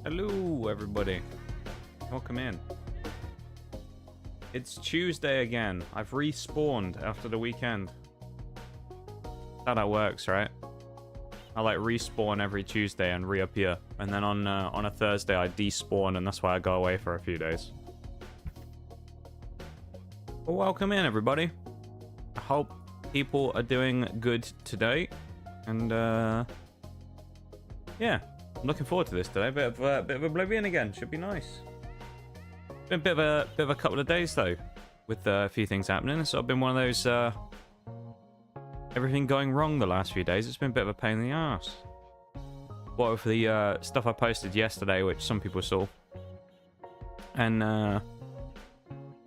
Hello, everybody. Welcome in. It's Tuesday again. I've respawned after the weekend. That's how that works, right? I like respawn every Tuesday and reappear, and then on a Thursday I despawn, and that's why I go away for a few days. Well, welcome in, everybody. I hope people are doing good today, and yeah, I'm looking forward to this today. Bit of Oblivion again. Should be nice. Been a bit of a couple of days though, with a few things happening. It's sort of been one of those everything going wrong the last few days. It's been a bit of a pain in the ass. What with the stuff I posted yesterday, which some people saw, and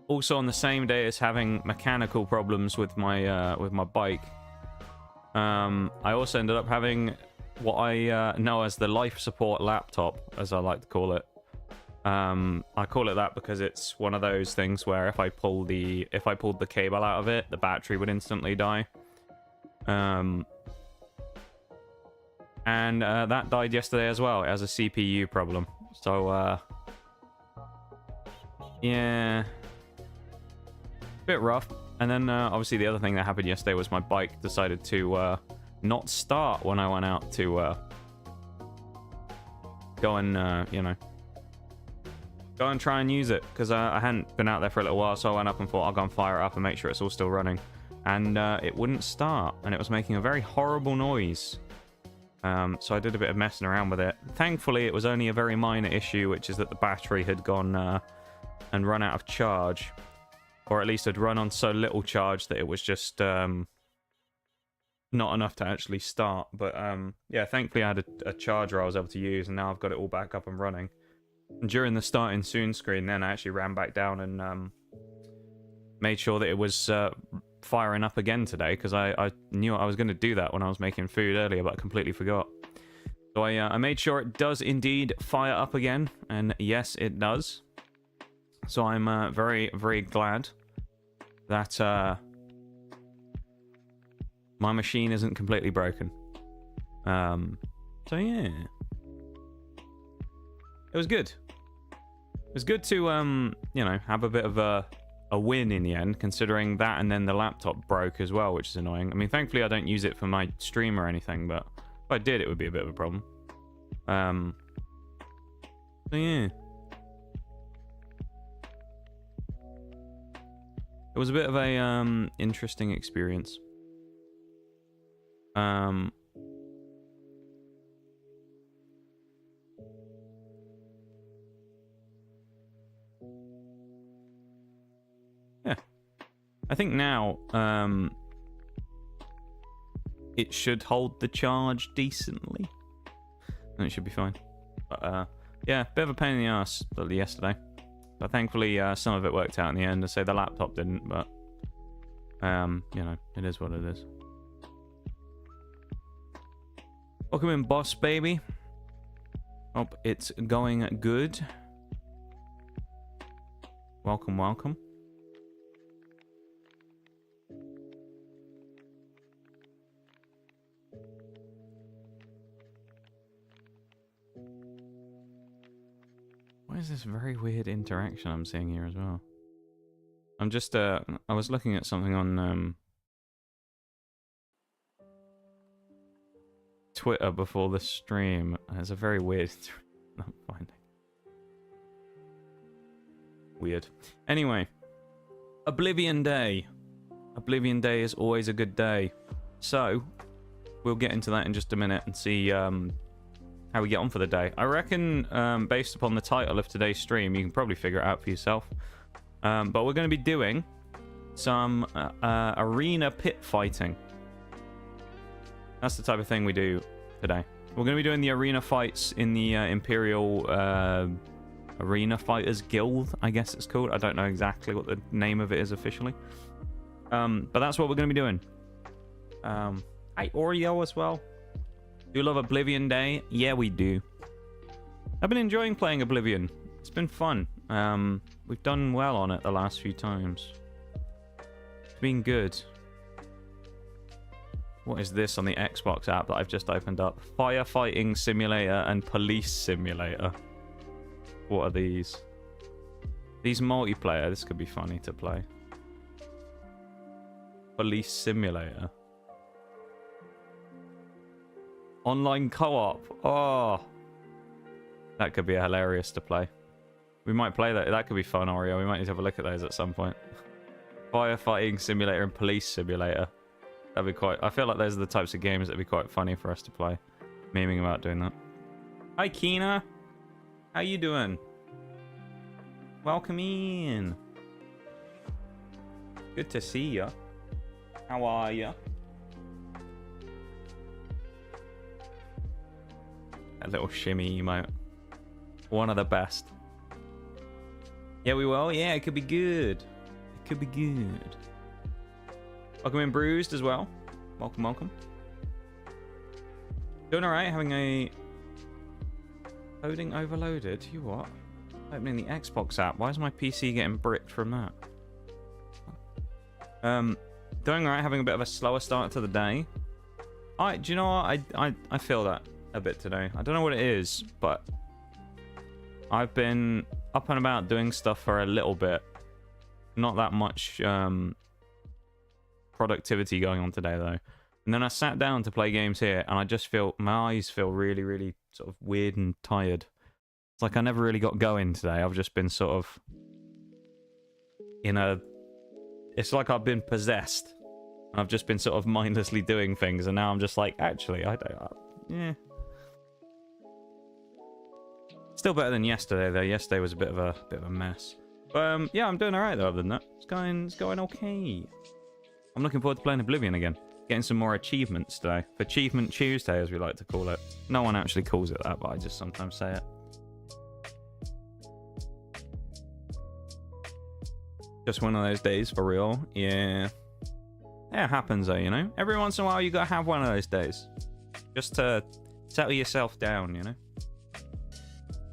also on the same day as having mechanical problems with my bike. I also ended up having what I know as the life support laptop, as I like to call it. I call it that because it's one of those things where if I pulled the cable out of it, the battery would instantly die. And that died yesterday as well. It has a CPU problem. So yeah, bit rough. And then obviously the other thing that happened yesterday was my bike decided to not start when I went out to go and you know, go and try and use it, because I hadn't been out there for a little while. So I went up and thought I'll go and fire it up and make sure it's all still running, and it wouldn't start, and it was making a very horrible noise. So I did a bit of messing around with it. Thankfully it was only a very minor issue, which is that the battery had gone and run out of charge, or at least had run on so little charge that it was just not enough to actually start. But yeah, thankfully I had a charger I was able to use, and now I've got it all back up and running. And during the starting soon screen, then I actually ran back down and made sure that it was firing up again today, because I knew I was going to do that when I was making food earlier, but I completely forgot. So I made sure it does indeed fire up again, and yes, it does. So I'm very, very glad that my machine isn't completely broken. So yeah, it was good. It was good to you know, have a bit of a win in the end, considering that, and then the laptop broke as well, which is annoying. I mean, thankfully I don't use it for my stream or anything, but if I did, it would be a bit of a problem. So yeah, it was a bit of a interesting experience. Yeah, I think now it should hold the charge decently, and it should be fine. But yeah, bit of a pain in the ass yesterday, but thankfully some of it worked out in the end. I say the laptop didn't, but you know, it is what it is. Welcome in, boss baby. Hope it's going good. Welcome, welcome. What is this very weird interaction I'm seeing here as well? I'm just I was looking at something on Twitter before the stream. There's a very weird I'm finding. Weird. Anyway, Oblivion Day. Oblivion Day is always a good day. So we'll get into that in just a minute and see how we get on for the day. I reckon, based upon the title of today's stream, you can probably figure it out for yourself. But we're going to be doing some arena pit fighting. That's the type of thing we do today. We're going to be doing the arena fights in the Imperial Arena Fighters Guild, I guess it's called. I don't know exactly what the name of it is officially. But that's what we're going to be doing. Hi, Oreo as well. Do you love Oblivion Day? Yeah, we do. I've been enjoying playing Oblivion. It's been fun. We've done well on it the last few times. It's been good. What is this on the Xbox app that I've just opened up? Firefighting Simulator and Police Simulator. What are these? These multiplayer. This could be funny to play. Police simulator. Online co-op. Oh. That could be hilarious to play. We might play that. That could be fun, Oreo. We might need to have a look at those at some point. Firefighting simulator and police simulator. That'd be quite... I feel like those are the types of games that'd be quite funny for us to play. Memeing about doing that. Hi, Keena. How you doing? Welcome in. Good to see ya. How are ya? A little shimmy emote. One of the best. Yeah, we will. Yeah, it could be good. It could be good. Welcome in, Bruised, as well. Welcome, welcome. Doing alright, having a... Loading overloaded? You what? Opening the Xbox app. Why is my PC getting bricked from that? Doing alright, having a bit of a slower start to the day. Do you know what? I feel that a bit today. I don't know what it is, but... I've been up and about doing stuff for a little bit. Not that much productivity going on today, though. And then I sat down to play games here, and I just feel... My eyes feel really, really sort of weird and tired. It's like I never really got going today. I've just been sort of... in a... It's like I've been possessed. And I've just been sort of mindlessly doing things, and now I'm just like, actually, I don't... yeah. Still better than yesterday, though. Yesterday was a bit of a mess. But yeah, I'm doing alright though. Other than that, it's going okay. I'm looking forward to playing Oblivion again, getting some more achievements today. For Achievement Tuesday, as we like to call it. No one actually calls it that, but I just sometimes say it. Just one of those days for real. Yeah. Yeah, it happens though, you know. Every once in a while, you gotta have one of those days, just to settle yourself down, you know.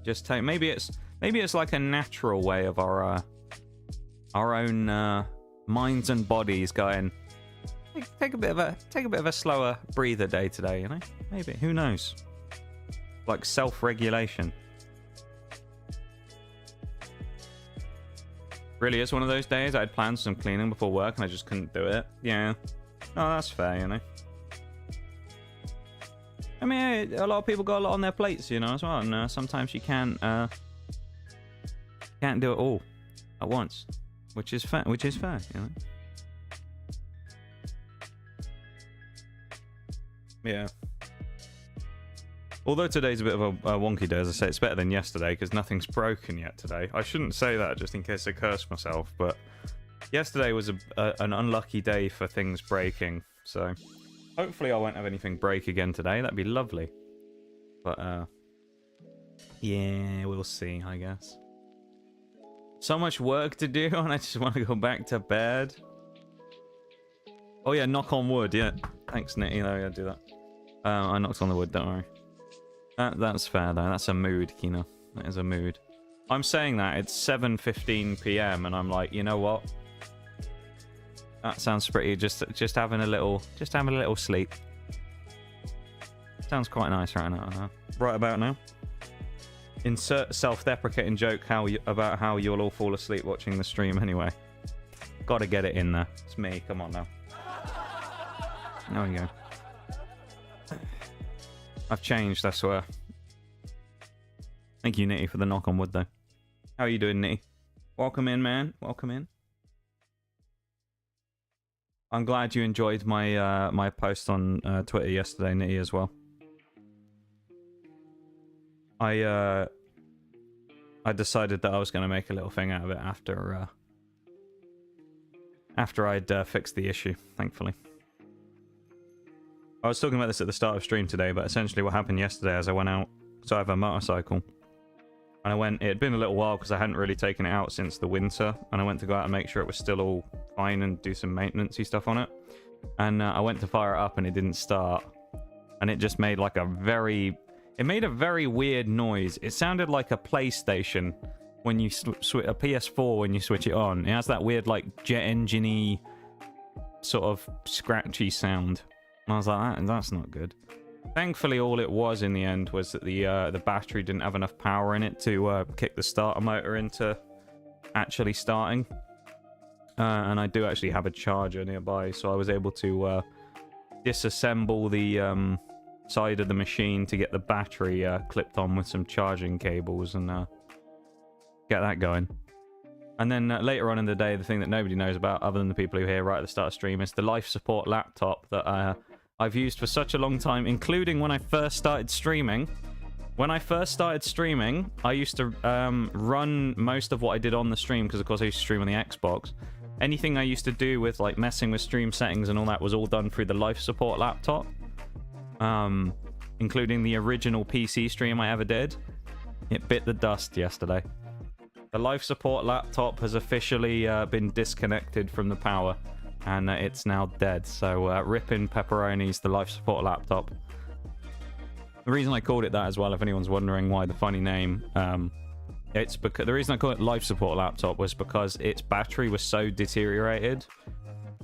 Just take maybe it's like a natural way of our own minds and bodies going. Take a bit of a slower breather day today, you know. Maybe, who knows? Like self-regulation. Really is one of those days. I had planned some cleaning before work and I just couldn't do it. Yeah, no, that's fair, you know. I mean, a lot of people got a lot on their plates, you know, as well. And sometimes you can't do it all at once, which is fair. You know. Yeah. Although today's a bit of a wonky day, as I say, it's better than yesterday because nothing's broken yet today. I shouldn't say that just in case I curse myself, but yesterday was an unlucky day for things breaking, so... Hopefully I won't have anything break again today. That'd be lovely. But, yeah, we'll see, I guess. So much work to do, and I just want to go back to bed. Oh, yeah, knock on wood, yeah. Thanks, Nitty, though, yeah, do that. I knocked on the wood, don't worry. That's fair, though. That's a mood, Kino. That is a mood. I'm saying that. It's 7:15 p.m., and I'm like, you know what? That sounds pretty. Just having a little sleep. Sounds quite nice right now. Right about now. Insert self-deprecating joke about how you'll all fall asleep watching the stream anyway. Got to get it in there. It's me. Come on now. There we go. I've changed, I swear. Thank you, Nitty, for the knock on wood, though. How are you doing, Nitty? Welcome in, man. Welcome in. I'm glad you enjoyed my my post on Twitter yesterday, Nitty, as well. I decided that I was going to make a little thing out of it after I'd fixed the issue, thankfully. I was talking about this at the start of stream today, but essentially what happened yesterday is I went out, so I have a motorcycle, and it had been a little while because I hadn't really taken it out since the winter, and I went to go out and make sure it was still all fine and do some maintenance-y stuff on it, and I went to fire it up and it didn't start, and it just made like a very weird noise. It sounded like a PlayStation when you a PS4 when you switch it on. It has that weird like jet engine-y sort of scratchy sound. And I was like, that's not good. Thankfully, all it was in the end was that the battery didn't have enough power in it to kick the starter motor into actually starting. And I do actually have a charger nearby, so I was able to disassemble the side of the machine to get the battery clipped on with some charging cables and get that going. And then later on in the day, the thing that nobody knows about, other than the people who hear right at the start of stream, is the life support laptop that I've used for such a long time, including when I first started streaming. When I first started streaming, I used to run most of what I did on the stream, because of course I used to stream on the Xbox. Anything I used to do with like messing with stream settings and all that was all done through the life support laptop. Including the original PC stream I ever did. It bit the dust yesterday. The life support laptop has officially been disconnected from the power, and it's now dead. So ripping pepperonis, the life support laptop. The reason I called it that as well, if anyone's wondering why the funny name, it's because the reason I call it life support laptop was because its battery was so deteriorated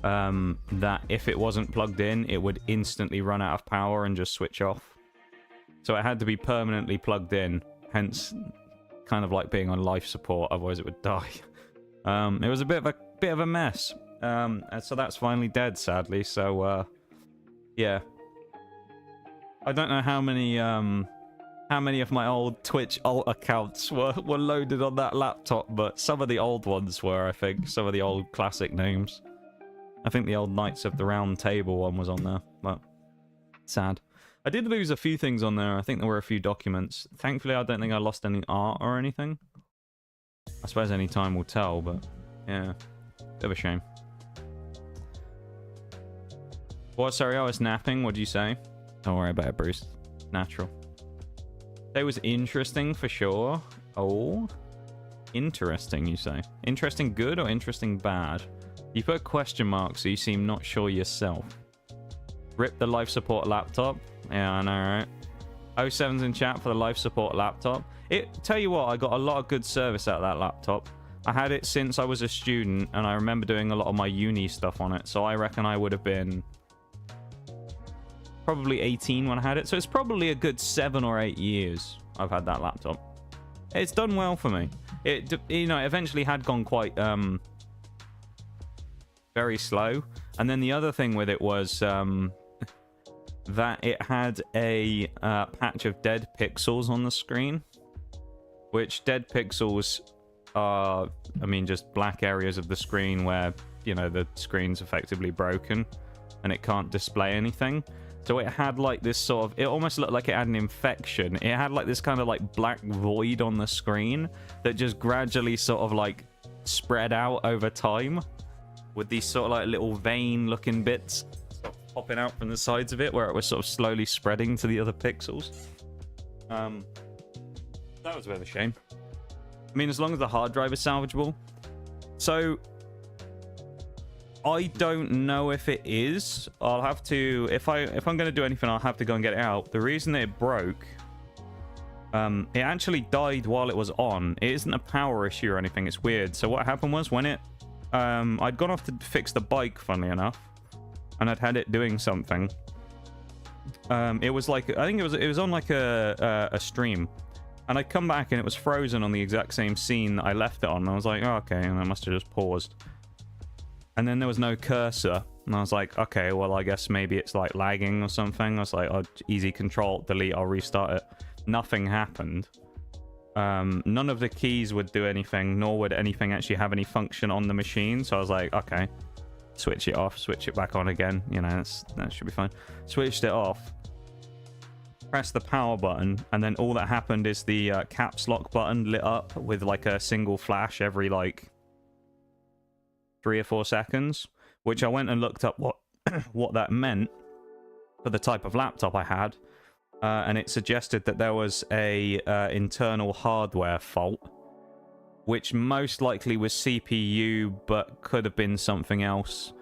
that if it wasn't plugged in, it would instantly run out of power and just switch off. So it had to be permanently plugged in, hence kind of like being on life support, otherwise it would die. It was a bit of a mess. And so that's finally dead, sadly. So yeah, I don't know how many of my old Twitch alt accounts were loaded on that laptop, but some of the old ones were, I think. Some of the old classic names. I think the old Knights of the Round Table one was on there, but sad. I did lose a few things on there. I think there were a few documents. Thankfully, I don't think I lost any art or anything. I suppose any time will tell, but yeah, bit of a shame. What? Sorry, I was napping. What did you say? Don't worry about it, Bruce. Natural. It was interesting for sure. Oh, interesting, you say? Interesting good or interesting bad? You put a question mark, so you seem not sure yourself. Rip the life support laptop. Yeah, I know, right? 07's in chat for the life support laptop. Tell you what, I got a lot of good service out of that laptop. I had it since I was a student, and I remember doing a lot of my uni stuff on it, so I reckon I would have been probably 18 when I had it. So it's probably a good 7 or 8 years I've had that laptop. It's done well for me. It, you know, eventually had gone quite very slow. And then the other thing with it was that it had a patch of dead pixels on the screen, which dead pixels are, I mean, just black areas of the screen where, you know, the screen's effectively broken and it can't display anything. So it had like this sort of, it almost looked like it had an infection. It had like this kind of like black void on the screen that just gradually sort of like spread out over time with these sort of like little vein looking bits sort of popping out from the sides of it where it was sort of slowly spreading to the other pixels. That was a bit of a shame. I mean, as long as the hard drive is salvageable. So I don't know if it is. I'll have to, if I'm going to do anything, I'll have to go and get it out. The reason that it broke, it actually died while it was on. It isn't a power issue or anything. It's weird. So what happened was when it, I'd gone off to fix the bike, funnily enough, and I'd had it doing something. It was like, I think it was on like a stream, and I'd come back and it was frozen on the exact same scene that I left it on. And I was like, oh, okay, and I must have just paused. And then there was no cursor, and I was like, okay, well, I guess maybe it's like lagging or something. I was like, oh, easy control, delete, I'll restart it. Nothing happened. None of the keys would do anything, nor would anything actually have any function on the machine. So I was like, okay, switch it off, switch it back on again. You know, that should be fine. Switched it off, pressed the power button, and then all that happened is the caps lock button lit up with like a single flash every like 3 or 4 seconds, which I went and looked up what that meant for the type of laptop I had, and it suggested that there was a internal hardware fault, which most likely was CPU, but could have been something else.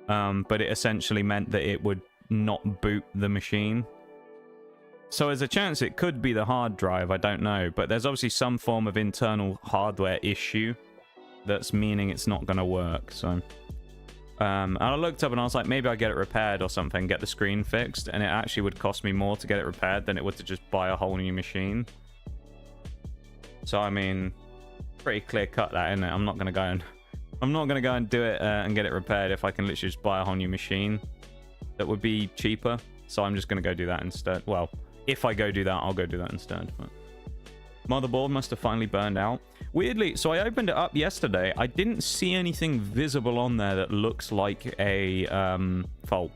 But it essentially meant that it would not boot the machine. So there's a chance it could be the hard drive, I don't know, but there's obviously some form of internal hardware issue that's meaning it's not going to work. So And I looked up and I was like, maybe I get it repaired or something, get the screen fixed, and it actually would cost me more to get it repaired than it would to just buy a whole new machine. So I mean, pretty clear cut that, isn't it? I'm not gonna go and do it and get it repaired if I can literally just buy a whole new machine that would be cheaper. So I'm just gonna go do that instead. Well, if I go do that, I'll go do that instead. But motherboard must have finally burned out. Weirdly, so I opened it up yesterday. I didn't see anything visible on there that looks like a fault.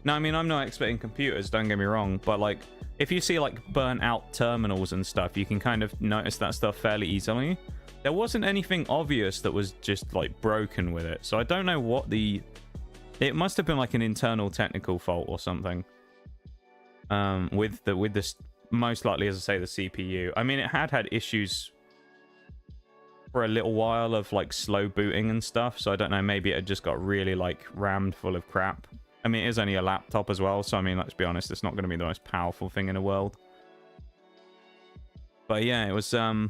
Now, I mean, I'm not expert in computers, don't get me wrong, but like, if you see like burnt out terminals and stuff, you can kind of notice that stuff fairly easily. There wasn't anything obvious that was just like broken with it, so I don't know what the... It must have been like an internal technical fault or something. With this, most likely, as I say, the CPU. I mean, it had issues for a little while of like slow booting and stuff, so I don't know, maybe it had just got really like rammed full of crap. I mean, it is only a laptop as well, so I mean, let's be honest, it's not going to be the most powerful thing in the world. But yeah, it was a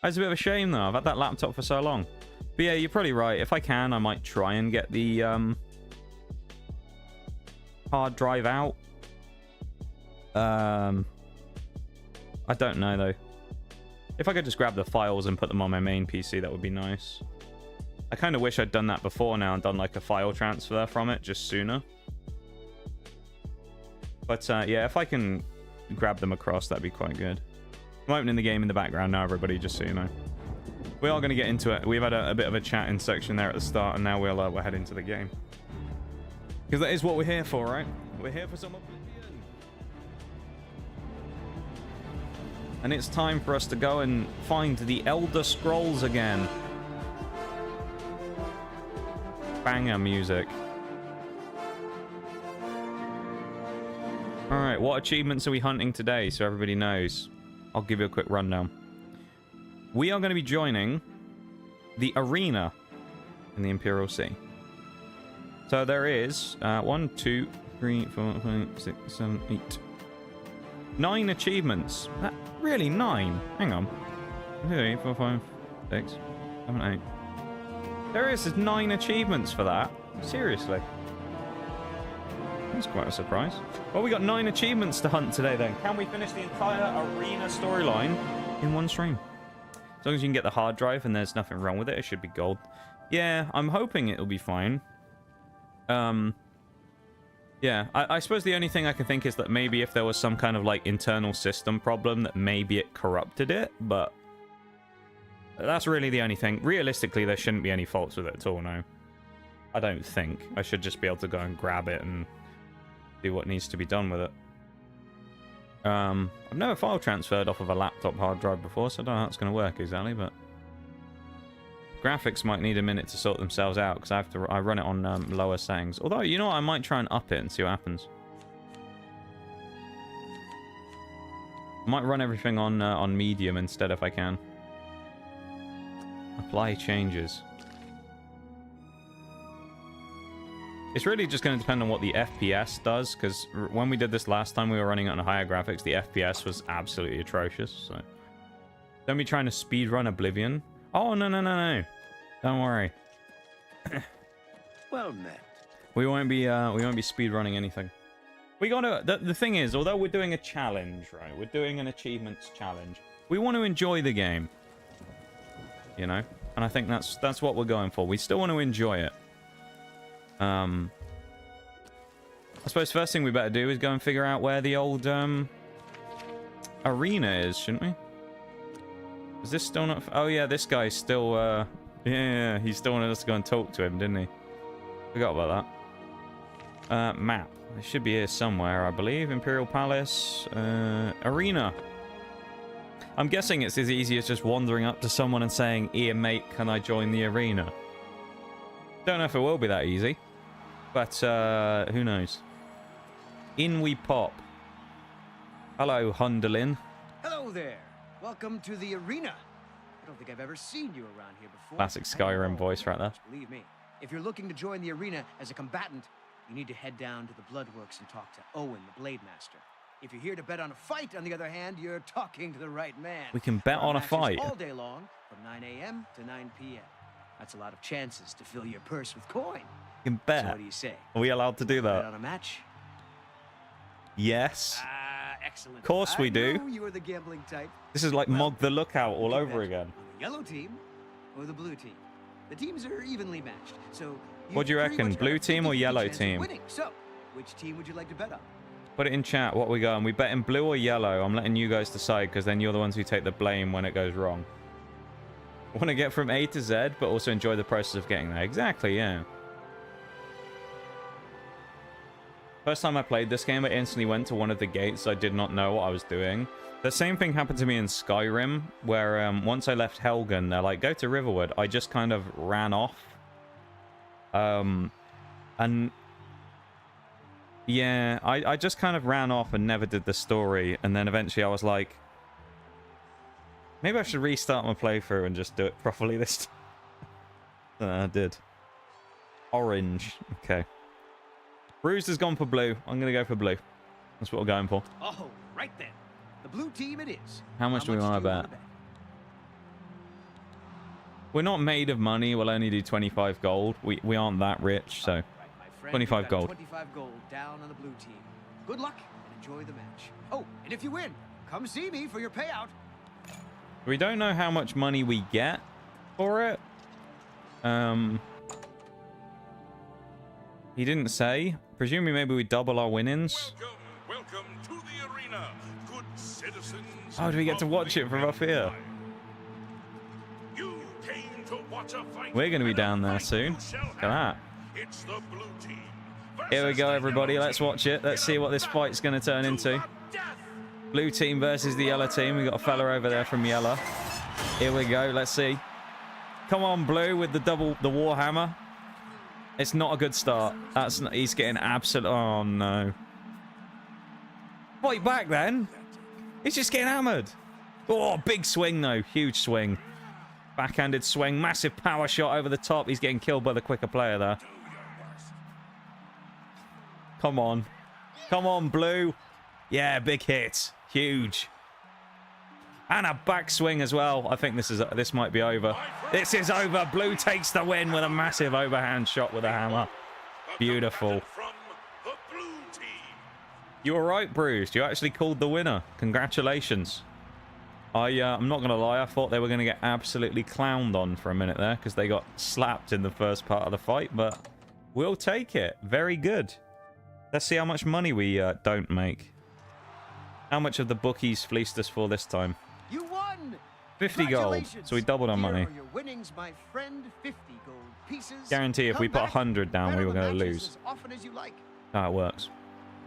bit of a shame though. I've had that laptop for so long. But yeah, you're probably right. If I can, I might try and get the hard drive out. I don't know though. If I could just grab the files and put them on my main PC, that would be nice. I kind of wish I'd done that before now and done like a file transfer from it just sooner. But yeah, if I can grab them across, that'd be quite good. I'm opening the game in the background now, everybody, just so you know. We are going to get into it. We've had a bit of a chatting section there at the start, and now we'll head into the game. Because that is what we're here for, right? We're here for some Oblivion. And it's time for us to go and find the Elder Scrolls again. Banger music. Alright, what achievements are we hunting today, so everybody knows? I'll give you a quick rundown. We are going to be joining the arena in the Imperial Sea. So there is 1, 2, 3, 4, 5, 6, 7, 8. 9 achievements. Really, 9? Hang on. 3, 4, 5, 6, 7, 8. There's 9 achievements for that. Seriously. That's quite a surprise. Well, we got 9 achievements to hunt today then. Can we finish the entire arena storyline in one stream? As long as you can get the hard drive and there's nothing wrong with it, it should be gold. Yeah, I'm hoping it'll be fine. Yeah, I suppose the only thing I can think is that maybe if there was some kind of like internal system problem that maybe it corrupted it, but that's really the only thing. Realistically, there shouldn't be any faults with it at all, no. I don't think. I should just be able to go and grab it and do what needs to be done with it. I've never file transferred off of a laptop hard drive before, so I don't know how it's going to work exactly, but graphics might need a minute to sort themselves out because I run it on lower settings. Although, you know what, I might try and up it and see what happens. I might run everything on medium instead if I can. Apply changes. It's really just going to depend on what the FPS does, because when we did this last time, we were running it on higher graphics. The FPS was absolutely atrocious. So don't be trying to speedrun Oblivion. Oh, no, no, no, no. Don't worry. Well met. We won't be speedrunning anything. We gotta... The thing is, although we're doing a challenge, right? We're doing an achievements challenge. We want to enjoy the game. You know? And I think that's what we're going for. We still want to enjoy it. I suppose first thing we better do is go and figure out where the old arena is, shouldn't we? Is this still not... Oh yeah, this guy's still yeah, he still wanted us to go and talk to him, didn't he? Forgot about that. Map. It should be here somewhere, I believe. Imperial Palace. Arena. I'm guessing it's as easy as just wandering up to someone and saying, "Here, mate, can I join the arena?" Don't know if it will be that easy. But, who knows? In we pop. Hello, Hunderlin. Hello there. Welcome to the arena. I don't think I've ever seen you around here before. Classic Skyrim voice right there. Believe me, if you're looking to join the arena as a combatant, you need to head down to the Bloodworks and talk to Owen, the Blade Master. If you're here to bet on a fight, on the other hand, you're talking to the right man. We can bet on a fight. All day long, from 9 a.m. to 9 p.m. That's a lot of chances to fill your purse with coin. You can So bet. what do you say? Are we allowed to do Bet that? on a match? Yes. Excellent. Of course we do. I know you are the gambling type. This is like Well, Mog the Lookout all You can over bet again. on the yellow team or the blue team. The teams are evenly matched, so What do you pretty reckon, much got blue a team or 50-50 yellow chance of team? winning. So, which team would you like to bet on? Put it in chat. What we going? We bet in blue or yellow? I'm letting you guys decide because then you're the ones who take the blame when it goes wrong. Want to get from A to Z, but also enjoy the process of getting there. Exactly, yeah. First time I played this game, I instantly went to one of the gates. I did not know what I was doing. The same thing happened to me in Skyrim, where once I left Helgen, they're like, go to Riverwood. I just kind of ran off. And yeah, I just kind of ran off and never did the story. And then eventually I was like, maybe I should restart my playthrough and just do it properly this time. I did. Orange. Okay. Bruised has gone for blue. I'm going to go for blue. That's what we're going for. Oh, right then. The blue team it is. How much do we want to bet? bet? We're not made of money. We'll only do 25 gold. We aren't that rich, so... Right, my friend, 25 you've got gold. 25 gold down on the blue team. Good luck and enjoy the match. Oh, and if you win, come see me for your payout. We don't know how much money we get for it. He didn't say. Presumably maybe we double our winnings. Welcome to the arena, good citizens. Oh, do we get to watch it from up here? You came to watch a fight. We're going to be and a down there fight soon. you shall Look at that. have. It's the blue team. Here we versus go, the everybody. yellow Let's team watch it. Let's in see a what this battle fight's going to turn to into. the death. Blue team versus the yellow team. We got a fella over there from yellow. Here we go. Let's see. Come on, blue with the warhammer. It's not a good start. That's not, he's getting absolute. Oh no! Fight back then. He's just getting hammered. Oh, big swing though. Huge swing. Backhanded swing. Massive power shot over the top. He's getting killed by the quicker player there. Come on. Come on, blue. Yeah, big hit. Huge. And a backswing as well. I think this might be over. This is over. Blue takes the win with a massive overhand shot with a hammer. Beautiful. From the blue team. You were right, Bruised. You actually called the winner. Congratulations. I'm not going to lie. I thought they were going to get absolutely clowned on for a minute there because they got slapped in the first part of the fight, but we'll take it. Very good. Let's see how much money we don't make. How much of the bookies fleeced us for this time? You won! 50 gold. So we doubled our money. Here are your winnings, my friend. 50 gold pieces. Guarantee if we Come put back, 100 down, bet we on were the going to matches lose. as often as you like. How it works.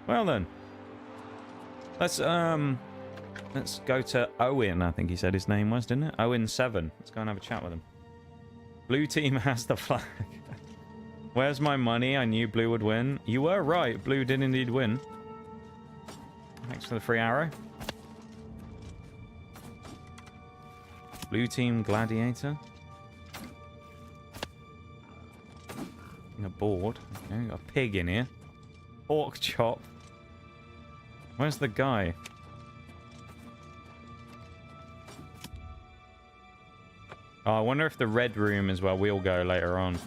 Well then. Let's go to Owen, I think he said his name was, didn't it? Owen 7. Let's go and have a chat with him. Blue team has the flag. Where's my money? I knew blue would win. You were right. Blue did indeed win. Thanks for the free arrow. Blue team Gladiator. A board. Okay, got a pig in here. Pork chop. Where's the guy? Oh, I wonder if the red room is where we'll go later on.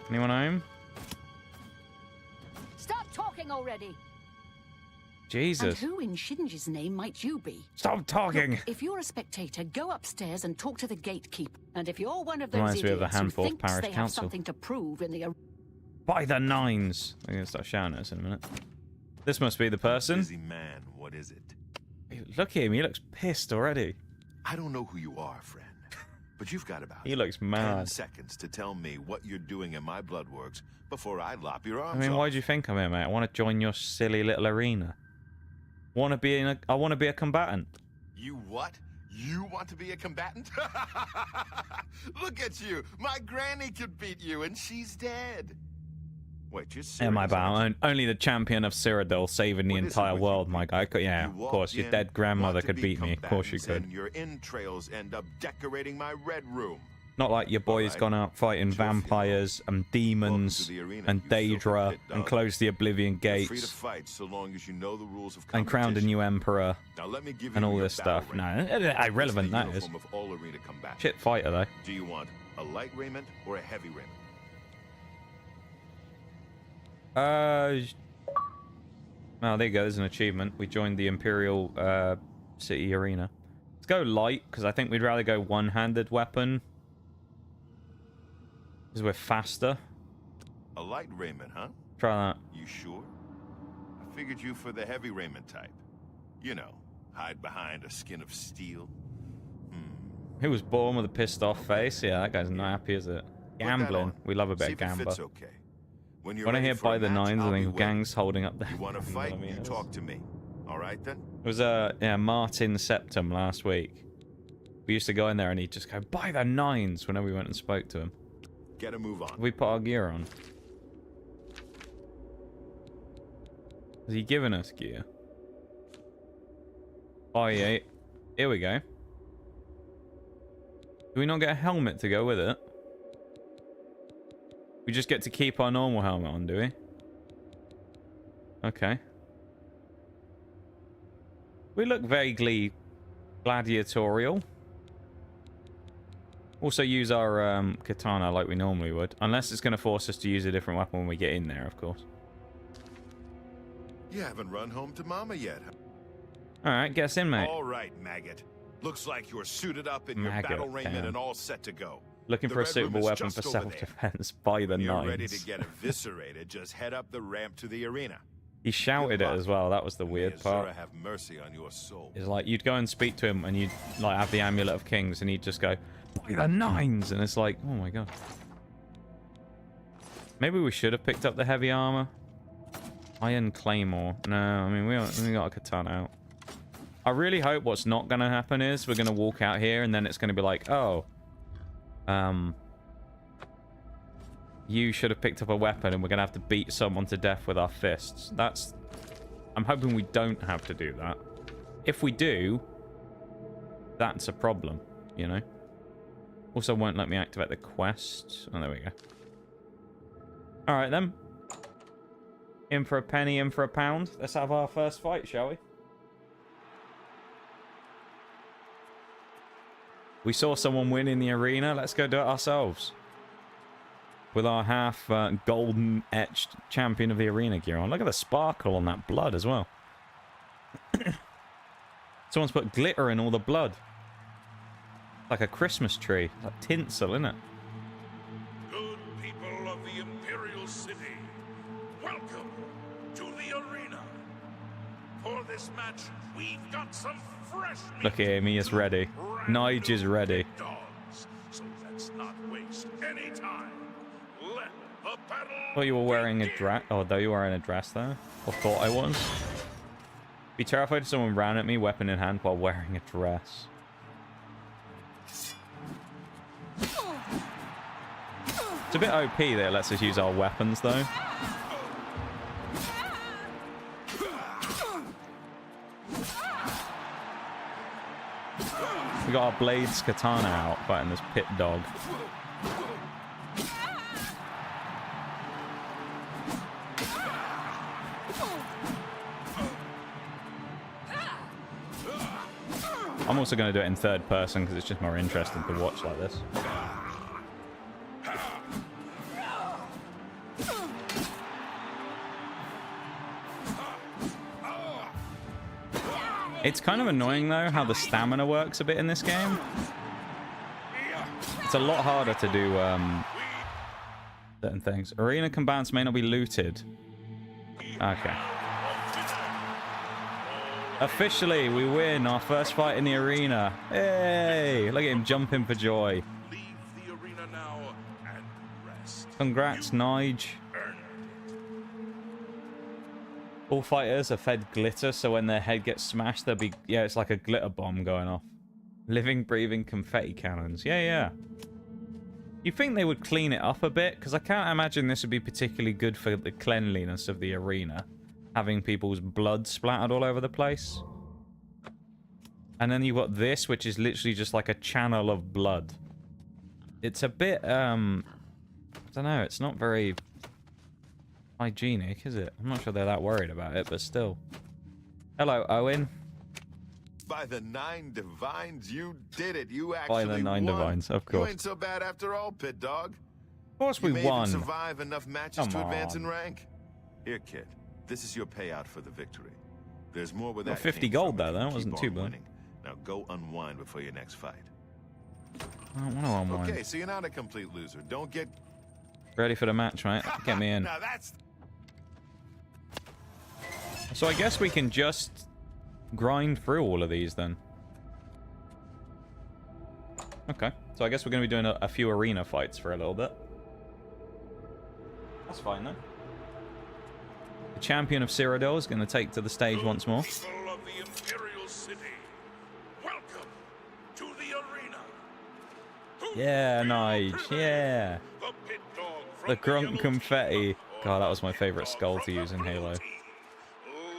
Anyone home? Stop talking already. Jesus. And who in Shinji's name might you be? Stop talking. Look, if you're a spectator, go upstairs and talk to the gatekeeper. And if you're one of those Reminds me of idiots the who handful of thinks parish they have council. something to prove in the By the nines. I'm going to start shouting at us in a minute. This must be the person. Busy man, what is it? Look at him. He looks pissed already. I don't know who you are, friend, but you've got about He looks 10 mad. seconds to tell me what you're doing in my bloodworks before I lop your I arms mean, off. why do you think I'm here, mate? I want to join your silly little arena. I want to be a combatant. You what? You want to be a combatant? Look at you! My granny could beat you, and she's dead. Wait, you're serious? Am I aren't you? bound? Only the champion of Cyrodiil saving the What is it entire with you world, my guy. Yeah, You of walk course. Your in, dead grandmother want to could be beat me. Of course you combatants, could. And your entrails end up decorating my red room. Not like your boy's gone out fighting vampires and demons and Daedra and closed the Oblivion Gates and crowned a new emperor and all this stuff. No, irrelevant that is. Shit fighter though. Do you want a light raiment or a heavy raiment? Well, there you go. There's an achievement. We joined the Imperial City Arena. Let's go light, because I think we'd rather go one-handed weapon. Because we're faster. A light raiment, huh? Try that. You sure? I figured you for the heavy raiment type. You know, hide behind a skin of steel. He was born with a pissed off face. Yeah, that guy's not happy, is it? Gambling. We love a bit of gambler. Okay. When I hear by the nines, I think of gangs holding up there. You want to fight? You talk to me. All right then. It was Martin Septum last week. We used to go in there and he'd just go by the nines whenever we went and spoke to him. Get a move on. We put our gear on. Has he given us gear? Oh yeah. Here we go. Do we not get a helmet to go with it? We just get to keep our normal helmet on, do we? Okay. We look vaguely gladiatorial. Also use our katana like we normally would. Unless it's going to force us to use a different weapon when we get in there, of course. You haven't run home to Mama yet. Alright, get us in, mate. All right, maggot. Looks like you're suited up in your battle raiment and all set to go. Looking for a suitable weapon for self-defense by the nines. You're nines. ready to get eviscerated, just head up the ramp to the arena. He shouted it as well. That was the weird part. Have mercy on your soul. It's like you'd go and speak to him and you'd like have the Amulet of Kings and he'd just go, by the nines, and it's like, oh my god. Maybe we should have picked up the heavy armor. Iron Claymore. No, I mean we got a katana out. I really hope what's not going to happen is we're going to walk out here and then it's going to be like, oh, you should have picked up a weapon and we're going to have to beat someone to death with our fists. I'm hoping we don't have to do that. If we do, that's a problem, you know? Also won't let me activate the quest. Oh, there we go. Alright then. In for a penny, in for a pound. Let's have our first fight, shall we? We saw someone win in the arena. Let's go do it ourselves. With our half golden etched champion of the arena gear on. Look at the sparkle on that blood as well. Someone's put glitter in all the blood. Like a Christmas tree. Like tinsel, isn't it? Good people of the Imperial City, welcome to the arena. For this match, we've got some fresh meat. Look at him, he is ready. Nige is ready. Dogs, so let's not waste any time. Let the battle Thought you were wearing a dress. Oh, though you were wearing a dress there. Or thought I was. Be terrified if someone ran at me, weapon in hand, while wearing a dress. It's a bit OP that it lets us use our weapons, though. We got our Blades katana out, fighting this pit dog. I'm also going to do it in third person because it's just more interesting to watch like this. It's kind of annoying though how the stamina works a bit in this game. It's a lot harder to do certain things. Arena combatants may not be looted. Okay. Officially, we win our first fight in the arena. Hey! Look at him jumping for joy. leave the arena now and rest? Congrats, Nige. All fighters are fed glitter, so when their head gets smashed, they'll be... Yeah, it's like a glitter bomb going off. Living, breathing confetti cannons. Yeah, yeah. You'd think they would clean it up a bit, because I can't imagine this would be particularly good for the cleanliness of the arena. Having people's blood splattered all over the place. And then you've got this, which is literally just like a channel of blood. It's a bit, I don't know, it's not very hygienic, is it? I'm not sure they're that worried about it, but still. Hello, Owen. By the 9 divines, you did it. You actually By the 9 won. divines, of You course. ain't so bad after all, Pit Dog. Of course we You may won. even survive enough matches Come to advance in on. rank. Here, kid. This is your payout for the victory. There's more where Got that 50 came gold from there, if though. you That wasn't keep too on bad. winning. Now go unwind before your next fight. I don't want to unwind. Okay, so you're not a complete loser. Don't get... Ready for the match, right? Get me in. Now that's... So I guess we can just grind through all of these then. Okay, so I guess we're going to be doing a few arena fights for a little bit. That's fine then. The champion of Cyrodiil is going to take to the stage once more. People of the Imperial City, welcome to the arena. Yeah, Nige, yeah. The pit dog from The grunt yellow confetti. team, God, that was my or the favourite pit skull dog to use in from the Halo. blue team.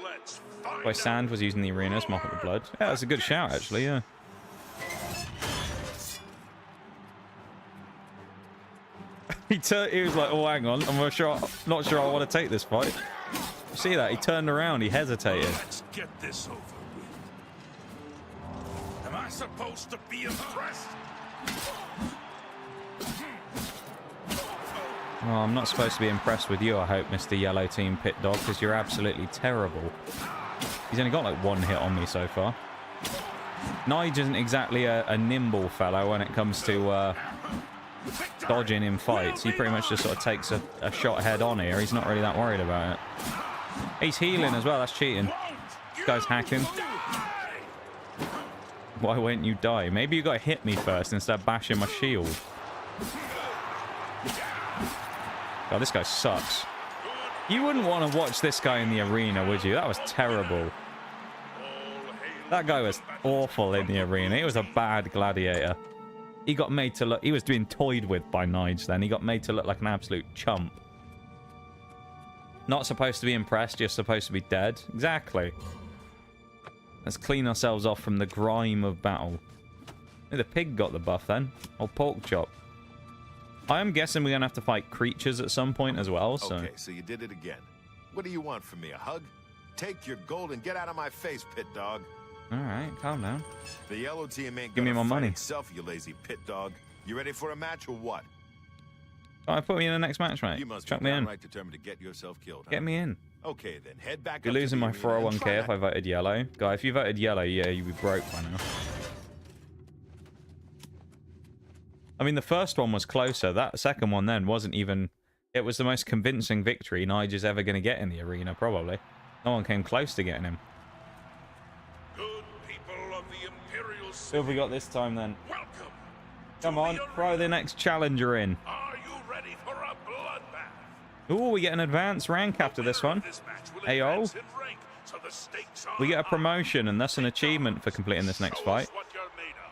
Let's find Boy, Sand was using the arena, Mop up the blood. Yeah, that's a good shout, actually, yeah. He was like, oh, hang on, I'm not sure I want to take this fight. You see that? He turned around, he hesitated. Let's get this over with. Am I supposed to be impressed? Oh, I'm not supposed to be impressed with you, I hope, Mr. Yellow Team Pit Dog, because you're absolutely terrible. He's only got like one hit on me so far. Nige isn't exactly a nimble fellow when it comes to dodging in fights. He pretty much just sort of takes a shot head on here. He's not really that worried about it. He's healing as well, that's cheating. This guy's hacking. Why won't you die? Maybe you gotta hit me first instead of bashing my shield. God, this guy sucks. You wouldn't want to watch this guy in the arena, would you? That was terrible. That guy was awful in the arena. He was a bad gladiator. He got made to look... He was being toyed with by Nige then. He got made to look like an absolute chump. Not supposed to be impressed, just supposed to be dead. Exactly. Let's clean ourselves off from the grime of battle. Hey, the pig got the buff then. Old pork chop. I am guessing we're going to have to fight creatures at some point as well, so... Okay, so you did it again. What do you want from me, a hug? Take your gold and get out of my face, Pit Dog. Alright, calm down. The yellow team ain't Give me gonna my fight money. itself, you lazy Pit Dog. You ready for a match or what? Alright, put me in the next match, mate. You must Chuck be me in. downright determined to get yourself killed, huh? Get me in. Okay, then head back You're up to losing the my arena and 401k try if I not- voted yellow. Guy, if you voted yellow, yeah, you'd be broke by now. I mean, the first one was closer. That second one then wasn't even... It was the most convincing victory Nigel's ever going to get in the arena, probably. No one came close to getting him. Good people of the Imperial Who City, have we got this time, then? welcome. Come to on, the throw the arena. next challenger in. Are you ready for a bloodbath? Ooh, we get an advanced rank after this one. This match will Ayo. advance in rank, so the stakes are We get a high. promotion, and thus an achievement for completing this next Show fight. us what you're made of.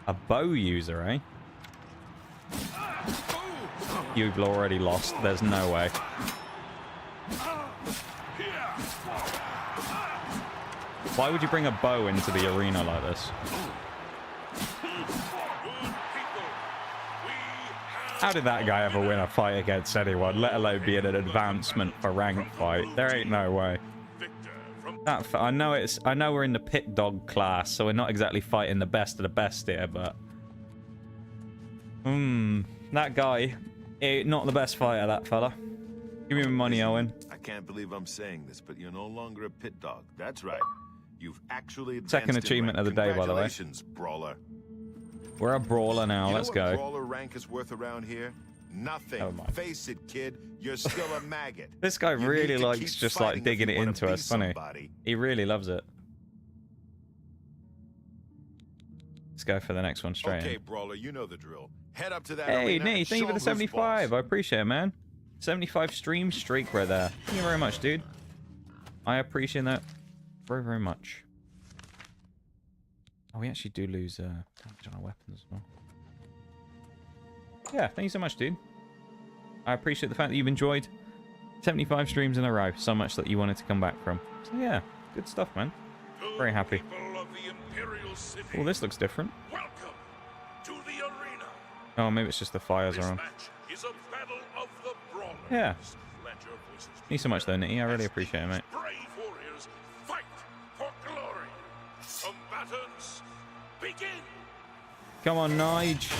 A bow user, eh? You've already lost. There's no way. Why would you bring a bow into the arena like this? How did that guy ever win a fight against anyone, let alone be in an advancement for rank fight? There ain't no way. I know we're in the pit dog class, so we're not exactly fighting the best of the best here, but that guy, not the best fighter, that fella. Give me my money, Owen. I can't believe I'm saying this, but you're no longer a Pit Dog. That's right. You've actually advanced Second in achievement rank. of the day, by the way. Congratulations, Brawler. We're a brawler now. You Let's know what go. Brawler rank is worth around here? Nothing. Never mind. Face it, kid. You're still a maggot. This guy You really need to likes keep just fighting like if digging you it wanna into be us, funny. somebody. He really loves it. Let's go for the next one straight Okay, in. Brawler, you know the drill. Head up to that Hey, arena Nate, and thank you show for the 'em who's 75. boss. I appreciate it, man. 75 stream streak right there. Thank you very much, dude. I appreciate that very, very much. Oh, we actually do lose damage on our weapons as well. Yeah, thank you so much, dude. I appreciate the fact that you've enjoyed 75 streams in a row so much that you wanted to come back from. So yeah, good stuff, man. Very happy. People of the Imperial City. Oh, this looks different. Welcome to the arena. Oh, maybe it's just the fires This are on. match is a battle of the brawlers. Yeah. Let your voices be Thank you so much, though, Nitty. I really as appreciate it, these mate. Brave warriors fight for glory. Combatants, begin. Come on, Nige.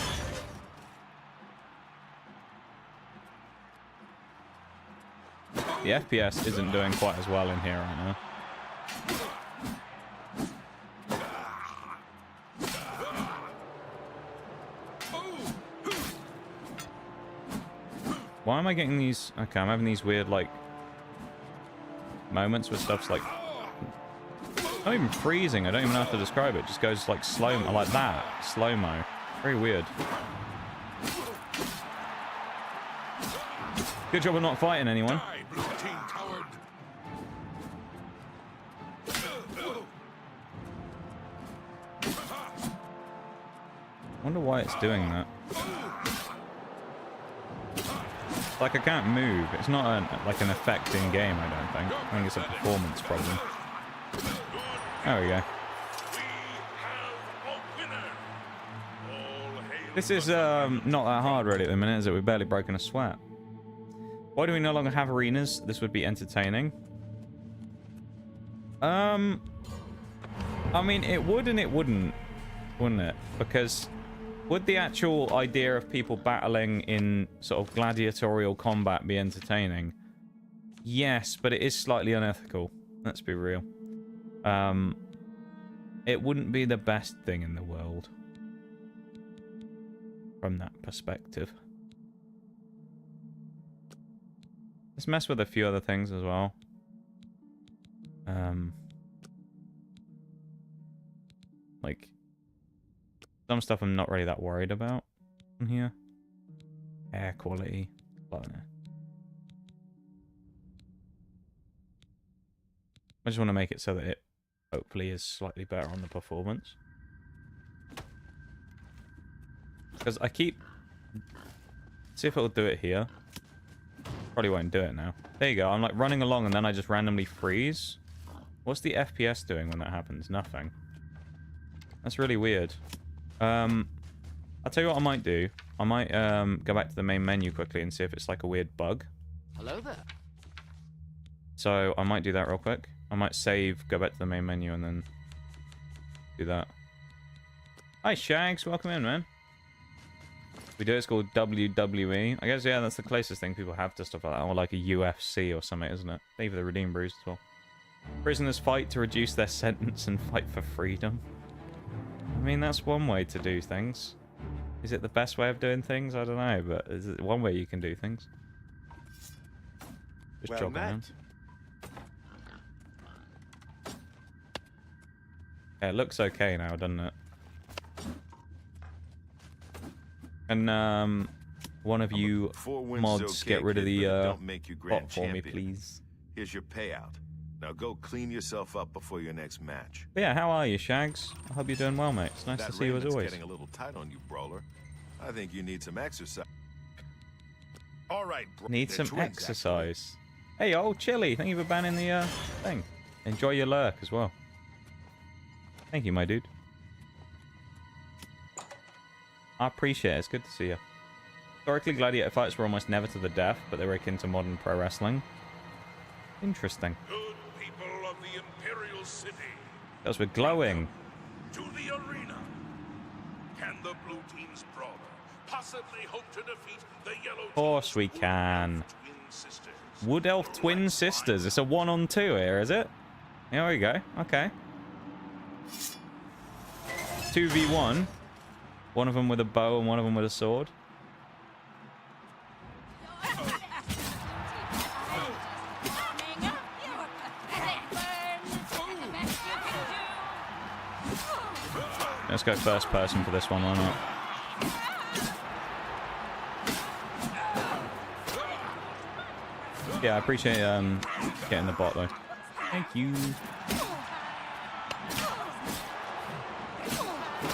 The FPS isn't doing quite as well in here right now. Why am I getting these? Okay, I'm having these weird, like, moments where stuff's like not even freezing. I don't even have to describe it. It just goes like slow-mo, like that. Slow-mo. Very weird. Good job of not fighting anyone. Die, blue team coward. Wonder why it's doing that. Like, I can't move. It's not like an effect in game, I don't think. I think it's a performance problem. There we go. This is not that hard really at the minute, is it? We've barely broken a sweat. Why do we no longer have arenas? This would be entertaining. I mean, it would and it wouldn't it? Because would the actual idea of people battling in sort of gladiatorial combat be entertaining? Yes, but it is slightly unethical. Let's be real. It wouldn't be the best thing in the world. From that perspective. Let's mess with a few other things as well. Like, some stuff I'm not really that worried about in here. Air quality. I don't know. I just want to make it so that it hopefully is slightly better on the performance. Because I keep... See if it'll do it here. Probably won't do it now. There you go. I'm like running along and then I just randomly freeze. What's the FPS doing when that happens? Nothing. That's really weird. I'll tell you what I might do. I might go back to the main menu quickly and see if it's like a weird bug. Hello there. So I might do that real quick. I might save, go back to the main menu and then do that. Hi Shags, welcome in, man. We do, it's called WWE. I guess, yeah, that's the closest thing people have to stuff like that. Or like a UFC or something, isn't it? Save for the Redeem Brews as well. Prisoners fight to reduce their sentence and fight for freedom. I mean, that's one way to do things. Is it the best way of doing things? I don't know, but is it one way you can do things? Just Well jogging met. around. Yeah, it looks okay now, doesn't it? And one of you mods get rid of the bot for me, please. Here's your payout. Now go clean yourself up before your next match. But yeah, how are you, Shags? I hope you're doing well, mate. It's nice to see you as always. Getting a little tight on you, brawler. I think you need some exercise. All right, bro. Need some exercise. Hey, old Chili, thank you for banning the thing. Enjoy your lurk as well. Thank you, my dude. I appreciate it. It's good to see you. Historically, gladiator fights were almost never to the death, but they were akin to modern pro wrestling. Interesting. Good people of the Imperial City. Because we're glowing. To the arena. Can the blue team's brawler possibly hope to defeat the yellow Of course we can. twin sisters? Wood Elf Twin Sisters. It's a 1-on-2 here, is it? Here we go. Okay. 2v1. One of them with a bow and one of them with a sword. Let's go first person for this one, why not? Yeah, I appreciate getting the bot though. Thank you.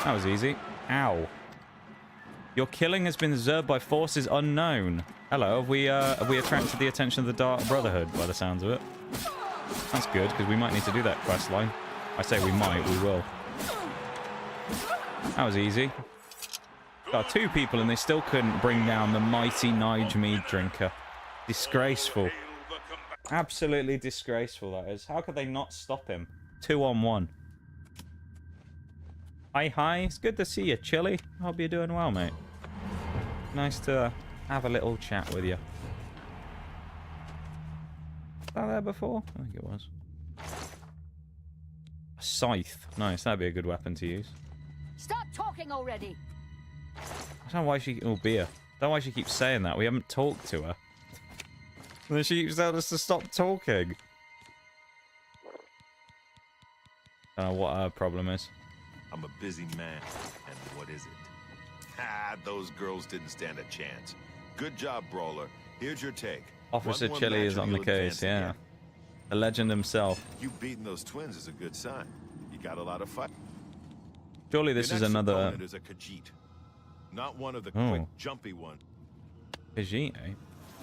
That was easy. Ow. Your killing has been observed by forces unknown. Hello, have we attracted the attention of the Dark Brotherhood by the sounds of it? That's good, because we might need to do that quest line. I say we might, we will. That was easy. Got 2 people and they still couldn't bring down the mighty Nigel Meaddrinker. Disgraceful. Absolutely disgraceful, that is. How could they not stop him? 2 on 1. Hi. It's good to see you, Chili. Hope you're doing well, mate. Nice to have a little chat with you. Was that there before? I think it was. A scythe. Nice, that'd be a good weapon to use. Stop talking already. I don't know why she... Oh, beer. I don't know why she keeps saying that. We haven't talked to her. And then she keeps telling us to stop talking. I don't know what her problem is. I'm a busy man, and what is it? Ha! Those girls didn't stand a chance. Good job, Brawler. Here's your take. Officer One more Chili match is and on the you'll case, advance yeah. again. The legend himself. You beating those twins is a good sign. You got a lot of fight. Surely this Your is next another... opponent is a Khajiit. Not one of the quick, jumpy ones. Khajiit, eh?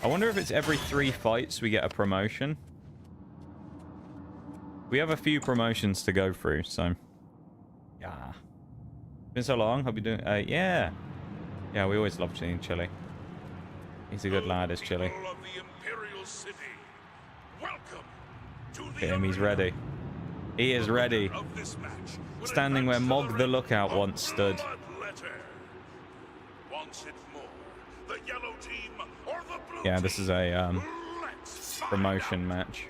I wonder if it's every 3 fights we get a promotion. We have a few promotions to go through, so... Yeah. Been so long. Hope you're doing... yeah. Yeah, we always love seeing Chili. He's a good lad, is Chili. Look at him, he's ready. He is ready. Standing where Mog the Lookout once stood. Yeah, this is a promotion match.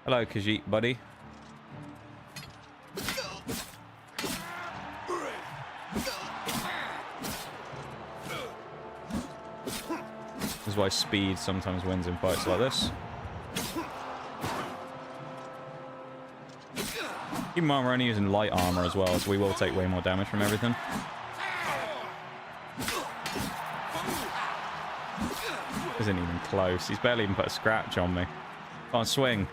Hello, Khajiit, buddy. This is why speed sometimes wins in fights like this. Keep in mind we're only using light armor as well, so we will take way more damage from everything. Isn't even close. He's barely even put a scratch on me. Can't swing.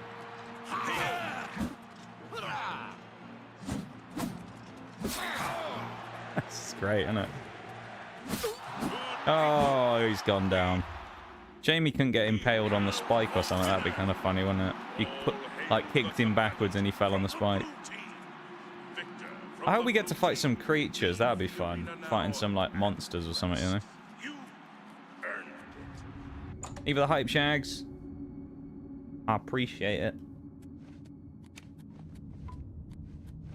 That's great, isn't it? Oh, he's gone down. Jamie couldn't get impaled on the spike or something. That'd be kind of funny, wouldn't it? He put, like, kicked him backwards and he fell on the spike. I hope we get to fight some creatures. That'd be fun. Fighting some, like, monsters or something, you know? Either the hype shags. I appreciate it.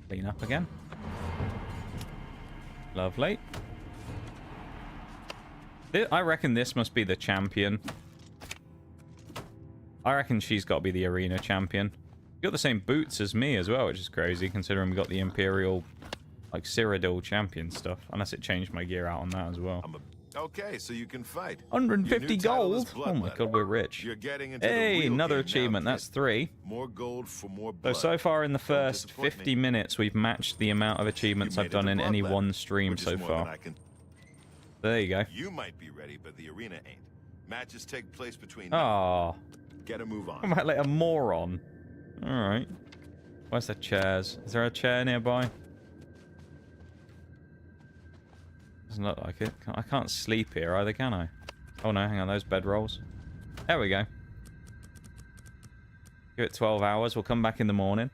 Clean up again. Lovely. I reckon this must be the champion. I reckon she's got to be the arena champion. Got the same boots as me as well, which is crazy considering we got the Imperial, like, Cyrodiil champion stuff. Unless it changed my gear out on that as well. Okay, so you can fight. 150 gold. Oh my god, we're rich. You're getting into hey, the real another game achievement. now, That's 3. More gold for more blood. So far in the first 50 minutes, we've matched the amount of achievements I've done in any one stream so far. There you go. You might be ready, but the arena ain't. Matches take place between. Oh. Get a move on. I'm like a moron. Alright. Where's the chairs? Is there a chair nearby? Doesn't look like it. I can't sleep here either, can I? Oh no, hang on, those bedrolls. There we go. Give it 12 hours. We'll come back in the morning.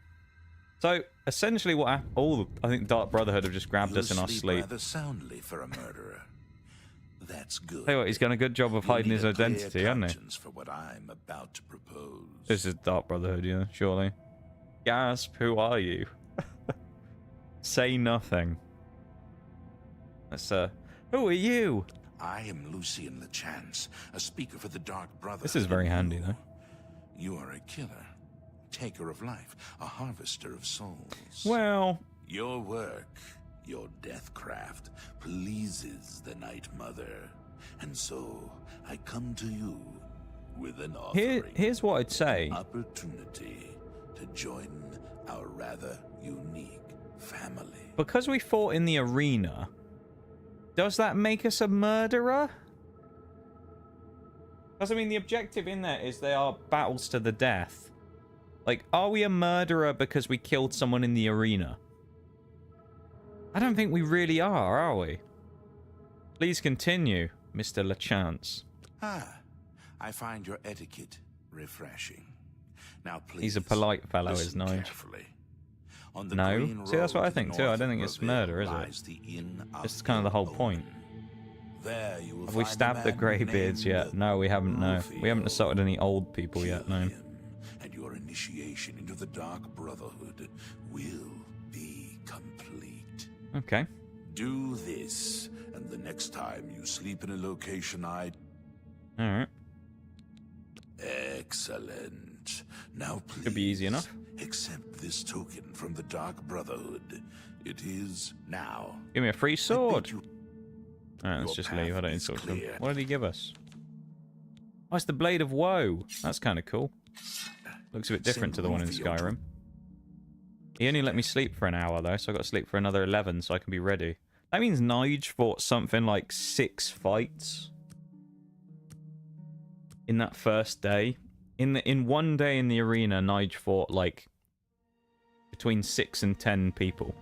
So, essentially what happened... Oh, I think Dark Brotherhood have just grabbed us in our sleep. Rather soundly for a murderer. That's good. Tell you what, he's done a good job of hiding his identity, hasn't he? For what I'm about to propose. This is Dark Brotherhood, yeah, surely. Gasp, who are you? Say nothing. That's, who are you? I am Lucien LeChance, a speaker for the Dark Brotherhood. This is very handy, though. You are a killer, taker of life, a harvester of souls. Well... Your work, your deathcraft, pleases the Night Mother. And so, I come to you with an offering. Here's what I'd say. An opportunity to join our rather unique family. Because we fought in the arena, does that make us a murderer? Because, I mean, the objective in there is they are battles to the death. Like, are we a murderer because we killed someone in the arena? I don't think we really are we? Please continue, Mr. LeChance. Ah, I find your etiquette refreshing. Now, please, He's a polite fellow, is listen Nige. carefully. On the No? green See, that's what road I to the think too. I north don't think of it's Reveille murder, is it? lies the Inn of It's kind of the whole Owen. point. There you will Have we find a stabbed the man greybeards named yet? No, we haven't, no. We haven't Rufio. assaulted any old people yet, Kill no. him, and your initiation into the Dark Brotherhood will be complete. Okay. Do this, and the next time you sleep in a location Alright. Excellent. Now please... Could be easy enough. accept this token from the Dark Brotherhood. It is now. Give me a free sword. You... Alright, let's Your just leave. I don't need path to talk is to him. clear. What did he give us? Oh, it's the Blade of Woe. That's kind of cool. Looks a bit different to the one in Skyrim. He only let me sleep for an hour, though, so I got to sleep for another 11 so I can be ready. That means Nige fought something like 6 fights in that first day. In one day in the arena, Nige fought like between 6 and 10 people.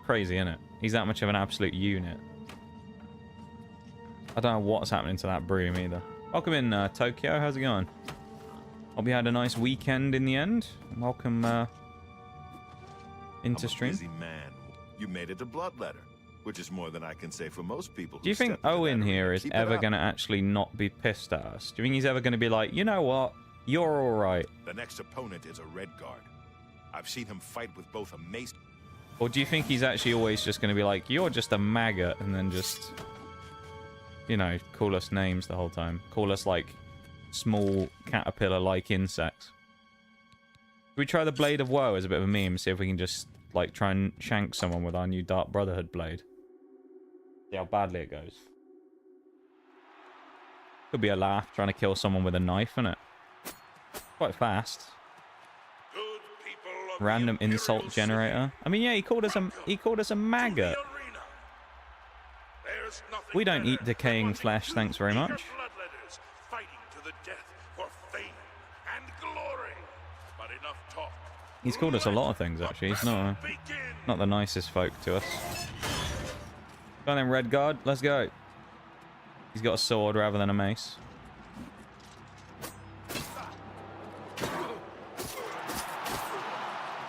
Crazy, isn't it? He's that much of an absolute unit. I don't know what's happening to that broom either. Welcome in, Tokyo. How's it going? Hope you had a nice weekend in the end. Welcome into stream. I'm a busy man. You made it to Bloodletter, which is more than I can say for most people. Do you think Owen here is ever going to actually not be pissed at us? Do you think he's ever going to be like, you know what? You're alright. The next opponent is a Red Guard. I've seen him fight with both a mace. Or do you think he's actually always just going to be like, you're just a maggot, and then just, you know, call us names the whole time? Call us, like, small caterpillar-like insects. Should we try the Blade of Woe as a bit of a meme, see if we can just, like, try and shank someone with our new Dark Brotherhood blade? See how badly it goes. Could be a laugh, trying to kill someone with a knife, isn't it? Quite fast. Good people of the Random Imperial insult City, generator. I mean, yeah, he called us a maggot. to the arena. There's nothing We don't eat better decaying than watching flesh, two thanks very eager much. bloodletters fighting to the death for fame and glory. But enough talk. He's called us a lot of things, actually. He's not the nicest folk to us. Go on then, Red Guard. Let's go. He's got a sword rather than a mace.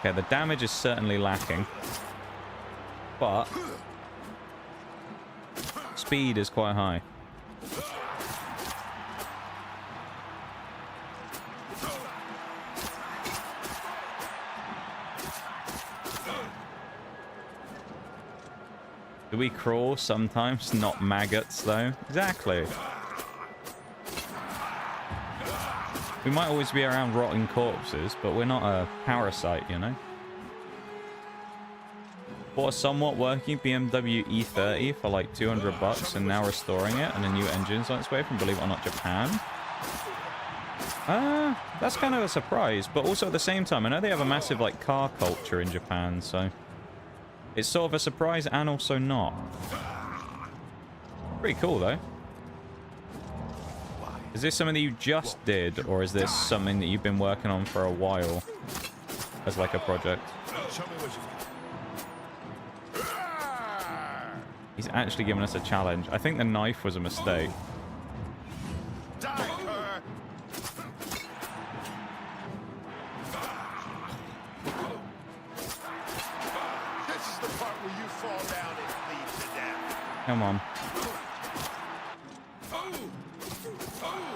Okay, the damage is certainly lacking. But speed is quite high. Do we crawl sometimes? Not maggots, though. Exactly. We might always be around rotting corpses, but we're not a parasite, you know? Bought a somewhat working BMW E30 for like 200 bucks and now restoring it, and a new engine's on its way from, believe it or not, Japan. That's kind of a surprise, but also at the same time, I know they have a massive like car culture in Japan, so it's sort of a surprise and also not. Pretty cool, though. Is this something that you just did, or is this something that you've been working on for a while as like a project? He's actually given us a challenge. I think the knife was a mistake. Come on.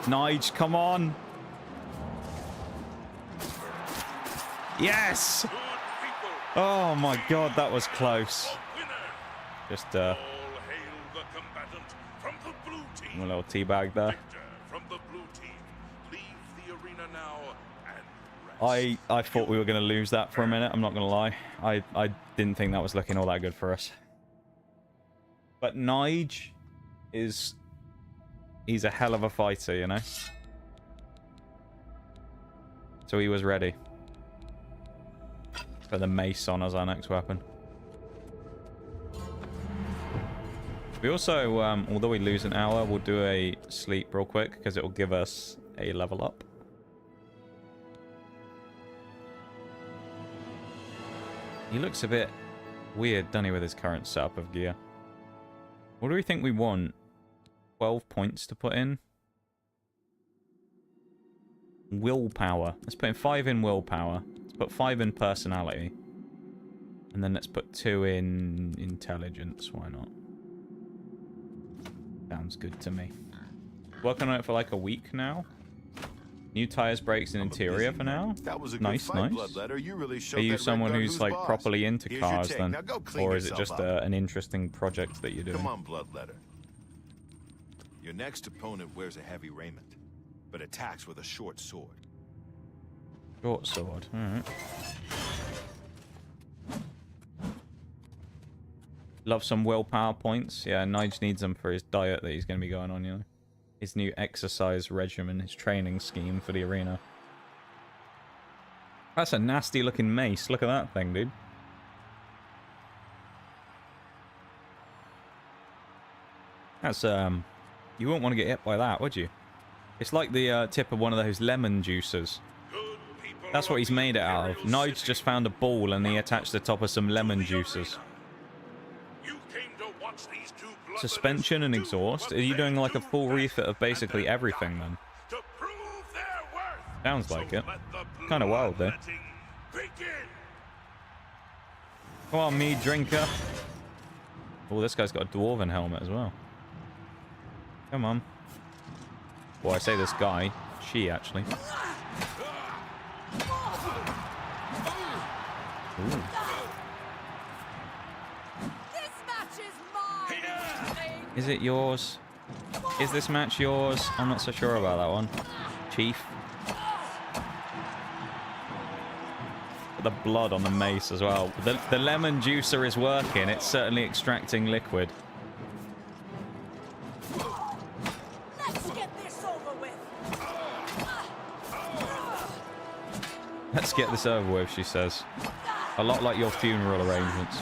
Nige, come on. Yes! Oh my god, that was close. Just, All hail the combatant from the blue team. a little teabag there. Victor from the blue team. Leave the arena now and rest. I thought we were going to lose that for a minute, I'm not going to lie. I didn't think that was looking all that good for us. But Nige is... he's a hell of a fighter, you know? So he was ready. Let's put the mace on as our next weapon. We also, although we lose an hour, we'll do a sleep real quick, because it will give us a level up. He looks a bit weird, doesn't he, with his current setup of gear. What do we think we want? 12 points to put in? Willpower. Let's put in 5 in willpower. Let's put 5 in personality. And then let's put 2 in intelligence. Why not? Sounds good to me. Working on it for like a week now. New tires, brakes, and interior for now. That was a good Nice, fight, nice. Bloodletter. You really showed Are you that someone red guard who's who's like boss. properly into Here's your cars take. then? Now go clean Or is it yourself just up. an interesting project that you're doing? Come on, Bloodletter. Your next opponent wears a heavy raiment, but attacks with a short sword. Short sword. Alright. Love some willpower points. Yeah, Nige needs them for his diet that he's going to be going on, you know. His new exercise regimen, his training scheme for the arena. That's a nasty looking mace. Look at that thing, dude. That's, you wouldn't want to get hit by that, would you? It's like the tip of one of those lemon juicers. That's what he's made it out of. Nige just found a ball and he attached the top of some lemon juicers. Suspension and exhaust? Are you doing like a full refit of basically everything then? Sounds like it. Kind of wild though. Come on, Meaddrinker. Oh, this guy's got a dwarven helmet as well. Come on. Well, I say this guy. She, actually. Ooh. Is it yours? Is this match yours? I'm not so sure about that one. Chief. The blood on the mace as well. The lemon juicer is working. It's certainly extracting liquid. Let's get this over with. Let's get this over with, she says. A lot like your funeral arrangements.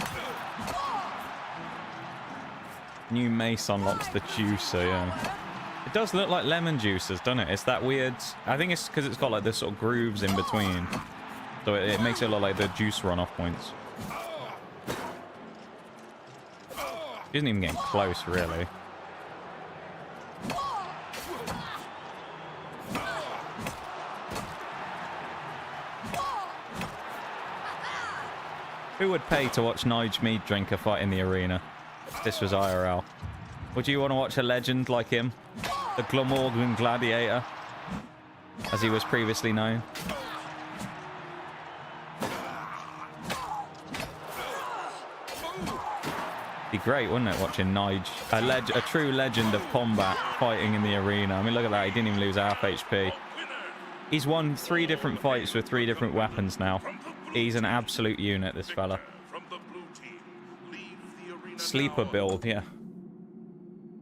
New mace unlocks the juicer, yeah. It does look like lemon juicers, doesn't it? It's that weird... I think it's because it's got like this sort of grooves in between. So it makes it look like the juice runoff points. She isn't even getting close, really. Who would pay to watch Nigel Meaddrinker fight in the arena? If this was IRL. Would you want to watch a legend like him? The Glamorgan Gladiator, as he was previously known. Be great, wouldn't it, watching Nige, a true legend of combat, fighting in the arena. I mean, look at that, he didn't even lose half HP. He's won 3 different fights with 3 different weapons now. He's an absolute unit, this fella. Sleeper build, yeah.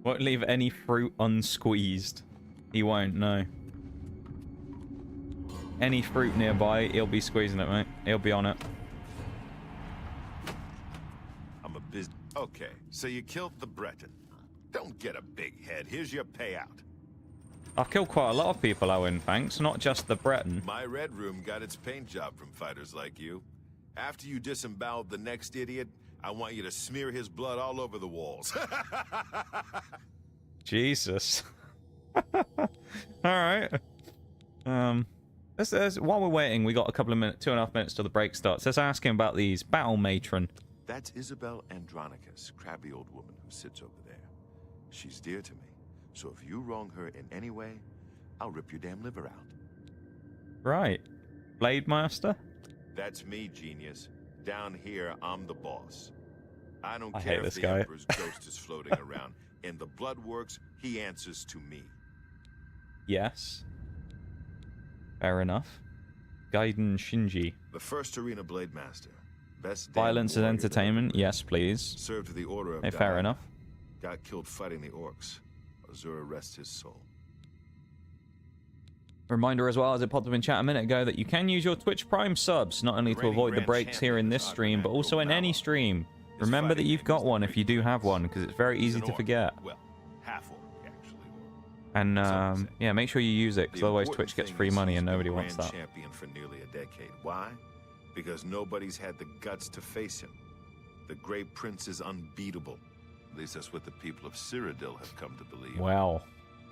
Won't leave any fruit unsqueezed. He won't, no. Any fruit nearby, he'll be squeezing it, mate. He'll be on it. I'm a biz... Okay, so you killed the Breton. Don't get a big head. Here's your payout. I've killed quite a lot of people, Owen, thanks. Not just the Breton. My Red Room got its paint job from fighters like you. After you disemboweled the next idiot, I want you to smear his blood all over the walls. Jesus. Alright. While we're waiting, we got a couple of minutes, 2.5 minutes till the break starts. Let's ask him about these. Battle Matron. That's Isabel Andronicus, crabby old woman who sits over there. She's dear to me, so if you wrong her in any way, I'll rip your damn liver out. Right. Blade Master? That's me, genius. Down here, I'm the boss. I don't I care hate if this the guy. Emperor's ghost is floating around. In the Bloodworks, he answers to me. Yes. Fair enough. Gaiden Shinji. The first arena blade master. Best damn Violence is warrior entertainment? that ever Yes, please. served to the order of Hey, fair Dai. enough. Got killed fighting the orcs. Azura rests his soul. Reminder as well, as it popped up in chat a minute ago, that you can use your Twitch Prime subs, not only to Reigning avoid the grand breaks here in champion this Saga stream, but Admiral also in any Valor. stream. His Remember that fighting you've name got is the one if you do Great have Prince. one, because it's very He's easy an to orc. forget. Well, half orc, actually. And, yeah, make sure you use it, because The otherwise important Twitch gets thing free is money he's and been nobody wants grand that. champion for nearly a decade. Why? Because nobody's had the guts to face him. The Great Prince is unbeatable. At least that's what the people of Cyrodiil have come to believe. Well,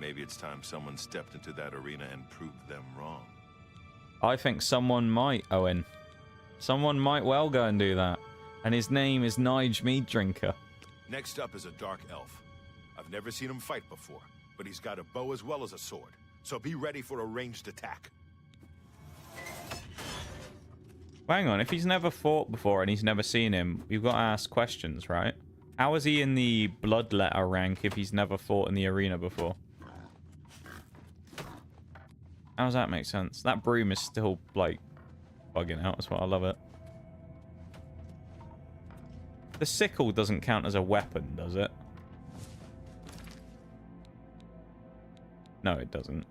Maybe it's time someone stepped into that arena and proved them wrong. I think someone might, Owen. Someone might well go and do that. And his name is Nigel Meaddrinker. Next up is a dark elf. I've never seen him fight before, but he's got a bow as well as a sword. So be ready for a ranged attack. Hang on, if he's never fought before and he's never seen him, you've got to ask questions, right? How is he in the bloodletter rank if he's never fought in the arena before? How does that make sense? That broom is still, like, bugging out. That's why I love it. The sickle doesn't count as a weapon, does it? No, it doesn't.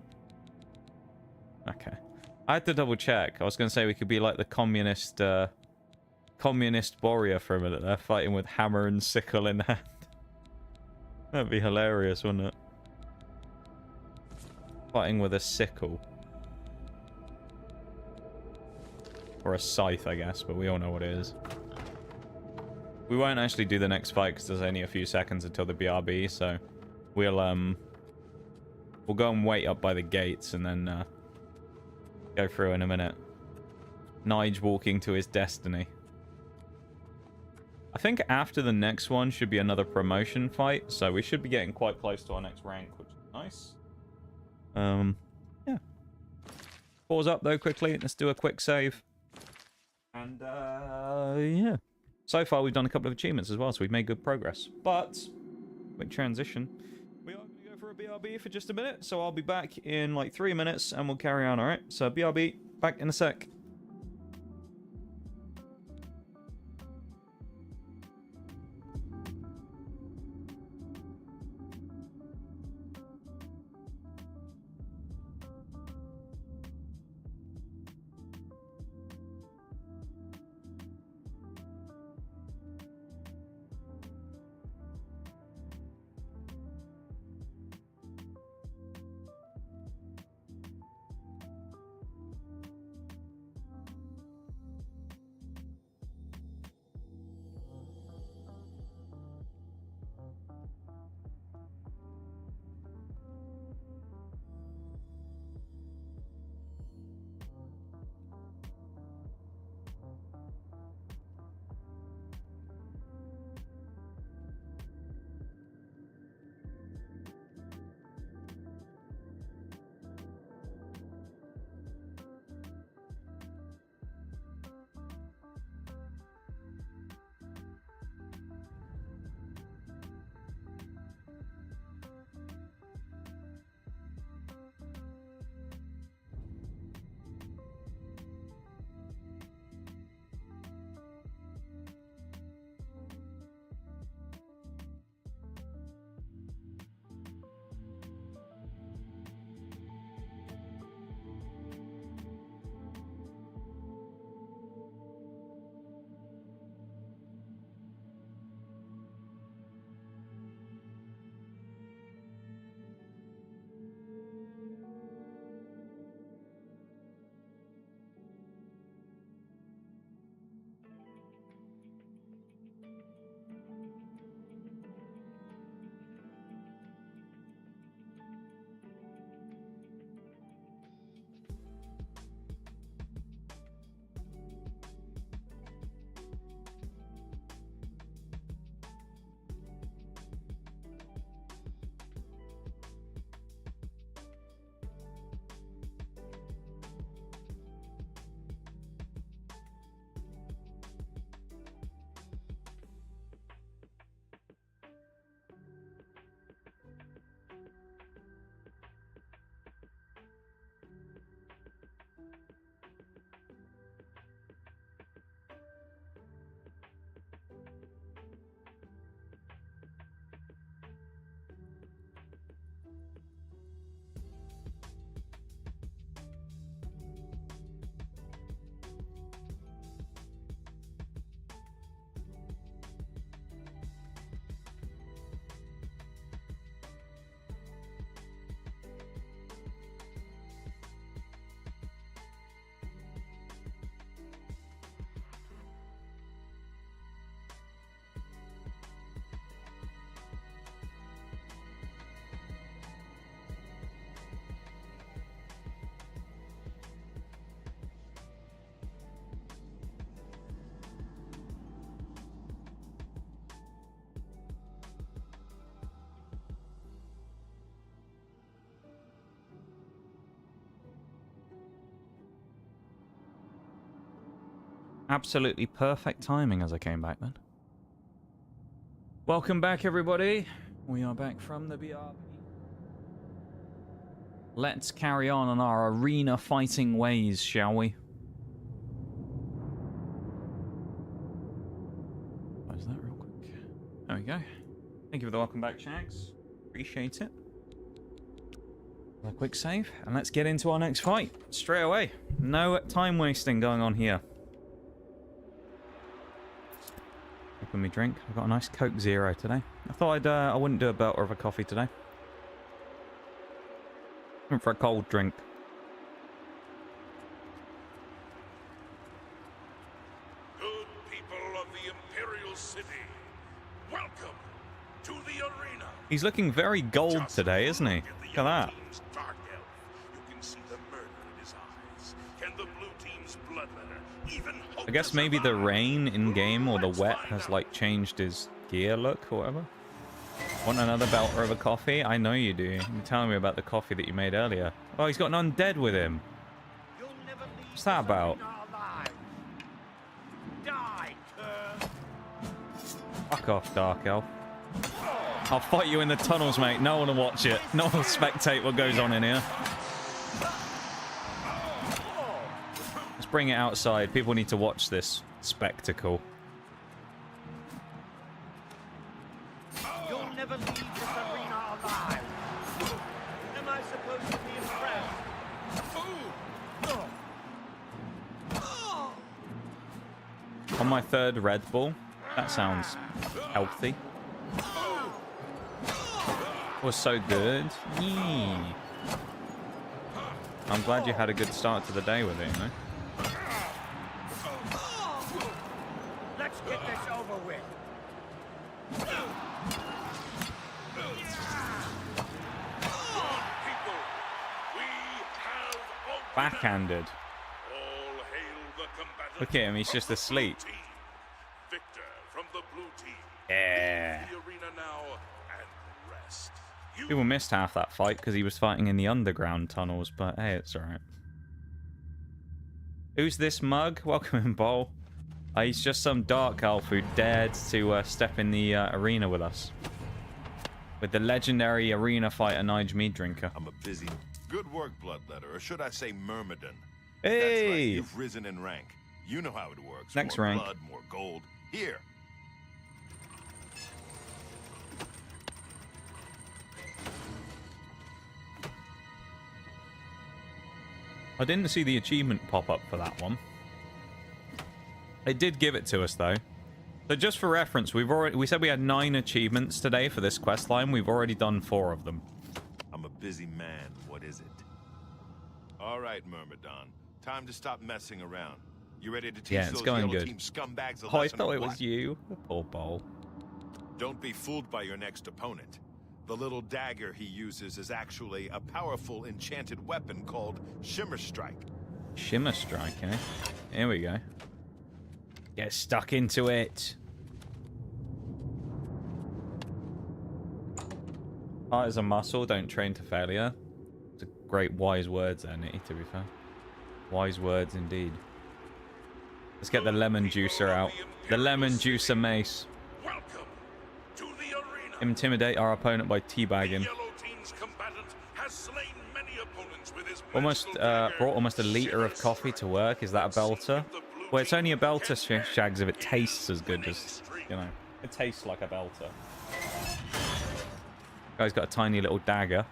Okay. I had to double check. I was going to say we could be like the communist warrior for a minute there, fighting with hammer and sickle in hand. That'd be hilarious, wouldn't it? Fighting with a sickle. Or a scythe, I guess, but we all know what it is. We won't actually do the next fight because there's only a few seconds until the BRB, so we'll go and wait up by the gates and then go through in a minute. Nige walking to his destiny. I think after the next one should be another promotion fight, so we should be getting quite close to our next rank, which is nice. Yeah. Pause up though quickly. Let's do a quick save. And yeah. So far we've done a couple of achievements as well, so we've made good progress. But quick transition. We are going to go for a BRB for just a minute, so I'll be back in like 3 minutes and we'll carry on, alright? So BRB, back in a sec. Absolutely perfect timing as I came back then. Welcome back, everybody. We are back from the BRB. Let's carry on our arena fighting ways, shall we? Close that real quick. There we go. Thank you for the welcome back, Shags. Appreciate it. A quick save, and let's get into our next fight straight away. No time wasting going on here. Open me drink. I've got a nice Coke Zero today. I thought I wouldn't do a belt or a coffee today. Went for a cold drink. Good people of the Imperial City, welcome to the arena. He's looking very gold today, isn't he? Look at that. Dark elf. You can see the murder in his eyes. Can the blue team's bloodletter even hope I guess to maybe the survive? rain in game or the Let's wet find has out. like changed his gear look or whatever. Want another belt or a coffee? I know you do. You're telling me about the coffee that you made earlier. Oh, he's got an undead with him. What's that about? Fuck off, Dark Elf. I'll fight you in the tunnels, mate. No one will watch it. No one will spectate what goes on in here. Let's bring it outside. People need to watch this spectacle. You'll never leave this arena alive. Am I supposed to be impressed? On my third Red Bull. That sounds healthy. Was so good. Yee. I'm glad you had a good start to the day with it, you know? Let's get this over with. People, we have opened. Backhanded. All hail the combatant. Look at him, he's just from the asleep. blue team. Victor from the blue team. Yeah. Leave the arena now and rest. You People missed half that fight because he was fighting in the underground tunnels, but hey, it's alright. Who's this mug? Welcome in, Bowl. He's just some dark elf who dared to step in the arena with us. With the legendary arena fighter Nigel Meaddrinker. I'm a busy... Good work, Bloodletter, or should I say Myrmidon? Hey! That's right, you've risen in rank. You know how it works. Next more rank. blood, more gold. Here. I didn't see the achievement pop up for that one. It did give it to us though. So just for reference, we said we had 9 achievements today for this quest line. We've already done 4 of them. I'm a busy man. What is it? All right, Myrmidon. Time to stop messing around. You ready to teach Yeah, it's those going yellow good. team scumbags a Oh, I lesson thought or it what? was you. Poor Bowl. Don't be fooled by your next opponent. The little dagger he uses is actually a powerful enchanted weapon called Shimmer Strike. Shimmer Strike, eh? Here we go. Get stuck into it. Heart is a muscle, don't train to failure. It's a great wise words there, Nitty, to be fair. Wise words indeed. Let's get the lemon juicer out. The lemon juicer mace. welcome to the arena. Intimidate our opponent by The teabagging. yellow team's combatant has slain many opponents with his Almost magical dagger, brought almost a liter of Shimmer coffee to work. Is that a belter? Well, it's only a belter, Shags, if it tastes as good as, you know, it tastes like a belter. Guy's got a tiny little dagger.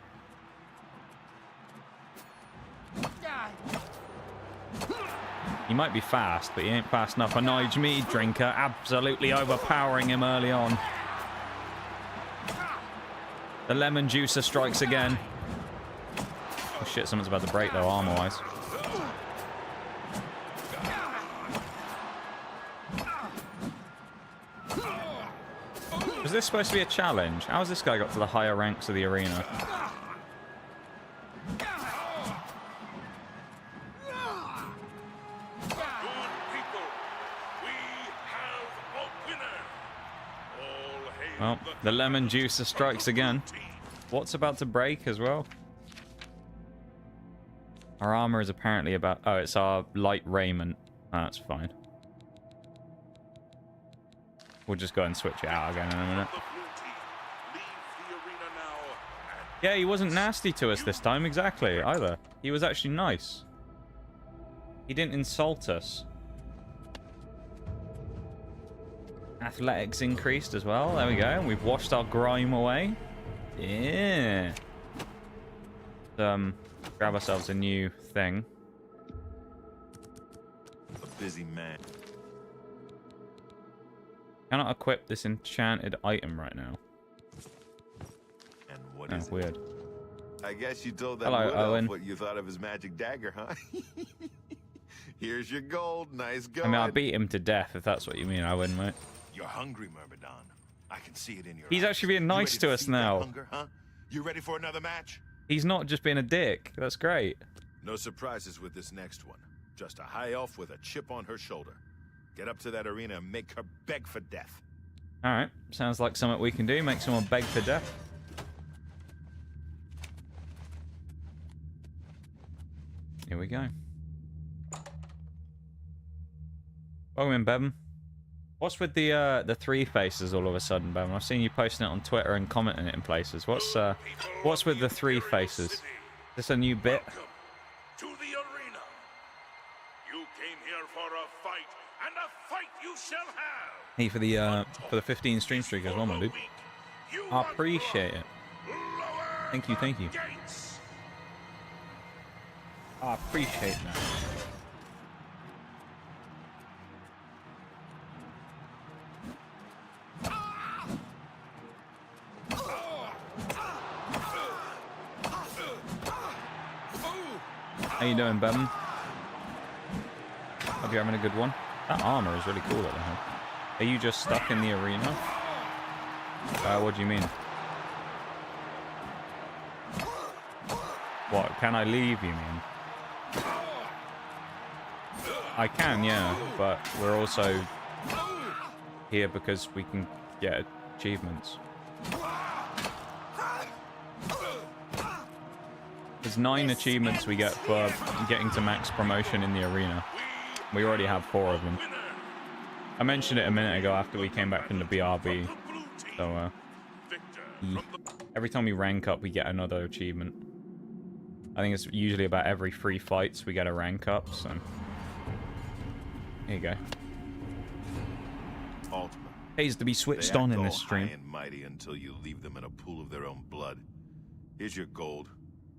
He might be fast, but he ain't fast enough for Nigel Meaddrinker. Absolutely overpowering him early on. The lemon juicer strikes again. Oh shit, something's about to break though, armor-wise. Was this supposed to be a challenge? How has this guy got to the higher ranks of the arena? Good people, we have a winner. All hail Well, the lemon juicer strikes again. team. What's about to break as well? Our armor is apparently about... Oh, it's our light raiment. That's fine. We'll just go and switch it out again in a minute. The blue team leave the arena now and Yeah, he wasn't nasty to us this time, exactly, either. He was actually nice. He didn't insult us. Athletics increased as well. There we go. We've washed our grime away. Yeah. Grab ourselves a new thing. A busy man. Cannot equip this enchanted item right now. And what Oh, is it? weird. I guess you told that Hello, wood elf Owen. what you thought of his magic dagger, huh? Here's your gold. Nice I going. mean, I beat him to death, if that's what you mean. I wouldn't, mate. You're hungry, Myrmidon. I can see it in your He's eyes. actually being You nice ready to us feed that now. Hunger, huh? You ready for another match? He's not just being a dick. That's great. No surprises with this next one. Just a high elf with a chip on her shoulder. Get up to that arena and make her beg for death. Alright, sounds like something we can do. Make someone beg for death. Here we go. Welcome in, Bevan. What's with the three faces all of a sudden, Bevan? I've seen you posting it on Twitter and commenting it in places. What's with the three faces? Is this a new bit? welcome to the arena. You came here for a fight, and a fight you shall have. Hey, for the 15 stream streak as well, my dude. I appreciate it. Thank you, thank you. Gates. I appreciate that. How you doing, Bevan? Hope you're having a good one. That armor is really cool at the moment. Are you just stuck in the arena? What do you mean? What, can I leave, you mean? I can, yeah, but we're also here because we can get achievements. There's 9 achievements we get for getting to max promotion in the arena. We already have 4 of them. I mentioned it a minute ago after we came back from the BRB. So, every time we rank up, we get another achievement. I think it's usually about every 3 fights we get a rank up, so... Here you go. Ultima. Pays to be switched They on act in all this stream. high and mighty until you leave them in a pool of their own blood. Here's your gold.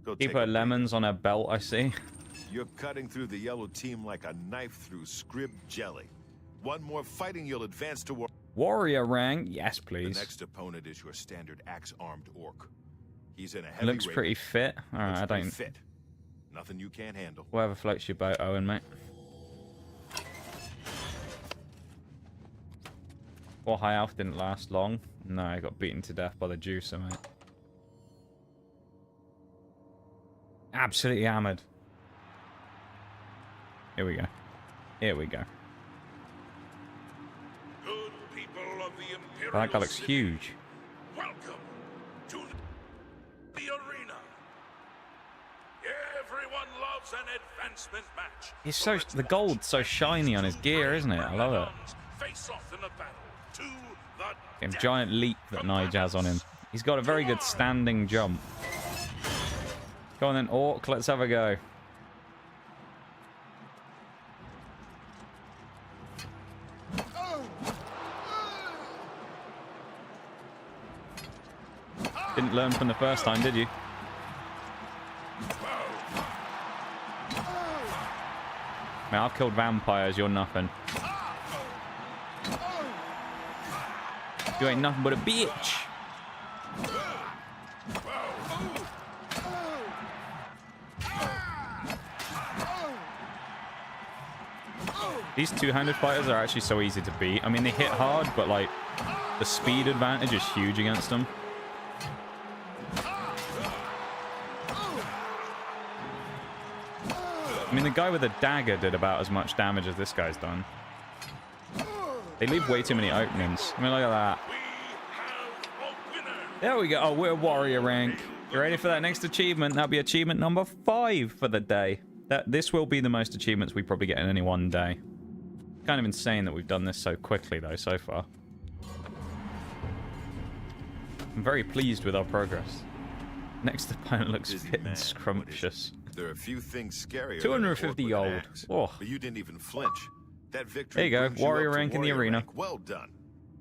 Go Keep take her a lemons on her belt, I see. You're cutting through the yellow team like a knife through scrib jelly. One more fighting, you'll advance to war. Warrior rank? Yes, The please. next opponent is your standard axe-armed orc. He's in a heavy Looks rapier. pretty fit. Alright, Looks I pretty don't... fit. Nothing you can't handle. Whatever floats your boat, Owen, mate. Well, High Elf didn't last long. No, I got beaten to death by the juicer, mate. Absolutely hammered. Here we go. Here we go. Good people of the Imperial That guy looks City, huge. welcome to the arena. Everyone loves an advancement match. He's so... The gold's so shiny on his gear, isn't it? I love it. Face off in a battle to the Him death. giant leap that Nigel has on him. He's got a very good standing jump. Go on then, Orc. Let's have a go. Didn't learn from the first time, did you? Man, I've killed vampires. You're nothing. You ain't nothing but a bitch. These two-handed fighters are actually so easy to beat. I mean, they hit hard, but like the speed advantage is huge against them. I mean, the guy with the dagger did about as much damage as this guy's done. They leave way too many openings. I mean, look at that. There we go. Oh, we're warrior rank. You ready for that next achievement? That'll be achievement number 5 for the day. This will be the most achievements we probably get in any one day. Kind of insane that we've done this so quickly, though, so far. I'm very pleased with our progress. Next opponent looks Busy fit and man, scrumptious. There are a few things scarier. 250 than a gold. fork with an axe, Oh. But you didn't even flinch. That victory There you go, brings warrior up to rank in the warrior arena. rank. Well done.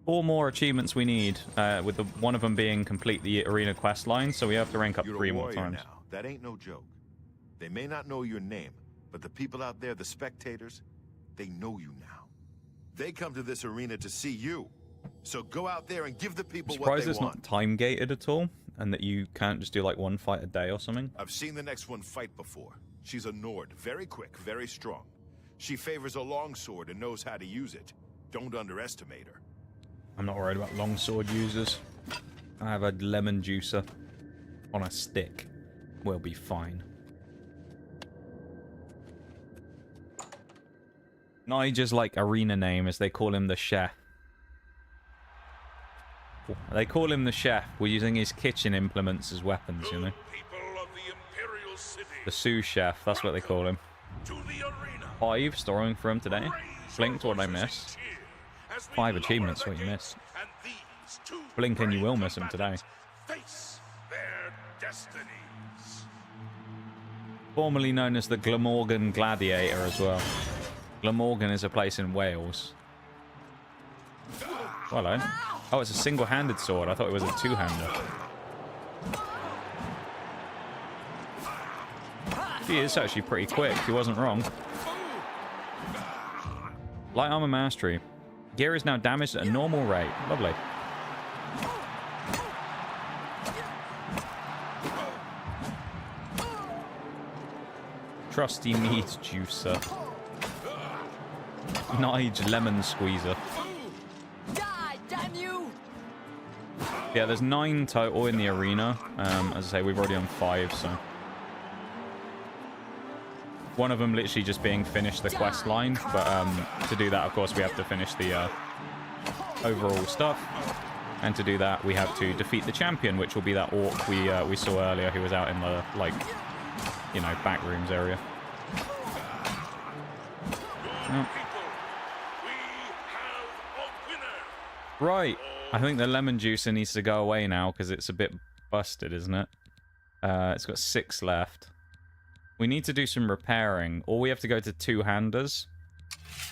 4 more achievements we need, with one of them being complete the arena quest line, so we have to rank up You're 3 a more warrior times. now. That ain't no joke. They may not know your name, but the people out there, the spectators, they know you now. They come to this arena to see you. So go out there and give the people I'm what surprised they it's want. not time gated at all, and that you can't just do like 1 fight a day or something. I've seen the next one fight before. She's a Nord, very quick, very strong. She favors a longsword and knows how to use it. Don't underestimate her. I'm not worried about longsword users. I have a lemon juicer on a stick. We'll be fine. Nigel's like arena name is they call him the chef. They call him the chef. We're using his kitchen implements as weapons, you know. People of the Imperial City, The sous chef, that's what they call him. to the arena. 5 storing for him today. Blink, what did I miss? 5 achievements, what you missed. Blink and you will miss him today. Face their destinies. Formerly known as the Glamorgan Gladiator as well. Glamorgan is a place in Wales. Hello. Oh, it's a single-handed sword. I thought it was a two-hander. He is actually pretty quick. He wasn't wrong. Light armor mastery. Gear is now damaged at a normal rate. Lovely. Trusty meat juicer. Nige lemon squeezer. Die, damn you! Yeah, there's 9 total in the arena. As I say, we've already done 5, so... One of them literally just being finished the quest line, but to do that, of course, we have to finish the overall stuff. And to do that, we have to defeat the champion, which will be that orc we saw earlier, who was out in the, like, you know, back rooms area. Oh. Right, I think the lemon juicer needs to go away now because it's a bit busted, isn't it? It's got 6 left. We need to do some repairing, or we have to go to 2-handers,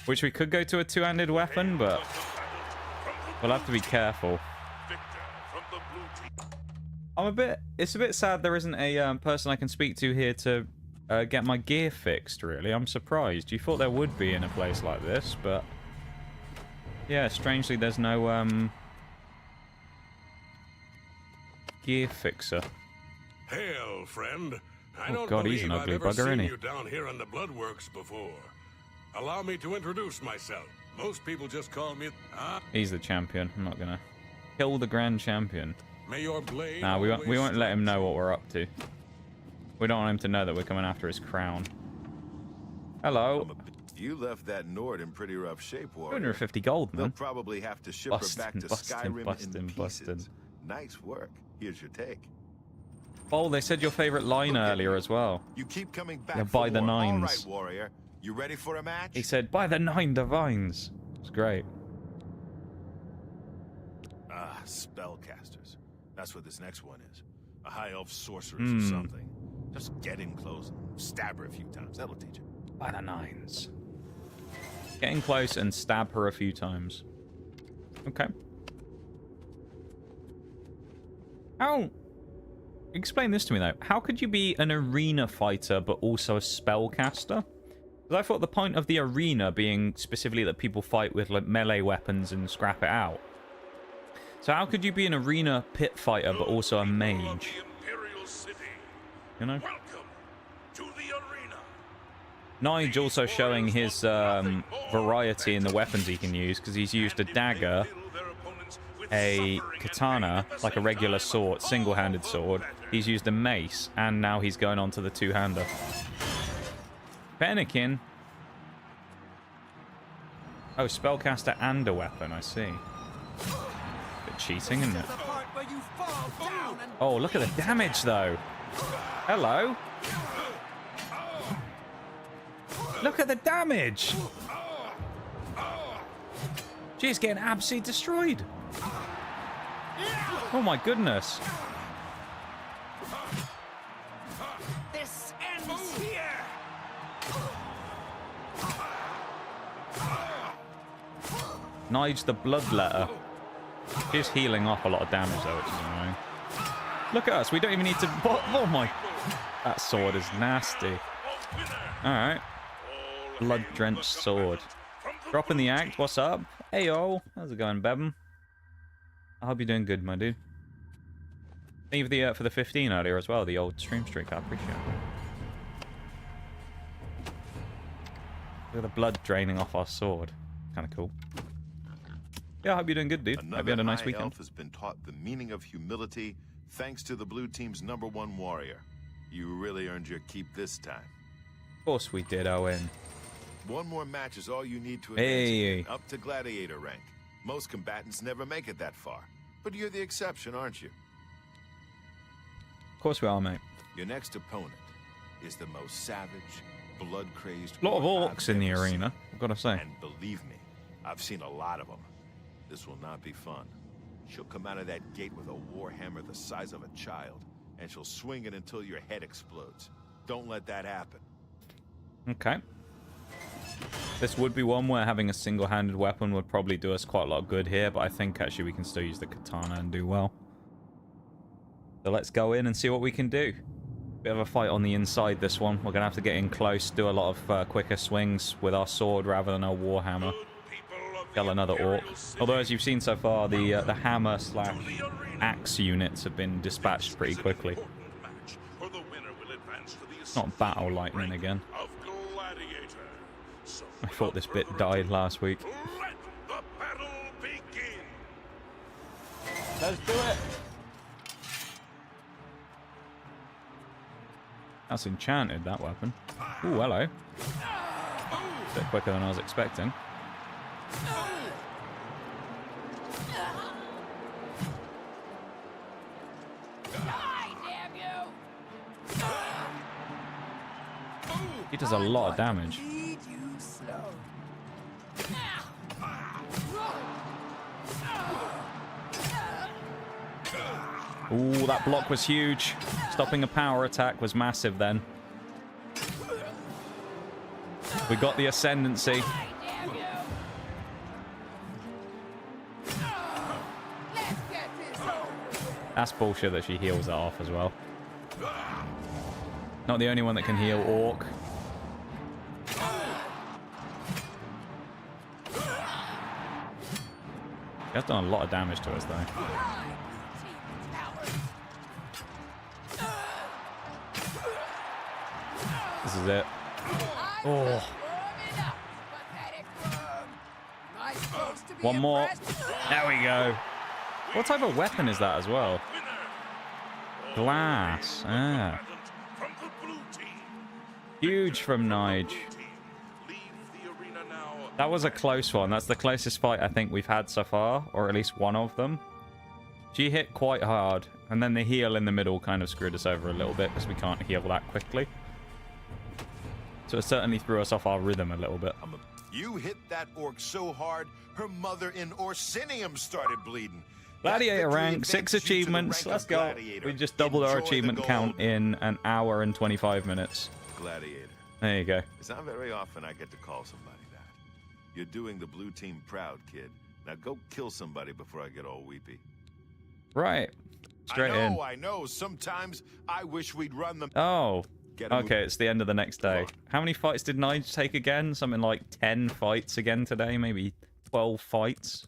which we could go to a 2-handed weapon, but we'll have to be careful. It's a bit sad there isn't a person I can speak to here to get my gear fixed, really. I'm surprised. You thought there would be in a place like this, but yeah, strangely there's no gear fixer. Hail, friend. I Oh don't God, he's believe an ugly I've ever bugger, seen isn't he? you down here in the Bloodworks before. Allow me to introduce myself. Most people just call me... He's the champion. I'm not gonna kill the grand champion. May your blade Nah, we won't always let him strike know what we're up to. We don't want him to know that we're coming after his crown. Hello. You left that Nord in pretty rough shape, warrior. 250 gold, They'll man. probably have to ship her back to Skyrim in bustin'. pieces. Nice work. Here's your take. Oh, they said your favorite line earlier as well. You keep coming back Yeah, for by the more. All nines. right, warrior. You ready for a match? He said, by the 9 divines. It's great. Ah, spellcasters. That's what this next one is. A high elf sorceress Hmm. or something. Just get in close and stab her a few times. That'll teach you. By the 9s. Get in close and stab her a few times. Okay. How... Explain this to me, though. How could you be an arena fighter, but also a spellcaster? Because I thought the point of the arena being specifically that people fight with like melee weapons and scrap it out. So how could you be an arena pit fighter, but also a mage? You know? Nige also showing his variety in the weapons he can use, because he's used a dagger, a katana, like a regular sword, single-handed sword. He's used a mace, and now he's going on to the 2-hander. Fennekin. Oh, spellcaster and a weapon, I see. Bit cheating, isn't it? Oh, look at the damage, though. Hello. Look at the damage. She's getting absolutely destroyed. Oh my goodness. This ends here. Nige the Bloodletter. She's healing off a lot of damage though, which is annoying. Look at us, we don't even need to... Oh my... That sword is nasty. Alright. Blood-drenched sword. Dropping the act, what's up? Hey yo, how's it going, Bebem? I hope you're doing good, my dude. Thank you for the 15 earlier as well, the old stream streak, I appreciate it. Look at the blood draining off our sword. Kind of cool. Yeah, I hope you're doing good, dude. Hope you had a nice weekend. Elf has been taught the meaning of humility thanks to the blue team's #1 warrior. You really earned your keep this time. Of course we did, Owen. One more match is all you need to advance again, up to Gladiator rank. Most combatants never make it that far. But you're the exception, aren't you? Of course we are, mate. Your next opponent is the most savage, blood-crazed... A lot of orcs in the arena, I've got to say. And believe me, I've seen a lot of them. This will not be fun. She'll come out of that gate with a warhammer the size of a child, and she'll swing it until your head explodes. Don't let that happen. Okay. This would be one where having a single-handed weapon would probably do us quite a lot of good here, but I think actually we can still use the katana and do well. So let's go in and see what we can do. Bit of a fight on the inside this one. We're going to have to get in close, do a lot of quicker swings with our sword rather than our warhammer. Kill another orc. Although as you've seen so far, the hammer / axe units have been dispatched pretty quickly. It's not battle lightning again. I thought this bit died last week. Let's do it! That's enchanted, that weapon. Ooh, hello. A bit quicker than I was expecting. He does a lot of damage. Ooh, that block was huge. Stopping a power attack was massive then. We got the ascendancy. That's bullshit that she heals that off as well. Not the only one that can heal orc. He has done a lot of damage to us though. This is it. Oh. One more. There we go. What type of weapon is that as well? Glass. Ah. Huge from Nige. That was a close one. That's the closest fight I think we've had so far, or at least one of them. She hit quite hard, and then the heal in the middle kind of screwed us over a little bit because we can't heal that quickly. So it certainly threw us off our rhythm a little bit. You hit that orc so hard, her mother in Orsinium started bleeding. Gladiator rank, 6 achievements. Let's go. We just doubled our achievement count in an hour and 25 minutes. Gladiator. There you go. It's not very often I get to call somebody that. You're doing the blue team proud, kid. Now go kill somebody before I get all weepy. Right. Straight in. I know. Sometimes I wish we'd run them. Oh. Okay, it's the end of the next day. How many fights did Nige take again? Something like 10 fights again today, maybe 12 fights.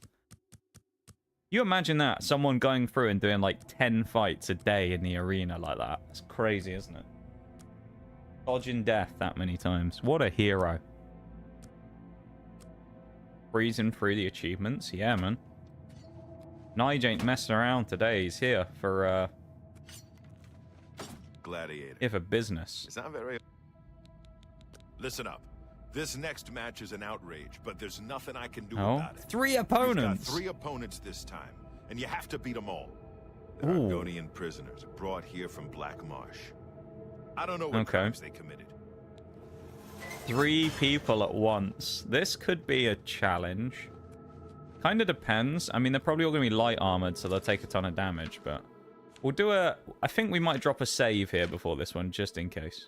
You imagine that, someone going through and doing like 10 fights a day in the arena like that. It's crazy, isn't it? Dodging death that many times. What a hero. Breezing through the achievements. Yeah, man. Nige ain't messing around today. He's here for, Gladiator. Here for business. It's not very... Listen up. This next match is an outrage, but there's nothing I can do about it. 3 opponents! You've got 3 opponents this time, and you have to beat them all. They're Argonian prisoners brought here from Black Marsh. I don't know what crimes they committed. 3 people at once. This could be a challenge. Kind of depends. I mean, they're probably all going to be light armored, so they'll take a ton of damage, but we'll do a... I think we might drop a save here before this one, just in case.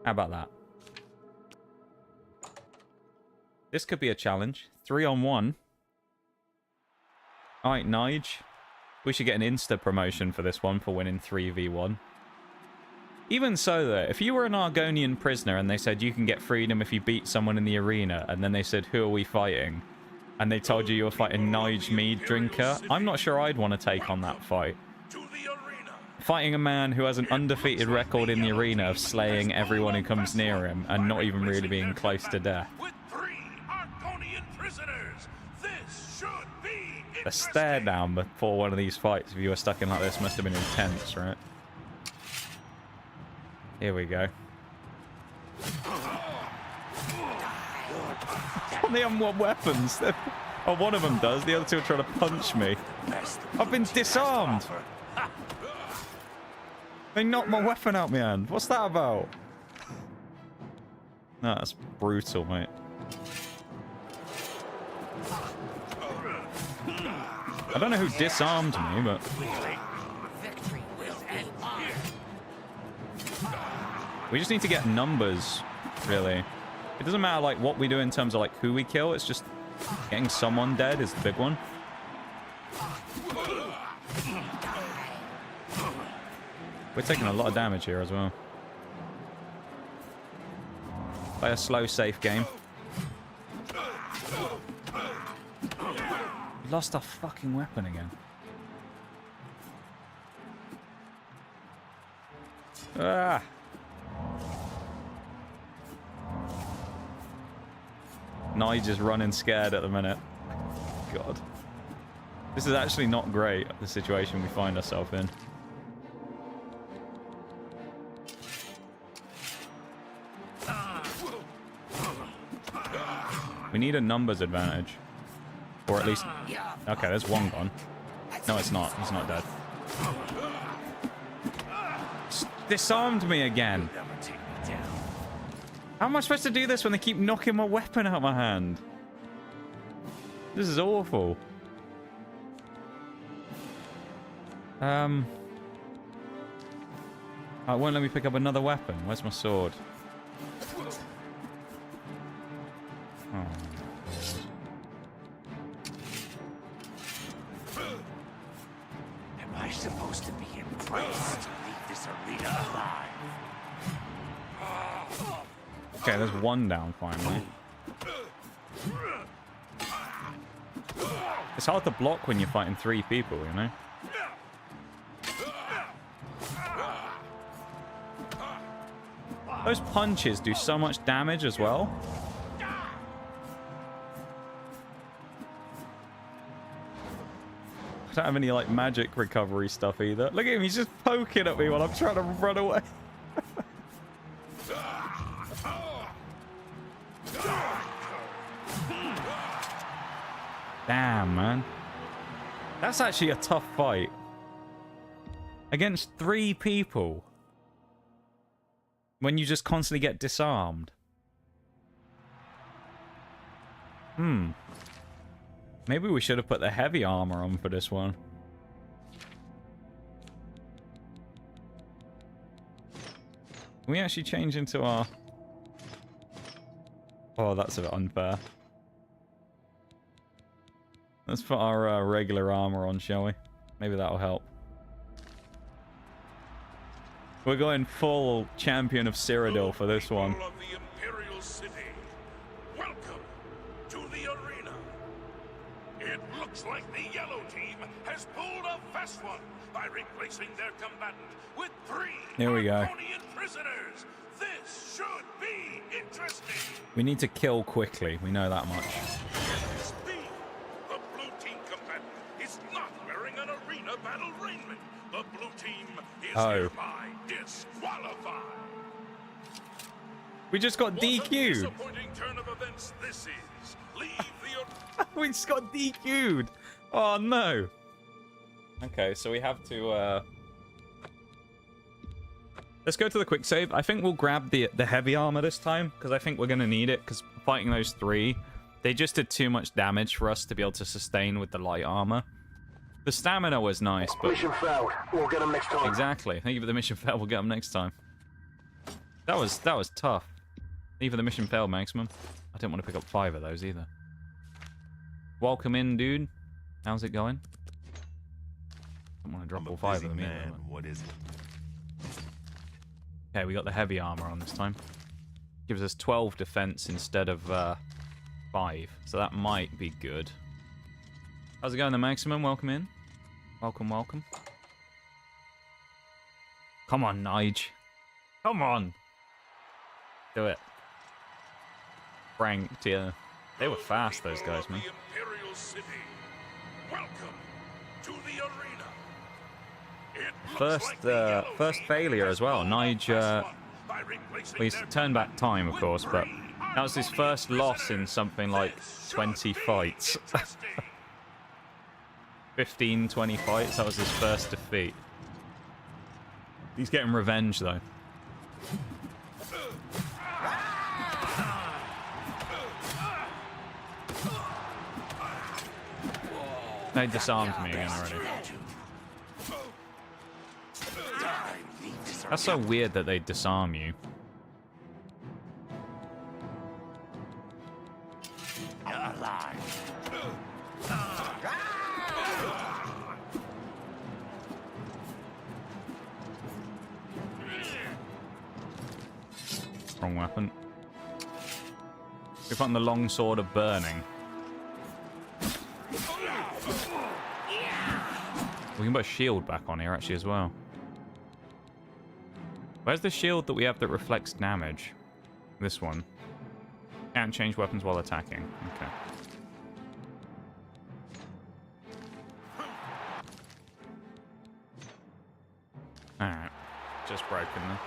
How about that? This could be a challenge. 3-on-1. Alright, Nige. We should get an Insta promotion for this one for winning 3v1. Even so, though, if you were an Argonian prisoner and they said you can get freedom if you beat someone in the arena, and then they said, who are we fighting? And they told you were fighting Nigel Meaddrinker, I'm not sure I'd want to take on that fight. Fighting a man who has an undefeated record in the arena of slaying everyone who comes near him and not even really being close to death. The stare down before one of these fights, if you were stuck in like this, must have been intense, right? Here we go. They haven't got weapons. Oh, one of them does. The other two are trying to punch me. I've been disarmed. They knocked my weapon out my hand. What's that about? No, that's brutal, mate. I don't know who disarmed me, but... We just need to get numbers, really. It doesn't matter, like, what we do in terms of, like, who we kill. It's just getting someone dead is the big one. We're taking a lot of damage here as well. Play a slow, safe game. We lost our fucking weapon again. Ah! Nige is running scared at the minute. God. This is actually not great, the situation we find ourselves in. We need a numbers advantage. Or at least... Okay, there's one gone. No, it's not. He's not dead. Disarmed me again. How am I supposed to do this when they keep knocking my weapon out of my hand? This is awful. It won't let me pick up another weapon. Where's my sword? Oh. Am I supposed to be impressed to leave this arena alive? Okay, there's one down finally. It's hard to block when you're fighting 3 people, you know? Those punches do so much damage as well. I don't have any, like, magic recovery stuff either. Look at him, he's just poking at me while I'm trying to run away. Damn, man. That's actually a tough fight. Against 3 people. When you just constantly get disarmed. Maybe we should have put the heavy armor on for this one. Can we actually change into our... Oh, that's a bit unfair. Let's put our regular armor on, shall we? Maybe that'll help. We're going full champion of Cyrodiil for this one. Of the Imperial City, welcome to the arena. It looks like the yellow team has pulled a fast one by replacing their combatant with 3 Here we go. Argonian prisoners. This should be interesting. We need to kill quickly. We know that much. Speed. The blue team combatant is not wearing an arena battle raiment. The blue team is hereby disqualified. We just got What a DQ'd. disappointing turn of events this is. Leave the We just got DQ'd. Oh no. Okay, so we have to let's go to the quick save. I think we'll grab the heavy armor this time because I think we're gonna need it because fighting those 3 They just did too much damage for us to be able to sustain with the light armor. The stamina was nice, but... Mission failed. We'll get them next time. Exactly. Thank you for the mission failed. We'll get them next time. That was tough. Thank you for the mission failed, Maximum. I didn't want to pick up 5 of those either. Welcome in, dude. How's it going? I don't want to drop all 5 of them either. What is it? Okay, we got the heavy armor on this time. Gives us 12 defense instead of 5. So that might be good. How's it going, the Maximum? Welcome in. Welcome, welcome. Come on, Nige. Come on. Do it. Franked, yeah. They were fast, those guys, man. Imperial City. Welcome to the arena. First failure as well. Nige, he's turned back time, of course, but that was his first loss in something like 20 fights. 15, 20 fights, that was his first defeat. He's getting revenge, though. They disarmed me again already. That's so weird that they disarm you. Wrong weapon. We found the long sword of burning. We can put a shield back on here actually as well. Where's the shield that we have that reflects damage? This one. Can't change weapons while attacking. Okay. Alright. Just broken then.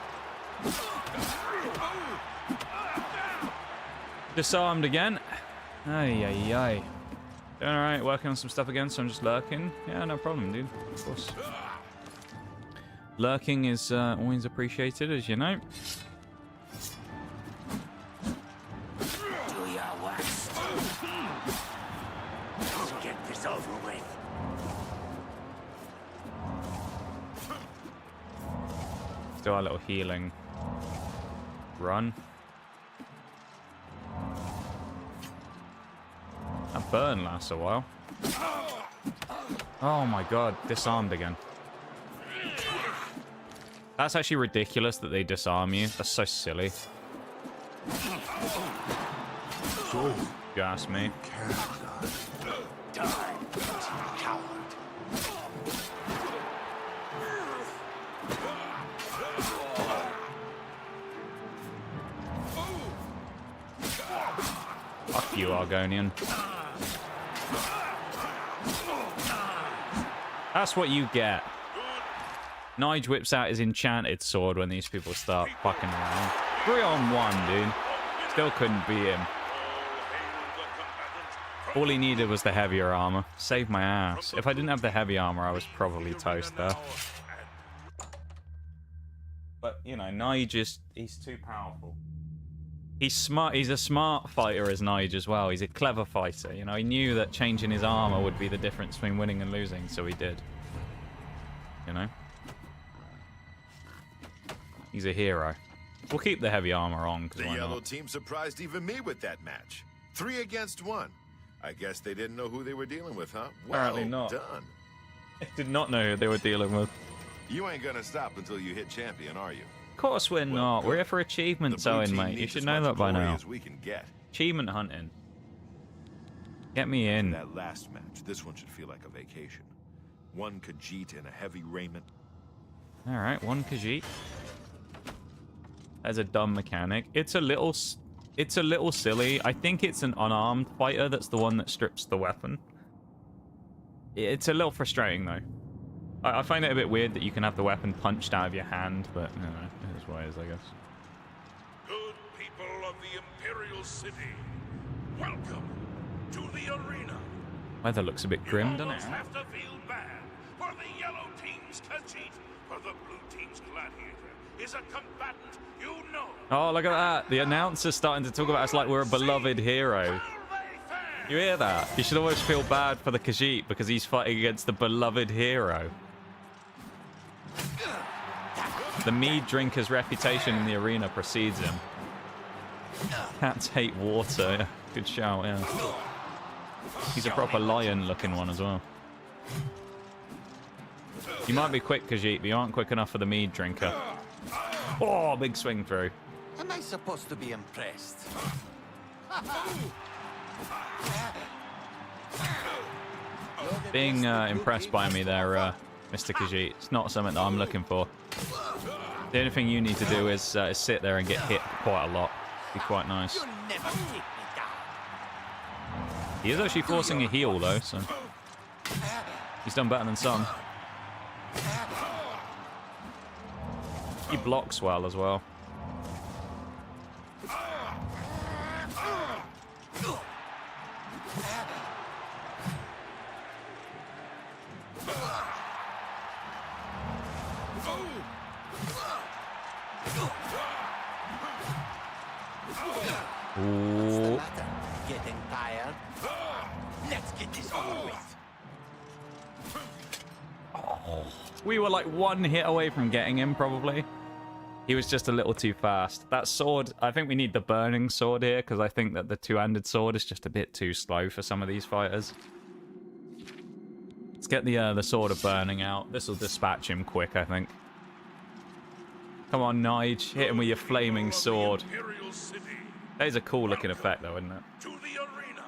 Disarmed again. Ay, ay, ay. Doing alright, working on some stuff again, so I'm just lurking. Yeah, no problem, dude. Of course. Lurking is always appreciated, as you know. Do your worst. Get this over with. Let's do our little healing run. That burn lasts a while. Oh my god, disarmed again. That's actually ridiculous that they disarm you. That's so silly. You ask me. Fuck you, Argonian. That's what you get. Nige whips out his enchanted sword when these people start fucking around. 3-on-1, dude. Still couldn't beat him. All he needed was the heavier armor. Saved my ass. If I didn't have the heavy armor, I was probably toast there. But, you know, Nige he's too powerful. He's smart. He's a smart fighter as Nige as well. He's a clever fighter. You know, he knew that changing his armor would be the difference between winning and losing, so he did. You know? He's a hero. We'll keep the heavy armor on. The yellow team surprised even me with that match. 3 against 1. I guess they didn't know who they were dealing with, huh? Apparently not. Done. I did not know who they were dealing with. You ain't gonna stop until you hit champion, are you? Of course we're not. We're here for achievements, Owen, mate. You should know that by now. We can get. Achievement hunting. Get me in. That last match, this one should feel like a vacation. 1 Khajiit in a heavy raiment. All right, 1 Khajiit. As a dumb mechanic. It's a little silly. I think it's an unarmed fighter that's the one that strips the weapon. It's a little frustrating, though. I find it a bit weird that you can have the weapon punched out of your hand, but, you know, it is what it is, I guess. Good people of the Imperial City, welcome to the arena. Weather looks a bit grim, doesn't it? You have to feel bad for the yellow team's Khajiit, for the blue team's Gladiator is a combatant you know. Oh, look at that. The announcer's starting to talk about us like we're a beloved hero. You hear that? You should always feel bad for the Khajiit because he's fighting against the beloved hero. The Meaddrinker's reputation in the arena precedes him. Cats hate water. Yeah, good shout, yeah. He's a proper lion-looking one as well. You might be quick, Khajiit, but you aren't quick enough for the Meaddrinker. Oh, big swing through. Am I supposed to be impressed? Being impressed by me there, Mr. Khajiit. It's not something that I'm looking for. The only thing you need to do is sit there and get hit quite a lot. Be quite nice. You'll never take me down. He is actually forcing a heal, though, so... He's done better than some. He blocks well as well. Ooh. Getting tired? Let's get this over with. Oh. We were like one hit away from getting him, probably. He was just a little too fast. That sword, I think we need the burning sword here, because I think that the two-handed sword is just a bit too slow for some of these fighters. Let's get the sword of burning out. This will dispatch him quick, I think. Come on, Nige. Hit him with your flaming sword. That is a cool-looking effect, though, isn't it? To the arena.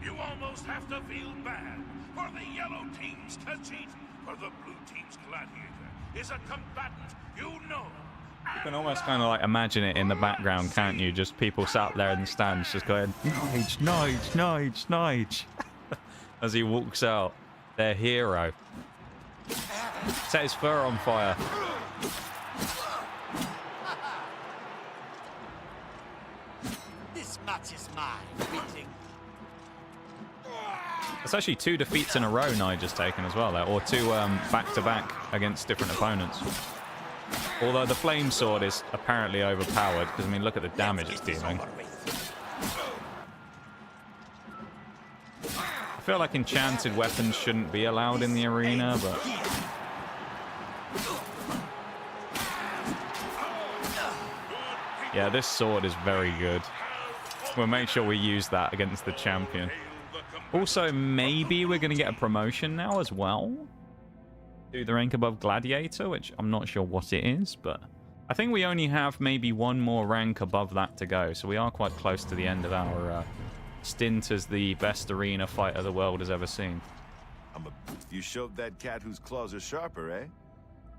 You almost have to feel bad for the yellow team's Khajiit, for the blue team's Gladiator is a combatant you know. You can almost kind of like imagine it in the background, can't you? Just people sat there in the stands just going, Nige, Nige, Nige, Nige. As he walks out, their hero. Set his fur on fire. This match is mine. Beating. It's actually 2 defeats in a row Nigel's taken as well, there, or 2 back-to-back against different opponents. Although the flame sword is apparently overpowered, because I mean, look at the damage it's dealing. I feel like enchanted weapons shouldn't be allowed in the arena, but... Yeah, this sword is very good. We'll make sure we use that against the champion. Also, maybe we're going to get a promotion now as well. Do the rank above Gladiator, which I'm not sure what it is, but I think we only have maybe one more rank above that to go. So we are quite close to the end of our stint as the best arena fighter the world has ever seen. You showed that cat whose claws are sharper, eh?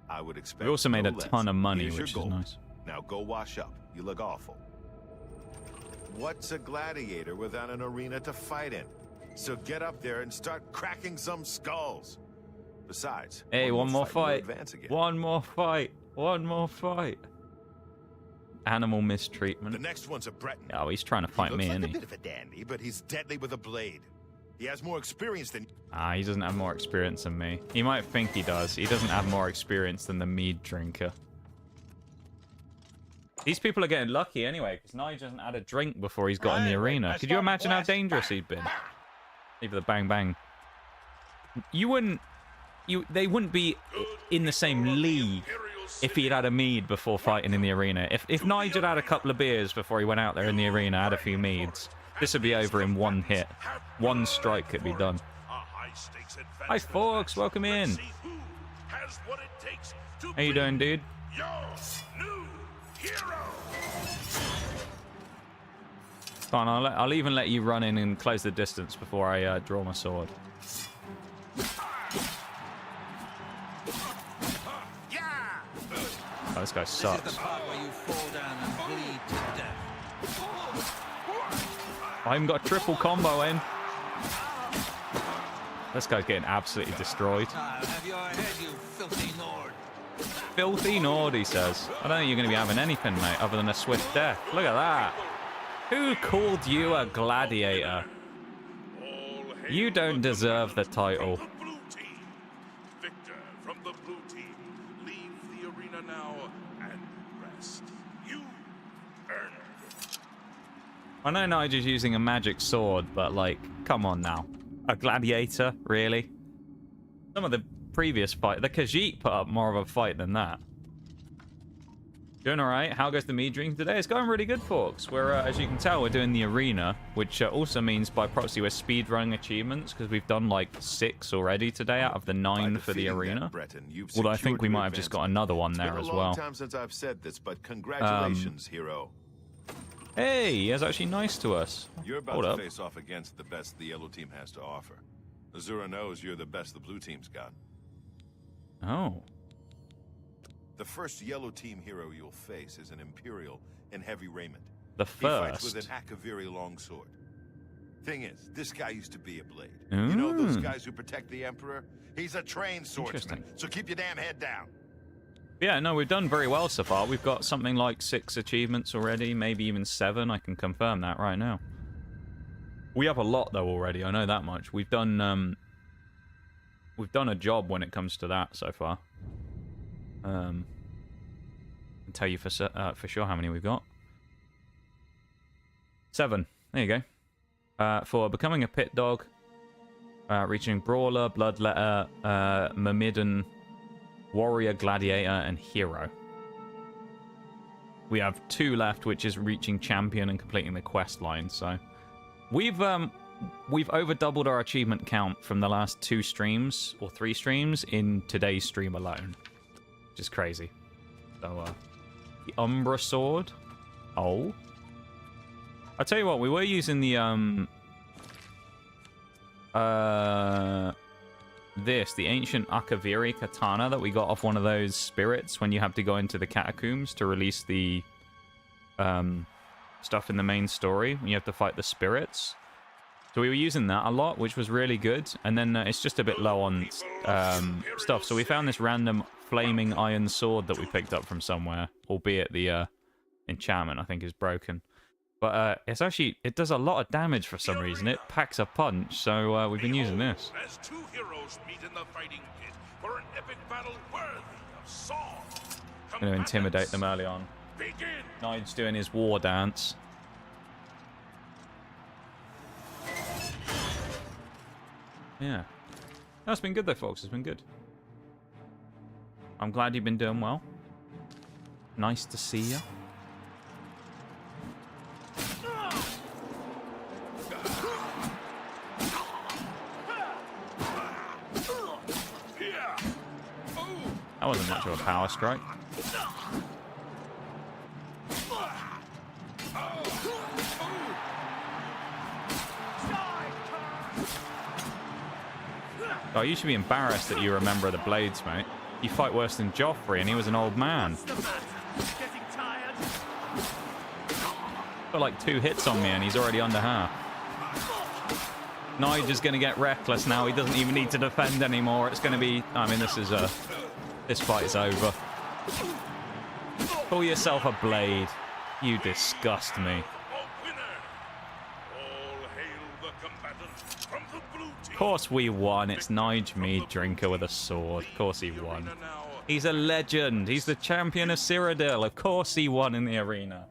I would expect. We also made a no ton of money, Here's which is your gold. nice. Now go wash up. You look awful. What's a gladiator without an arena to fight in? So get up there and start cracking some skulls. Besides, hey, one more fight. One more fight. One more fight. Animal mistreatment. The next one's a Breton. Oh, he's trying to fight me, isn't he? He's a bit of a dandy, but he's deadly with a blade. He has more experience than... Ah, he doesn't have more experience than me. He might think he does. He doesn't have more experience than the Meaddrinker. These people are getting lucky anyway, because Nigel hasn't had a drink before he's got in the arena. Could you imagine how dangerous he'd been? Even the bang bang. You wouldn't... They wouldn't be in the same league if he'd had a mead before fighting in the arena. If Nigel had a couple of beers before he went out there in the arena, had a few meads, this would be over in one hit. One strike could be done. Hi, folks. Welcome in. How you doing, dude? Fine, I'll even let you run in and close the distance before I draw my sword. Oh, this guy sucks. I even got a triple combo in. This guy's getting absolutely destroyed. Filthy Nord, he says. I don't think you're going to be having anything, mate, other than a swift death. Look at that. Who called you a gladiator? You don't deserve the title. Victor from the blue team, leave the arena now and rest. You earned it. I know Nigel's using a magic sword, but like, come on now. A gladiator, really? Some of the previous fight, the Khajiit put up more of a fight than that. Doing alright. How goes the Meaddrinker today? It's going really good, folks. We're, as you can tell, we're doing the arena, which also means by proxy we're speedrunning achievements, because we've done like 6 already today out of the 9 for the arena. Although I think we might have just got another one there as well. It's been a long time since I've said this, but congratulations, hero. Hey, he was actually nice to us. You're about to face off against the best the yellow team has to offer. Azura knows you're the best the blue team's got. Oh. The first yellow team hero you'll face is an Imperial in heavy raiment. The first? He fights with an Akaviri longsword. Thing is, this guy used to be a blade. You know those guys who protect the Emperor? He's a trained swordsman, so keep your damn head down. Yeah, no, we've done very well so far. We've got something like 6 achievements already, maybe even 7. I can confirm that right now. We have a lot, though, already. I know that much. We've done a job when it comes to that so far. I'll tell you for sure how many we've got. 7. There you go. For becoming a pit dog, reaching Brawler, Bloodletter, Myrmidon, Warrior, Gladiator, and Hero. We have 2 left, which is reaching Champion and completing the quest line. So we've over doubled our achievement count from the last 2 streams or 3 streams in today's stream alone, which is crazy. So the Umbra Sword. Oh, I'll tell you what. We were using the the ancient Akaviri katana that we got off one of those spirits when you have to go into the catacombs to release the stuff in the main story. You have to fight the spirits. So we were using that a lot, which was really good. And then it's just a bit low on stuff. So we found this random flaming iron sword that we picked up from somewhere, albeit the enchantment I think is broken. But it's actually, it does a lot of damage for some reason. It packs a punch, so we've been using this. As 2 heroes meet in the fighting pit for an epic battle worthy of song. I'm going to intimidate them early on. Nigel's doing his war dance. Yeah. That's been good though, folks. It's been good. I'm glad you've been doing well. Nice to see you. That wasn't much of a power strike. Oh, you should be embarrassed that you're a member of the Blades, mate. You fight worse than Joffrey, and he was an old man. Got like 2 hits on me, and he's already under half. Nigel's gonna get reckless now. He doesn't even need to defend anymore. It's gonna be... I mean, this fight is over. Call yourself a blade. You disgust me. Of course we won. It's Nigel Meaddrinker with a sword. Of course he won. He's a legend. He's the champion of Cyrodiil. Of course he won in the arena.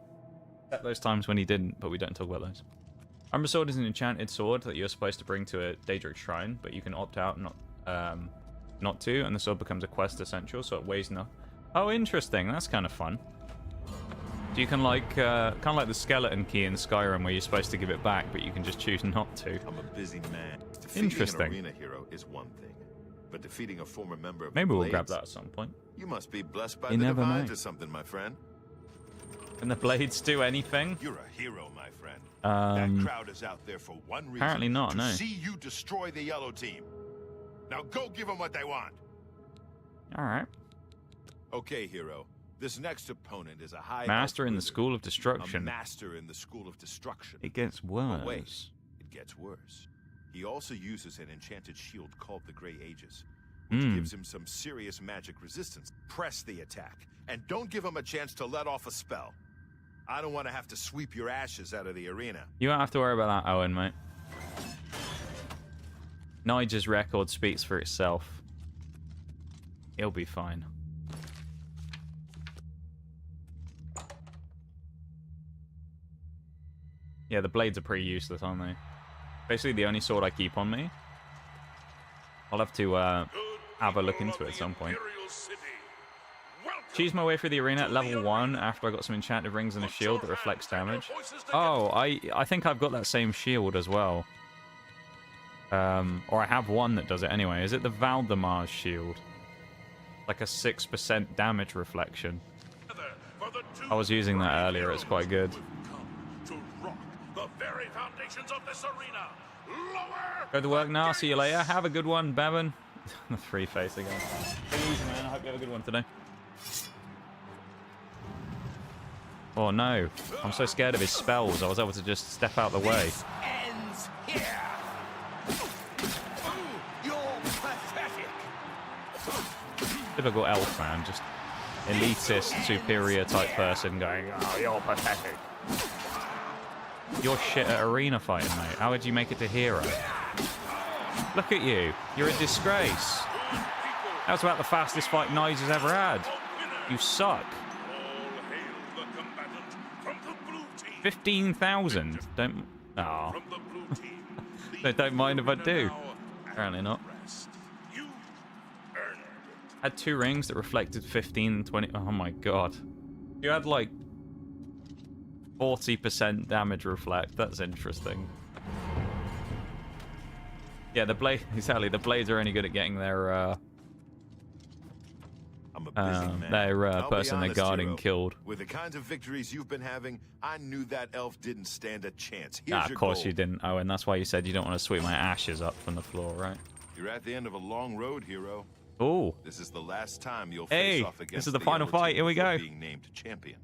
Except those times when he didn't, but we don't talk about those. Umbra Sword is an enchanted sword that you're supposed to bring to a Daedric shrine, but you can opt out not to, and the sword becomes a quest essential, so it weighs enough. Oh, interesting. That's kind of fun. So you can like, kind of like the skeleton key in Skyrim, where you're supposed to give it back, but you can just choose not to. I'm a busy man. Defeating Interesting. An arena hero is one thing, but defeating a former member of Maybe the we'll Blades, grab that at some point. You must be blessed by You the never divines know. or something, my friend. Can the Blades do anything? You're a hero, my friend. That crowd is out there for one reason. Apparently not, to no. see you destroy the yellow team. Now go give them what they want. Alright. Okay, hero. This next opponent is a high Master in the wizard, School of a Destruction. master in the School of Destruction. It gets But worse. wait, it gets worse. He also uses an enchanted shield called the Grey Aegis, which gives him some serious magic resistance. Press the attack, and don't give him a chance to let off a spell. I don't want to have to sweep your ashes out of the arena. You don't have to worry about that, Owen, mate. Nigel's record speaks for itself. He'll be fine. Yeah, the blades are pretty useless, aren't they? Basically, the only sword I keep on me. I'll have to have a look into it at some point. Cheese my way through the arena at level 1 after I got some enchanted rings and a shield that reflects damage. Oh, I think I've got that same shield as well. Or I have one that does it anyway. Is it the Valdemar's shield? Like a 6% damage reflection. I was using that earlier. It's quite good. Go to work now. See you later. Have a good one, Bevan. The 3-face again. Take it easy, man. I hope you have a good one today. Oh no, I'm so scared of his spells. I was able to just step out the way. Ends here. You're pathetic. Typical elf man, just elitist, superior type person going, oh, you're pathetic. You're shit at arena fighting, mate. How would you make it to hero? Look at you. You're a disgrace. That was about the fastest fight Nigel's ever had. You suck. 15,000. Don't. Oh. Don't mind if I do. Apparently not. Had 2 rings that reflected 15 and 20. Oh my god. You had like 40% damage reflect. That's interesting. Yeah, the blade. Exactly. The blades are only good at getting their. I'm a busy man. Person they're guarding hero. killed. With the kinds of victories you've been having, I knew that elf didn't stand a chance. Here's Of course you didn't, Owen. That's why you said you don't want to sweep my ashes up from the floor, right? You're at the end of a long road, hero. Oh. This is the last time you'll face off against this is the final fight. Here we go. Being named champion.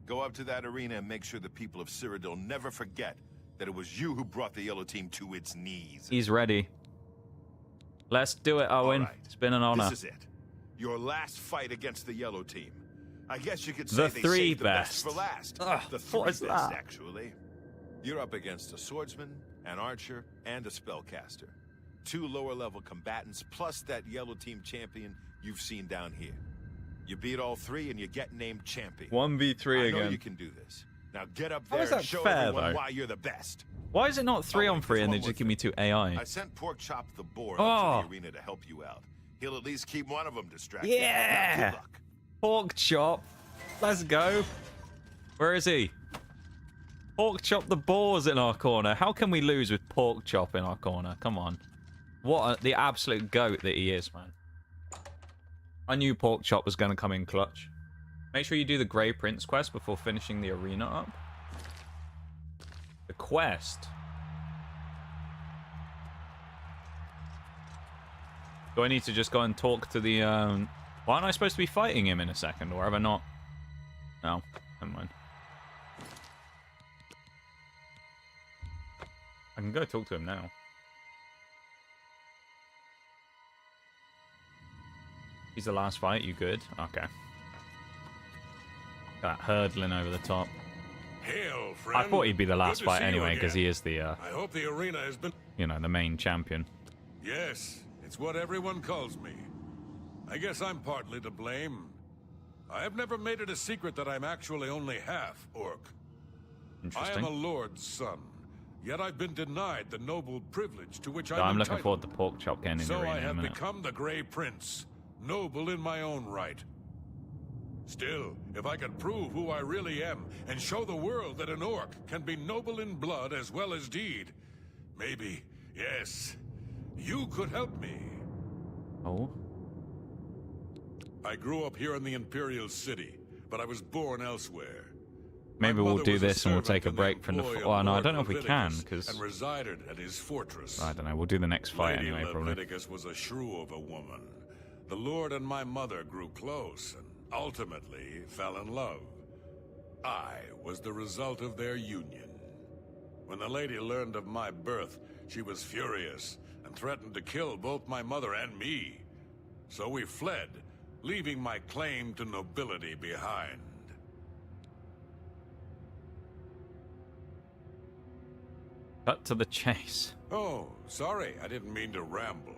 Go up to that arena and make sure the people of Cyrodiil never forget that it was you who brought the yellow team to its knees. He's ready. Let's do it, Owen. Right. It's been an honor. This is it. Your last fight against the yellow team. I guess you could say The they 3 saved the best. for last. Ugh, The 3 what is best, that? actually. You're up against a swordsman, an archer, and a spellcaster. 2 lower-level combatants, plus that yellow team champion you've seen down here. You beat all 3, and you get named champion. 1v3 I know again. you can do this. Now get up How there is that and show fair, everyone though? why you're the best. Why is it not 3 on 3 and they one just more give me 2 AI? I sent Pork Chop the boar Oh. up to the arena to help you out. He'll at least keep one of them distracted. Yeah! Now, good luck. Pork Chop. Let's go. Where is he? Pork Chop the boar's in our corner. How can we lose with Pork Chop in our corner? Come on. What the absolute goat that he is, man. I knew Pork Chop was going to come in clutch. Make sure you do the Grey Prince quest before finishing the arena up. The quest. Do I need to just go and talk to the, Why aren't I supposed to be fighting him in a second, or have I not? No, never mind. I can go talk to him now. He's the last fight, you good? Okay. That hurdling over the top. Hail, friend. I thought he'd be the last Good to fight see you anyway, because again. he is the, I hope the arena has been... you know, the main champion. Yes, it's what everyone calls me. I guess I'm partly to blame. I have never made it a secret that I'm actually only half orc. I Interesting. am a lord's son, yet I've been denied the noble privilege to which So I'm I'm looking entitled. forward to Pork Chop getting in So the arena I in a have minute. become the Grey Prince, noble in my own right. Still, if I could prove who I really am and show the world that an orc can be noble in blood as well as deed, maybe, yes, you could help me. Oh? I grew up here in the Imperial City, but I was born elsewhere. Maybe My we'll mother do was a this and we'll take a servant in break from the... employ of Well, no, I Lord don't know if we can, Leviticus because... and resided at his fortress. I don't know, we'll do the next fight Lady anyway, probably. Leviticus was a shrew of a woman. The Lord and my mother grew close and ultimately fell in love. I was the result of their union. When the lady learned of my birth, she was furious and threatened to kill both my mother and me. So we fled, leaving my claim to nobility behind. Cut to the chase. Oh, sorry, I didn't mean to ramble.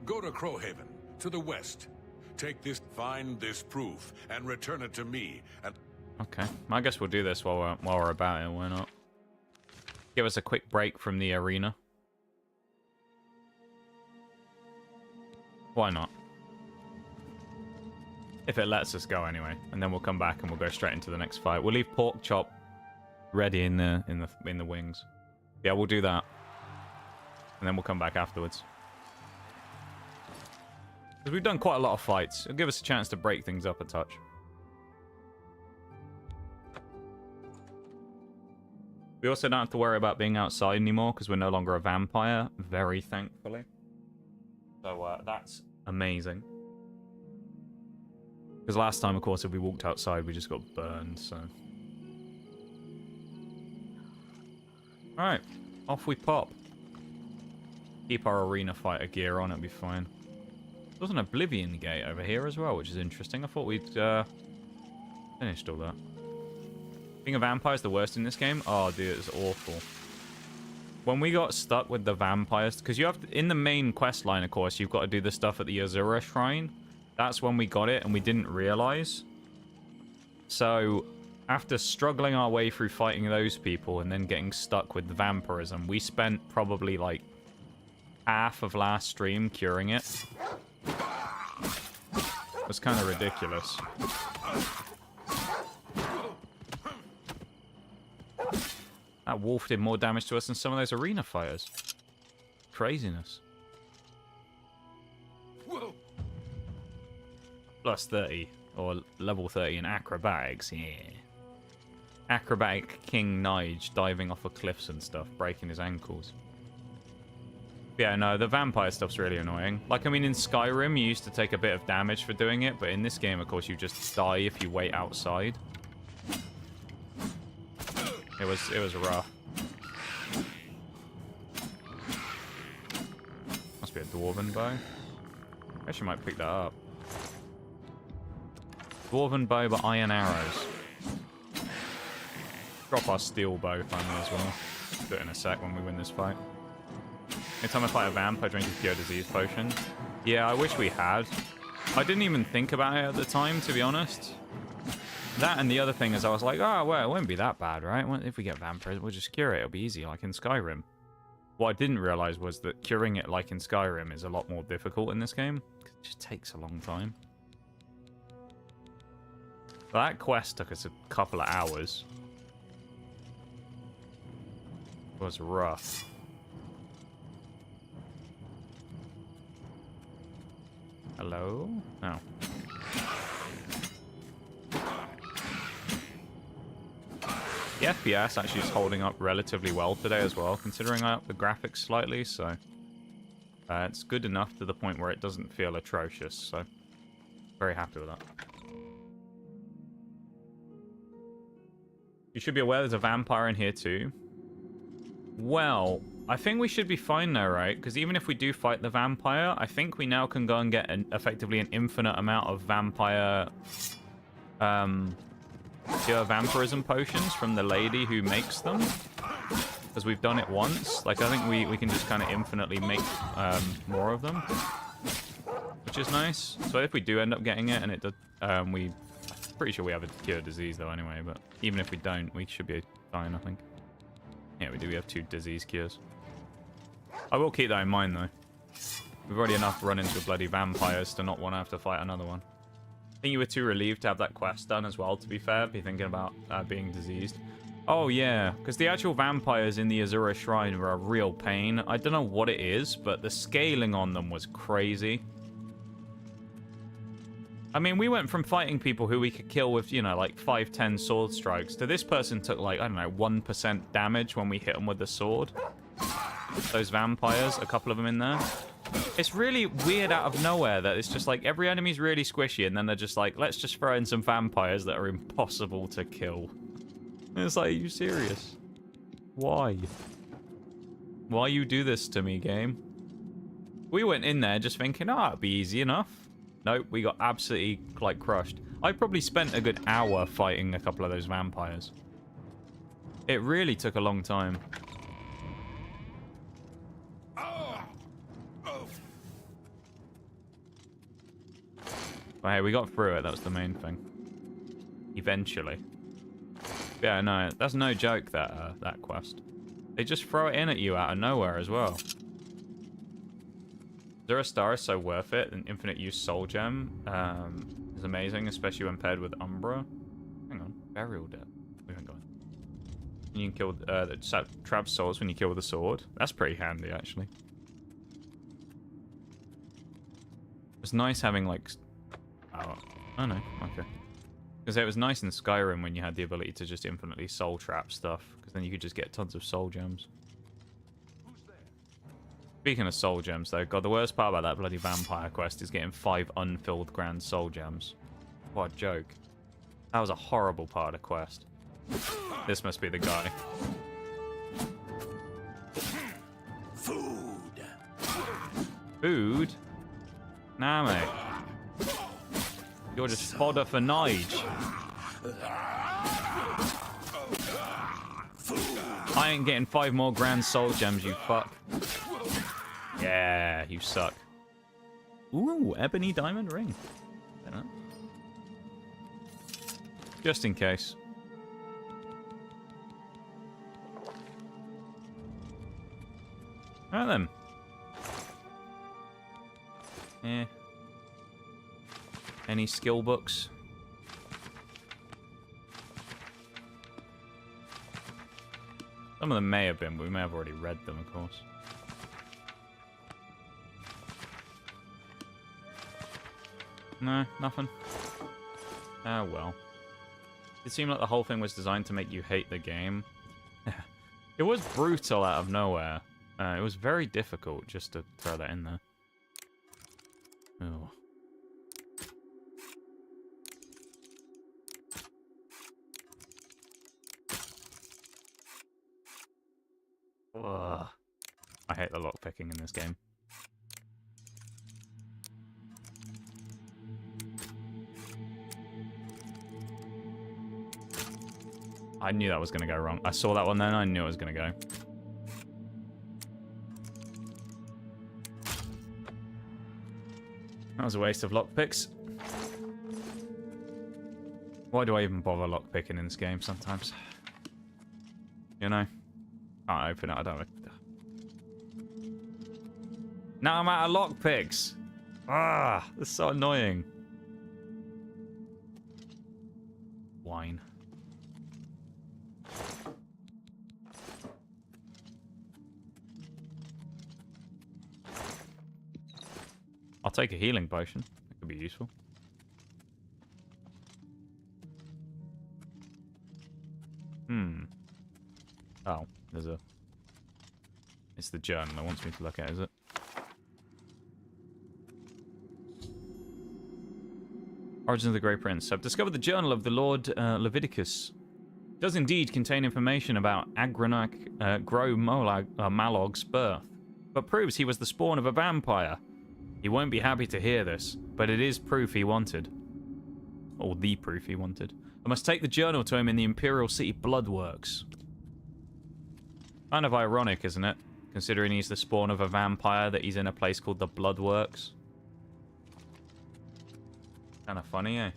Go to Crowhaven, to the west. Take this, find this proof, and return it to me, and... Okay, I guess we'll do this while we're about it, why not? Give us a quick break from the arena. Why not? If it lets us go anyway, and then we'll come back and we'll go straight into the next fight. We'll leave Pork Chop ready in the wings. Yeah, we'll do that, and then we'll come back afterwards. Because we've done quite a lot of fights. It'll give us a chance to break things up a touch. We also don't have to worry about being outside anymore because we're no longer a vampire, very thankfully. So that's amazing. Because last time, of course, if we walked outside, we just got burned, so... Alright, off we pop. Keep our arena fighter gear on, it'll be fine. There's an Oblivion Gate over here as well, which is interesting. I thought we'd finished all that. Being a vampire is the worst in this game? Oh, dude, it's awful. When we got stuck with the vampires... Because you have to, in the main quest line, of course, you've got to do the stuff at the Azura Shrine. That's when we got it, and we didn't realize. So, after struggling our way through fighting those people and then getting stuck with the vampirism, we spent probably, like, half of last stream curing it. It was kind of ridiculous. That wolf did more damage to us than some of those arena fighters. Craziness. Whoa. Plus 30, or level 30 in acrobatics, yeah. Acrobatic King Nige diving off of cliffs and stuff, breaking his ankles. Yeah, no, the vampire stuff's really annoying. Like, I mean, in Skyrim, you used to take a bit of damage for doing it, but in this game, of course, you just die if you wait outside. It was rough. Must be a dwarven bow. I actually might pick that up. Dwarven bow, but iron arrows. Drop our steel bow finally as well. Do it in a sec when we win this fight. Anytime I fight a vamp, I drink a cure disease potion. Yeah, I wish we had. I didn't even think about it at the time, to be honest. That and the other thing is I was like, oh, well, it won't be that bad, right? If we get vampires, we'll just cure it. It'll be easy, like in Skyrim. What I didn't realize was that curing it like in Skyrim is a lot more difficult in this game. It just takes a long time. That quest took us a couple of hours. It was rough. Hello? Oh. The FPS actually is holding up relatively well today as well, considering I upped the graphics slightly, so... it's good enough to the point where it doesn't feel atrocious, so... Very happy with that. You should be aware there's a vampire in here too. Well, I think we should be fine now, right? Because even if we do fight the vampire, I think we now can go and get effectively an infinite amount of vampire... pure vampirism potions from the lady who makes them. Because we've done it once. Like, I think we can just kind of infinitely make more of them. Which is nice. So if we do end up getting it, and it does... I'm pretty sure we have a cure disease, though, anyway. But even if we don't, we should be fine, I think. Yeah, we do. We have 2 disease cures. I will keep that in mind, though. We've already enough run into bloody vampires to not want to have to fight another one. I think you were too relieved to have that quest done as well, to be fair. Be thinking about being diseased. Oh, yeah. Because the actual vampires in the Azura Shrine were a real pain. I don't know what it is, but the scaling on them was crazy. I mean, we went from fighting people who we could kill with, you know, like 5-10 sword strikes, to this person took, like, I don't know, 1% damage when we hit them with the sword. Those vampires, a couple of them in there. It's really weird out of nowhere that it's just like every enemy's really squishy, and then they're just like, let's just throw in some vampires that are impossible to kill. And it's like, are you serious? Why? Why you do this to me, game? We went in there just thinking, oh, it'd be easy enough. Nope, we got absolutely, like, crushed. I probably spent a good hour fighting a couple of those vampires. It really took a long time. But hey, we got through it. That was the main thing. Eventually. Yeah, no, that's no joke, that quest. They just throw it in at you out of nowhere as well. Zero Star is so worth it, and Infinite Use Soul Gem is amazing, especially when paired with Umbra. Hang on, Burial Depth. We haven't got it. You can kill the trap souls when you kill with a sword. That's pretty handy, actually. It's nice having, like... Oh no, okay. Because it was nice in Skyrim when you had the ability to just infinitely soul trap stuff, because then you could just get tons of soul gems. Speaking of soul gems, though, God, the worst part about that bloody vampire quest is getting 5 unfilled grand soul gems. What a joke. That was a horrible part of the quest. This must be the guy. Food. Food? Nah, mate. You're just fodder for Nige. I ain't getting 5 more grand soul gems, you fuck. Yeah, you suck. Ooh, ebony diamond ring. Just in case. Alright then. Yeah. Any skill books? Some of them may have been, but we may have already read them, of course. No, nothing. Ah, well. It seemed like the whole thing was designed to make you hate the game. It was brutal out of nowhere. It was very difficult just to throw that in there. Oh. Ugh. I hate the lockpicking in this game. I knew that was going to go wrong. I saw that one then, I knew it was going to go. That was a waste of lockpicks. Why do I even bother lockpicking in this game sometimes? You know? Can't open it, I don't... Now I'm out of lockpicks! Ah, that's so annoying. Wine. I'll take a healing potion. That could be useful. Oh, there's a... It's the journal that wants me to look at, is it? Origins of the Grey Prince. I've discovered the journal of the Lord Leviticus. It does indeed contain information about Agranak Gro Malog's birth, but proves he was the spawn of a vampire. He won't be happy to hear this, but it is proof he wanted. Or the proof he wanted. I must take the journal to him in the Imperial City Bloodworks. Kind of ironic, isn't it? Considering he's the spawn of a vampire, that he's in a place called the Bloodworks. Kind of funny, eh?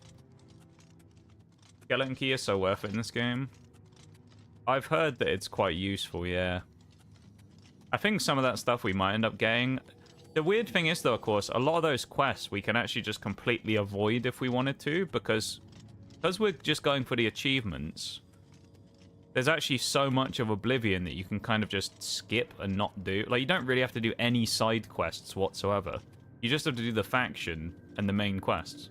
Skeleton Key is so worth it in this game. I've heard that it's quite useful, yeah. I think some of that stuff we might end up getting. The weird thing is, though, of course, a lot of those quests we can actually just completely avoid if we wanted to, because we're just going for the achievements. There's actually so much of Oblivion that you can kind of just skip and not do. Like, you don't really have to do any side quests whatsoever. You just have to do the faction and the main quests.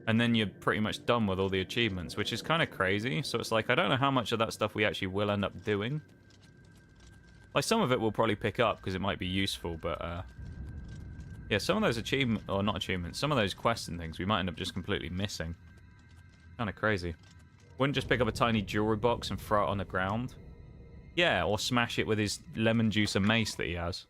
And then you're pretty much done with all the achievements, which is kind of crazy. So it's like, I don't know how much of that stuff we actually will end up doing. Like, some of it we'll probably pick up because it might be useful, but yeah, some of those achievements, or not achievements, some of those quests and things we might end up just completely missing. Kind of crazy. Wouldn't just pick up a tiny jewelry box and throw it on the ground. Yeah, or smash it with his lemon juice and mace that he has.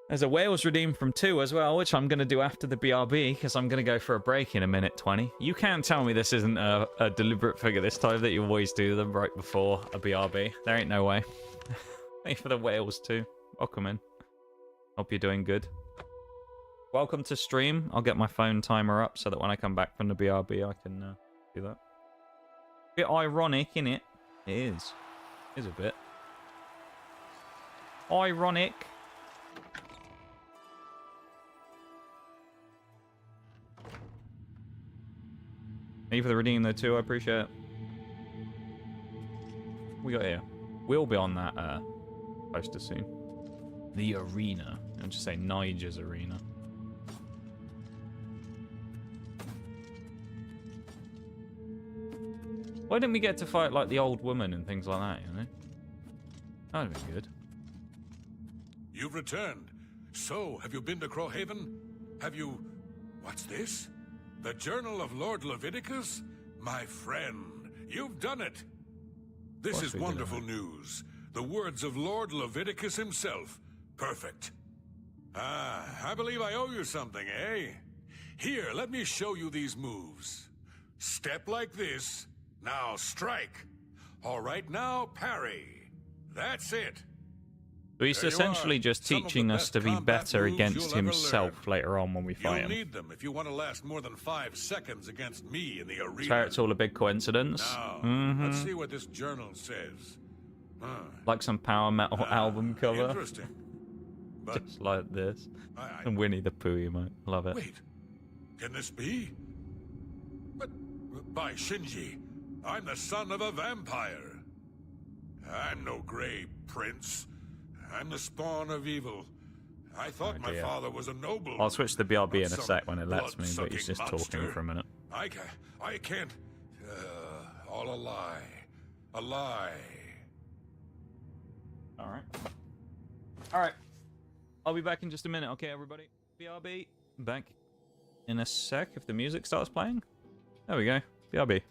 There's a Wales redeemed from 2 as well, which I'm going to do after the BRB, because I'm going to go for a break in a minute 20. You can't tell me this isn't a deliberate figure this time, that you always do them right before a BRB. There ain't no way. Thank you for the Wales too. Welcome in. Hope you're doing good. Welcome to stream. I'll get my phone timer up so that when I come back from the BRB, I can do that. Bit ironic, innit? It is. It is a bit. Ironic. Thank you for the redeem though too, I appreciate it. What we got here? We'll be on that poster soon. The arena. I'll just say Niger's arena. Why didn't we get to fight like the old woman and things like that, you know? That would have been good. You've returned. So, have you been to Crowhaven? Have you... What's this? The Journal of Lord Leviticus? My friend, you've done it. This is wonderful news. The words of Lord Leviticus himself. Perfect. Ah, I believe I owe you something, eh? Here, let me show you these moves. Step like this. Now strike. All right, now parry. That's it. So he's essentially just teaching us to be better against himself later on when we fight him. You'll need them if you want to last more than 5 seconds against me in the arena. Swear it's all a big coincidence. Now, let's see what this journal says. Like some power metal album cover. Interesting. But just like this. And Winnie the Pooh, you might love it. Wait, can this be? But by Shinji, I'm the son of a vampire. I'm no gray prince. I'm the spawn of evil. I thought my father was a noble. I'll switch to BRB in a sec when it lets me, but he's just talking for a minute. I can't. All a lie. A lie. Alright. I'll be back in just a minute, okay, everybody? BRB, back in a sec if the music starts playing. There we go. BRB.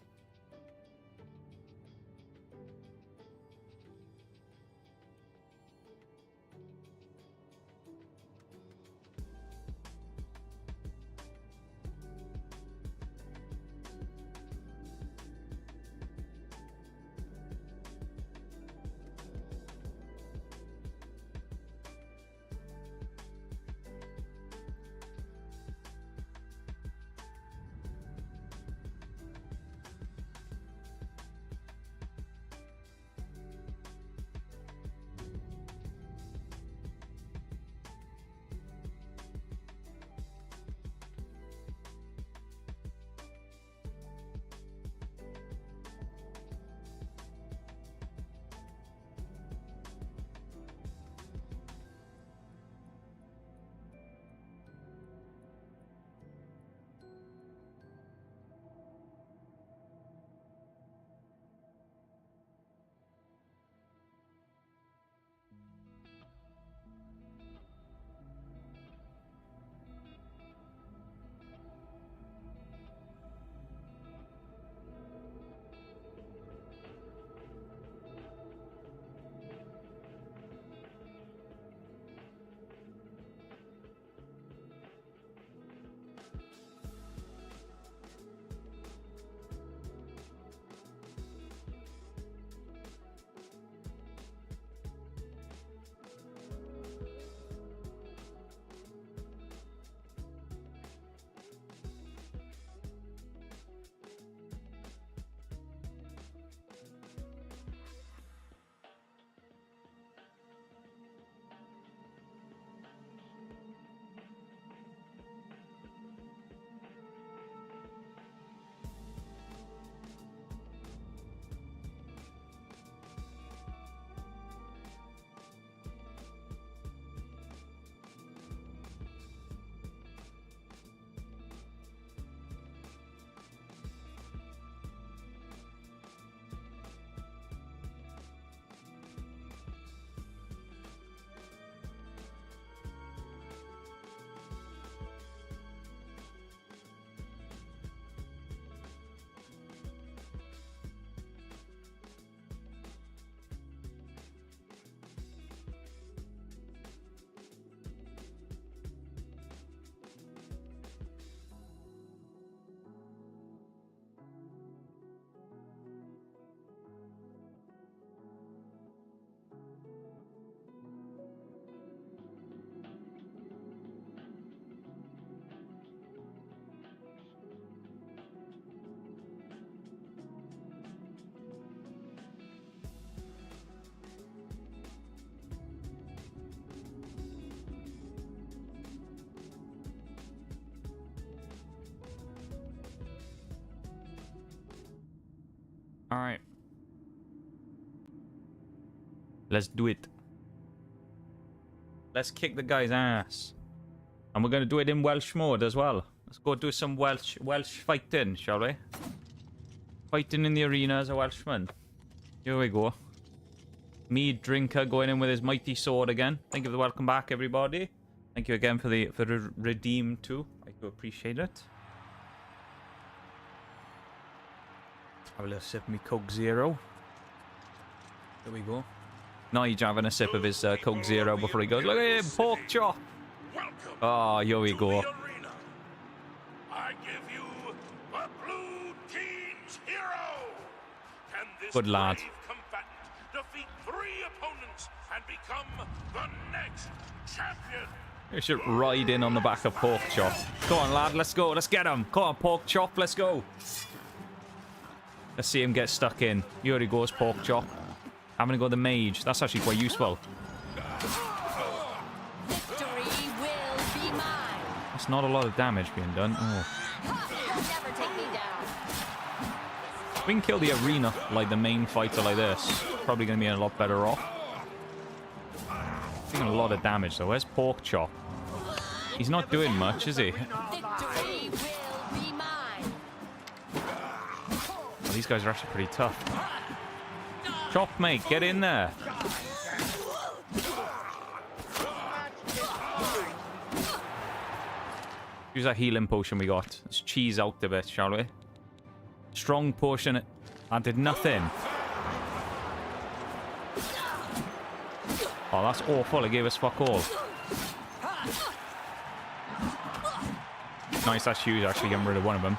Alright. Let's do it. Let's kick the guy's ass. And we're going to do it in Welsh mode as well. Let's go do some Welsh fighting, shall we? Fighting in the arena as a Welshman. Here we go. Meaddrinker going in with his mighty sword again. Thank you for the welcome back, everybody. Thank you again for the redeem too. I do appreciate it. Have a little sip of me Coke Zero. There we go. Nigel having a sip of his Coke Zero before he goes. Look at him, pork chop. Oh, here we go. I give you the Blue Team's hero. Can this Good lad. brave combatant defeat 3 opponents and become the next champion? You should ride in on the back of pork chop. Come on, lad, let's go. Let's get him. Come on, pork chop, let's go. Let's see him get stuck in. Here he goes, pork chop. Having to go the mage. That's actually quite useful. Victory will be mine. That's not a lot of damage being done. Oh. You'll never take me down. If we can kill the arena like the main fighter like this, probably going to be a lot better off. Taking a lot of damage though. Where's pork chop? He's not doing much, is he? Victory will be mine. Well, these guys are actually pretty tough. Chop, mate, get in there. Use that healing potion we got. Let's cheese out a bit, shall we? Strong potion. That did nothing. Oh, that's awful. It gave us fuck all. Nice, that's huge, actually, getting rid of one of them.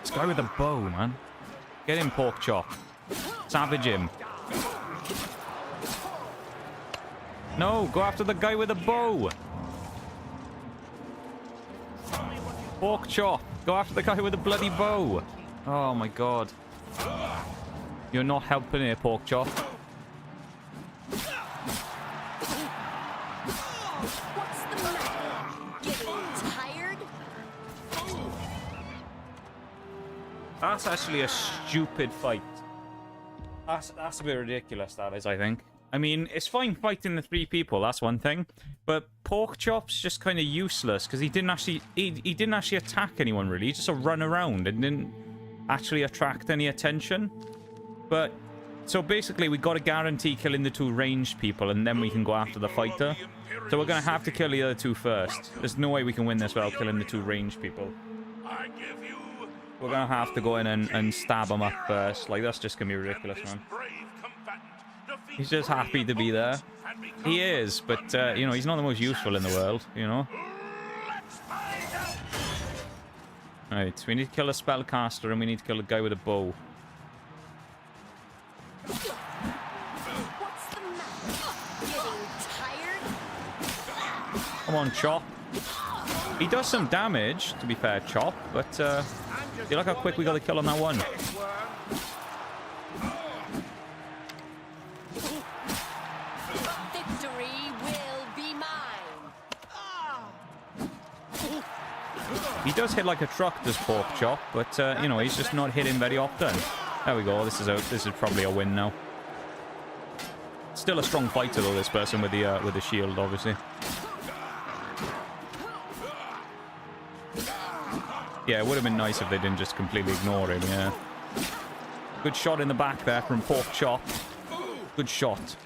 This guy with the bow, man. Get him, pork chop. Savage him. No, go after the guy with the bow. Pork chop. Go after the guy with the bloody bow. Oh my god. You're not helping here, pork chop. What's the matter? Getting tired? That's actually a stupid fight. That's a bit ridiculous, that is, I think. I mean, it's fine fighting the 3 people, that's one thing. But pork chop's just kind of useless because he didn't actually attack anyone really. He just sort of run around and didn't actually attract any attention. But so basically we got to guarantee killing the 2 ranged people and then we can go after the fighter. So we're going to have to kill the other 2 first. There's no way we can win this without killing the 2 ranged people. We're going to have to go in and stab them up first. Like, that's just going to be ridiculous, man. He's just happy to be there. He is, but, you know, he's not the most useful in the world, you know? Alright, so we need to kill a spellcaster and we need to kill a guy with a bow. What's the matter? Getting tired? Come on, Chop. He does some damage, to be fair, Chop, but, you look how quick we got the kill on that one. Victory will be mine. He does hit like a truck, does Pork Chop, but, you know, he's just not hitting very often. There we go, this is probably a win now. Still a strong fighter, though, this person with the shield, obviously. Yeah, it would have been nice if they didn't just completely ignore him, yeah. Good shot in the back there from Pork Chop. Good shot.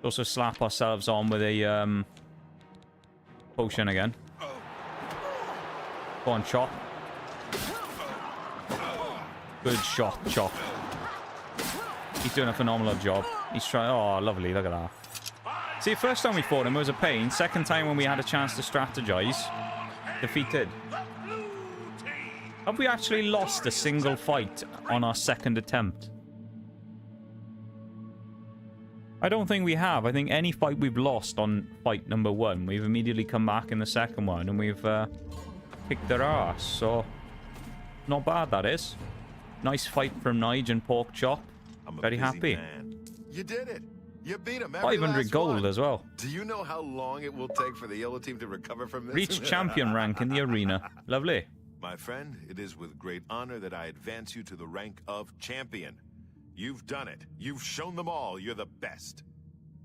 Also slap ourselves on with a potion again. Go on, Chop. Good shot, Chop. He's doing a phenomenal job. He's trying... Oh, lovely. Look at that. See, first time we fought him, it was a pain. Second time when we had a chance to strategize, defeated. Have we actually lost a single fight on our second attempt? I don't think we have. I think any fight we've lost on fight number 1, we've immediately come back in the second one and we've kicked their ass. So, not bad, that is. Nice fight from Nigel and Pork Chop. Very happy. Man. You did it. You beat him. 500 gold as well. Do you know how long it will take for the yellow team to recover from this? Reach champion rank in the arena. Lovely. My friend, it is with great honor that I advance you to the rank of champion. You've done it. You've shown them all you're the best.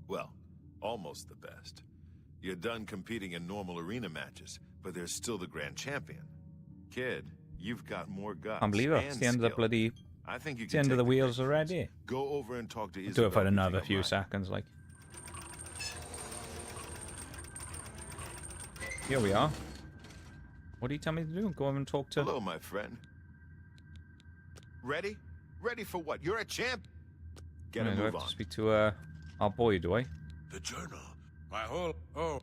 Well, almost the best. You're done competing in normal arena matches, but there's still the grand champion. Kid, you've got more guts. Can't believe it. It's the end of the bloody... I think you It's can the end of the take wheels big already. risks. Go over and talk to Do it Isabel for if you another think I'm few right. seconds, like. Here we are. What do you tell me to do? Go over and talk to... Hello, my friend. Ready? Ready for what? You're a champ. Get a do I move have to on. speak to our boy, do I? The journal. My whole... Oh.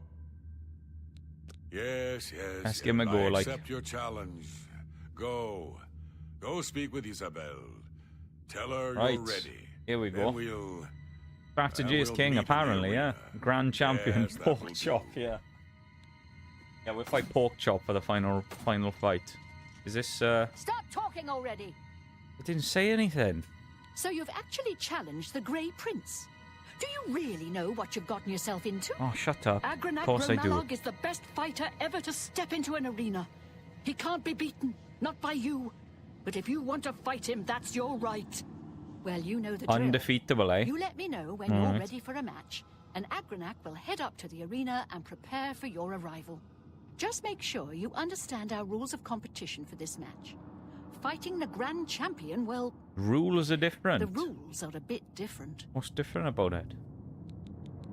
Yes, yes. Let's give him a go, I like... accept your challenge. Go. Go speak with Isabel. Tell her Right. you're ready. Here we Then go. we'll... Strategy is we'll king, meet in the apparently, yeah. arena. Grand champion, Yes, that Pork will Chop, do. yeah. Yeah, we'll fight Pork Chop for the final fight. Is this, Stop talking already! I didn't say anything. So you've actually challenged the Grey Prince. Do you really know what you've gotten yourself into? Oh, shut up. Agranak Of course I do. Romalog is the best fighter ever to step into an arena. He can't be beaten, not by you. But if you want to fight him, that's your right. Well, you know the drill. Undefeatable, eh? You let me know when you're ready for a match, and Agranak will head up to the arena and prepare for your arrival. Just make sure you understand our rules of competition for this match. Fighting the Grand Champion, well... Rules are different. The rules are a bit different. What's different about it?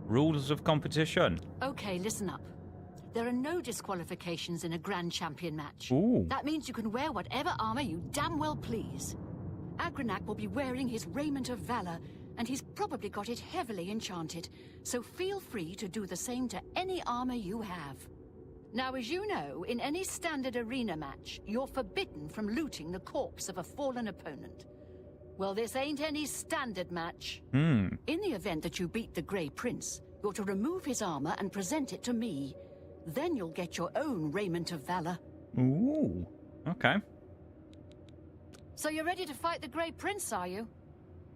Rules of competition. Okay, listen up. There are no disqualifications in a Grand Champion match. Ooh. That means you can wear whatever armor you damn well please. Agranak will be wearing his raiment of valor, and he's probably got it heavily enchanted, so feel free to do the same to any armor you have. Now, as you know, in any standard arena match, you're forbidden from looting the corpse of a fallen opponent. Well, this ain't any standard match. In the event that you beat the Grey Prince, you're to remove his armor and present it to me. Then you'll get your own raiment of valor. Ooh. Okay. So you're ready to fight the Grey Prince, are you?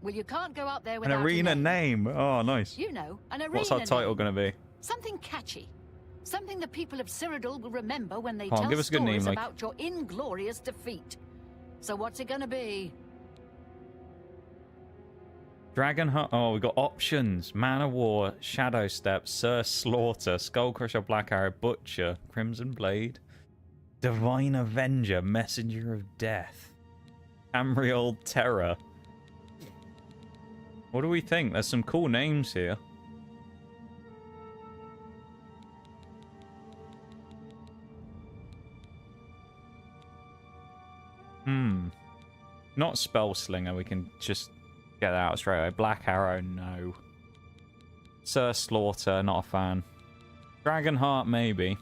Well, you can't go out there An without arena a name. name. Oh, nice. You know, an arena What's our title name. going to be? Something catchy. Something the people of Cyrodiil will remember when they Oh, tell give us a good name, stories like- about your inglorious defeat. So what's it gonna be? Dragonheart. Oh, we got options. Man of War, Shadow Step, Sir Slaughter, Skullcrusher, Black Arrow, Butcher, Crimson Blade, Divine Avenger, Messenger of Death, Tamriel Terror. What do we think? There's some cool names here. Not Spellslinger, we can just get that out straight away. Black Arrow, no. Sir Slaughter, not a fan. Dragonheart, maybe.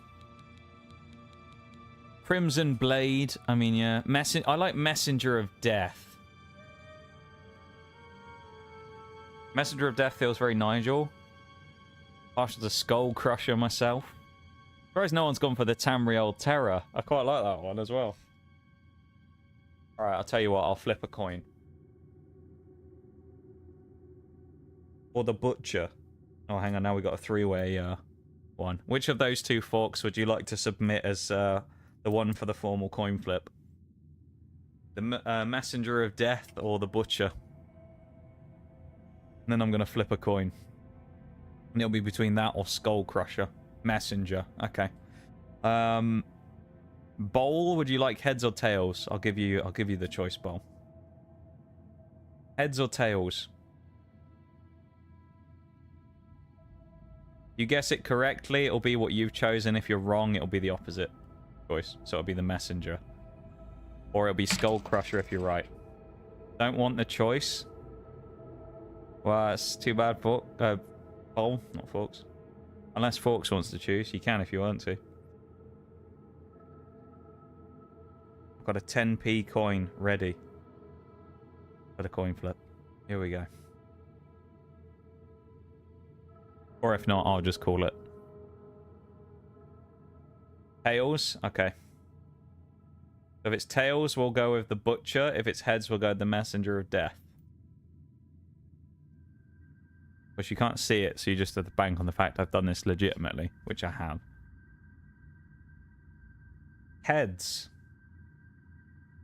Crimson Blade, I mean, yeah. I like Messenger of Death. Messenger of Death feels very Nigel. After the Skull Crusher myself. Surprised no one's gone for the Tamriel Terror. I quite like that one as well. Alright, I'll tell you what, I'll flip a coin. Or the Butcher. Oh, hang on, now we've got a three-way one. Which of those two forks would you like to submit as the one for the formal coin flip? The Messenger of Death or the Butcher? And then I'm going to flip a coin. And it'll be between that or Skull Crusher. Messenger, okay. Bowl, would you like heads or tails? I'll give you the choice, Bowl. Heads or tails? You guess it correctly, it'll be what you've chosen. If you're wrong, it'll be the opposite choice. So it'll be the Messenger. Or it'll be Skull Crusher if you're right. Don't want the choice? Well, it's too bad for Bowl, not Forks. Unless Forks wants to choose, you can if you want to. I've got a 10p coin ready for the coin flip. Here we go. Or if not, I'll just call it. Tails? Okay. If it's tails, we'll go with the Butcher. If it's heads, we'll go with the Messenger of Death. But you can't see it, so you just have to bank on the fact I've done this legitimately, which I have. Heads.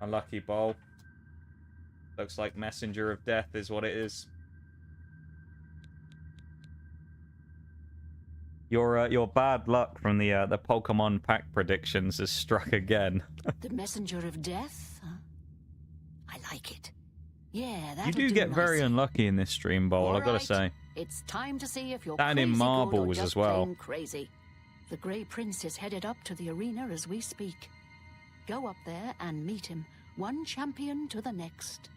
Unlucky bowl. Looks like Messenger of Death is what it is. Your bad luck from the Pokemon pack predictions has struck again. The Messenger of Death? Huh? I like it. Yeah, that You do get very unlucky in this stream, Bowl, I've got to say. It's time to see if you're And in crazy marbles good or just as well. plain crazy. The Grey Prince is headed up to the arena as we speak. Go up there and meet him, one champion to the next.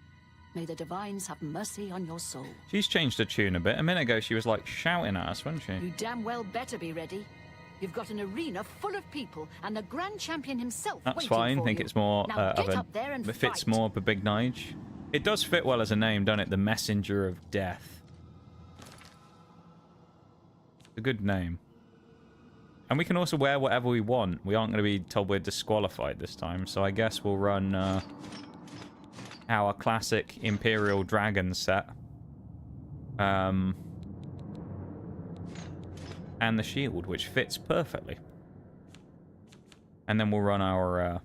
May the divines have mercy on your soul. She's changed her tune a bit. A minute ago, she was like shouting at us, wasn't she? You damn well better be ready. You've got an arena full of people and the grand champion himself That's waiting fine. I for think you. it's more Now of get up there and it fits fight. more of a big Nige. It does fit well as a name, doesn't it? The Messenger of Death. A good name. And we can also wear whatever we want. We aren't going to be told we're disqualified this time, so I guess we'll run our classic Imperial Dragon set. And the shield, which fits perfectly. And then we'll run our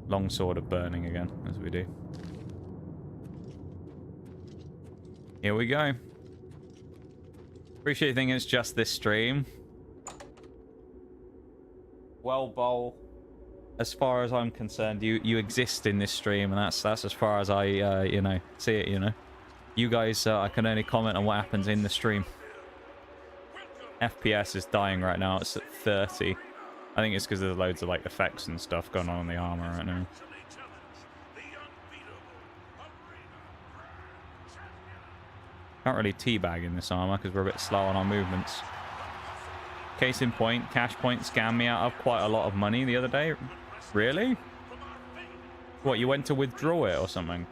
Longsword of Burning again, as we do. Here we go. Appreciate you thinking it's just this stream. Well, Bowl, as far as I'm concerned, you exist in this stream, and that's as far as I, you know, see it, you know. You guys, I can only comment on what happens in the stream. FPS is dying right now. It's at 30. I think it's because there's loads of, like, effects and stuff going on in the armor right now. Can't really teabag in this armor because we're a bit slow on our movements. Case in point, Cash Point scammed me out of quite a lot of money the other day. Really? What, you went to withdraw it or something?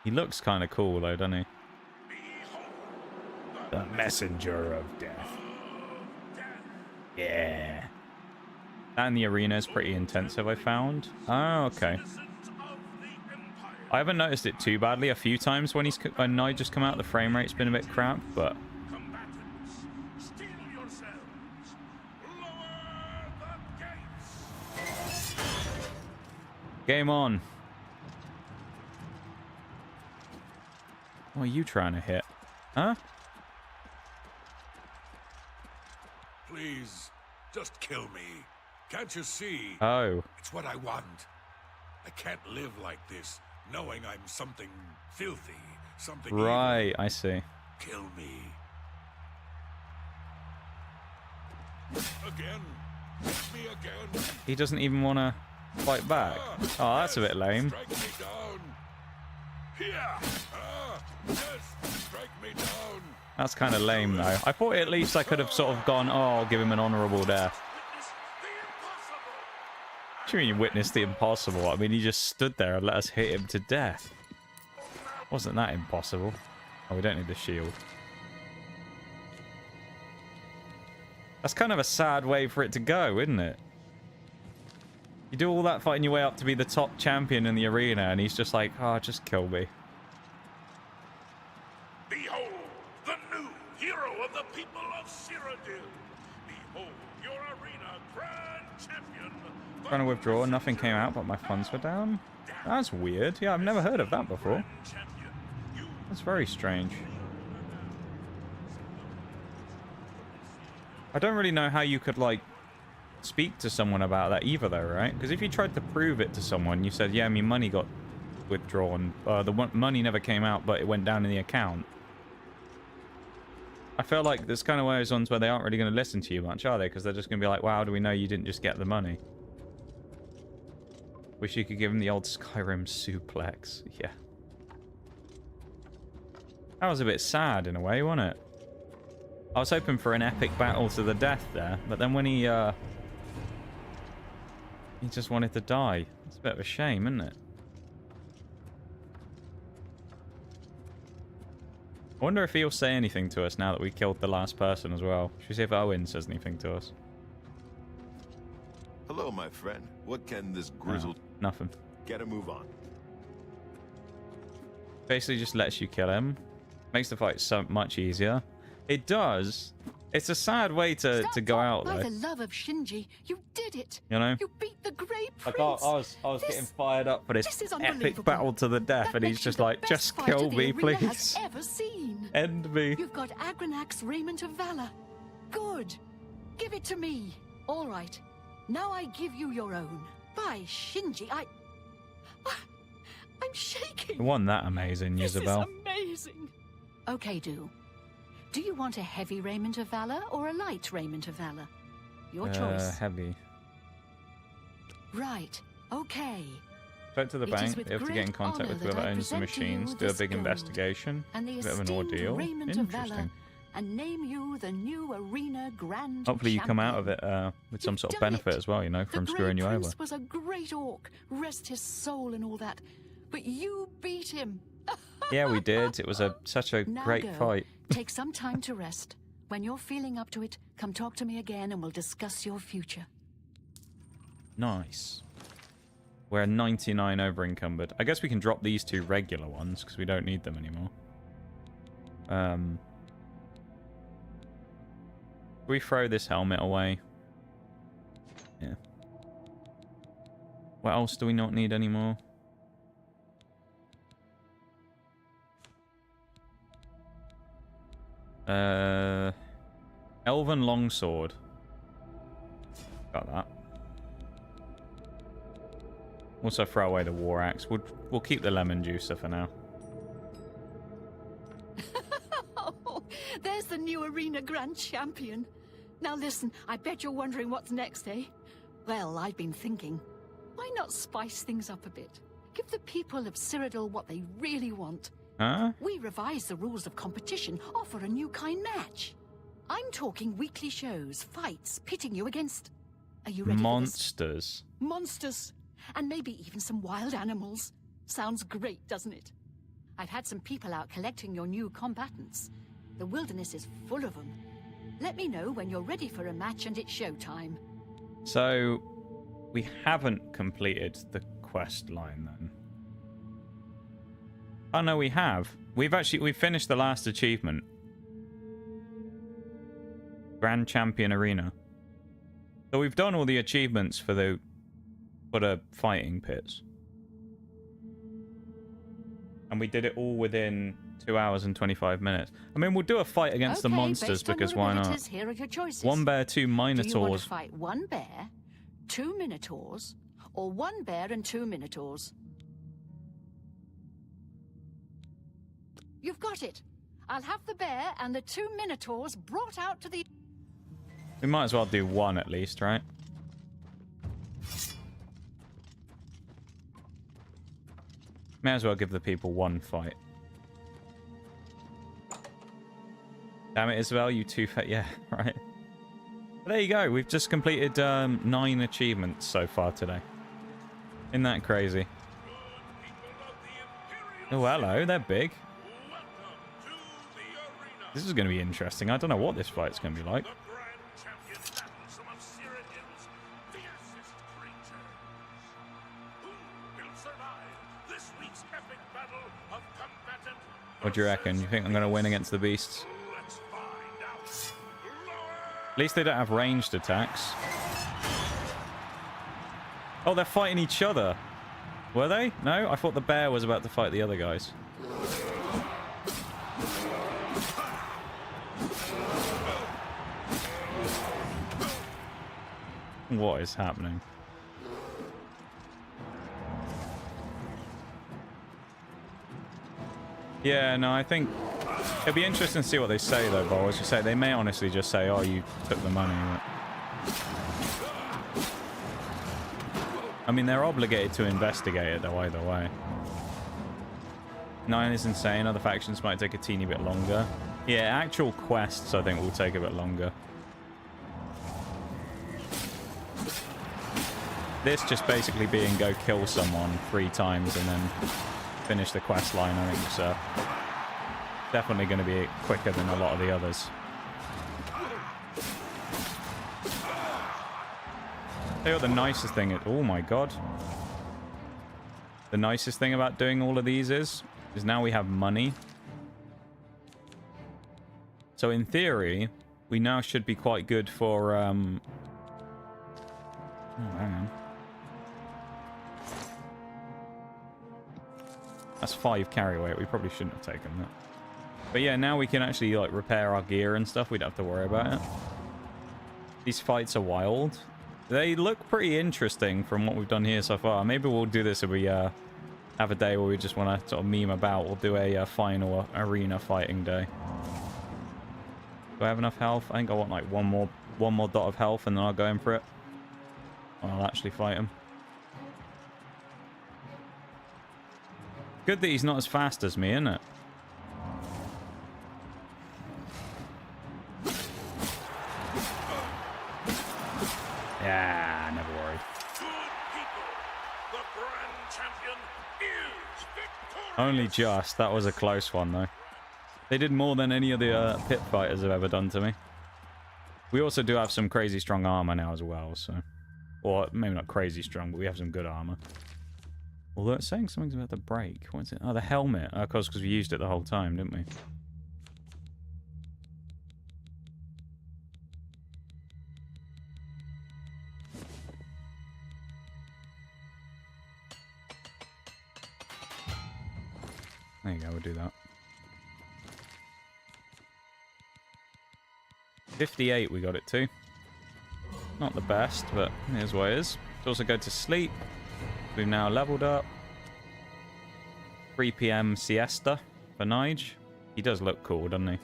He looks kind of cool though, doesn't he? The Messenger of Death. Yeah. That in the arena is pretty intensive, I found. Oh, okay. I haven't noticed it too badly. A few times when Nigel's come out, the frame rate's been a bit crap, but... Game on. What are you trying to hit? Huh? Please, just kill me. Can't you see? Oh. It's what I want. I can't live like this, knowing I'm something filthy, something Right, evil. I see. Kill me. Again. Hit me again. He doesn't even want to fight back. Oh, that's a bit lame. Strike me down. Here. Yes, strike me down. That's kind of lame, though. I thought at least I could have sort of gone, oh, I'll give him an honourable death. What do you mean you witnessed the impossible? I mean, he just stood there and let us hit him to death. Wasn't that impossible? Oh, we don't need the shield. That's kind of a sad way for it to go, isn't it? You do all that fighting your way up to be the top champion in the arena, and he's just like, oh, just kill me. Behold, the new hero of the people of Cyrodiil. Behold, your arena grand champion. Trying to withdraw, nothing came out, but my funds were down. That's weird. Yeah, I've never heard of that before. That's very strange. I don't really know how you could, like, speak to someone about that either, though, right? Because if you tried to prove it to someone, you said, yeah, my money got withdrawn. The money never came out, but it went down in the account. I feel like there's kind of those ones where they aren't really going to listen to you much, are they? Because they're just going to be like, wow, how do we know you didn't just get the money? Wish you could give him the old Skyrim suplex. Yeah. That was a bit sad in a way, wasn't it? I was hoping for an epic battle to the death there, but then when he just wanted to die. It's a bit of a shame, isn't it? I wonder if he'll say anything to us now that we killed the last person as well. Should we see if Owen says anything to us? Hello, my friend. What can this grizzled... Nothing. Get a move on. Basically just lets you kill him. Makes the fight so much easier. It does. It's a sad way to go out, By though. the love of Shinji, you did it. You know? You beat the Grey I Prince. was getting fired up for this is epic unbelievable. battle to the death, That and he's makes you just the like, best just fighter kill the me, arena please. has ever seen. End me. You've got Agranak's Raiment of Valor. Good. Give it to me. All right. Now I give you your own. By Shinji, I'm shaking. It wasn't that amazing, This Isabel. is amazing. Okay, Do you want a heavy Raiment of Valor or a light Raiment of Valor? Your choice. Heavy. Right. Okay. Straight to the It bank. is with They have to get in great contact with honor whoever that I owns the present to you machines, do a this big gold investigation. And the Bit of an esteemed ordeal. Raiment of Valor, Interesting. and name you the new arena grand Hopefully you come out of champion. it with some You've sort of done benefit it. as well, you know, The from Grey screwing you Prince over. was a great orc, rest his soul and all that, but you beat him. Yeah, we did. It was such a Now great go. fight. Take some time to rest. When you're feeling up to it, come talk to me again and we'll discuss your future. Nice. We're 99 over encumbered. I guess we can drop these two regular ones because we don't need them anymore. We throw this helmet away. Yeah. What else do we not need anymore? Elven longsword. Got that. Also throw away the war axe. We'll keep the lemon juicer for now. Oh, there's the new arena grand champion. Now listen, I bet you're wondering what's next, eh? Well, I've been thinking, why not spice things up a bit? Give the people of Cyrodiil what they really want. Huh? We revise the rules of competition, offer a new kind match. I'm talking weekly shows, fights, pitting you against... Are you ready for this? Monsters. Monsters. And maybe even some wild animals. Sounds great, doesn't it? I've had some people out collecting your new combatants. The wilderness is full of them. Let me know when you're ready for a match and it's showtime. So, we haven't completed the quest line then. Oh no, we have. We've finished the last achievement. Grand Champion Arena. So we've done all the achievements for the fighting pits. And we did it all within 2 hours and 25 minutes. I mean, we'll do a fight against the monsters based on because your why abilities, not? Here are your choices. One bear, two Do you want minotaurs. to fight one bear, 2 minotaurs, or 1 bear and 2 minotaurs? You've got it. I'll have the bear and the 2 minotaurs brought out to the... We might as well do one at least, right? May as well give the people one fight. Damn it, Isabel, you two fat. Yeah, right. But there you go. We've just completed 9 achievements so far today. Isn't that crazy? Oh, hello. They're big. This is going to be interesting. I don't know what this fight's going to be like. What do you reckon? You think I'm going to win against the beasts? At least they don't have ranged attacks. Oh, they're fighting each other. Were they? No? I thought the bear was about to fight the other guys. What is happening? Yeah, no, I think it'll be interesting to see what they say, though, Bo. As you say, they may honestly just say, oh, you took the money. But... I mean, they're obligated to investigate it, though, either way. 9 is insane. Other factions might take a teeny bit longer. Yeah, actual quests, I think, will take a bit longer. This just basically being go kill someone 3 times and then finish the quest line, I think, so definitely going to be quicker than a lot of the others. Tell you what the nicest thing is, oh my god. The nicest thing about doing all of these is Because now we have money. So in theory, we now should be quite good for... Oh, hang on. That's 5 carry weight. We probably shouldn't have taken that. But yeah, now we can actually like repair our gear and stuff. We don't have to worry about it. These fights are wild. They look pretty interesting from what we've done here so far. Maybe we'll do this if we have a day where we just want to sort of meme about. We'll do a final arena fighting day. Do I have enough health? I think I want like one more dot of health and then I'll go in for it. I'll actually fight him. Good that he's not as fast as me, isn't it? Yeah, never worried. Good people, the grand champion is victorious. Only just. That was a close one, though. They did more than any of the pit fighters have ever done to me. We also do have some crazy strong armor now as well, so... Or maybe not crazy strong, but we have some good armor. Although it's saying something's about the break. What is it? Oh, the helmet. Of course, because we used it the whole time, didn't we? There you go, we'll do that. 58 we got it to. Not the best, but here's what it is. Let's also go to sleep. We've now leveled up. 3 PM siesta for Nige. He does look cool, doesn't he?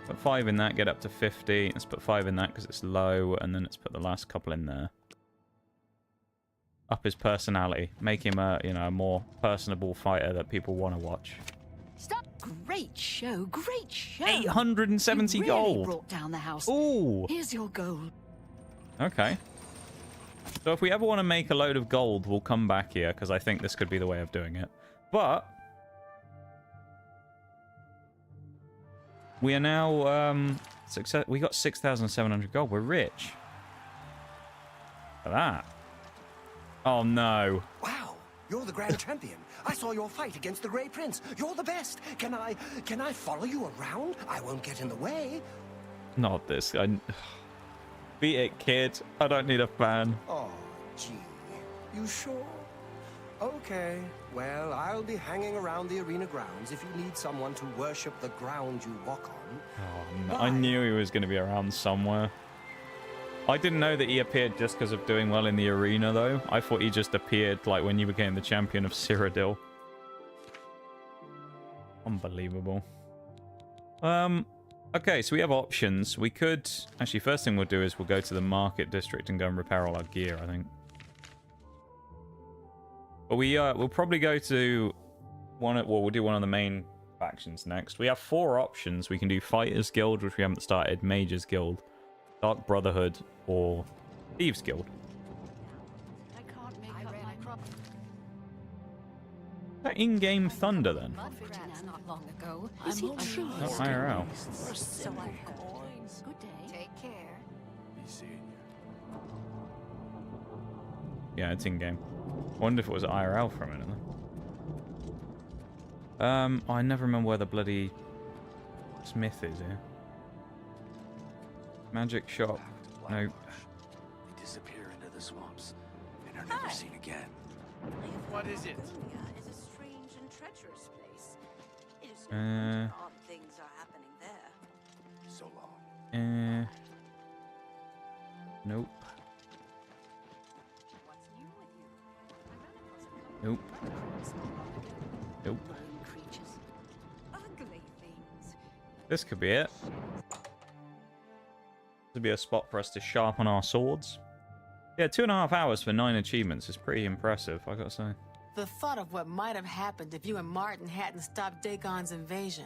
Put 5 in that, get up to 50. Let's put 5 in that because it's low, and then let's put the last couple in there. Up his personality. Make him a, you know, a more personable fighter that people want to watch. Stop. Great show, great show. 870 you gold. Really brought down the house. Ooh. Here's your gold. Okay. So if we ever want to make a load of gold, we'll come back here, because I think this could be the way of doing it. But we are now success. We got 6,700 gold. We're rich. Look at that. Oh no. Wow, you're the grand champion. I saw your fight against the Grey Prince. You're the best. Can I follow you around? I won't get in the way. Not this. Beat it, kid. I don't need a fan. Oh, gee. You sure? Okay. Well, I'll be hanging around the arena grounds if you need someone to worship the ground you walk on. Oh, no. I knew he was going to be around somewhere. I didn't know that he appeared just because of doing well in the arena, though. I thought he just appeared, like, when you became the champion of Cyrodiil. Unbelievable. Okay, so we have options. We could... Actually, first thing we'll do is we'll go to the market district and go and repair all our gear, I think. But we'll probably go to one... Well, we'll do one of the main factions next. We have 4 options. We can do Fighters Guild, which we haven't started, Mages Guild, Dark Brotherhood, or Thieves Guild. I can't make up my crop. Is that in-game thunder, then? Not long ago. Is he truly Not IRL. So I'm coins. Good day. Take care. Be seeing you. Yeah, it's in-game. Wonder if it was IRL for a minute, then. I never remember where the bloody smith is here. Magic shop. Nope. They disappear into the swamps and are never seen again. What is it? Is a strange and treacherous place. It is no wonder odd things are happening there. So long. Nope. What's new with you? I ran across a couple Nope. Creatures. ugly things. This could be it. This would be a spot for us to sharpen our swords. Yeah, 2.5 hours for 9 achievements is pretty impressive, I gotta say. The thought of what might have happened if you and Martin hadn't stopped Dagon's invasion.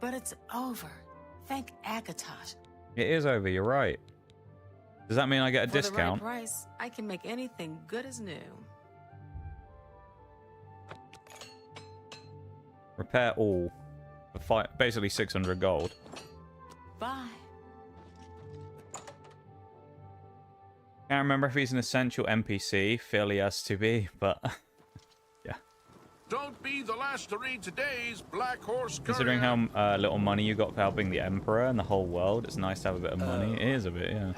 But it's over. Thank Akatot. It is over, you're right. Does that mean I get a For discount? the right price, I can make anything good as new. Repair all. For basically 600 gold. Bye. Can't remember if he's an essential NPC. Feel he has to be, but yeah. Don't be the last to read today's Black Horse Considering Courier. how little money you got for helping the Emperor and the whole world, it's nice to have a bit of money. It is a bit, yeah.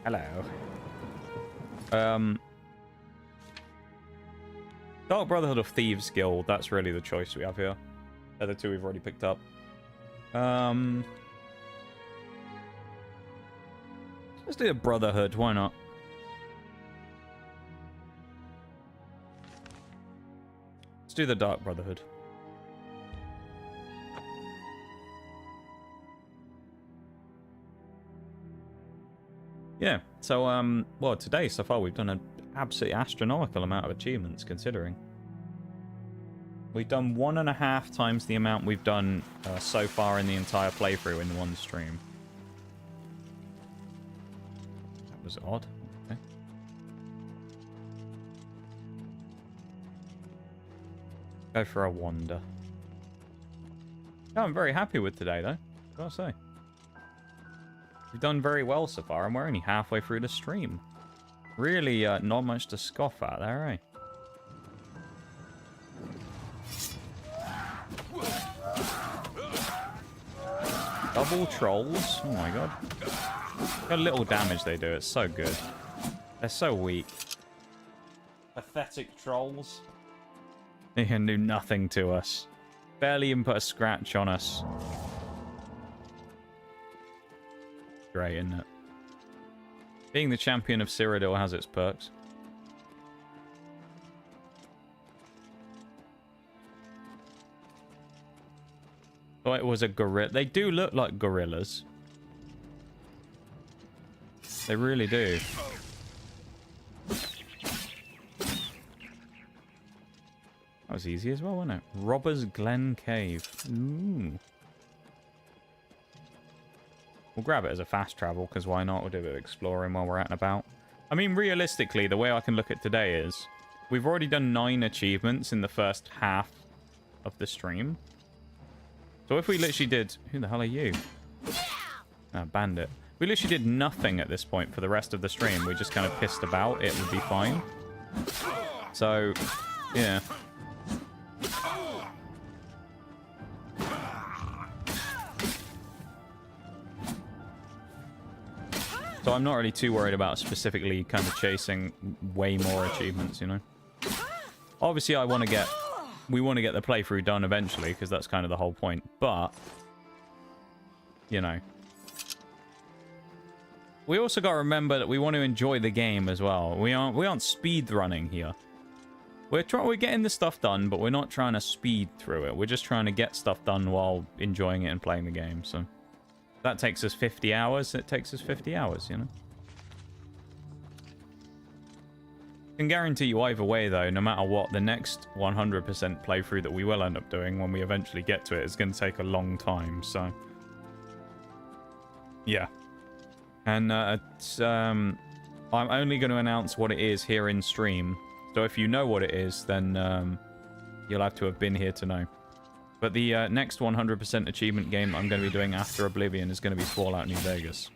Hello. Dark Brotherhood of Thieves Guild. That's really the choice we have here. The other two we've already picked up. Let's do a Brotherhood. Why not? Let's do the Dark Brotherhood. Yeah. So, well, today so far we've done an absolutely astronomical amount of achievements, considering. We've done 1.5 times the amount we've done so far in the entire playthrough in one stream. That was odd. Okay. Go for a wander. Yeah, I'm very happy with today, though. Gotta say. We've done very well so far, and we're only halfway through the stream. Really, not much to scoff at there, eh? Double trolls? Oh my god. Look how little damage they do, it's so good. They're so weak. Pathetic trolls. They can do nothing to us. Barely even put a scratch on us. Great, isn't it? Being the champion of Cyrodiil has its perks. Thought it was a gorilla. They do look like gorillas. They really do. That was easy as well, wasn't it? Robber's Glen Cave. Ooh. We'll grab it as a fast travel, because why not? We'll do a bit of exploring while we're out and about. I mean, realistically, the way I can look at today is we've already done 9 achievements in the first half of the stream. So if we literally did... Who the hell are you? Ah, bandit. We literally did nothing at this point for the rest of the stream. We just kind of pissed about. It would be fine. So, yeah. So I'm not really too worried about specifically kind of chasing way more achievements, you know. Obviously, we want to get the playthrough done eventually, because that's kind of the whole point. But, you know, we also got to remember that we want to enjoy the game as well. We aren't speed running here. We're getting the stuff done, but we're not trying to speed through it. We're just trying to get stuff done while enjoying it and playing the game. So that takes us 50 hours. It takes us 50 hours, you know. I can guarantee you either way, though, no matter what, the next 100% playthrough that we will end up doing when we eventually get to it is going to take a long time, so... Yeah. And I'm only going to announce what it is here in stream. So if you know what it is, then you'll have to have been here to know. But the next 100% achievement game I'm going to be doing after Oblivion is going to be Fallout New Vegas.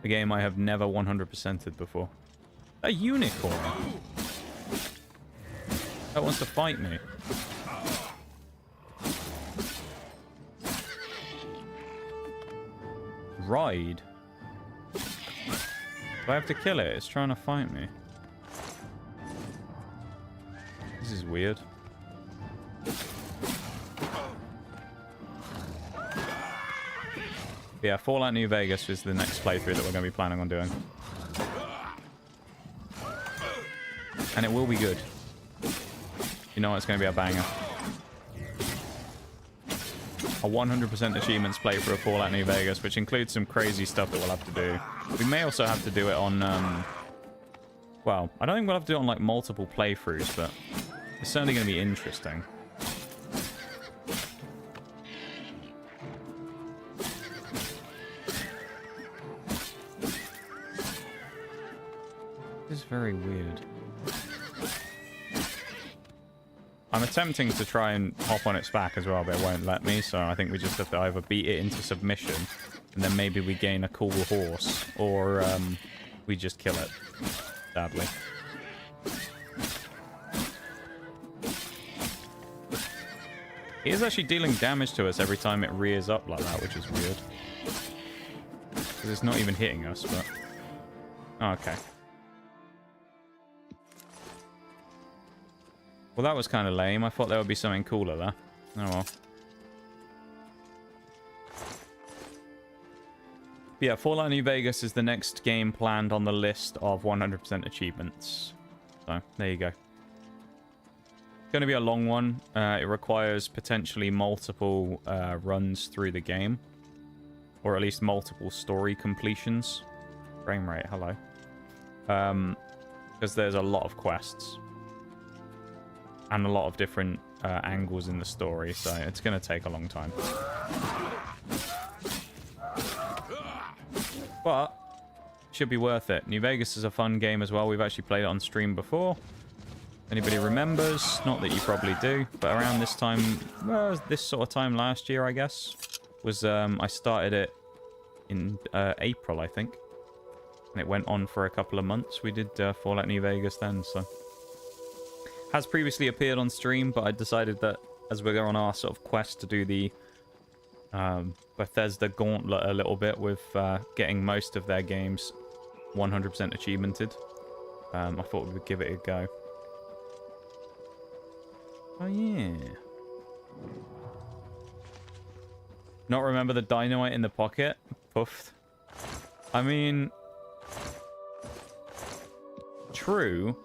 The game I have never 100%ed before. A unicorn! That wants to fight me. Ride? Do I have to kill it? It's trying to fight me. This is weird. Yeah, Fallout New Vegas is the next playthrough that we're going to be planning on doing. And it will be good. You know it's going to be a banger. A 100% achievements playthrough of Fallout New Vegas, which includes some crazy stuff that we'll have to do. We may also have to do it on, well, I don't think we'll have to do it on, like, multiple playthroughs, but it's certainly going to be interesting. This is very weird. I'm attempting to try and hop on its back as well, but it won't let me, so I think we just have to either beat it into submission And then maybe we gain a cool horse. Or we just kill it. Sadly. It is actually dealing damage to us every time it rears up like that, which is weird. Because it's not even hitting us, but... Oh, okay. Well, that was kind of lame. I thought there would be something cooler there. Oh well. But yeah, Fallout New Vegas is the next game planned on the list of 100% achievements. So, there you go. It's going to be a long one. It requires potentially multiple runs through the game. Or at least multiple story completions. Frame rate, hello. Because there's a lot of quests. And a lot of different angles in the story, so it's going to take a long time. But, should be worth it. New Vegas is a fun game as well. We've actually played it on stream before. Anybody remembers? Not that you probably do, but around this time, well, this sort of time last year, I guess, was I started it in April, I think. And it went on for a couple of months. We did Fallout New Vegas then, so... Has previously appeared on stream, but I decided that as we're on our sort of quest to do the Bethesda gauntlet a little bit with getting most of their games 100% achievemented, I thought we would give it a go. Oh yeah. Not remember the dynamite in the pocket? Puffed. I mean... True.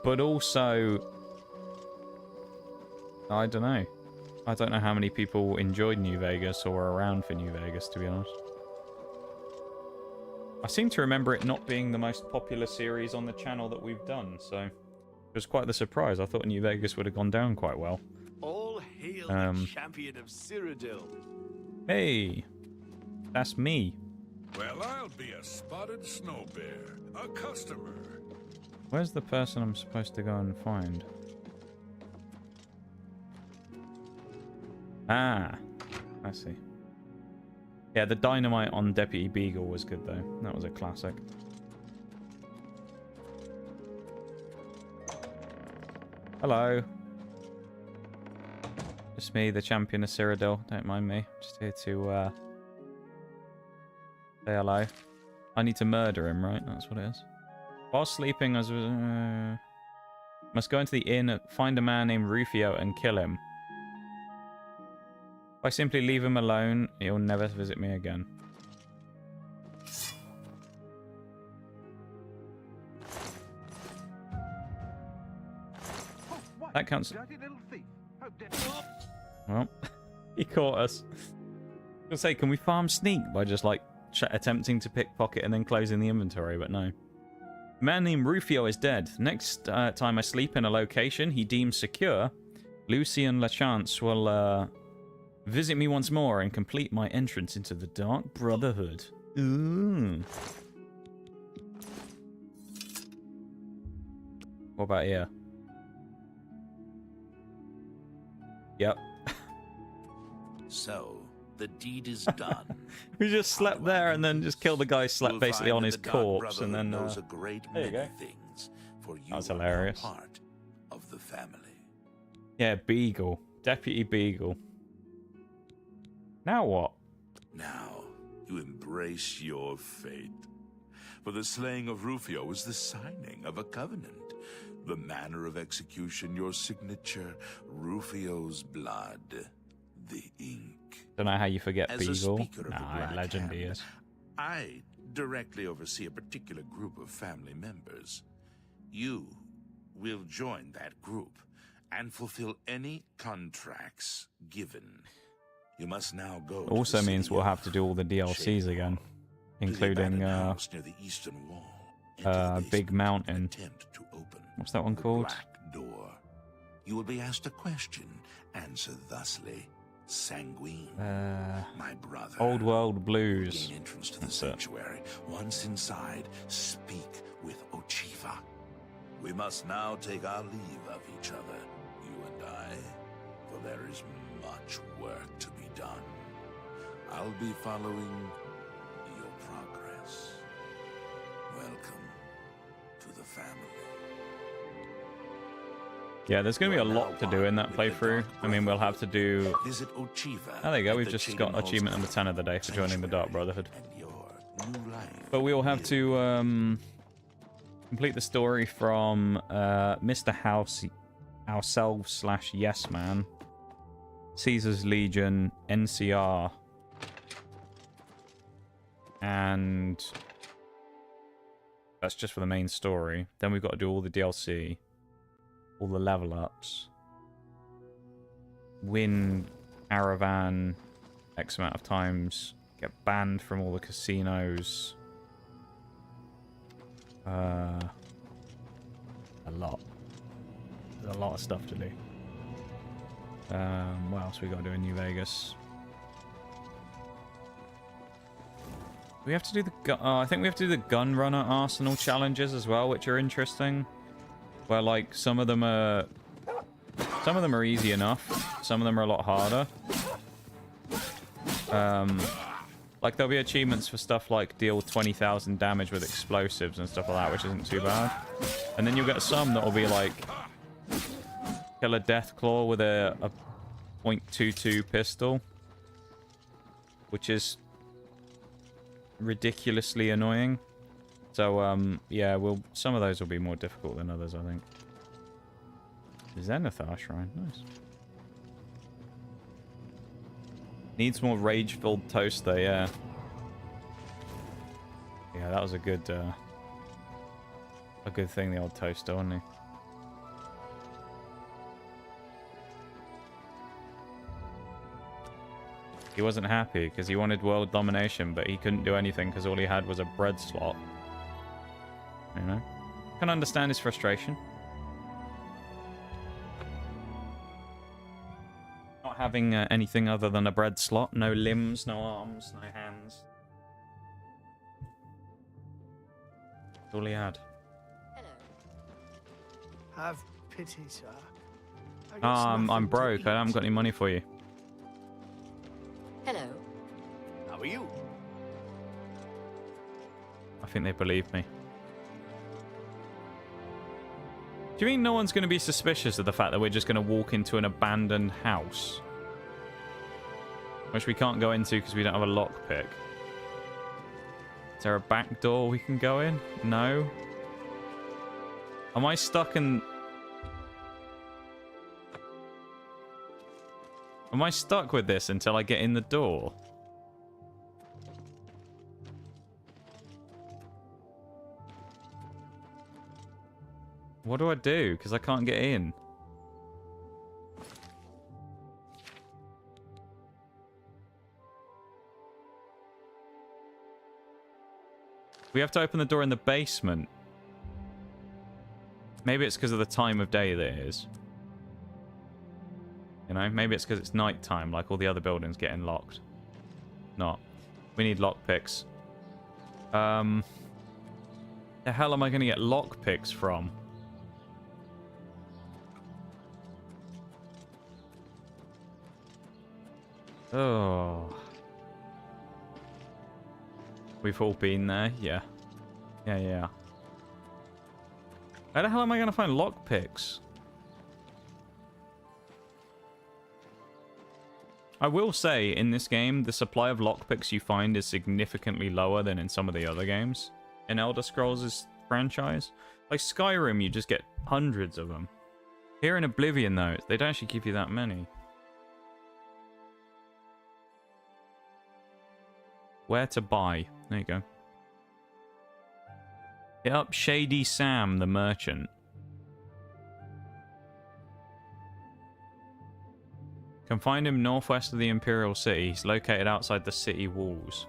But also... I don't know. I don't know how many people enjoyed New Vegas or were around for New Vegas, to be honest. I seem to remember it not being the most popular series on the channel that we've done, so... It was quite the surprise. I thought New Vegas would have gone down quite well. All hail the champion of Cyrodiil. Hey! That's me. Well, I'll be a spotted snow bear, a customer. Where's the person I'm supposed to go and find? Ah, I see. Yeah, the dynamite on Deputy Beagle was good, though. That was a classic. Hello. Just me, the champion of Cyrodiil. Don't mind me. Just here to say hello. I need to murder him, right? That's what it is. While sleeping, I must go into the inn, find a man named Rufio, and kill him. If I simply leave him alone, he'll never visit me again. That counts. Well, he caught us. I was gonna say, can we farm sneak by just like attempting to pickpocket and then closing the inventory? But no. A man named Rufio is dead. Next time I sleep in a location he deems secure, Lucien LaChance will visit me once more and complete my entrance into the Dark Brotherhood. Ooh. What about here? Yep. So, the deed is done. We just slept there and then just killed the guy slept basically on his corpse and then knows a great there you go. Things, for you that was hilarious. Part of the family. Yeah, Beagle. Deputy Beagle. Now what? Now, you embrace your fate. For the slaying of Rufio is the signing of a covenant. The manner of execution, your signature, Rufio's blood, the ink. Don't know how you forget As Beagle. A speaker of the Black legend Hand, he is. I directly oversee a particular group of family members. You will join that group and fulfill any contracts given. You must now go. Also means we'll have to do all the DLCs again, including near the eastern wall. Big Mountain. To open What's that one called? Black door. You will be asked a question. Answer thusly. Sanguine. My brother. Old World Blues. Gain entrance to the sanctuary. Once inside, speak with Ochiva. We must now take our leave of each other, you and I, for there is much work to be done. I'll be following your progress. Welcome to the family. Yeah, there's going to be a lot to do in that playthrough. I mean, we'll have to do... Visit Ochiva. Oh, there you go. We've just got achievement number 10 of the day for joining the Dark Brotherhood. But we will have to complete the story from Mr. House, ourselves / Yes Man, Caesar's Legion, NCR, and that's just for the main story. Then we've got to do all the DLC, all the level ups, win Caravan X amount of times, get banned from all the casinos. A lot. There's a lot of stuff to do. What else we got to do in New Vegas? We have to do the I think we have to do the gun runner arsenal challenges as well, which are interesting. Where like some of them are easy enough, some of them are a lot harder. Like there'll be achievements for stuff like deal 20,000 damage with explosives and stuff like that, which isn't too bad. And then you'll get some that'll be like kill a Deathclaw with a .22 pistol, which is ridiculously annoying. So yeah, some of those will be more difficult than others, I think. Zenithar Shrine, nice. Needs more rage-filled toaster, yeah. Yeah, that was a good thing, the old toaster, wasn't he? He wasn't happy because he wanted world domination, but he couldn't do anything because all he had was a bread slot. You know? Can understand his frustration. Not having anything other than a bread slot. No limbs, no arms, no hands. That's all he had. Hello. Have pity, sir. I'm broke. I haven't got any money for you. Hello. How are you? I think they believe me. Do you mean no one's going to be suspicious of the fact that we're just going to walk into an abandoned house? Which we can't go into because we don't have a lockpick. Is there a back door we can go in? No. Am I stuck in... Am I stuck with this until I get in the door? What do I do? Because I can't get in. We have to open the door in the basement. Maybe it's because of the time of day that it is. You know, maybe it's because it's night time, like all the other buildings getting locked. Not. We need lockpicks. The hell am I going to get lockpicks from? Oh. We've all been there, yeah. Yeah. How the hell am I going to find lockpicks? I will say, in this game, the supply of lockpicks you find is significantly lower than in some of the other games in Elder Scrolls' franchise. Like Skyrim, you just get hundreds of them. Here in Oblivion, though, they don't actually give you that many. Where to buy? There you go. Hit up Shady Sam, the merchant. Can find him northwest of the Imperial City. He's located outside the city walls.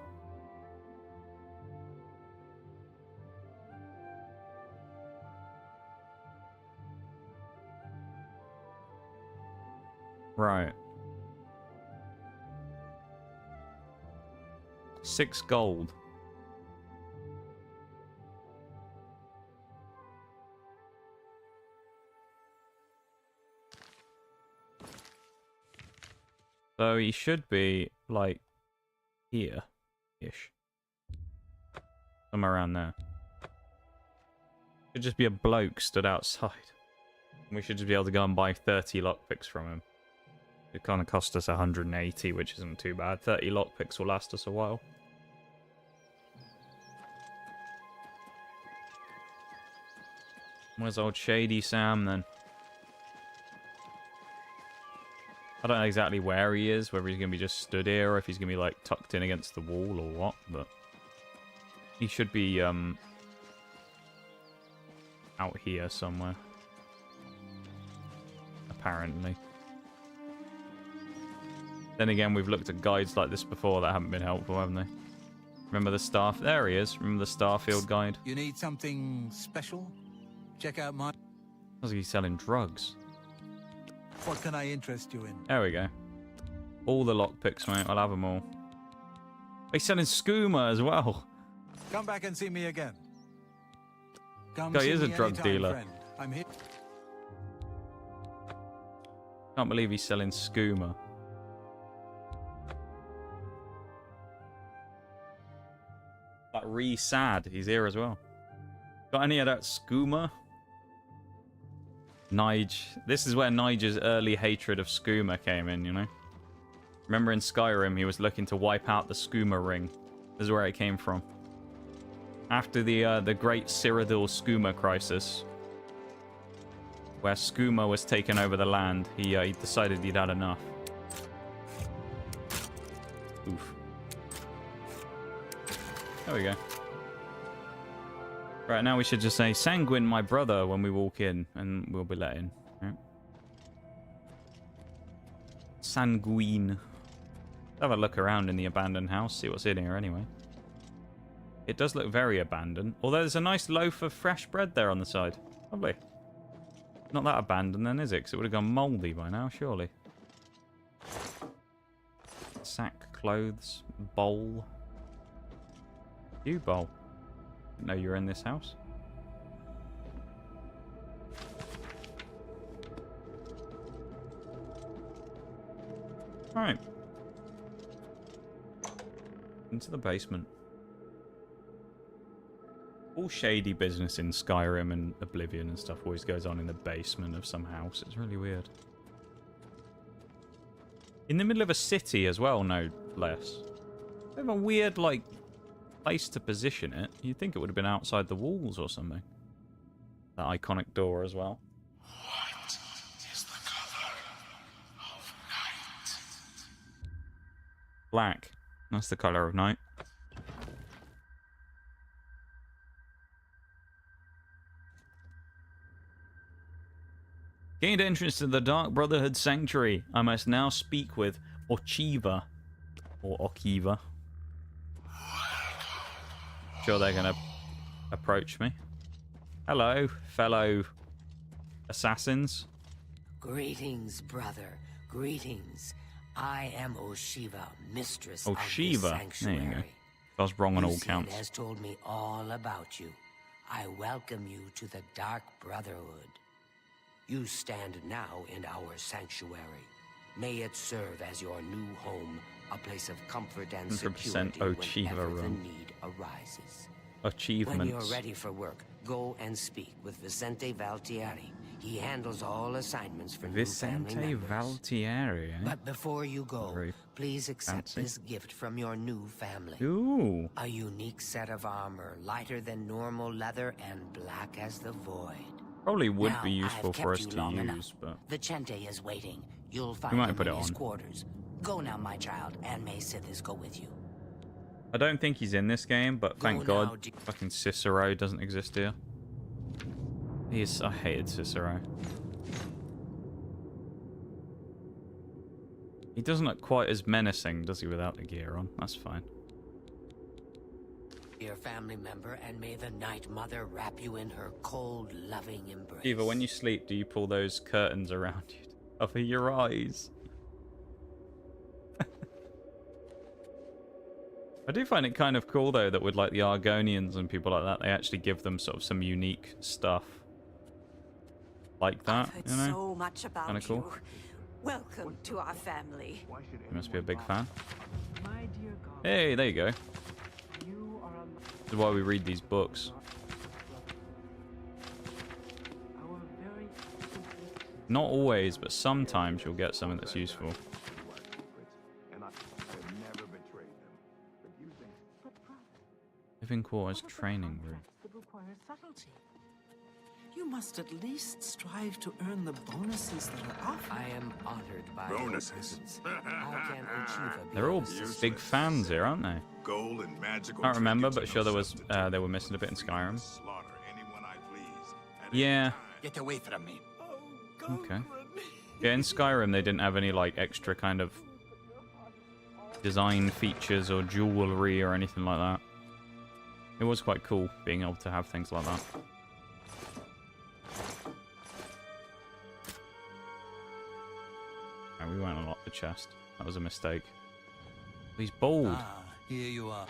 Right. 6 gold. So he should be, like, here-ish. Somewhere around there. Could just be a bloke stood outside. We should just be able to go and buy 30 lockpicks from him. It kind of cost us 180, which isn't too bad. 30 lockpicks will last us a while. Where's old Shady Sam then? I don't know exactly where he is, whether he's going to be just stood here or if he's going to be like tucked in against the wall or what, but he should be out here somewhere. Apparently. Then again, we've looked at guides like this before that haven't been helpful, haven't they? Remember the staff? There he is. Remember the Starfield guide? You need something special? Check out my... How's he selling drugs? What can I interest you in? There we go. All the lockpicks, mate. I'll have them all. He's selling skooma as well. Come back and see me again. Come Guy see is a me drug anytime, dealer. friend. I'm here. Can't believe he's selling skooma. Like sad. He's here as well. Got any of that skooma? This is where Nigel's early hatred of skooma came in, you know? Remember in Skyrim, he was looking to wipe out the skooma ring. This is where it came from. After the great Cyrodiil skooma crisis, where skooma was taking over the land, he decided he'd had enough. Oof. There we go. Right, now we should just say, Sanguine, my brother, when we walk in, and we'll be let in. Right. Sanguine. Have a look around in the abandoned house, see what's in here anyway. It does look very abandoned. Although there's a nice loaf of fresh bread there on the side. Lovely. Not that abandoned then, is it? Because it would have gone mouldy by now, surely. Sack, clothes, bowl. You bowl. Didn't know you were in this house. Alright. Into the basement. All shady business in Skyrim and Oblivion and stuff always goes on in the basement of some house. It's really weird. In the middle of a city as well, no less. They have a weird, like, place to position it. You'd think it would have been outside the walls or something. That iconic door as well. What is the color of night? Black. That's the color of night. Gained entrance to the Dark Brotherhood Sanctuary. I must now speak with Ochiva. Or Okiva. Sure they're going to approach me. Hello, fellow assassins. Greetings, brother. Greetings. I am Oshiva, mistress of Oshiva. this sanctuary. There you go. I was wrong on all Lucien counts. has told me all about you. I welcome you to the Dark Brotherhood. You stand now in our sanctuary. May it serve as your new home, a place of comfort and 100% security Ochiva whenever the room. need arises. Achievements. When you're ready for work, go and speak with Vicente Valtieri. He handles all assignments for new family Vicente members. Valtieri, eh? But before you go, Very please accept fancy. this gift from your new family. Ooh. A unique set of armor, lighter than normal leather and black as the void. Probably would Now, be useful I've for us kept to you long use, enough. but Vicente is waiting. You'll we find might him put in it his on. quarters. Go now, my child, and may Sithis go with you. I don't think he's in this game, but thank Go now, God fucking Cicero doesn't exist here. I hated Cicero. He doesn't look quite as menacing, does he, without the gear on? That's fine. Your family member, and may the Night Mother wrap you in her cold, loving embrace. Eva, when you sleep, do you pull those curtains around you to cover your eyes? I do find it kind of cool, though, that with like the Argonians and people like that, they actually give them sort of some unique stuff like that. I've heard You know, so much about kind of cool. you. Welcome to our family. You must be a big fan. Hey, there you go. This is why we read these books. Not always, but sometimes you'll get something that's useful. Living quarters training room. You must at least strive to earn the bonuses that are offered. I am honored by Bonuses. How can Uchiva be They're all Useless. big fans here, aren't they? Gold and magical. I can't remember, but trinkets sure are no there was substitute. they were missing a bit in Skyrim. Slaughter anyone I please. Yeah. Get away from me. Okay. Yeah, in Skyrim they didn't have any like extra kind of design features or jewelry or anything like that. It was quite cool being able to have things like that. And we won't unlock the chest. That was a mistake. He's bald. Ah, here you are.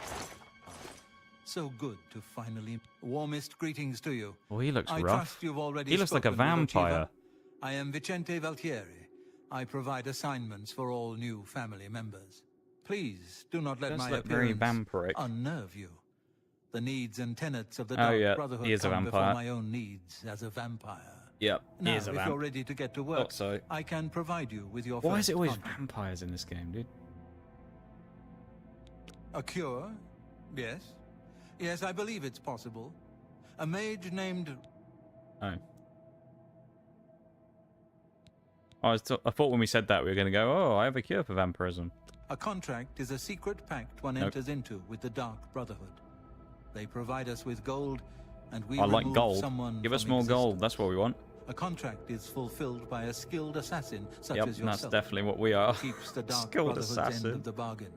So good to finally... Warmest greetings to you. Oh, he looks I rough. trust you've already He looks like a spoken with vampire. Uchiva. I am Vicente Valtieri. I provide assignments for all new family members. Please do not let Does my look very appearance vampiric. unnerve you. The needs and tenets of the Oh, Dark yeah, Brotherhood he is a come before vampire. my own needs as a vampire. Yep, Now, he is a if vamp. you're ready to get to work, Thought so. I can provide you with your Why first is it always contract. vampires in this game, dude? A cure? Yes. Yes, I believe it's possible. A mage named... Oh. I thought when we said that we were going to go, oh, I have a cure for vampirism. A contract is a secret pact one Nope. enters into with the Dark Brotherhood. They provide us with gold, and we I like remove gold. someone Give us from more existence. gold. That's what we want. A contract is fulfilled by a skilled assassin such Yep, as that's yourself. definitely what we are. Who keeps the Dark Skilled Brotherhood's assassin. end of the bargain.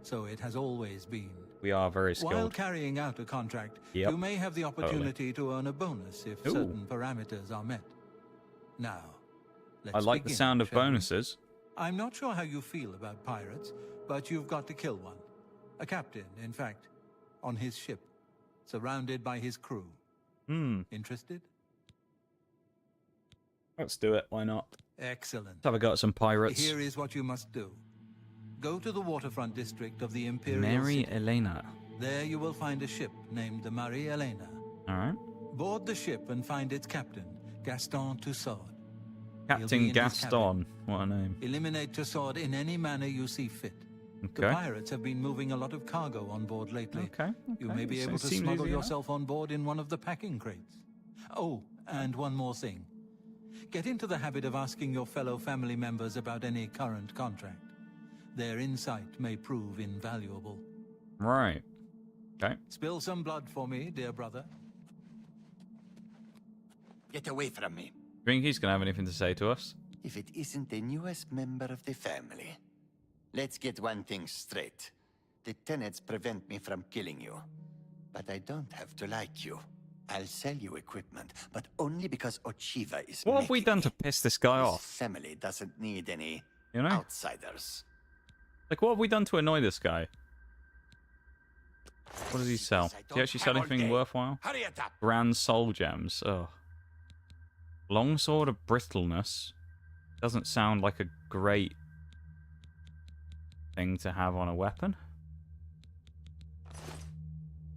So it has always been. We are very skilled. While carrying out a contract, Yep. you may have the opportunity to earn a bonus if Ooh. certain parameters are met. Now, let's I like the begin, sound of shall we? bonuses. I'm not sure how you feel about pirates, but you've got to kill one. A captain, in fact, on his ship, surrounded by his crew. Interested? Let's do it. Why not? Excellent. Let's have a go at some pirates. Here is what you must do. Go to the waterfront district of the Imperial Mary City. Elena. There you will find a ship named the Marie Elena. All right. Board the ship and find its captain, Gaston Tussaud. Captain Gaston. What a name. Eliminate Tussaud in any manner you see fit. The Okay. pirates have been moving a lot of cargo on board lately. Okay. You may be So able it to seems smuggle easy enough. yourself on board in one of the packing crates. Oh, and one more thing. Get into the habit of asking your fellow family members about any current contract. Their insight may prove invaluable. Right. Okay. Spill some blood for me, dear brother. Get away from me. Think he's going to have anything to say to us? If it isn't the newest member of the family. Let's get one thing straight. The tenets prevent me from killing you. But I don't have to like you. I'll sell you equipment, but only because Uchiva is What have we making done to piss this guy This off? family doesn't need any You know? outsiders. Like, what have we done to annoy this guy? What does he sell? Does he actually sell anything worthwhile? Hurry it up. Grand soul gems. Oh. Longsword of brittleness. Doesn't sound like a great thing to have on a weapon.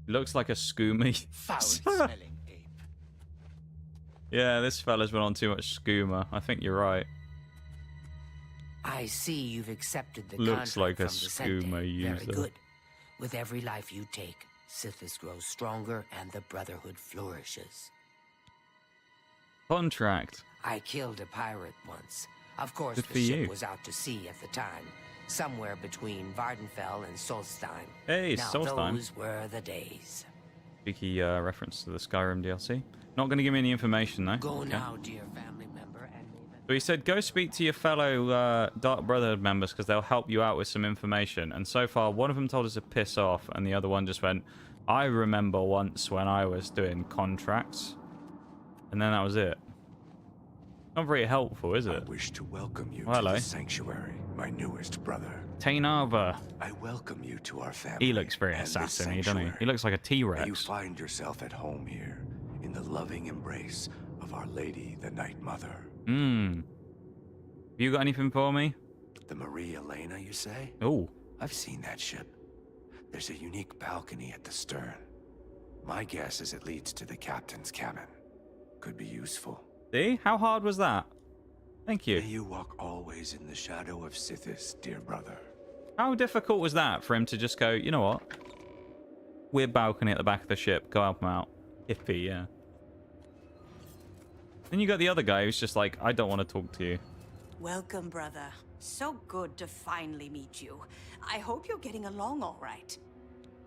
Looks like a scoomy. Foul-smelling ape. Yeah, this fella's been on too much skooma. I think you're right. I see you've accepted the Looks contract like a from Vicente. skooma user. Very good. With every life you take, Sithis grows stronger and the Brotherhood flourishes. Contract. I killed a pirate once. Of course, Good the for ship you. was out to sea at the time, somewhere between Vardenfell and Solstein. Hey, now, Solstein. those were the days. Cheeky reference to the Skyrim DLC. Not going to give me any information, though. Go Okay. now, dear family member, and So he said, go speak to your fellow Dark Brotherhood members because they'll help you out with some information. And so far, one of them told us to piss off, and the other one just went, I remember once when I was doing contracts. And then that was it. Not very helpful, is I it? wish to welcome you Well, to hello. the sanctuary, my newest brother. Tainava. I welcome you to our family. He looks very and this assassin-y, doesn't he? sanctuary. He looks like a May you T-Rex. find yourself at home here, in the loving embrace of Our Lady, the Night Mother. You got anything for me? The Marie Elena, you say? Oh. I've seen that ship. There's a unique balcony at the stern. My guess is it leads to the captain's cabin. Could be useful. See? How hard was that? Thank you. May you walk always in the shadow of Sithis, dear brother. How difficult was that for him to just go, you know what? Weird balcony at the back of the ship. Go help him out. Hippie, yeah. Then you got the other guy who's just like, I don't want to talk to you. Welcome, brother. So good to finally meet you. I hope you're getting along all right.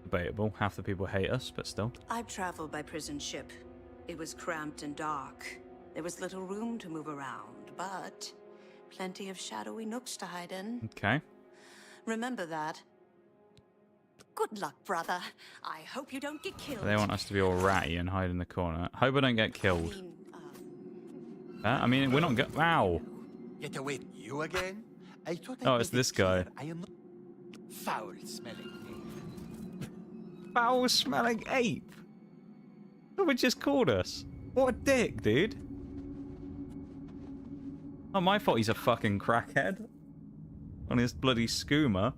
Debatable. Half the people hate us, but still. I traveled by prison ship. It was cramped and dark. There was little room to move around, but plenty of shadowy nooks to hide in. Okay. Remember that. Good luck, brother. I hope you don't get killed. They want us to be all ratty and hide in the corner. Hope I don't get killed. I mean we're not wow. Get away. You again? I thought Oh, it's this guy. I am foul-smelling. Foul-smelling ape. Who just called us? What a dick, dude. Oh, my fault he's a fucking crackhead. On his bloody skooma.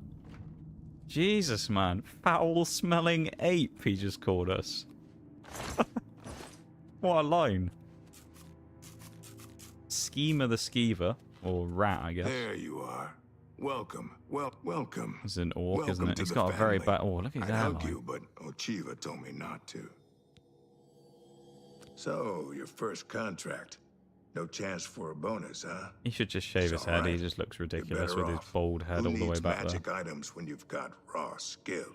Jesus, man. Foul-smelling ape, he just called us. What a line. Schemer the Skeever. Or rat, I guess. There you are. Welcome. Welcome. It's an orc, Welcome isn't it? to He's the got a very family. bad... Oh, look at his I'd hug hairline. you, but Ochiva told me not to. So, your first contract. No chance for a bonus, huh? He should just shave his It's head. all He right. just looks You're ridiculous better with his off. bald head Who all the way needs back there. magic items when you've got raw skill?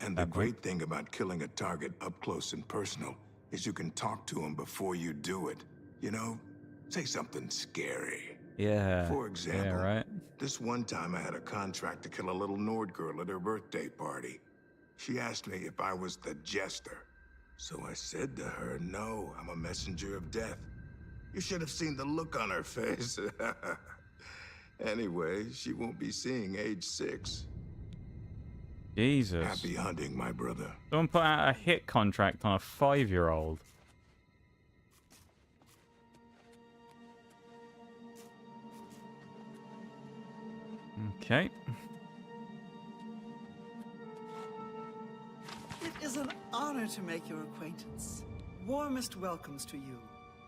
And the Fair point. great thing about killing a target up close and personal is you can talk to him before you do it. You know, say something scary. Yeah. For example, Yeah, right. this one time I had a contract to kill a little Nord girl at her birthday party. She asked me if I was the jester. So I said to her, no, I'm a messenger of death. You should have seen the look on her face. Anyway, she won't be seeing age 6. Jesus. Happy hunting, my brother. Someone put out a hit contract on a 5-year-old. Okay. It is an honor to make your acquaintance. Warmest welcomes to you.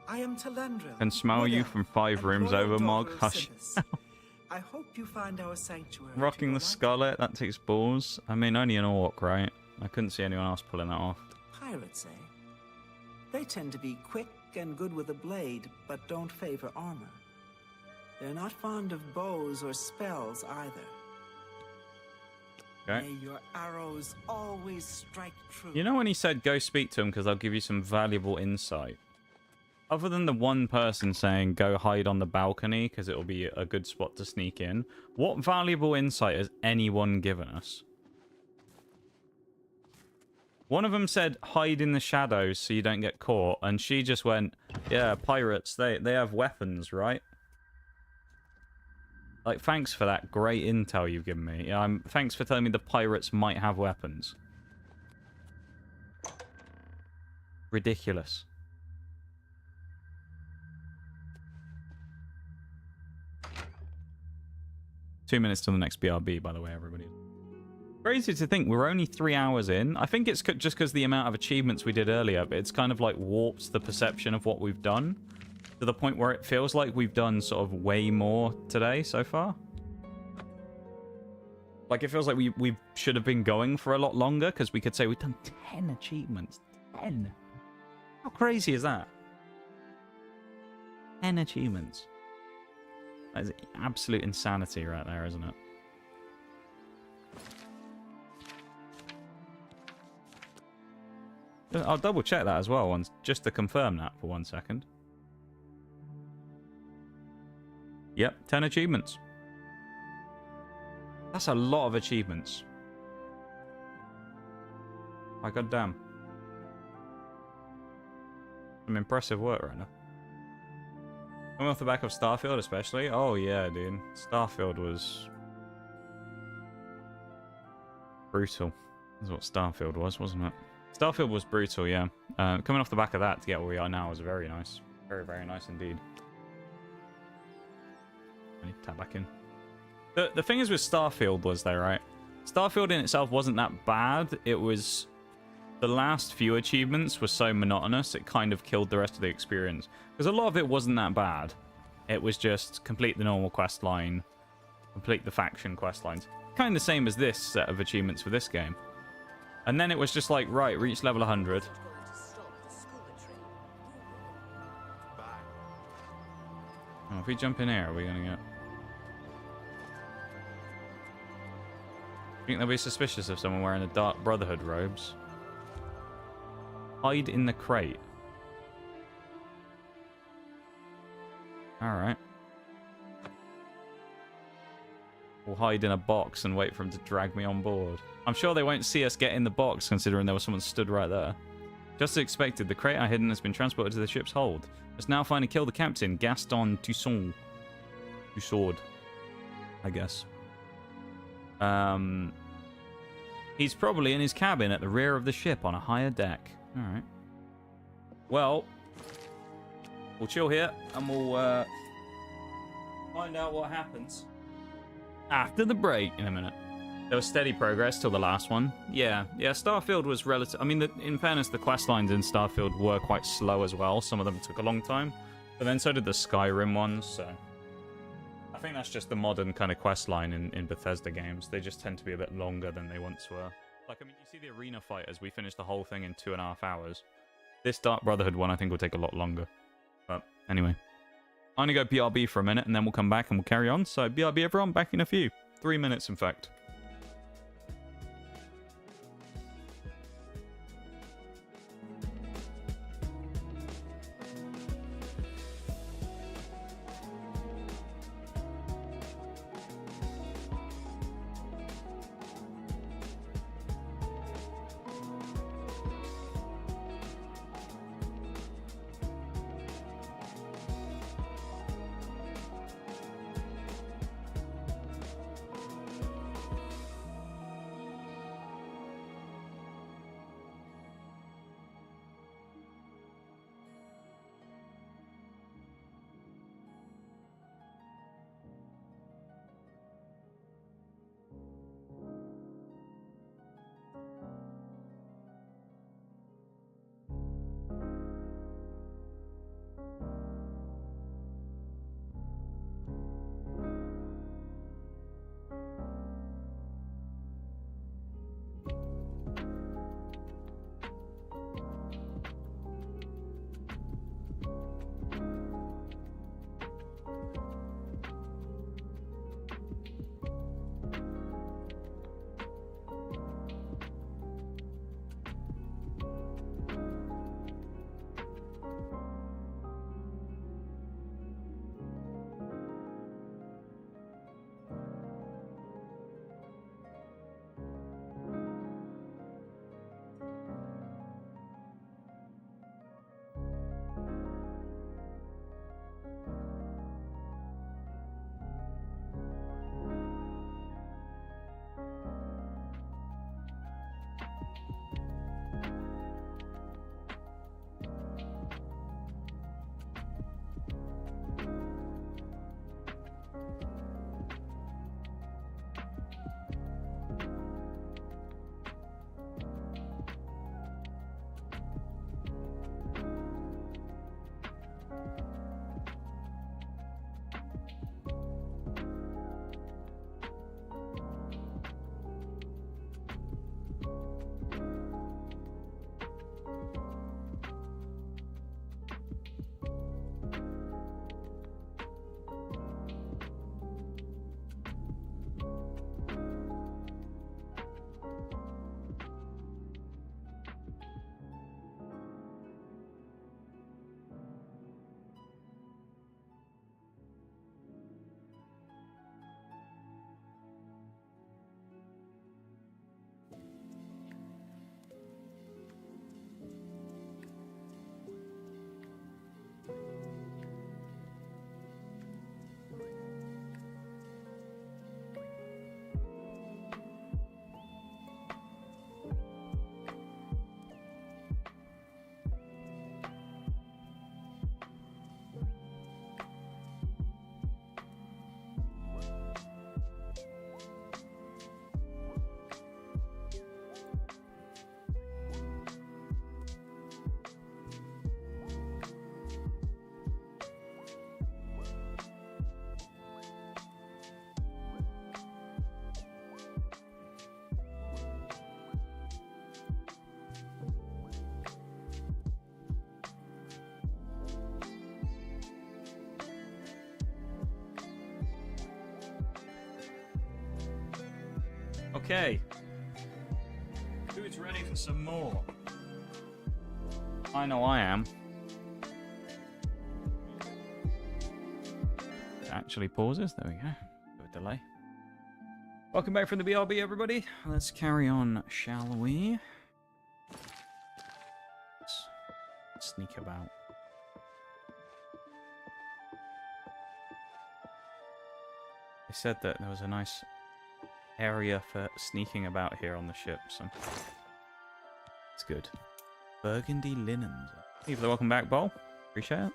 I am Talendril. Can smell you from 5 rooms over, Mog. Hush. I hope you find our sanctuary. Rocking the skullet, that takes balls. I mean, only an orc, right? I couldn't see anyone else pulling that off. Pirates, eh? They tend to be quick and good with a blade, but don't favor armor. They're not fond of bows or spells either. Okay. May your arrows always strike true. You know when he said go speak to him because I'll give you some valuable insight? Other than the one person saying go hide on the balcony because it'll be a good spot to sneak in, what valuable insight has anyone given us? One of them said hide in the shadows so you don't get caught, and she just went, yeah, pirates, they have weapons, right? Like, thanks for that great intel you've given me. Thanks for telling me the pirates might have weapons. Ridiculous. Two minutes till the next BRB, by the way, everybody. Crazy to think we're only 3 hours in. I think it's just because the amount of achievements we did earlier, but it's kind of like warped the perception of what we've done to the point where it feels like we've done sort of way more today so far. Like, it feels like we should have been going for a lot longer because we could say we've done 10 achievements. 10. How crazy is that? 10 achievements. That is absolute insanity right there, isn't it? I'll double check that as well, just to confirm that for 1 second. Yep, 10 achievements. That's a lot of achievements. My goddamn. Some impressive work right now. Coming off the back of Starfield especially. Oh yeah, dude. Starfield was brutal. That's what Starfield was, wasn't it? Starfield was brutal, yeah. Coming off the back of that to get where we are now was very nice. Very, very nice indeed. I need to tap back in. The thing is with Starfield was though, right? Starfield in itself wasn't that bad. It was... The last few achievements were so monotonous, it kind of killed the rest of the experience. Because a lot of it wasn't that bad. It was just complete the normal quest line, complete the faction quest lines. Kind of the same as this set of achievements for this game. And then it was just like, right, reach level 100. Oh, if we jump in here, are we going to get... Think they'll be suspicious of someone wearing the Dark Brotherhood robes? Hide in the crate. Alright. We'll hide in a box and wait for him to drag me on board. I'm sure they won't see us get in the box, considering there was someone stood right there. Just as expected, the crate I hidden has been transported to the ship's hold. Let's now find and kill the captain, Gaston Toussaint. Toussaint, I guess. He's probably in his cabin at the rear of the ship on a higher deck. Alright. Well, we'll chill here and we'll find out what happens after the break in a minute. There was steady progress till the last one. Yeah, Starfield was relative. I mean, in fairness, the quest lines in Starfield were quite slow as well. Some of them took a long time. But then so did the Skyrim ones, so... I think that's just the modern kind of quest line in Bethesda games. They just tend to be a bit longer than they once were. Like, I mean, you see the arena fighters, we finished the whole thing in 2.5 hours. This Dark Brotherhood one, I think, will take a lot longer. But, anyway. I'm going to go BRB for a minute, and then we'll come back and we'll carry on. So, BRB, everyone, back in a few. 3 minutes, in fact. Okay. Who's ready for some more? I know I am. It actually pauses. There we go. Bit of a delay. Welcome back from the BRB, everybody. Let's carry on, shall we? Let's sneak about. They said that there was a nice area for sneaking about here on the ship, so it's good. Burgundy linens. Thank you for the welcome back, Bowl. Appreciate it.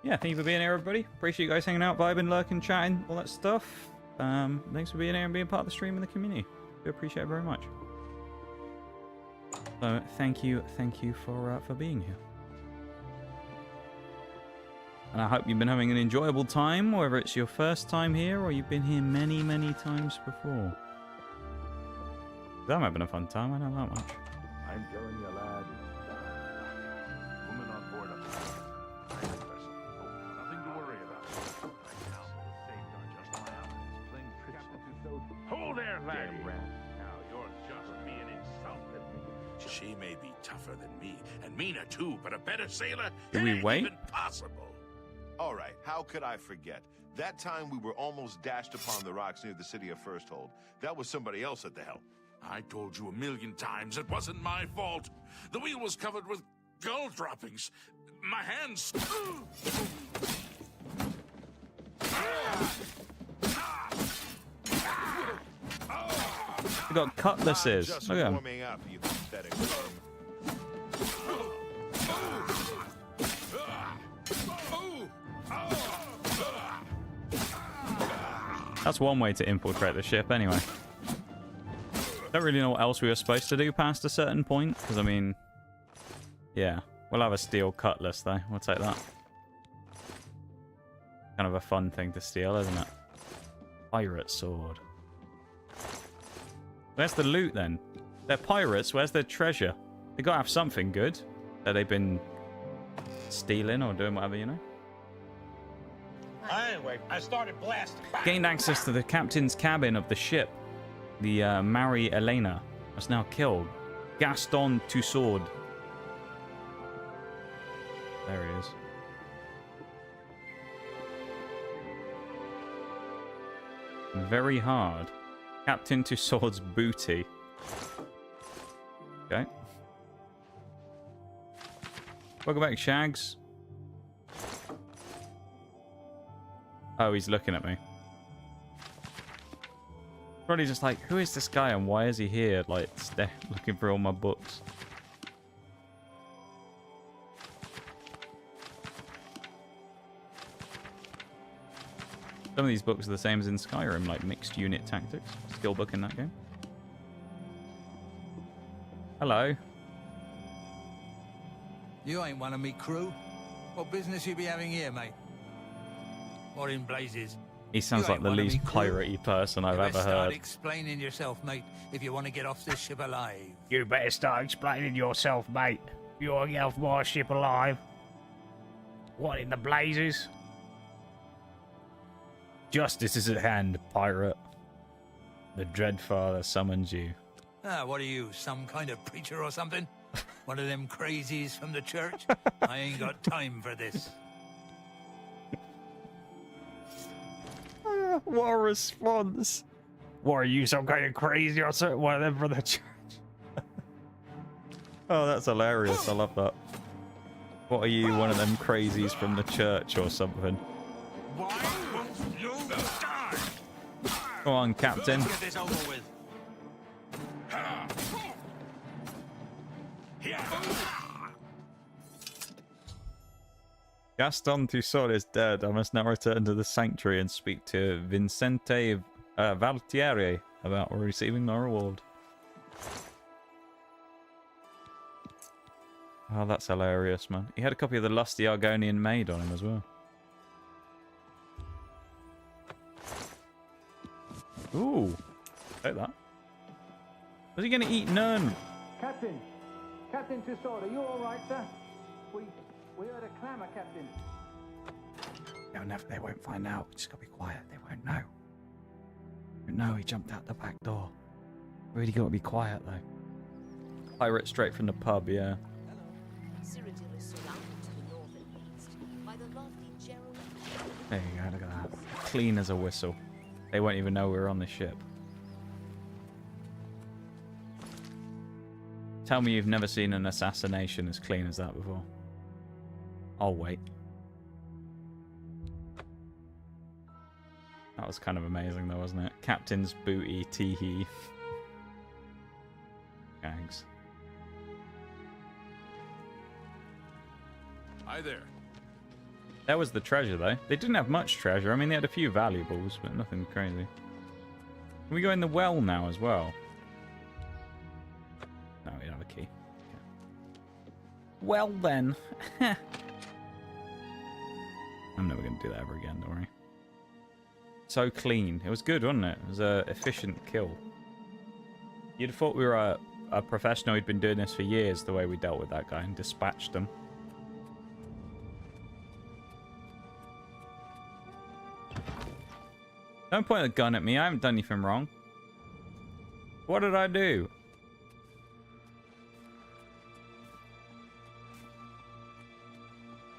Yeah, thank you for being here, everybody. Appreciate you guys hanging out, vibing, lurking, chatting, all that stuff. Thanks for being here and being part of the stream and the community. We appreciate it very much. So thank you for being here. And I hope you've been having an enjoyable time, whether it's your first time here or you've been here many, many times before. I'm having a fun time, I know that much. I'm telling you, lad, woman on board up there. Nothing to worry about. Right now, the safeguard just my eyes, playing tricks with those. Hold there, laddie! Damn rat. Now you're just being insulted. She may be tougher than me, and Mina too, but a better sailor? Do we It ain't wait? even possible. All right, how could I forget? That time we were almost dashed upon the rocks near the city of Firsthold. That was somebody else at the helm. I told you 1,000,000 times it wasn't my fault. The wheel was covered with gull droppings. My hands... We got cutlasses. Just Look at 'em. warming up, you pathetic. That's one way to infiltrate the ship, anyway. Don't really know what else we were supposed to do past a certain point, because, I mean... Yeah, we'll have a steel cutlass, though. We'll take that. Kind of a fun thing to steal, isn't it? Pirate sword. Where's the loot, then? They're pirates. Where's their treasure? They gotta have something good that they've been stealing or doing whatever, you know? Anyway, I started blasting. Gained access to the captain's cabin of the ship. The Marie Elena was now killed. Gaston Tussaud. There he is. Very hard. Captain Tussaud's booty. Okay. Welcome back, Shags. Oh, he's looking at me. Probably just like, who is this guy and why is he here? Like, looking for all my books. Some of these books are the same as in Skyrim, like Mixed Unit Tactics. Skill book in that game. Hello. You ain't one of me crew. What business you be having here, mate? What in blazes? He sounds like the least piratey person I've ever Start heard. explaining yourself, mate, if you want to get off this ship alive. You better start explaining yourself, mate. You want to get off my ship alive? What in the blazes? Justice is at hand, pirate. The Dreadfather summons you. Ah, what are you, some kind of preacher or something? One of them crazies from the church? I ain't got time for this. What a response. What are you, some kind of crazy or something? One of them from the church? Oh, that's hilarious. I love that. What are you, one of them crazies from the church or something? Come on, Captain. Let's get this over with. Gaston Tussaud is dead. I must now return to the sanctuary and speak to Vincente Valtieri about receiving my reward. Oh, that's hilarious, man. He had a copy of the Lusty Argonian Maid on him as well. Ooh, take that. Was he going to eat none? Captain Tussaud, are you all right, sir? We heard a clamour, Captain. No, never. They won't find out. We just got to be quiet. They won't know. No, he jumped out the back door. Really got to be quiet, though. Pirate straight from the pub, yeah. Cyrodiil is surrounded to the north and east by the lofty Gerald. There you go, look at that. Clean as a whistle. They won't even know we're on the ship. Tell me you've never seen an assassination as clean as that before. I'll wait. That was kind of amazing though, wasn't it? Captain's booty, teehee. Gags. Hi there. That was the treasure though. They didn't have much treasure. I mean, they had a few valuables, but nothing crazy. Can we go in the well now as well? No, we don't have a key. Okay. Well then. I'm never going to do that ever again, don't worry. So clean. It was good, wasn't it? It was an efficient kill. You'd have thought we were a professional who'd been doing this for years, the way we dealt with that guy and dispatched him. Don't point a gun at me. I haven't done anything wrong. What did I do?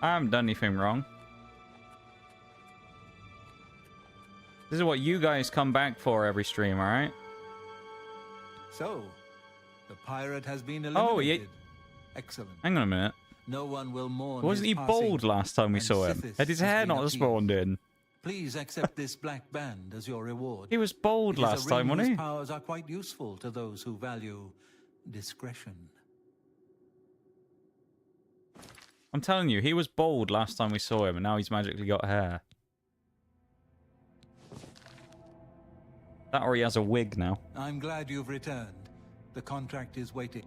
I haven't done anything wrong. This is what you guys come back for every stream, alright? So, the pirate has been eliminated. Oh, yeah. Excellent. Hang on a minute. No one will mourn. Wasn't he bald last time we saw him? Had his hair not spawned in? Please accept this black band as your reward. He was bald last time, wasn't he? His powers are quite useful to those who value discretion. I'm telling you, he was bald last time we saw him, and now he's magically got hair. That or he has a wig now. I'm glad you've returned. The contract is waiting.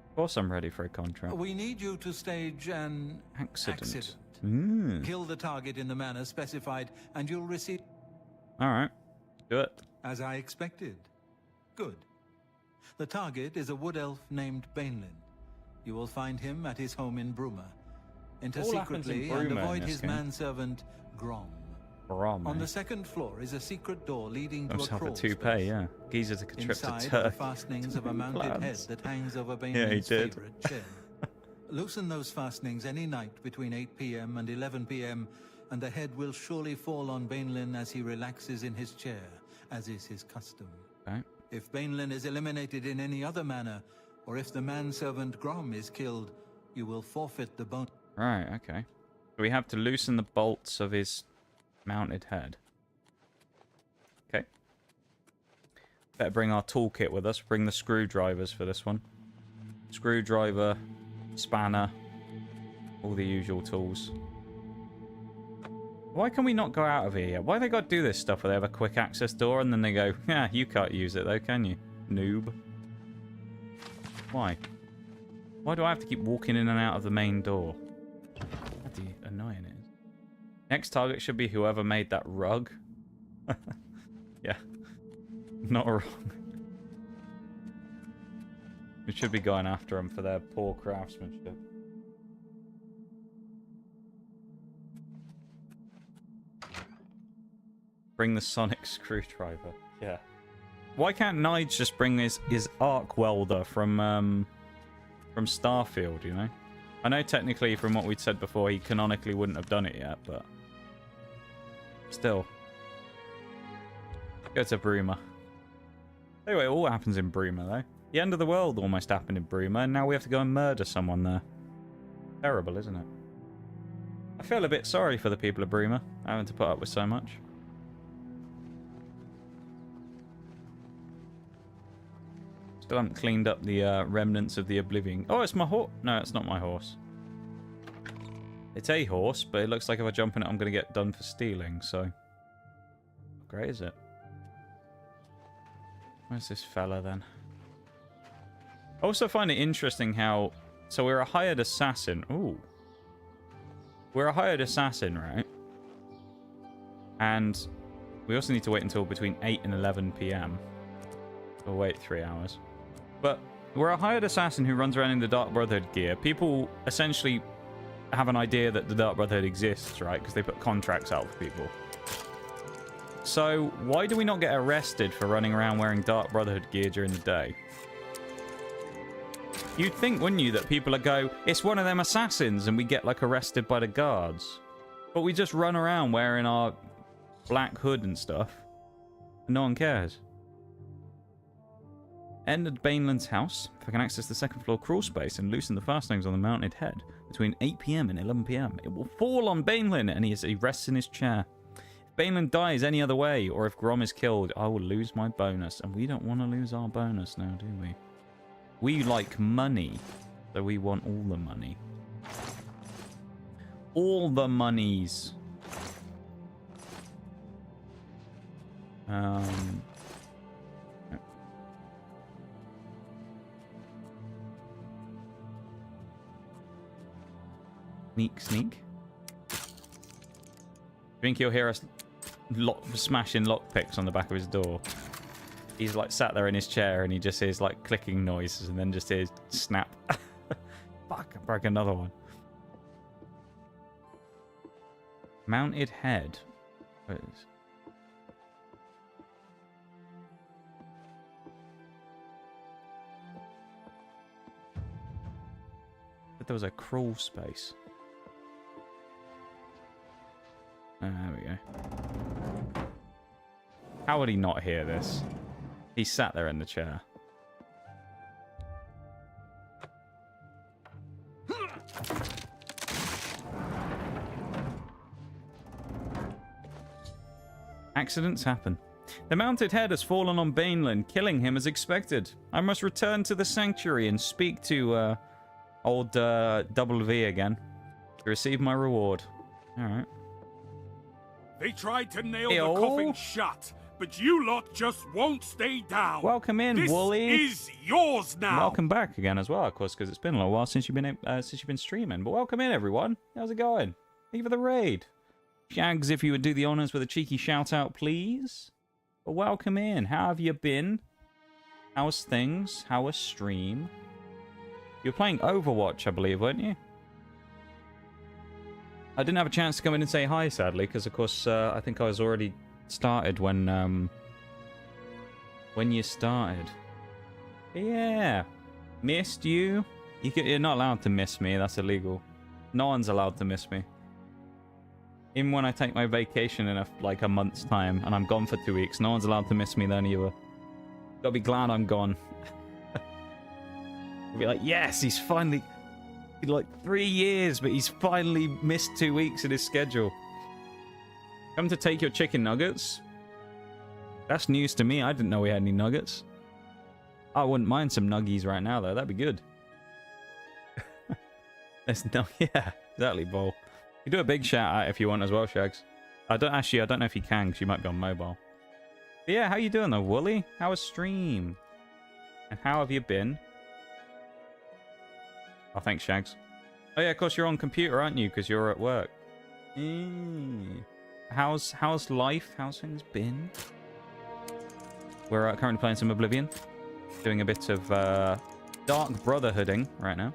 Of course I'm ready for a contract. We need you to stage an accident. Kill the target in the manner specified, and you'll receive... Alright. Do it. As I expected. Good. The target is a wood elf named Bainlin. You will find him at his home in Bruma. Enter secretly and avoid his manservant, Grom. On the second floor is a secret door leading to a crawl toupee, yeah. Geezer took a trip Inside to are the Turkey. fastenings of a mounted head that hangs over Bainlin's Yeah, he did. favorite chair. Loosen those fastenings any night between 8 p.m. and 11 p.m., and the head will surely fall on Bainlin as he relaxes in his chair, as is his custom. Okay. If Bainlin is eliminated in any other manner, or if the manservant Grom is killed, you will forfeit the bone. Right, okay. So we have to loosen the bolts of his mounted head. Okay. Better bring our toolkit with us. Bring the screwdrivers for this one. Screwdriver, spanner, all the usual tools. Why can we not go out of here yet? Why they got to do this stuff where they have a quick access door and then they go, yeah, you can't use it though, can you? Noob. Why? Why do I have to keep walking in and out of the main door? Bloody annoying it is. Next target should be whoever made that rug. Yeah. Not wrong. We should be going after them for their poor craftsmanship. Bring the sonic screwdriver. Yeah. Why can't Nigel just bring his arc welder from Starfield, you know? I know technically from what we'd said before he canonically wouldn't have done it yet, but still. Go to Bruma. Anyway, it all happens in Bruma though. The end of the world almost happened in Bruma, and now we have to go and murder someone there. Terrible, isn't it? I feel a bit sorry for the people of Bruma, having to put up with so much. Still haven't cleaned up the remnants of the Oblivion. Oh, it's my horse. No, it's not my horse. It's a horse, but it looks like if I jump in it, I'm going to get done for stealing, so... How great is it? Where's this fella, then? I also find it interesting how... So we're a hired assassin. Ooh. We're a hired assassin, right? And we also need to wait until between 8 and 11 p.m. We'll wait 3 hours. But we're a hired assassin who runs around in the Dark Brotherhood gear. People essentially have an idea that the Dark Brotherhood exists, right? Because they put contracts out for people. So, why do we not get arrested for running around wearing Dark Brotherhood gear during the day? You'd think, wouldn't you, that people would go, it's one of them assassins, and we get, like, arrested by the guards. But we just run around wearing our black hood and stuff, and no one cares. Enter Baneland's house. If I can access the second floor crawl space and loosen the fastenings on the mounted head between 8 PM and 11 PM, it will fall on Baneland, and he rests in his chair. If Baneland dies any other way, or if Grom is killed, I will lose my bonus. And we don't want to lose our bonus now, do we? We like money, so we want all the money. All the monies. Sneak, sneak. Think you'll hear us smashing lockpicks on the back of his door. He's like sat there in his chair and he just hears like clicking noises and then just hears snap. Fuck, I broke another one. Mounted head. Where is... But there was a crawl space. There we go. How would he not hear this? He sat there in the chair. Accidents happen. The mounted head has fallen on Baneland, killing him as expected. I must return to the sanctuary and speak to old Double V again to receive my reward. Alright. They tried to nail the coffin shut, but you lot just won't stay down. Welcome in, this Wooly. Is yours now. Welcome back again as well, of course, because it's been a little while since you've been streaming. But welcome in, everyone. How's it going? Thank you for the raid. Shags, if you would do the honors with a cheeky shout out, please. But welcome in. How have you been? How's things? How was stream? You were playing Overwatch, I believe, weren't you? I didn't have a chance to come in and say hi, sadly, because, of course, I think I was already started when you started. Yeah. Missed you. You're not allowed to miss me. That's illegal. No one's allowed to miss me. Even when I take my vacation in like a month's time and I'm gone for 2 weeks, no one's allowed to miss me then either. Gotta be glad I'm gone. I'll be like, yes, he's finally... like 3 years, but he's finally missed 2 weeks in his schedule. Come to take your chicken nuggets. That's news to me. I didn't know we had any nuggets. I wouldn't mind some nuggies right now, though. That'd be good. There's no... Yeah, exactly, Vol. You do a big shout out if you want as well, Shags. I don't know if you can, because you might be on mobile. But yeah, how you doing, though, Wooly? How was stream? And how have you been? Oh, thanks, Shags. Oh, yeah, of course, you're on computer, aren't you? Because you're at work. How's life? How's things been? We're currently playing some Oblivion. Doing a bit of Dark Brotherhooding right now.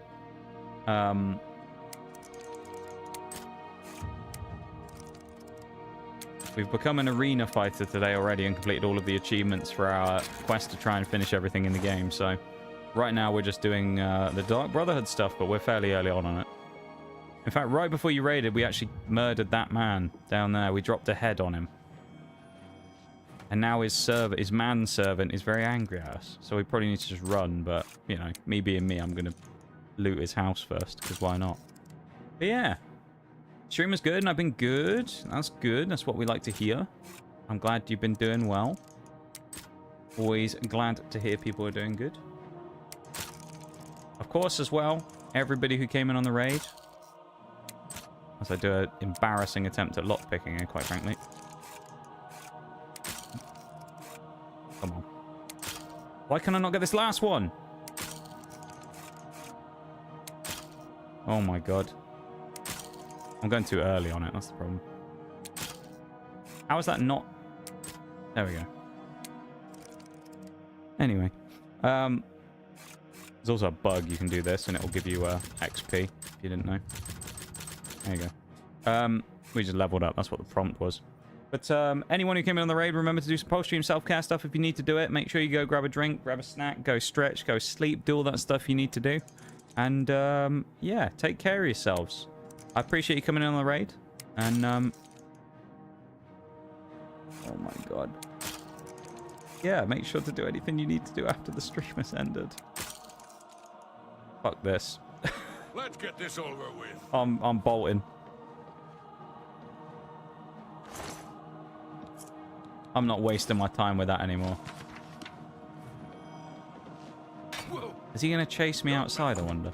We've become an arena fighter today already and completed all of the achievements for our quest to try and finish everything in the game, so... Right now, we're just doing the Dark Brotherhood stuff, but we're fairly early on it. In fact, right before you raided, we actually murdered that man down there. We dropped a head on him. And now his manservant is very angry at us. So we probably need to just run, but, you know, me being me, I'm going to loot his house first, because why not? But yeah. Stream was good, and I've been good. That's good. That's what we like to hear. I'm glad you've been doing well. Always glad to hear people are doing good. Of course, as well, everybody who came in on the raid. As I do an embarrassing attempt at lockpicking, quite frankly. Come on. Why can I not get this last one? Oh my god. I'm going too early on it, that's the problem. How is that not... There we go. Anyway. There's also a bug, you can do this and it will give you XP, if you didn't know. There you go. We just leveled up, that's what the prompt was. But anyone who came in on the raid, remember to do some post-stream self-care stuff if you need to do it. Make sure you go grab a drink, grab a snack, go stretch, go sleep, do all that stuff you need to do. And yeah, take care of yourselves. I appreciate you coming in on the raid. And oh my god. Yeah, make sure to do anything you need to do after the stream has ended. Fuck this. Let's get this over with. I'm bolting. I'm not wasting my time with that anymore. Whoa. Is he going to chase me outside, I wonder?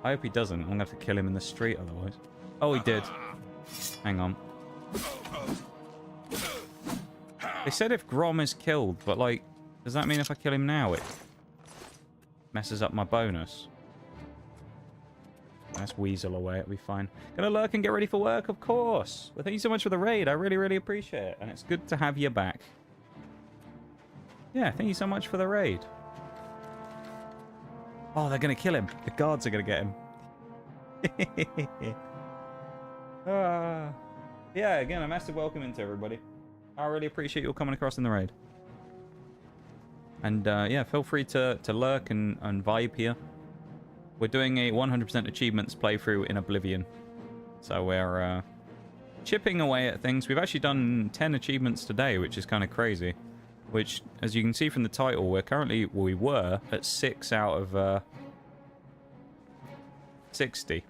I hope he doesn't. I'm going to have to kill him in the street otherwise. Oh, he did. Hang on. They said if Grom is killed, but like, does that mean if I kill him now it messes up my bonus? Let's weasel away, it'll be fine. Gonna lurk and get ready for work, of course. Well, thank you so much for the raid. I really, really appreciate it. And it's good to have you back. Yeah, thank you so much for the raid. Oh, they're gonna kill him. The guards are gonna get him. Yeah, again, a massive welcome into everybody. I really appreciate you all coming across in the raid. And yeah, feel free to lurk and vibe here. We're doing a 100% achievements playthrough in Oblivion. So we're chipping away at things. We've actually done 10 achievements today, which is kind of crazy. Which, as you can see from the title, we're currently, well, we were at 6 out of 60.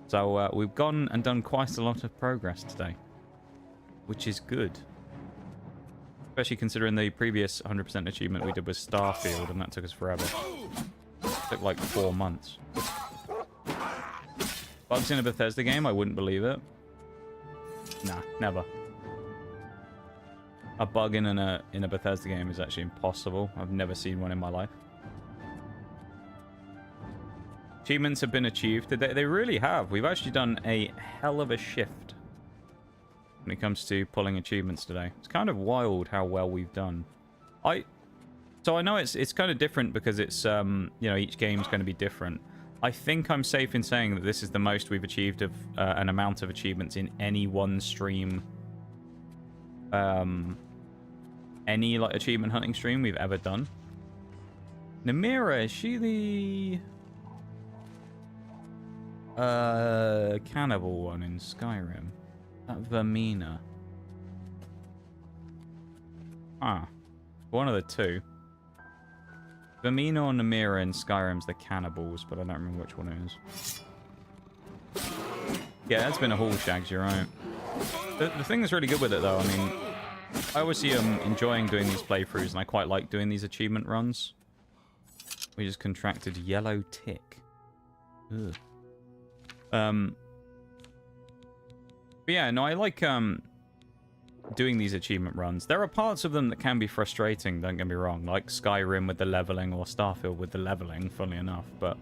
So we've gone and done quite a lot of progress today. Which is good. Especially considering the previous 100% achievement we did with Starfield, and that took us forever. Took like 4 months. Bugs in a Bethesda game? I wouldn't believe it. Nah, never. A bug in a Bethesda game is actually impossible. I've never seen one in my life. Achievements have been achieved. They really have. We've actually done a hell of a shift when it comes to pulling achievements today. It's kind of wild how well we've done. So I know it's kind of different because it's, you know, each game's going to be different. I think I'm safe in saying that this is the most we've achieved of an amount of achievements in any one stream. Any, like, achievement hunting stream we've ever done. Namira, is she the cannibal one in Skyrim? That Vermina. Ah. One of the two. Vermina or Namira in Skyrim's the cannibals, but I don't remember which one it is. Yeah, that's been a haul, Shags, you're right. The thing that's really good with it, though, I mean, I always see enjoying doing these playthroughs, and I quite like doing these achievement runs. We just contracted yellow tick. Ugh. But yeah, no, I like doing these achievement runs. There are parts of them that can be frustrating, don't get me wrong, like Skyrim with the leveling or Starfield with the leveling, funnily enough. But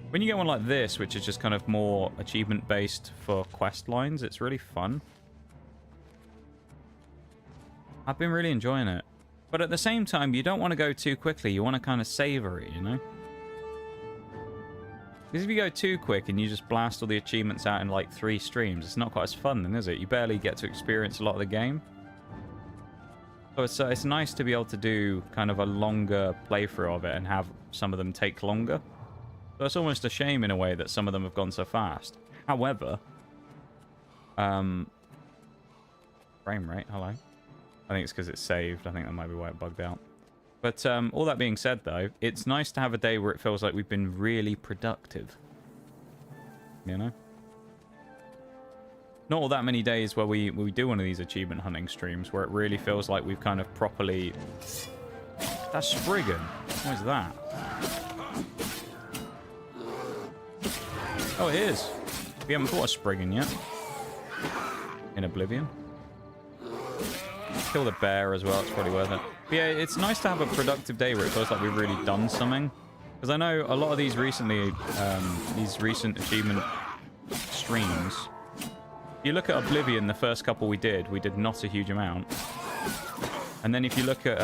when you get one like this, which is just kind of more achievement-based for quest lines, it's really fun. I've been really enjoying it. But at the same time, you don't want to go too quickly. You want to kind of savor it, you know? Because if you go too quick and you just blast all the achievements out in like 3 streams, it's not quite as fun then, is it? You barely get to experience a lot of the game. So it's nice to be able to do kind of a longer playthrough of it and have some of them take longer. So it's almost a shame in a way that some of them have gone so fast. However, frame rate, hello. I think it's because it's saved. I think that might be why it bugged out. But all that being said, though, it's nice to have a day where it feels like we've been really productive. You know? Not all that many days where we do one of these achievement hunting streams where it really feels like we've kind of properly... That's Spriggan. What is that? Oh, it is. We haven't fought a Spriggan yet. In Oblivion. Kill the bear as well, it's probably worth it. But yeah, it's nice to have a productive day where it feels like we've really done something. Because I know a lot of these recent achievement streams, if you look at Oblivion, the first couple we did not a huge amount. And then if you look at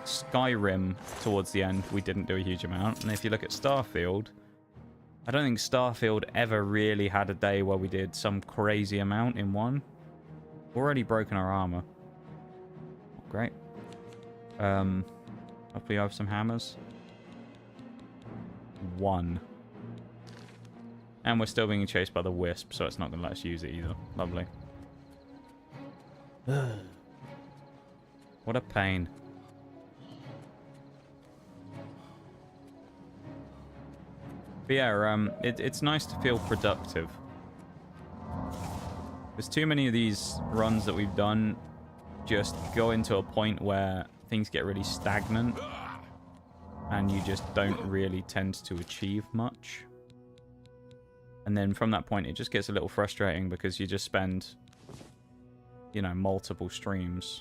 Skyrim towards the end, we didn't do a huge amount. And if you look at Starfield, I don't think Starfield ever really had a day where we did some crazy amount in one. Already broken our armor. Great. Hopefully I have some hammers. 1. And we're still being chased by the wisp, so it's not going to let us use it either. Lovely. What a pain. But yeah, it's nice to feel productive. There's too many of these runs that we've done just go into a point where things get really stagnant and you just don't really tend to achieve much. And then from that point, it just gets a little frustrating because you just spend, you know, multiple streams.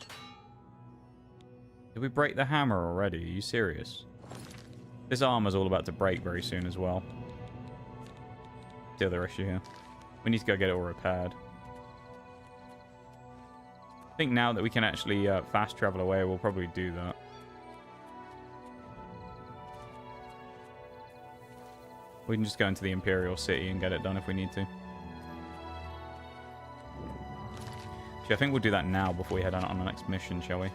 Did we break the hammer already? Are you serious? This armor's all about to break very soon as well. The other issue here. We need to go get it all repaired. I think now that we can actually fast travel away, we'll probably do that. We can just go into the Imperial City and get it done if we need to. Actually, I think we'll do that now before we head on the next mission, shall we?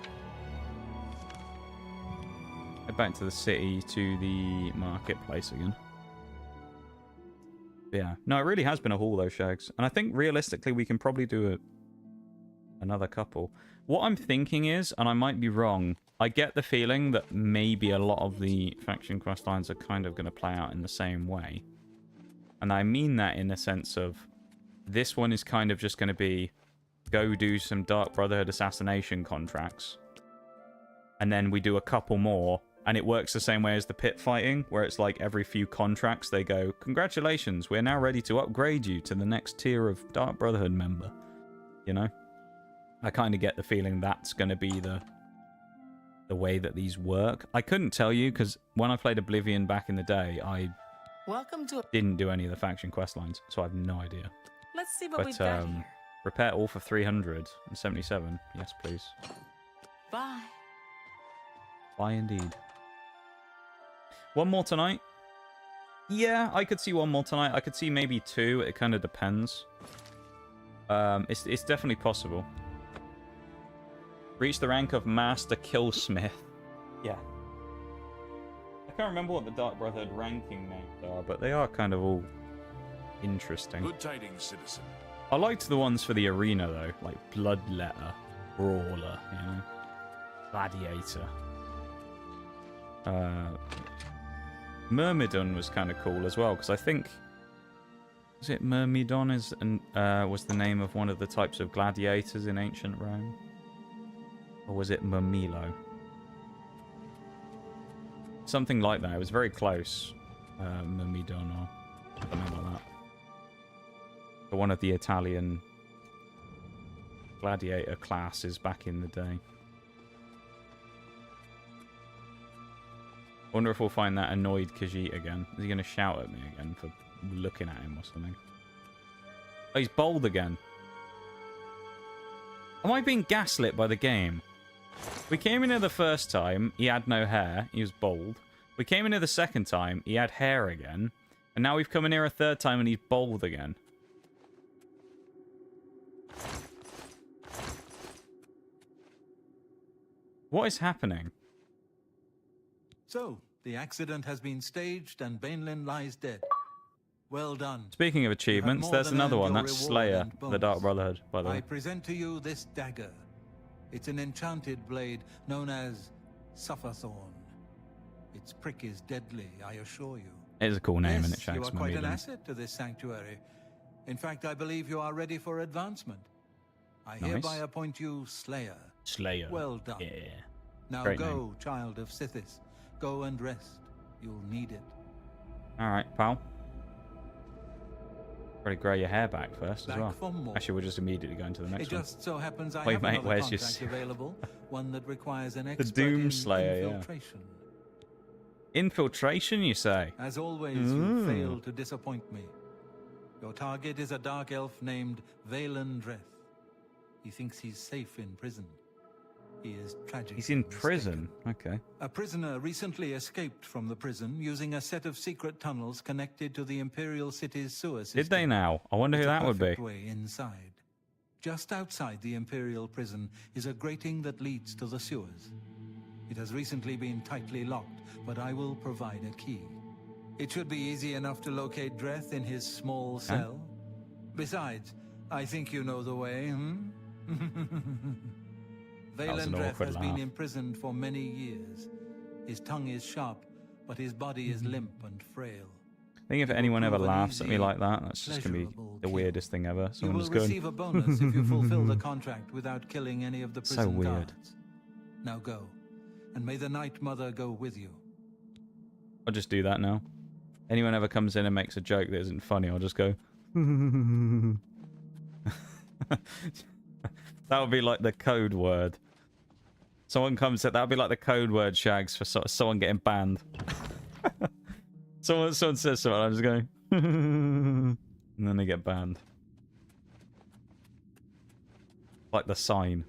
Head back to the city, to the marketplace again. But yeah. No, it really has been a haul though, Shags. And I think realistically we can probably do another couple. What I'm thinking is, and I might be wrong, I get the feeling that maybe a lot of the faction quest lines are kind of going to play out in the same way. And I mean that in the sense of this one is kind of just going to be go do some Dark Brotherhood assassination contracts. And then we do a couple more. And it works the same way as the pit fighting, where it's like every few contracts they go, congratulations, we're now ready to upgrade you to the next tier of Dark Brotherhood member. You know? I kind of get the feeling that's going to be the way that these work. I couldn't tell you, because when I played Oblivion back in the day, I didn't do any of the faction quest lines, so I have no idea. Let's see what we've got here. Repair all for 377. Yes, please. Bye. Bye indeed. One more tonight? Yeah, I could see one more tonight. I could see maybe 2. It kind of depends. It's definitely possible. Reach the rank of Master Killsmith. Yeah. I can't remember what the Dark Brotherhood ranking names are, but they are kind of all interesting. Good tidings, citizen. I liked the ones for the arena, though. Like Bloodletter, Brawler, you know? Gladiator. Myrmidon was kind of cool as well, because I think... Was it Myrmidon was the name of one of the types of gladiators in ancient Rome? Or was it Murmillo? Something like that. It was very close. Myrmidon or something like that. For one of the Italian gladiator classes back in the day. I wonder if we'll find that annoyed Khajiit again. Is he going to shout at me again for looking at him or something? Oh, he's bold again. Am I being gaslit by the game? We came in here the first time, he had no hair, he was bald. We came in here the second time, he had hair again. And now we've come in here a third time and he's bald again. What is happening? So, the accident has been staged and Bainlin lies dead. Well done. Speaking of achievements, there's another one. That's Slayer, the Dark Brotherhood, by the way. I present to you this dagger. It's an enchanted blade known as Sufferthorn. Its prick is deadly, I assure you. It is a cool name, Yes, and it shakes you are my quite an meaning. asset to this sanctuary. In fact, I believe you are ready for advancement. I hereby appoint you Slayer. Slayer. Well done. Yeah. Now Great go, name. child of Sithis. Go and rest. You'll need it. Alright, pal. Probably grow your hair back first as Back well. for more. Actually, we'll just immediately go into the next It one. just so happens I Wait, have mate, another where's your contract available, one that requires an The expert Doomslayer, in yeah. infiltration. Infiltration, you say? As always, you fail to disappoint me. Your target is a dark elf named Valen Dreth. He thinks he's safe in prison. He is tragic. He's in prison? Okay. A prisoner recently escaped from the prison using a set of secret tunnels connected to the Imperial City's sewer system. Did they now? I wonder who It's a that would be. perfect way inside. Just outside the Imperial prison is a grating that leads to the sewers. It has recently been tightly locked, but I will provide a key. It should be easy enough to locate Dreth in his small cell. Besides, I think you know the way, Valen Dreth has been imprisoned for many years. His tongue is sharp, but his body is limp and frail. I think if anyone ever laughs at me like that, that's just going to be the weirdest thing ever. Someone just going... You will receive a bonus if you fulfill the contract without killing any of the prison so weird. guards. Now go, and may the Night Mother go with you. I'll just do that now. Anyone ever comes in and makes a joke that isn't funny, I'll just go... That would be like the code word. Someone comes in, that would be like the code word, Shags, for someone getting banned. Someone says something, I'm just going... and then they get banned. Like the sign.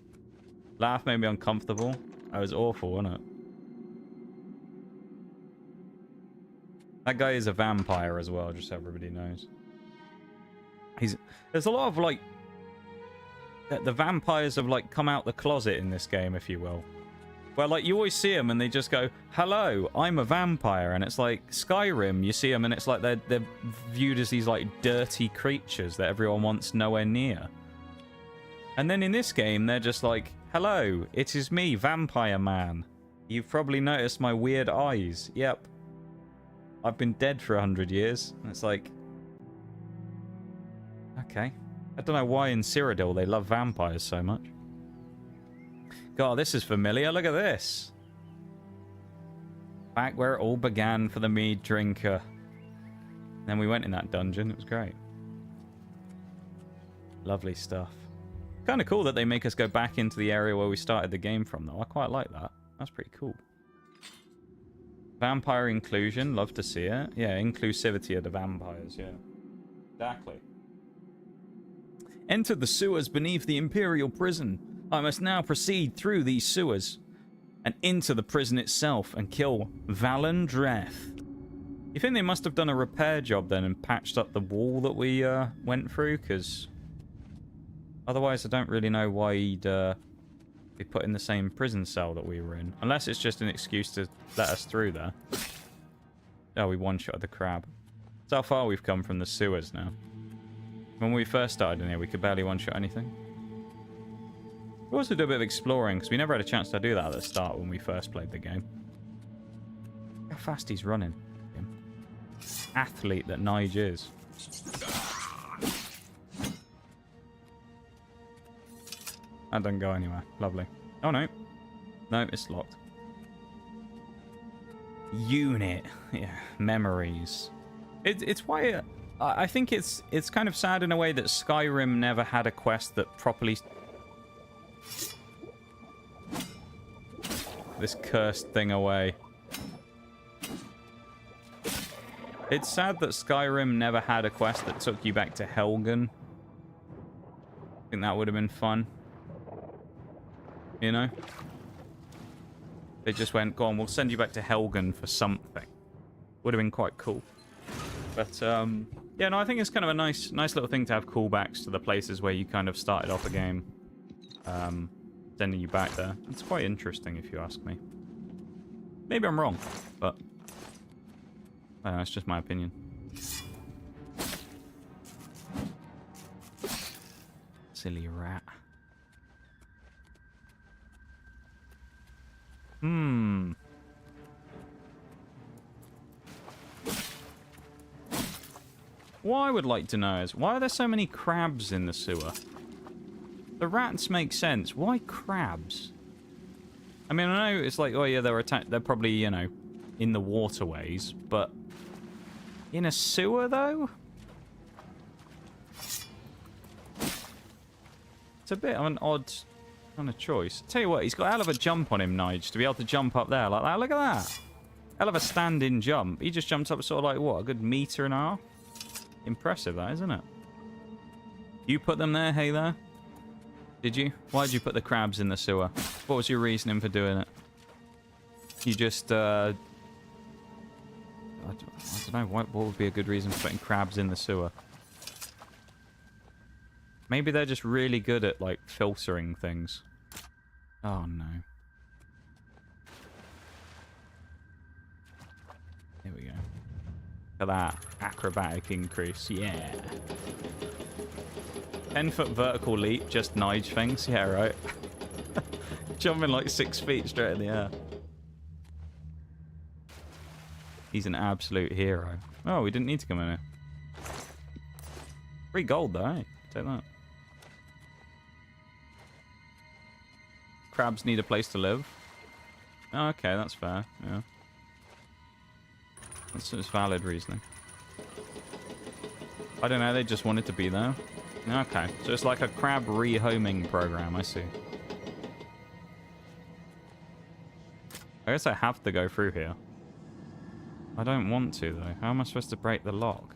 Laugh made me uncomfortable. That was awful, wasn't it? That guy is a vampire as well, just so everybody knows. There's a lot of, like... The vampires have, like, come out the closet in this game, if you will. Where, like, you always see them and they just go, hello, I'm a vampire. And it's like Skyrim, you see them and it's like they're viewed as these, like, dirty creatures that everyone wants nowhere near. And then in this game, they're just like, hello, it is me, Vampire Man. You've probably noticed my weird eyes. Yep. I've been dead for 100 years. And it's like... Okay. I don't know why in Cyrodiil they love vampires so much. God, this is familiar. Look at this. Back where it all began for the Meaddrinker. Then we went in that dungeon. It was great. Lovely stuff. Kind of cool that they make us go back into the area where we started the game from, though. I quite like that. That's pretty cool. Vampire inclusion. Love to see it. Yeah, inclusivity of the vampires. Yeah. Exactly. Enter the sewers beneath the Imperial prison. I must now proceed through these sewers and into the prison itself and kill Valen Dreth. You think they must have done a repair job then and patched up the wall that we went through? Because otherwise I don't really know why he'd be put in the same prison cell that we were in. Unless it's just an excuse to let us through there. Oh, we one-shotted the crab. That's how far we've come from the sewers now. When we first started in here, we could barely one-shot anything. We also do a bit of exploring, because we never had a chance to do that at the start when we first played the game. Look how fast he's running. Athlete that Nigel is. That doesn't go anywhere. Lovely. Oh, no. No, it's locked. Unit. Yeah, memories. It's why... I think it's kind of sad in a way that Skyrim never had a quest that properly... This cursed thing away. It's sad that Skyrim never had a quest that took you back to Helgen. I think that would have been fun. You know? They just went, go on, we'll send you back to Helgen for something. Would have been quite cool. But, yeah, no, I think it's kind of a nice little thing to have callbacks to the places where you kind of started off a game. Sending you back there. It's quite interesting, if you ask me. Maybe I'm wrong, but... I don't know, it's just my opinion. Silly rat. What I would like to know is, why are there so many crabs in the sewer? The rats make sense. Why crabs? I mean, I know it's like, oh yeah, they're probably, you know, in the waterways, but in a sewer though? It's a bit of an odd kind of choice. Tell you what, he's got a hell of a jump on him, Nige, to be able to jump up there like that. Look at that. Hell of a stand-in jump. He just jumps up sort of like, what, a good meter and a half? Impressive, that, isn't it? You put them there, hey there? Did you? Why did you put the crabs in the sewer? What was your reasoning for doing it? You just, I don't know, what would be a good reason for putting crabs in the sewer? Maybe they're just really good at, like, filtering things. Oh, no. Here we go. Look at that. Acrobatic increase. Yeah. 10-foot vertical leap, just Nige things. Yeah, right. Jumping like 6 feet straight in the air. He's an absolute hero. Oh, we didn't need to come in here. Free gold, though, eh? Take that. Crabs need a place to live. Oh, okay, that's fair. Yeah. That's valid reasoning. I don't know, they just wanted to be there. Okay, so it's like a crab rehoming program, I see. I guess I have to go through here. I don't want to, though. How am I supposed to break the lock?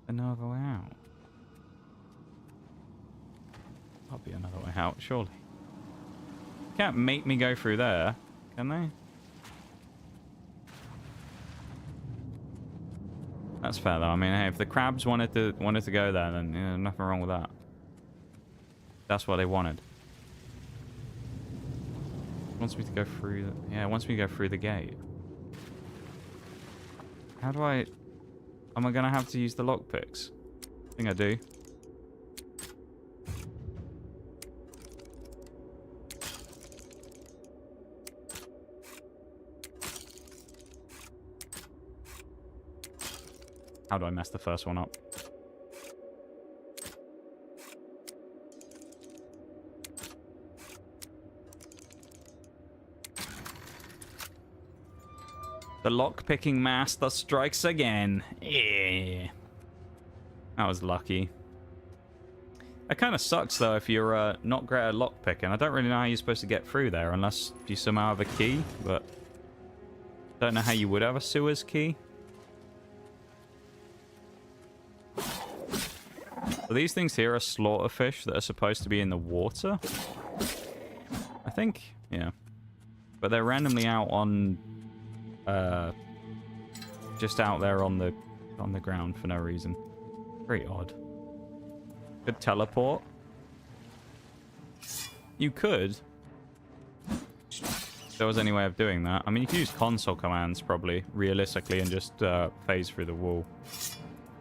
Another way out. I'll be another way out, surely. Can't make me go through there, can they? That's fair, though. I mean, hey, if the crabs wanted to go there, then yeah, nothing wrong with that. That's what they wanted. Wants me to go through the... Yeah, it wants me to go through the gate. How do I... Am I going to have to use the lockpicks? I think I do. How do I mess the first one up? The lock-picking master strikes again. Yeah. That was lucky. It kind of sucks, though, if you're not great at lock-picking. I don't really know how you're supposed to get through there, unless you somehow have a key, but... Don't know how you would have a sewer's key. So these things here are slaughterfish that are supposed to be in the water? I think, yeah. But they're randomly out on... just out there on the ground for no reason. Very odd. Could teleport. You could. If there was any way of doing that. I mean, you could use console commands probably, realistically, and just phase through the wall.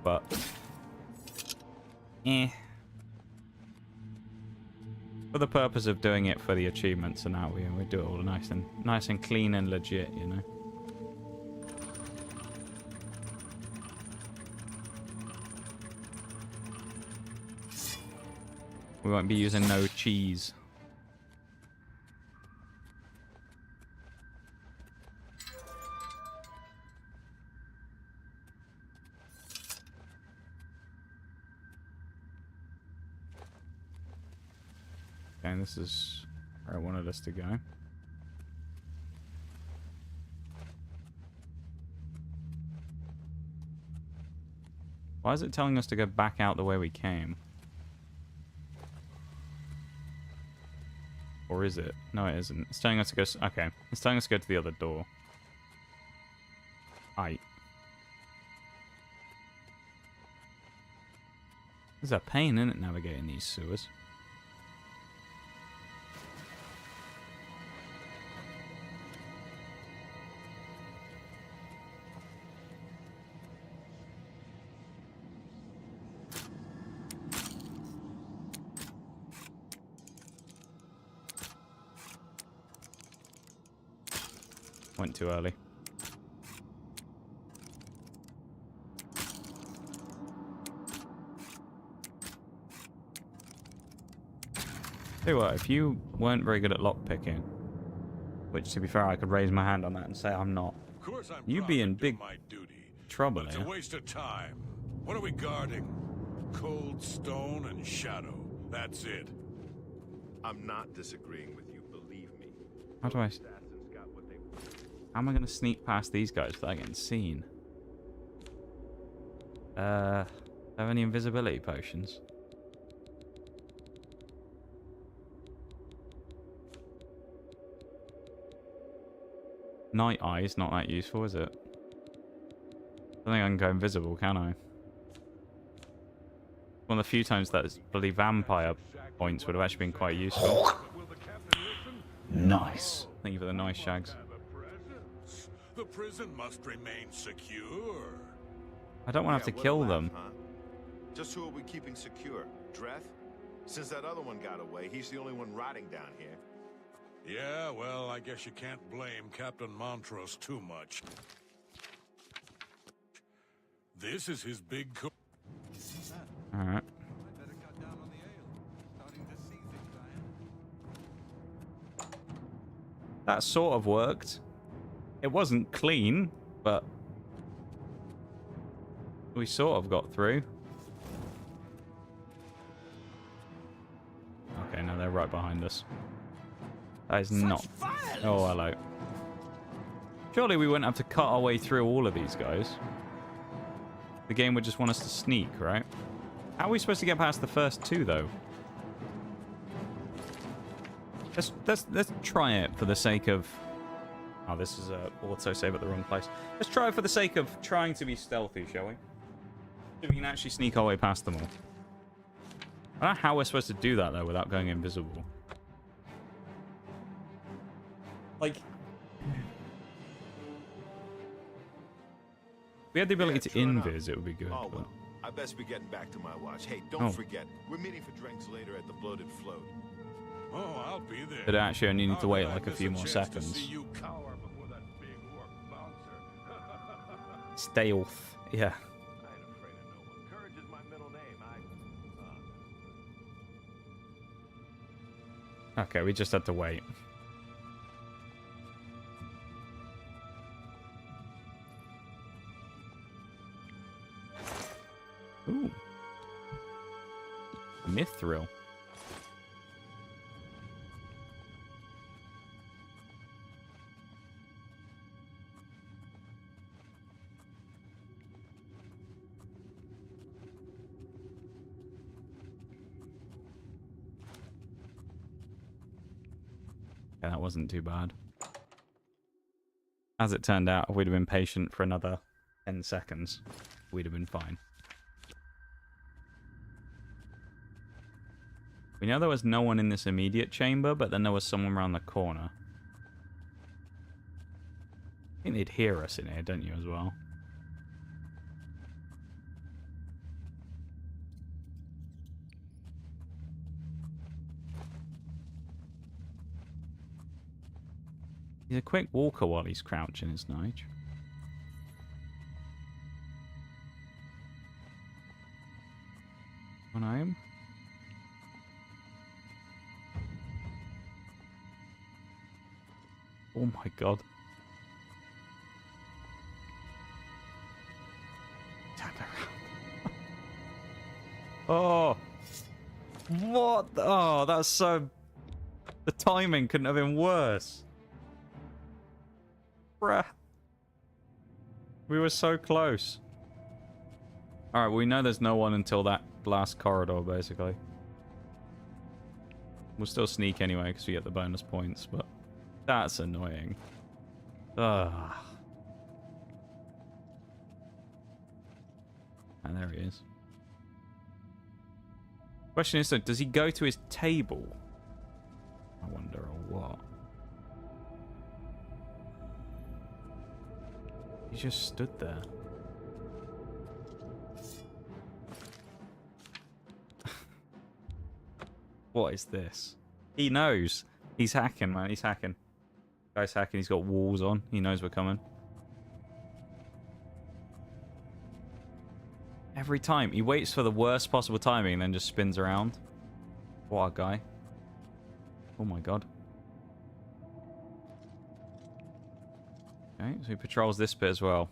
But... eh. For the purpose of doing it for the achievements, and now we do it all nice and clean and legit, you know. We won't be using no cheese. Okay, this is where I wanted us to go. Why is it telling us to go back out the way we came? Or is it? No, it isn't. It's telling us to go... Okay. It's telling us to go to the other door. Aight. There's a pain, isn't it, navigating these sewers? Went too early. Tell you what, if you weren't very good at lockpicking, which to be fair I could raise my hand on that and say I'm not, you'd be in big trouble. It's a waste of time. What are we guarding? Cold stone and shadow. That's it. I'm not disagreeing with you, believe me. How do I... How am I going to sneak past these guys without getting seen? Have any invisibility potions? Night Eye is not that useful, is it? I don't think I can go invisible, can I? One of the few times that bloody vampire points would have actually been quite useful. Nice. Thank you for the nice, Shags. The prison must remain secure. I don't want to have to kill them. Huh? Just who are we keeping secure? Dreth? Since that other one got away, he's the only one rotting down here. Yeah, well, I guess you can't blame Captain Montrose too much. This is his big Alright. That sort of worked. It wasn't clean, but we sort of got through. Okay, now they're right behind us. That is not... Oh, hello. Surely we wouldn't have to cut our way through all of these guys. The game would just want us to sneak, right? How are we supposed to get past the first two, though? Let's try it for the sake of... Oh, this is a autosave at the wrong place. Let's try it for the sake of trying to be stealthy, shall we? So we can actually sneak our way past them all. I don't know how we're supposed to do that, though, without going invisible. Like... If we had the ability to invis, it would be good. Oh, but... well, I best be getting back to my watch. Hey, don't forget, we're meeting for drinks later at the Bloated Float. Oh, I'll be there. But I actually only need to wait like a few more seconds. Stealth, yeah. Okay, we just had to wait. Ooh. Mithril. Yeah, that wasn't too bad. As it turned out, if we'd have been patient for another 10 seconds, we'd have been fine. We know there was no one in this immediate chamber, but then there was someone around the corner. I think they'd hear us in here, don't you, as well? He's a quick walker while he's crouching, is Nige. On home? Oh my god. Turn around. Oh! What? Oh, that's so... The timing couldn't have been worse. Bruh. We were so close. Alright, we know there's no one until that last corridor, basically. We'll still sneak anyway, because we get the bonus points, but... That's annoying. Ugh. And there he is. Question is, though, does he go to his table? I wonder, or what? He just stood there. What is this? He knows. He's hacking, man. He's hacking. Guy's hacking. He's got walls on. He knows we're coming. Every time. He waits for the worst possible timing and then just spins around. What a guy. Oh my god. Okay, so he patrols this bit as well.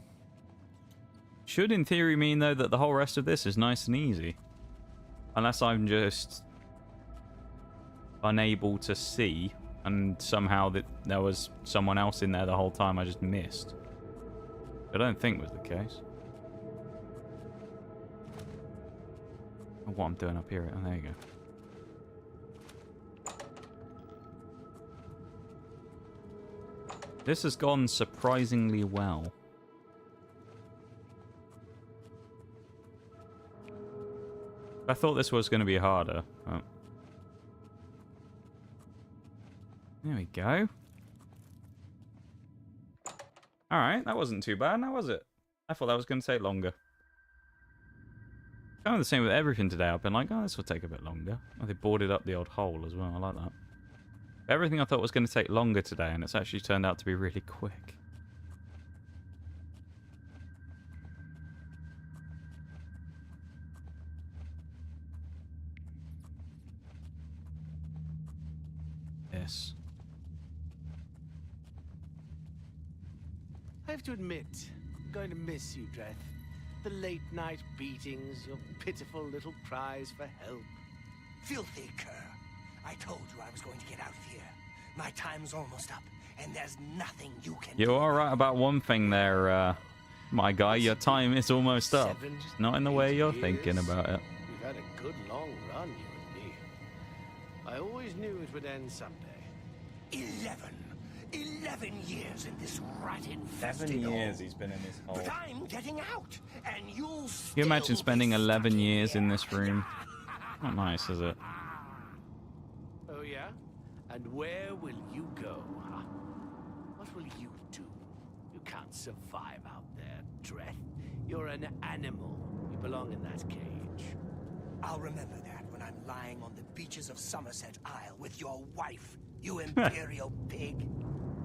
Should in theory mean, though, that the whole rest of this is nice and easy. Unless I'm just unable to see, and somehow that there was someone else in there the whole time I just missed. I don't think was the case. Oh, what I'm doing up here. Oh, there you go. This has gone surprisingly well. I thought this was going to be harder. Oh. There we go. Alright, that wasn't too bad now, was it? I thought that was going to take longer. Kind of the same with everything today. I've been like, oh, this will take a bit longer. Oh, they boarded up the old hole as well. I like that. Everything I thought was going to take longer today, and it's actually turned out to be really quick. Yes. I have to admit, I'm going to miss you, Dreth. The late-night beatings, your pitiful little cries for help. Filthy cur. I told you I was going to get out of here. My time's almost up, and there's nothing you can do. You're alright about one thing there, my guy. Your time is almost up. Just not in the way you're thinking about it. We've had a good long run, you and me. I always knew it would end someday. 11 years in this rat-infested 11 years hole. he's been in this hole. But I'm getting out, and you'll Can still you imagine spending be 11 years in this room? Not nice, is it? Oh, yeah? And where will you go, huh? What will you do? You can't survive out there, Dreth. You're an animal. You belong in that cage. I'll remember that when I'm lying on the beaches of Somerset Isle with your wife, you imperial pig.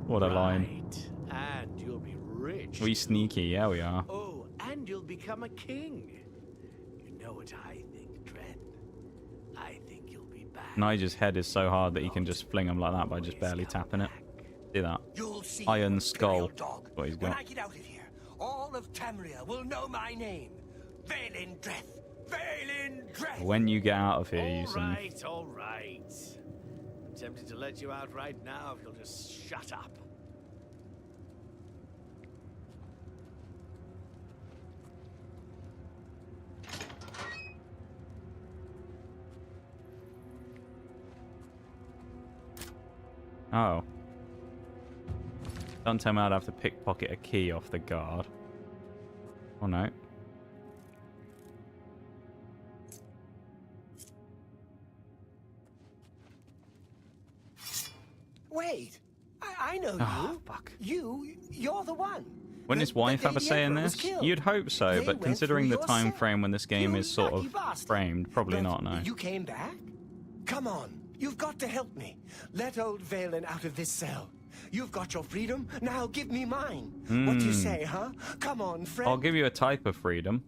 What a line. And you'll be rich. We sneaky, yeah we are. Oh, and you'll become a king. You know what I think, Dreth? I think you'll be back. Nigel's head is so hard that he can just fling him like that by just barely tapping it. See that? Iron skull. That's what he's When got. I get out of here, all of Tamriel will know my name. Valen Dreth. Valen Dreth. When you get out of here, you son. All right. I'm tempted to let you out right now if you'll just shut up. Oh. Don't tell me I'd have to pickpocket a key off the guard. Oh no. Wait, I know Oh, you. fuck. You're the one. Wouldn't his wife have a say in Gladiator was this? killed. You'd hope so, They but went considering through the your time cell. frame when this game You is sort lucky of bastard. framed, probably But not, no. You came back? Come on, you've got to help me. Let old Valen out of this cell. You've got your freedom, now give me mine. What do you say, huh? Come on, friend. I'll give you a type of freedom.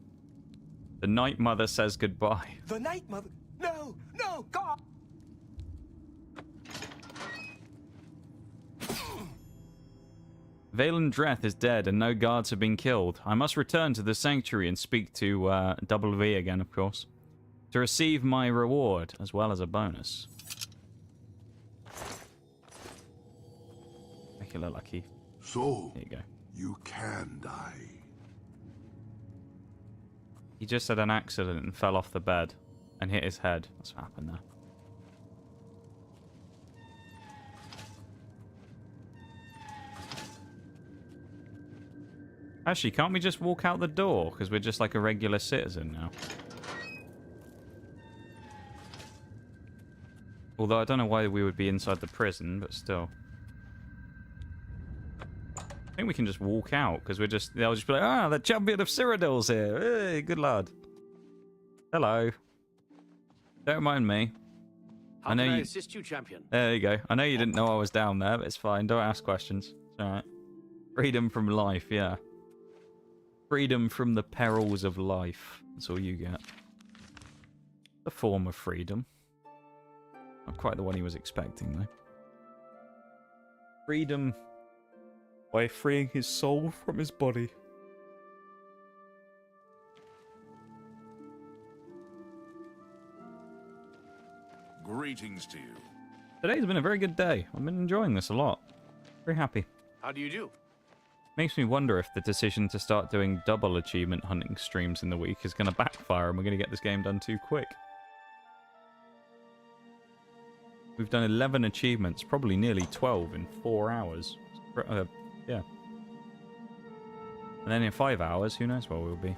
The Night Mother says goodbye. The Night Mother. No, God. Valen Dreth is dead and no guards have been killed. I must return to the sanctuary and speak to Double V again, of course, to receive my reward as well as a bonus. Make it look like he... So, there you go. You can die. He just had an accident and fell off the bed and hit his head. That's what happened there. Actually, can't we just walk out the door? Because we're just like a regular citizen now. Although I don't know why we would be inside the prison, but still. I think we can just walk out, because we're just... They'll just be like, ah, the champion of Cyrodiil's here. Hey, good lad. Hello. Don't mind me. How can I assist you, champion? There you go. I know you didn't know I was down there, but it's fine. Don't ask questions. It's alright. Freedom from life, yeah. Freedom from the perils of life. That's all you get. A form of freedom. Not quite the one he was expecting, though. Freedom by freeing his soul from his body. Greetings to you. Today's been a very good day. I've been enjoying this a lot. Very happy. How do you do? Makes me wonder if the decision to start doing double achievement hunting streams in the week is going to backfire and we're going to get this game done too quick. We've done 11 achievements, probably nearly 12 in 4 hours. Yeah. And then in 5 hours, who knows where we'll be.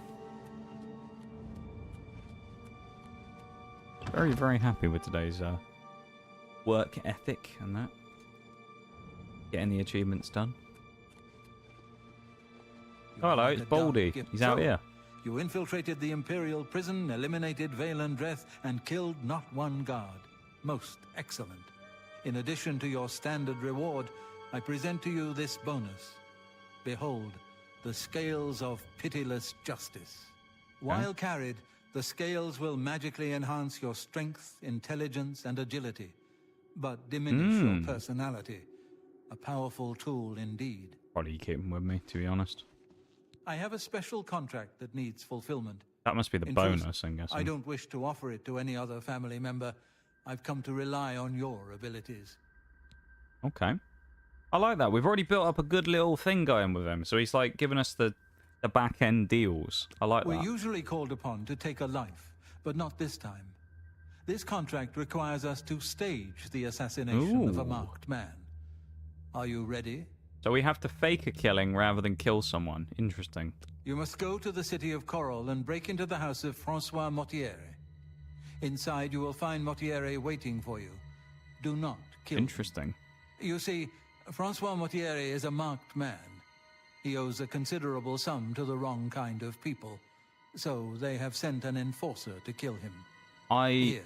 Very, very happy with today's work ethic and that. Getting the achievements done. Oh, hello, it's Baldy. He's out here. You infiltrated the Imperial prison, eliminated Vaelendreth, and killed not one guard. Most excellent. In addition to your standard reward, I present to you this bonus. Behold, the scales of pitiless justice. While carried, the scales will magically enhance your strength, intelligence, and agility, but diminish your personality. A powerful tool indeed. Probably keep him with me, to be honest. I have a special contract that needs fulfillment. That must be the bonus, I'm guessing. I don't wish to offer it to any other family member. I've come to rely on your abilities. Okay. I like that. We've already built up a good little thing going with him. So he's like giving us the back-end deals. I like that. We're usually called upon to take a life, but not this time. This contract requires us to stage the assassination of a marked man. Are you ready? So we have to fake a killing rather than kill someone. Interesting. You must go to the city of Coral and break into the house of Francois Mortiere. Inside you will find Mortiere waiting for you. Do not kill him. Interesting. You see, Francois Mortiere is a marked man. He owes a considerable sum to the wrong kind of people, so they have sent an enforcer to kill him. Here.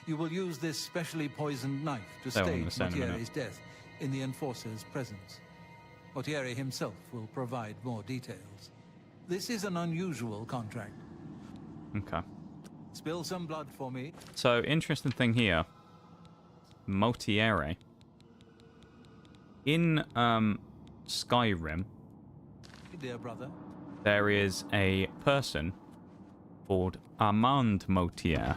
You will use this specially poisoned knife to stage Mortiere's death in the enforcer's presence. Mortiere himself will provide more details. This is an unusual contract. Okay. Spill some blood for me. So, interesting thing here. Mortiere. In Skyrim, Dear brother, there is a person called Armand Mortier.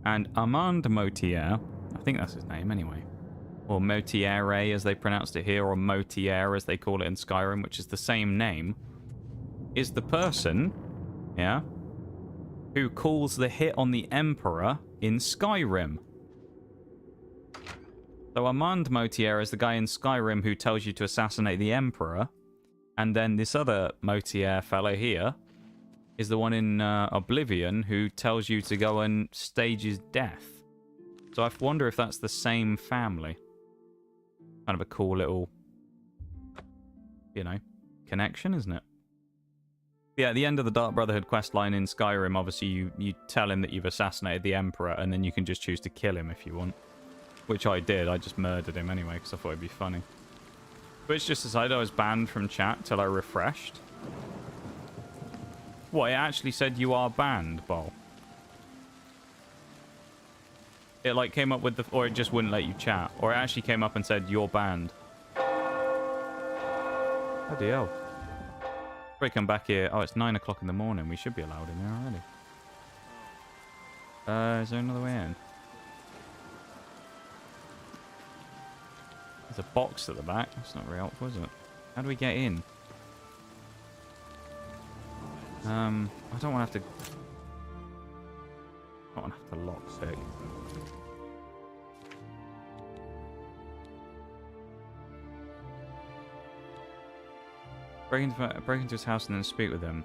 And Armand Mortier, I think that's his name anyway, or Mortiere as they pronounced it here, or Mortier as they call it in Skyrim, which is the same name, is the person, yeah, who calls the hit on the Emperor in Skyrim. So Armand Mortier is the guy in Skyrim who tells you to assassinate the Emperor, and then this other Mortier fellow here is the one in Oblivion who tells you to go and stage his death. So I wonder if that's the same family. Kind of a cool little, you know, connection, isn't it? Yeah, at the end of the Dark Brotherhood questline in Skyrim, obviously you tell him that you've assassinated the Emperor, and then you can just choose to kill him if you want. Which I did. I just murdered him anyway, because I thought it'd be funny. Twitch just decided I was banned from chat till I refreshed. What, it actually said you are banned, Bol? It like came up with the... Or it just wouldn't let you chat. Or it actually came up and said you're banned. Bloody hell. If we come back here... Oh, it's 9 o'clock in the morning. We should be allowed in there already. Is there another way in? There's a box at the back. That's not very helpful, is it? How do we get in? I don't want to have to... I don't want to have to lockpick. Break into his house and then speak with him.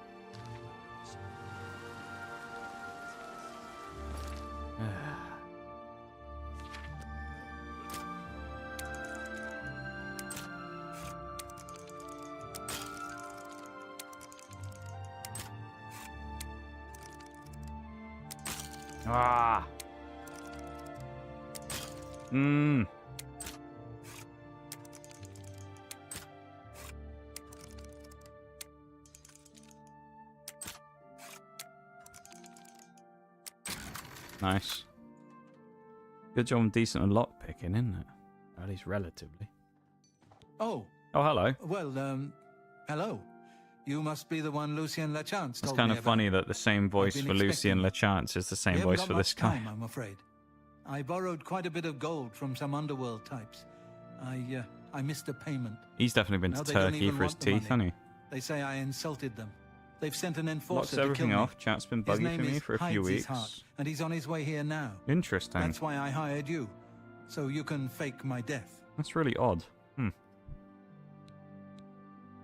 Ah. Nice. Good job on decent and lock picking, isn't it? At least relatively. Oh. Oh, hello. Well, hello. You must be the one Lucien Lachance told It's kind me of funny that the same voice for Lucien Lachance is the same voice for this guy. Time, I'm afraid. I borrowed quite a bit of gold from some underworld types. I missed a payment. He's definitely been to Turkey for his teeth, hasn't he? They say I insulted them. They've sent an enforcer Locks to kill everything me. off. Chat's been buggy for me for a few weeks. Heart, and he's on his way here now. Interesting. That's why I hired you, so you can fake my death. That's really odd.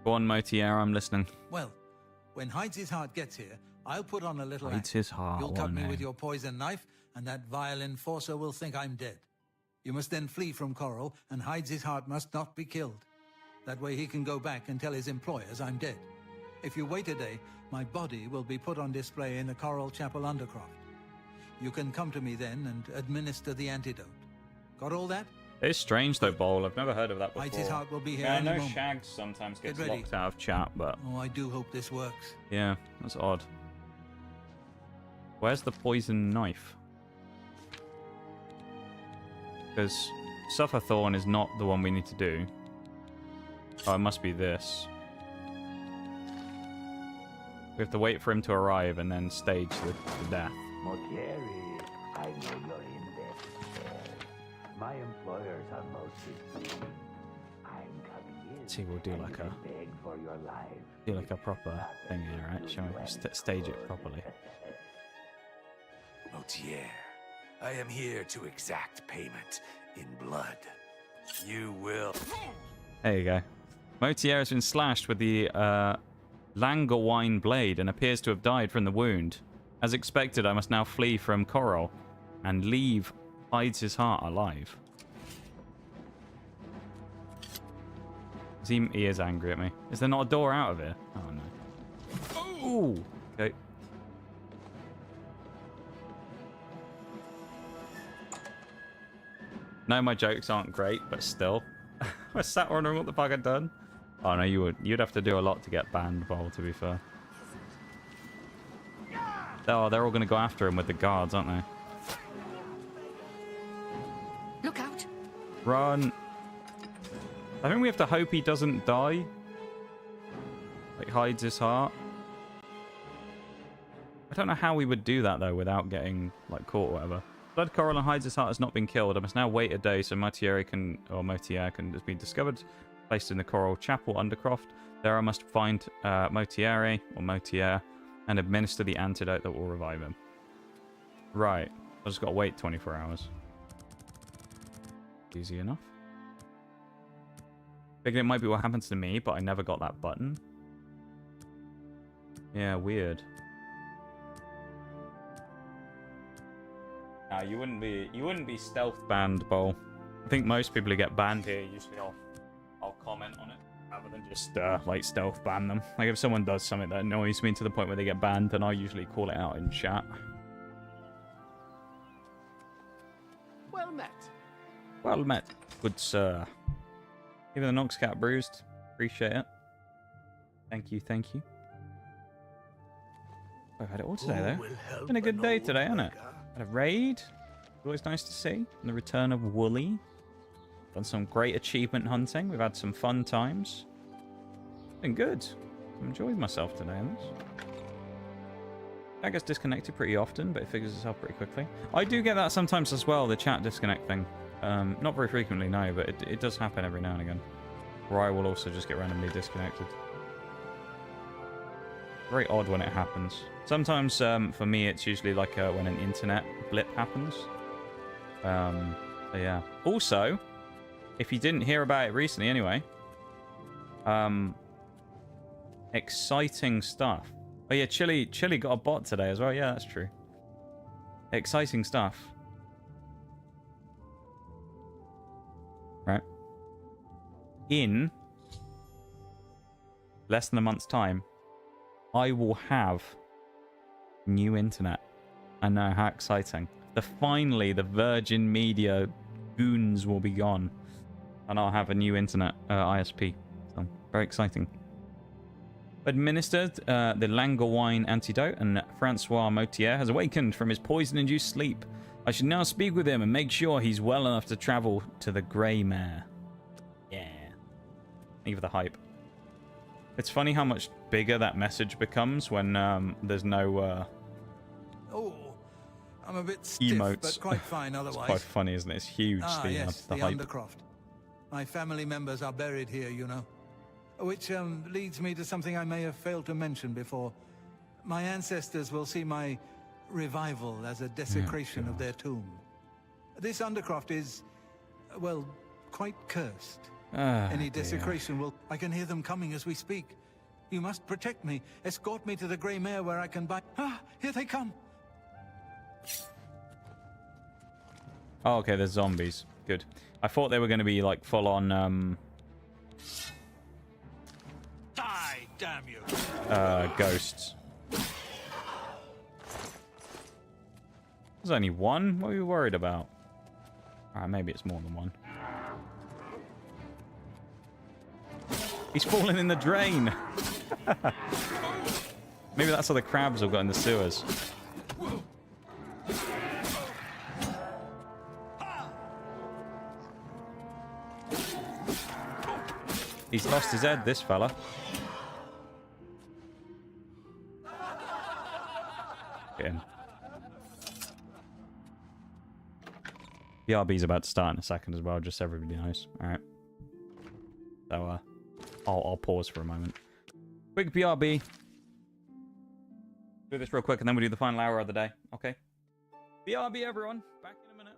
Go on, Motier, I'm listening. Well, When Hides' Heart gets here, I'll put on a little Hides act. his heart, You'll cut won't me he? with your poison knife, and that vile enforcer will think I'm dead. You must then flee from Coral, and Hides' Heart must not be killed. That way he can go back and tell his employers I'm dead. If you wait a day, my body will be put on display in the Coral Chapel Undercroft. You can come to me then and administer the antidote. Got all that? It's strange though, Bowl. I've never heard of that before. Hides' Heart will be here Yeah, I any know moment. Shags sometimes gets Get ready. locked out of chat, but Oh, I do hope this works. yeah, that's odd. Where's the poison knife? Because Suffer Thorn is not the one we need to do. Oh, it must be this. We have to wait for him to arrive and then stage the death. Motieri, I know you're in there. My employers are mostly free. I'm coming in. See, we'll do like a beg for your life. do like a proper thing here, right? Shall we stage it properly? Motier, I am here to exact payment in blood. You will. There you go. Motier has been slashed with the Langawine blade and appears to have died from the wound. As expected, I must now flee from Coral and leave Hides' Heart alive. He is angry at me. Is there not a door out of here? Oh no. Ooh. Okay. No, my jokes aren't great, but still. I sat wondering what the fuck I'd done. Oh no, you'd have to do a lot to get banned, Bowl, to be fair. Oh, they're all going to go after him with the guards, aren't they? Look out! Run! I think we have to hope he doesn't die. Like, Hides his heart. I don't know how we would do that, though, without getting, like, caught or whatever. Blood Coral and Hides his heart has not been killed. I must now wait a day so Motier can just be discovered. Placed in the Coral Chapel Undercroft. There I must find Motier, and administer the antidote that will revive him. Right. I just got to wait 24 hours. Easy enough. Figured it might be what happens to me, but I never got that button. Yeah, weird. Nah, you wouldn't be stealth banned, Bowl. I think most people who get banned here usually I'll comment on it rather than just like stealth ban them. Like if someone does something that annoys me to the point where they get banned, then I usually call it out in chat. Well met. Well met, good sir. Even the Nox Cat bruised. Appreciate it. Thank you, thank you. I've had it all today though. It's been a good day today, hasn't it? Had a raid. Always nice to see. And the return of Wooly. Done some great achievement hunting. We've had some fun times. Been good. I'm enjoying myself today on this. That gets disconnected pretty often, but it figures itself pretty quickly. I do get that sometimes as well, the chat disconnect thing. Not very frequently, no, but it does happen every now and again. Or I will also just get randomly disconnected. Very odd when it happens. Sometimes, for me, it's usually like when an internet blip happens. So yeah. Also, if you didn't hear about it recently anyway, exciting stuff. Oh yeah, Chili got a bot today as well. Yeah, that's true. Exciting stuff. Right. In less than a month's time, I will have new internet. I know, how exciting. Finally, the Virgin Media goons will be gone. And I'll have a new internet ISP. So, very exciting. Administered the Langawine antidote, and Francois Motier has awakened from his poison-induced sleep. I should now speak with him and make sure he's well enough to travel to the Grey Mare. Yeah. Thank you for the hype. It's funny how much bigger that message becomes when there's no Oh, I'm a bit stiff, emotes. but quite fine otherwise. It's quite funny, isn't it? It's huge, Yes, the the hype. Undercroft. My family members are buried here, you know. Which leads me to something I may have failed to mention before. My ancestors will see my revival as a desecration of their tomb. This Undercroft is, well, quite cursed. Any desecration will... I can hear them coming as we speak. You must protect me. Escort me to the Grey Mare where I can buy... Ah, here they come. Oh, okay, there's zombies. Good. I thought they were going to be, like, full-on, Die, damn you. Ghosts. There's only one? What are you worried about? Alright, maybe it's more than one. He's falling in the drain! Maybe that's how the crabs have got in the sewers. He's lost his head, this fella. Get him. BRB's about to start in a second as well, just so everybody knows. Alright. So, I'll pause for a moment. Quick BRB. Do this real quick, and then we do the final hour of the day. Okay? BRB, everyone. Back in a minute.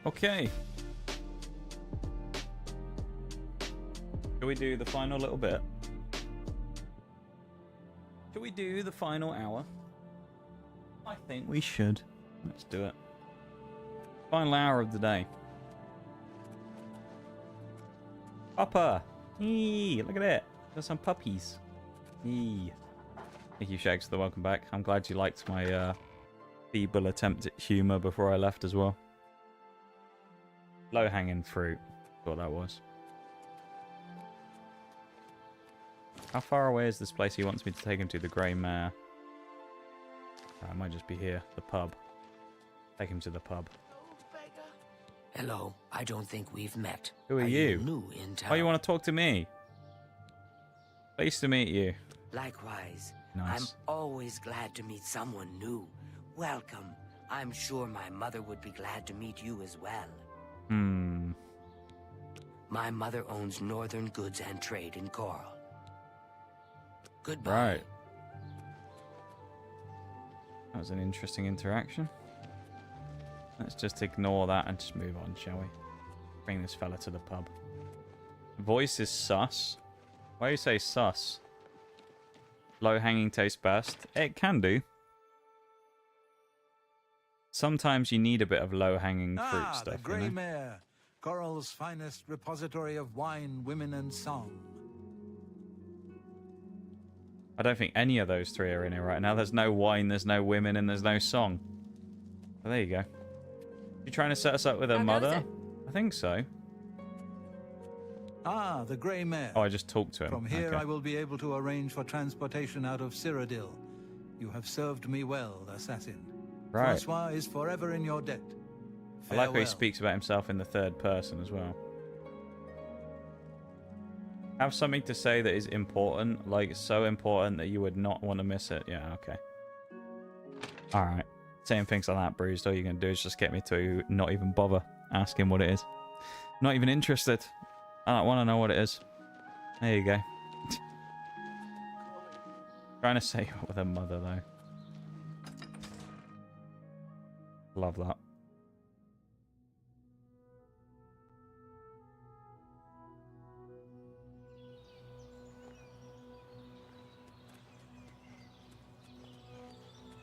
Okay. Shall we do the final little bit? Shall we do the final hour? I think we should. Let's do it. Final hour of the day. Pupper! Eee, look at it. Got some puppies. Eee. Thank you, Shags, for the welcome back. I'm glad you liked my feeble attempt at humour before I left as well. Low-hanging fruit. What that was. How far away is this place he wants me to take him to? The Grey Mare. It might just be here. The pub. Take him to the pub. Hello, I don't think we've met. Who are you? New in town? Oh, you want to talk to me? Pleased to meet you. Likewise. Nice. I'm always glad to meet someone new. Welcome. I'm sure my mother would be glad to meet you as well. My mother owns Northern Goods and Trade in Coral. Goodbye. Right. That was an interesting interaction. Let's just ignore that and just move on, shall we? Bring this fella to the pub. Voice is sus. Why do you say sus? Low-hanging tastes best. It can do. Sometimes you need a bit of low-hanging fruit stuff. The Grey Mare, Coral's finest repository of wine, women, and song. I don't think any of those three are in here right now. There's no wine, there's no women, and there's no song. Well, there you go. You trying to set us up with her mother? I think so. Ah, the Grey Mare. Oh, I just talked to him. From here, okay. I will be able to arrange for transportation out of Cyrodiil. You have served me well, assassin. Right. Francois is forever in your debt. I like how he Farewell. speaks about himself in the third person as well. Have something to say that is important, like so important that you would not want to miss it. Yeah, okay. Alright. Saying things like that, Bruised, all you're going to do is just get me to not even bother asking what it is. Not even interested. I don't want to know what it is. There you go. Trying to say with her mother, though. Love that.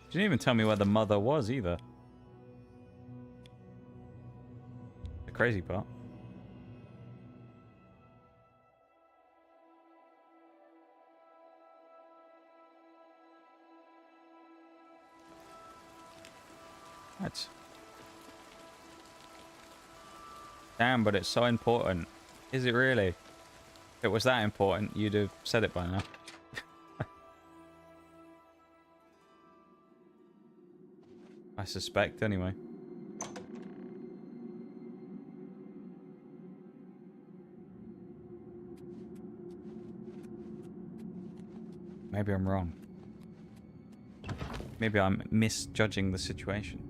She didn't even tell me where the mother was either. The crazy part. What? Damn, but it's so important. Is it really? If it was that important, you'd have said it by now. I suspect, anyway. Maybe I'm wrong. Maybe I'm misjudging the situation.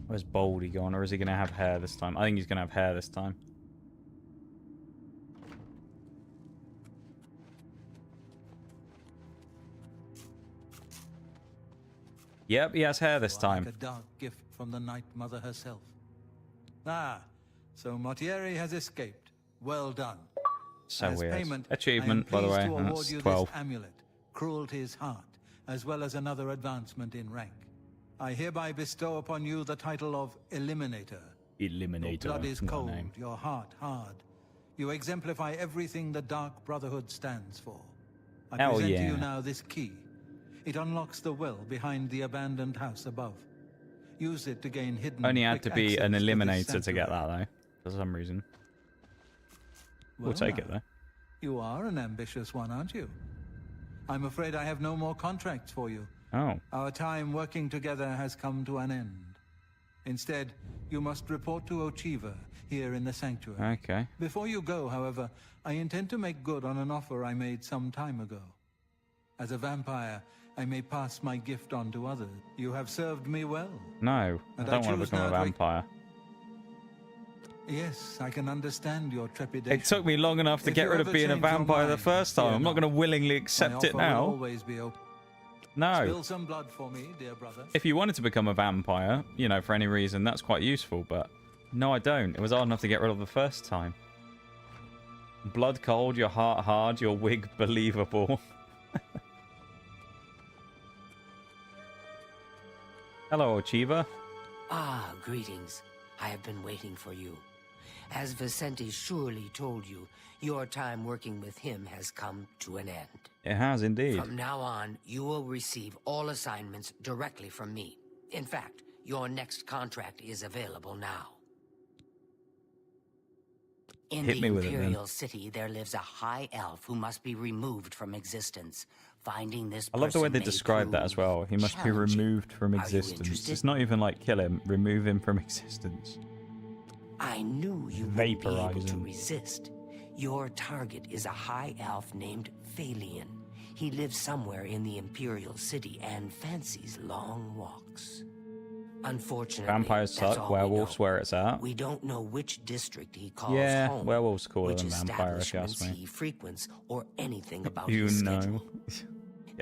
Where's Baldy gone? Or is he going to have hair this time? I think he's going to have hair this time. Yep, he has hair this time. Like a dark gift from the Night Mother herself. Ah, so Mortieri has escaped. Well done. So As weird. payment, Achievement, I am by the way. pleased to award That's you 12. this amulet, Cruelty's Heart, as well as another advancement in rank. I hereby bestow upon you the title of Eliminator. Eliminator. Your blood is What a cold, name. your heart hard. You exemplify everything the Dark Brotherhood stands for. I Hell present to yeah. you now this key. It unlocks the well behind the abandoned house above. Use it to gain hidden Only had to quick be an access to this eliminator to get sanctuary. that, though. For some reason. We'll Well, take it, now, though. You are an ambitious one, aren't you? I'm afraid I have no more contracts for you. Oh. Our time working together has come to an end. Instead, you must report to Ochiva here in the sanctuary. Okay. Before you go, however, I intend to make good on an offer I made some time ago. As a vampire, I may pass my gift on to others. You have served me well. No, I And don't want to choose become a now to- vampire. Yes, I can understand your trepidation. It took me long enough to If get you rid of ever being a change your vampire the mind, first time. fear I'm not not. going to willingly My accept it offer will now. always be open. No. Spill some blood for me, dear brother. If you wanted to become a vampire, you know, for any reason, that's quite useful, but no, I don't. It was hard enough to get rid of the first time. Blood cold, your heart hard, your wig believable. Hello, Chiva. Ah, greetings. I have been waiting for you. As Vicente surely told you, your time working with him has come to an end. It has indeed. From now on, you will receive all assignments directly from me. In fact, your next contract is available now. In Hit me the with it, then. Imperial City, there lives a high elf who must be removed from existence. Finding this I love the way person they may describe that as well. He must be challenging. removed from Are you existence. interested? It's not even like kill him, remove him from existence. I knew you wouldn't be able Vaporize to him. resist. Your target is a high elf named Phalion. He lives somewhere in the Imperial City and fancies long walks. Unfortunately, Vampires that's suck, all we werewolves know. where it's at. We don't know which district he calls Yeah, home, werewolves cooler which than vampire, if you ask establishments me. he frequents, or anything about You his know. schedule.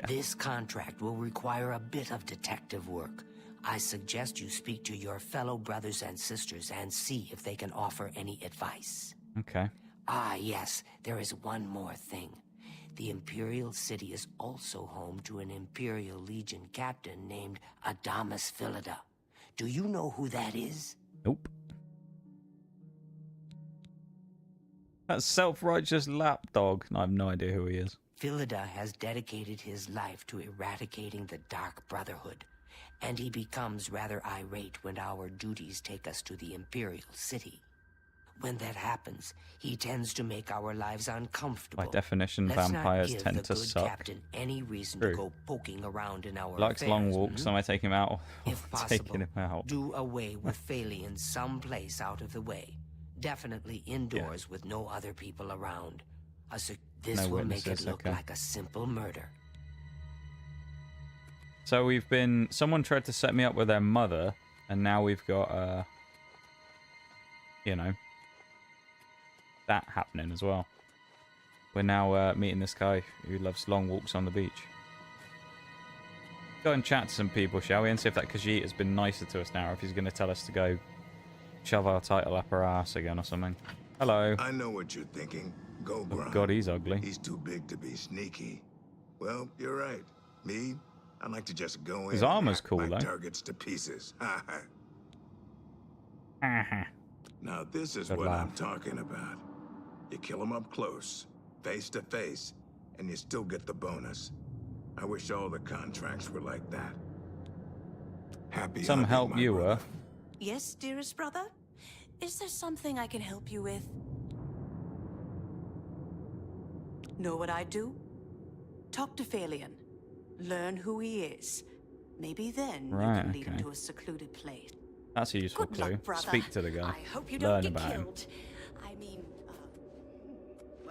This contract will require a bit of detective work. I suggest you speak to your fellow brothers and sisters and see if they can offer any advice. Okay. Ah, yes, there is one more thing. The Imperial City is also home to an Imperial Legion captain named Adamus Philida. Do you know who that is? Nope. That self-righteous lapdog. I have no idea who he is. Philida has dedicated his life to eradicating the Dark Brotherhood, and he becomes rather irate when our duties take us to the Imperial City. When that happens, he tends to make our lives uncomfortable. By definition, Let's vampires not give tend the to good suck. captain any reason True. to go poking around in our Likes affairs. long walks, so I take him out. If Taking possible, him out. do away with Phalion someplace out of the way. Definitely indoors with no other people around. This No will make it witnesses, look okay. like a simple murder. So we've been... Someone tried to set me up with their mother, and now we've got, you know, that happening as well. We're now meeting this guy who loves long walks on the beach. Go and chat to some people, shall we? And see if that Khajiit has been nicer to us now, or if he's going to tell us to go shove our title up our ass again or something. Hello. I know what you're thinking. Go, Oh, Grunt. God, he's ugly. He's too big to be sneaky. Well, you're right. Me, I like to just go in His and armor's hack cool, my though. targets to pieces. Now, this is Good what I'm laugh. talking about. You kill him up close, face to face, and you still get the bonus. I wish all the contracts were like that. Happy Some hunting, help my you brother. were. Yes, dearest brother? Is there something I can help you with? Know what I'd do? Talk to Phalion. Learn who he is. Maybe then you Right, can lead him okay. to a secluded place. That's a useful Good luck, clue. brother. Speak to the guy. I hope you Learn don't get about him. killed. I mean,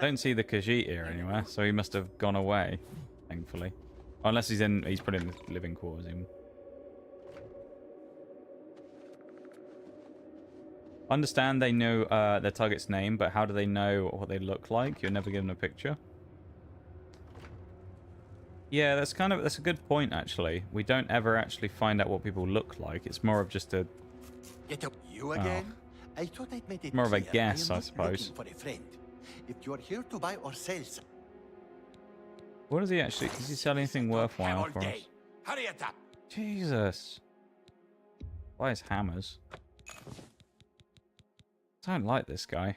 Don't see the Khajiit here anywhere, so he must have gone away, thankfully. Unless he's put in the living quarters even. Understand they know their target's name, but how do they know what they look like? You're never given a picture. Yeah, that's a good point actually. We don't ever actually find out what people look like. It's more of just a You again? I thought I'd made it more of a clear. guess, I I am not suppose. looking for a friend. If you're here to buy or sell something, What does he actually? Does he sell anything worthwhile for us? Hurry it up. Jesus. Why his hammers? I don't like this guy.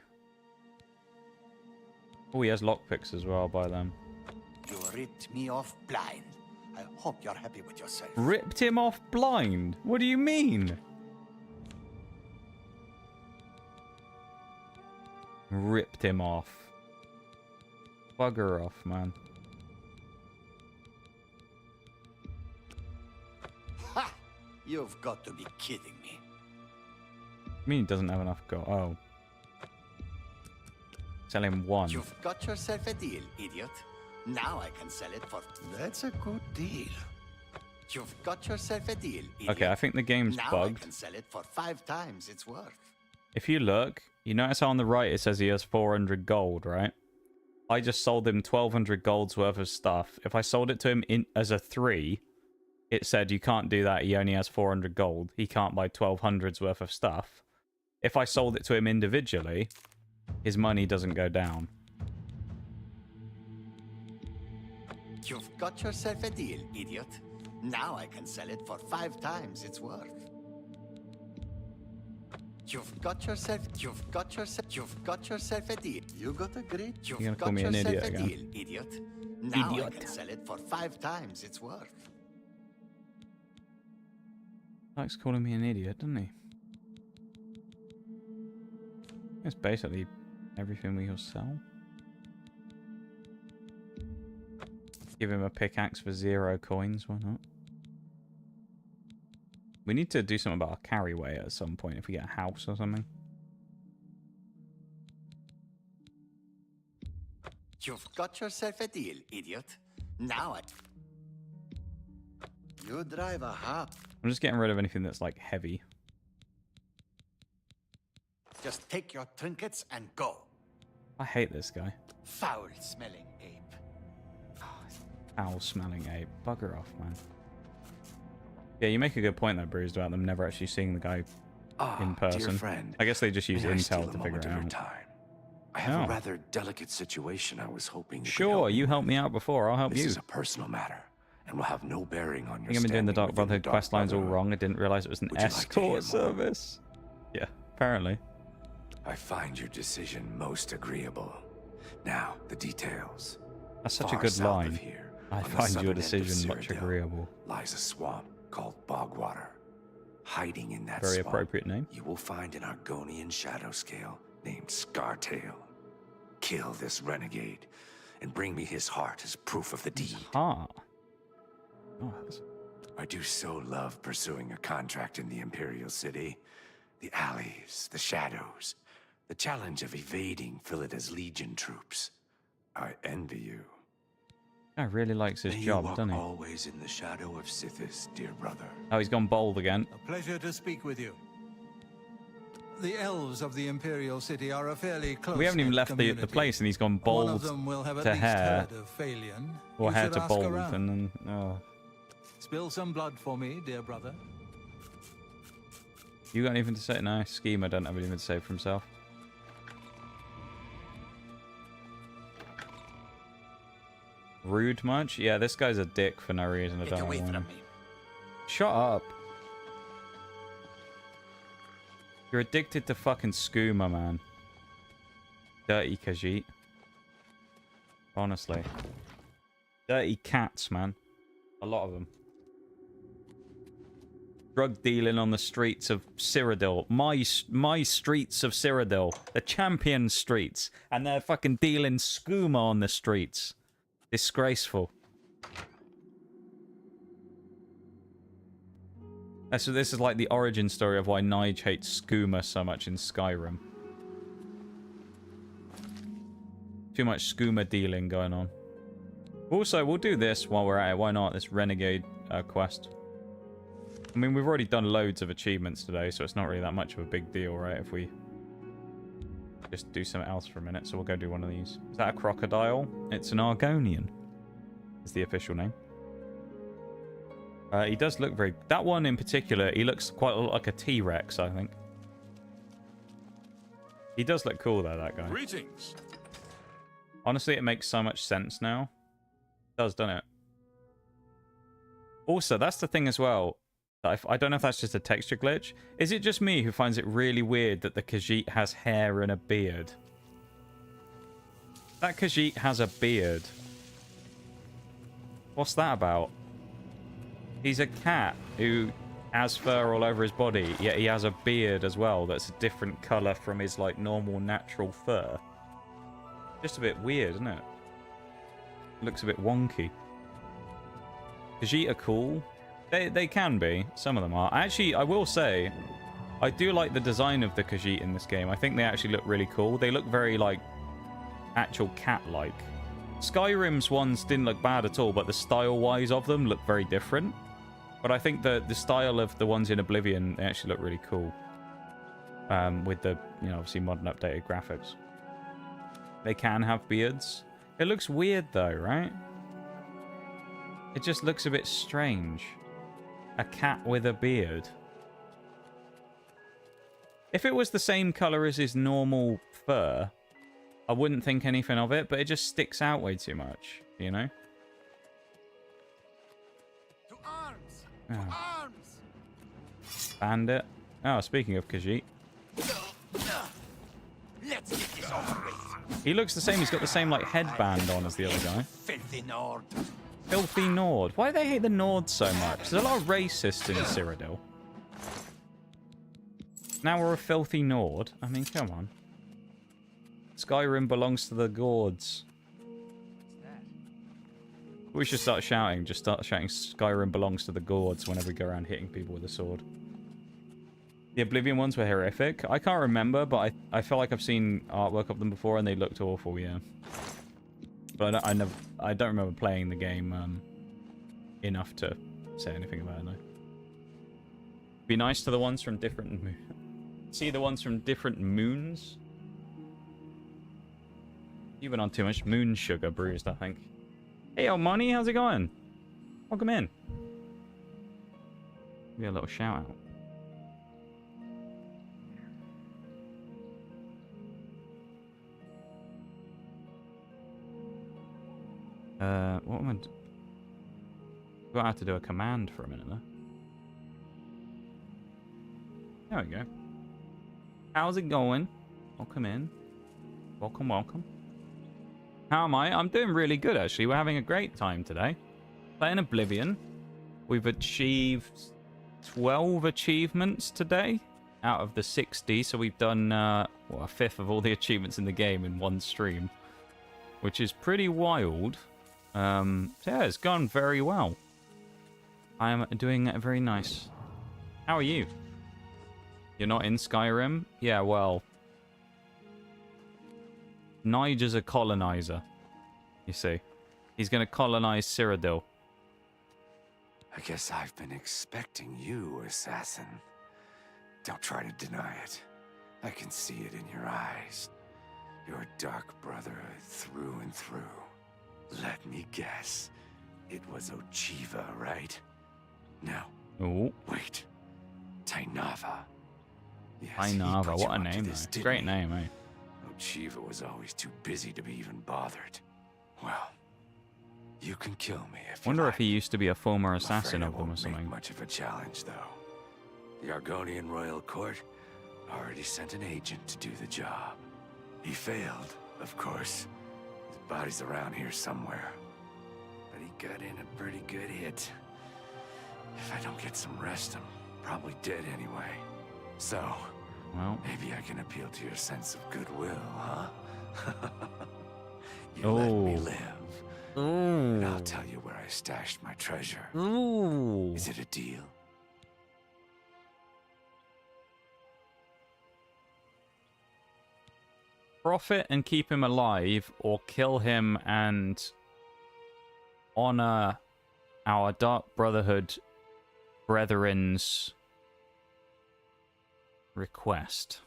Oh, he has lockpicks as well. I'll buy them. you ripped me off blind. I hope you're happy with yourself. Ripped him off blind? What do you mean? Ripped him off. Bugger off, man. Ha! You've got to be kidding me. I mean, he doesn't have enough gold. Oh. Sell him one. You've got yourself a deal, idiot. Now I can sell it for... That's a good deal. You've got yourself a deal, idiot. Okay, I think the game's now bugged. I can sell it for 5 times its worth. If you look, you notice how on the right it says he has 400 gold, right? I just sold him 1,200 gold's worth of stuff. If I sold it to him as a 3, it said you can't do that. He only has 400 gold. He can't buy 1,200's worth of stuff. If I sold it to him individually, his money doesn't go down. You've got yourself a deal, idiot. Now I can sell it for 5 times its worth. You've got yourself a deal. You got a great. You're gonna call me an idiot again. Deal, idiot. Now I can sell it for 5 times its worth. Likes calling me an idiot, doesn't he? It's basically everything we will sell. Give him a pickaxe for 0 coins, why not? We need to do something about our carry weight at some point if we get a house or something. You've got yourself a deal, idiot. Now you drive a hop. I'm just getting rid of anything that's like heavy. Just take your trinkets and go. I hate this guy. Foul-smelling ape. Foul-smelling ape. Bugger off, man. Yeah, you make a good point there, Bruised, about them never actually seeing the guy in person. Dear friend, I guess they just use may I steal intel a to figure moment it of your out. time? I have a rather delicate situation I was hoping you could Sure, help you me helped me out before. I'll help This you. is a personal matter and will have no bearing on I your think I've been doing the standing Dark within Brotherhood Dark quest lines all Brotherhood. wrong. I didn't realize it was an Would you like to hear escort more? service. Yeah, apparently. I find your decision most agreeable. Now, the details. That's such a Far good south line. of here, I on the find southern your end of decision much Cyrodiil, agreeable. Lies a swamp called Bogwater. Hiding in that Very swamp, appropriate name. you will find an Argonian shadow scale named Scartail. Kill this renegade and bring me his heart as proof of the deed. Heart? Oh, I do so love pursuing a contract in the Imperial City. The alleys, the shadows, the challenge of evading Philida's Legion troops. I envy you. Guy really likes his May job, you walk doesn't he? always in the shadow of Sithis, dear brother. Oh, he's gone bold again. A pleasure to speak with you. The elves of the Imperial City are a fairly close. We haven't even left the place, and he's gone One bold of them will have at to least hair, heard of Phalion. or You hair should to ask bold, around. and then oh, Spill some blood for me, dear brother. you got anything to say? No, Schema don't have anything to say for himself. Rude much? Yeah, this guy's a dick for no reason. I don't know why. Shut up. You're addicted to fucking skooma, man. Dirty Khajiit. Honestly. Dirty cats, man. A lot of them. Drug dealing on the streets of Cyrodiil. My streets of Cyrodiil. The champion streets. And they're fucking dealing skooma on the streets. Disgraceful. So this is like the origin story of why Nige hates skooma so much in Skyrim. Too much skooma dealing going on. Also, we'll do this while we're at it. Why not? This renegade quest. I mean, we've already done loads of achievements today, so it's not really that much of a big deal, right? If we just do something else for a minute. So we'll go do one of these. Is that a crocodile? It's an Argonian. Is the official name. He does look very... That one in particular, he looks quite a lot like a T-Rex, I think. He does look cool, though, that guy. Greetings. Honestly, it makes so much sense now. It does, doesn't it? Also, that's the thing as well. I don't know if that's just a texture glitch. Is it just me who finds it really weird that the Khajiit has hair and a beard? That Khajiit has a beard. What's that about? He's a cat who has fur all over his body, yet he has a beard as well that's a different colour from his like normal natural fur. Just a bit weird, isn't it? Looks a bit wonky. Khajiit are cool. They can be. Some of them are. Actually, I will say, I do like the design of the Khajiit in this game. I think they actually look really cool. They look very, like, actual cat-like. Skyrim's ones didn't look bad at all, but the style-wise of them look very different. But I think the style of the ones in Oblivion, they actually look really cool. With the, you know, obviously modern updated graphics. They can have beards. It looks weird, though, right? It just looks a bit strange. A cat with a beard. If it was the same colour as his normal fur, I wouldn't think anything of it, but it just sticks out way too much, you know? Oh. Bandit. Oh, speaking of Khajiit. Let's get this over with. He looks the same. He's got the same like headband on as the other guy. Filthy Nord. Filthy Nord. Why do they hate the Nords so much? There's a lot of racists in Cyrodiil. Now we're a filthy Nord. I mean, come on. Skyrim belongs to the Gords. We should start shouting. Just start shouting Skyrim belongs to the Gords whenever we go around hitting people with a sword. The Oblivion ones were horrific. I can't remember, but I feel like I've seen artwork of them before and they looked awful, yeah. But I don't remember playing the game enough to say anything about it, though. Be nice to the ones from different... See the ones from different moons? You've been on too much moon sugar, Bruised, I think. Hey, old money, how's it going? Welcome in. Give me a little shout out. What am I... We'll have to do a command for a minute, though. There we go. How's it going? Welcome in. Welcome, welcome. How am I? I'm doing really good, actually. We're having a great time today. Playing Oblivion. We've achieved 12 achievements today out of the 60. So we've done, what, a fifth of all the achievements in the game in one stream. Which is pretty wild. So yeah, it's gone very well. I am doing very nice. How are you? You're not in Skyrim? Yeah, well... Nigel's a colonizer. You see. He's going to colonize Cyrodiil. I guess I've been expecting you, assassin. Don't try to deny it. I can see it in your eyes. You're a dark brotherhood through and through. Let me guess. It was Ochiva, right? No. Oh. Wait. Tainava. Yes, Tainava, what a name, though. Great name, eh? Ochiva was always too busy to be even bothered. Well, you can kill me if you Wonder like. if he used to be a former assassin of them or Make something. much of a challenge, though. The Argonian royal court already sent an agent to do the job. He failed, of course. His body's around here somewhere. But he got in a pretty good hit. If I don't get some rest, I'm probably dead anyway. So, well, maybe I can appeal to your sense of goodwill, huh? You let me live. And I'll tell you where I stashed my treasure. Is it a deal? Profit and keep him alive, or kill him and honor our Dark Brotherhood brethren's request.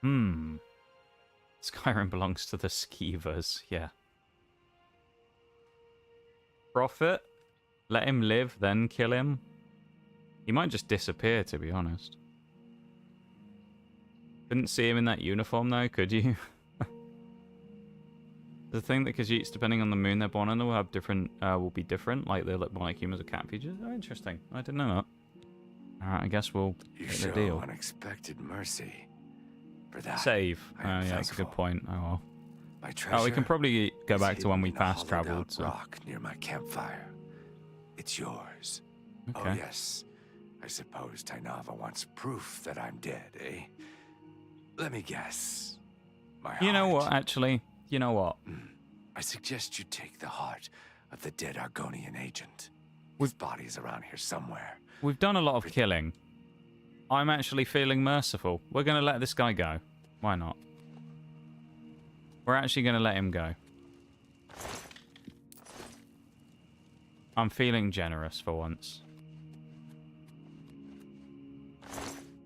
Skyrim belongs to the Skeevers, yeah. Profit, let him live, then kill him. He might just disappear, to be honest. Couldn't see him in that uniform, though, could you? The thing that Khajiits, depending on the moon they're born under, will have different. Will be different. Like they look more like humans or cat features. Oh, interesting. I didn't know that. All right, I guess we'll You get show the deal. unexpected mercy. For that, Save. I Oh, am yeah, that's a good thankful. point. Oh well. My Oh, we treasure can probably go is back to when hidden we in a fast hollowed-out traveled. So. rock near my campfire. It's yours. Okay. Oh yes. I suppose Tainava wants proof that I'm dead, eh? Let me guess. My You know heart. what? Actually, you know what? I suggest you take the heart of the dead Argonian agent. His body's around here somewhere. We've done a lot of killing. I'm actually feeling merciful. We're going to let this guy go. Why not? We're actually going to let him go. I'm feeling generous for once.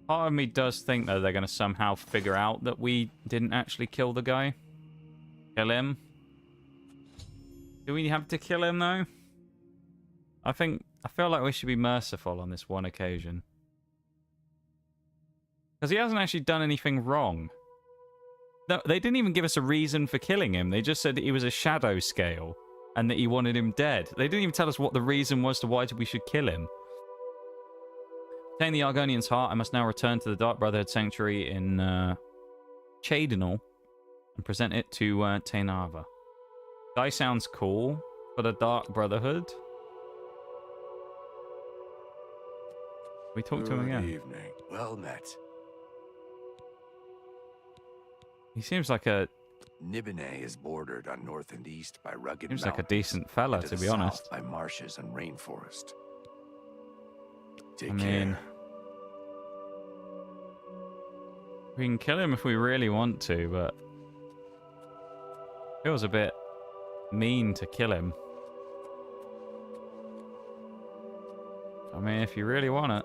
Part of me does think, though, they're going to somehow figure out that we didn't actually kill the guy. Kill him. Do we have to kill him, though? I feel like we should be merciful on this one occasion. Because he hasn't actually done anything wrong. No, they didn't even give us a reason for killing him. They just said that he was a shadow scale. and that he wanted him dead. They didn't even tell us what the reason was to why we should kill him. Obtain the Argonian's heart. I must now return to the Dark Brotherhood Sanctuary in Chadenal and present it to Tainava. Guy sounds cool for the Dark Brotherhood. We talked to him again. Good evening. Well met. He seems like a... Nibene is bordered on north and east by rugged Seems mountains. like a decent fella, and to the be honest. south by marshes and rainforest. Take I mean, care. we can kill him if we really want to, but feels a bit mean to kill him. I mean, if you really want it.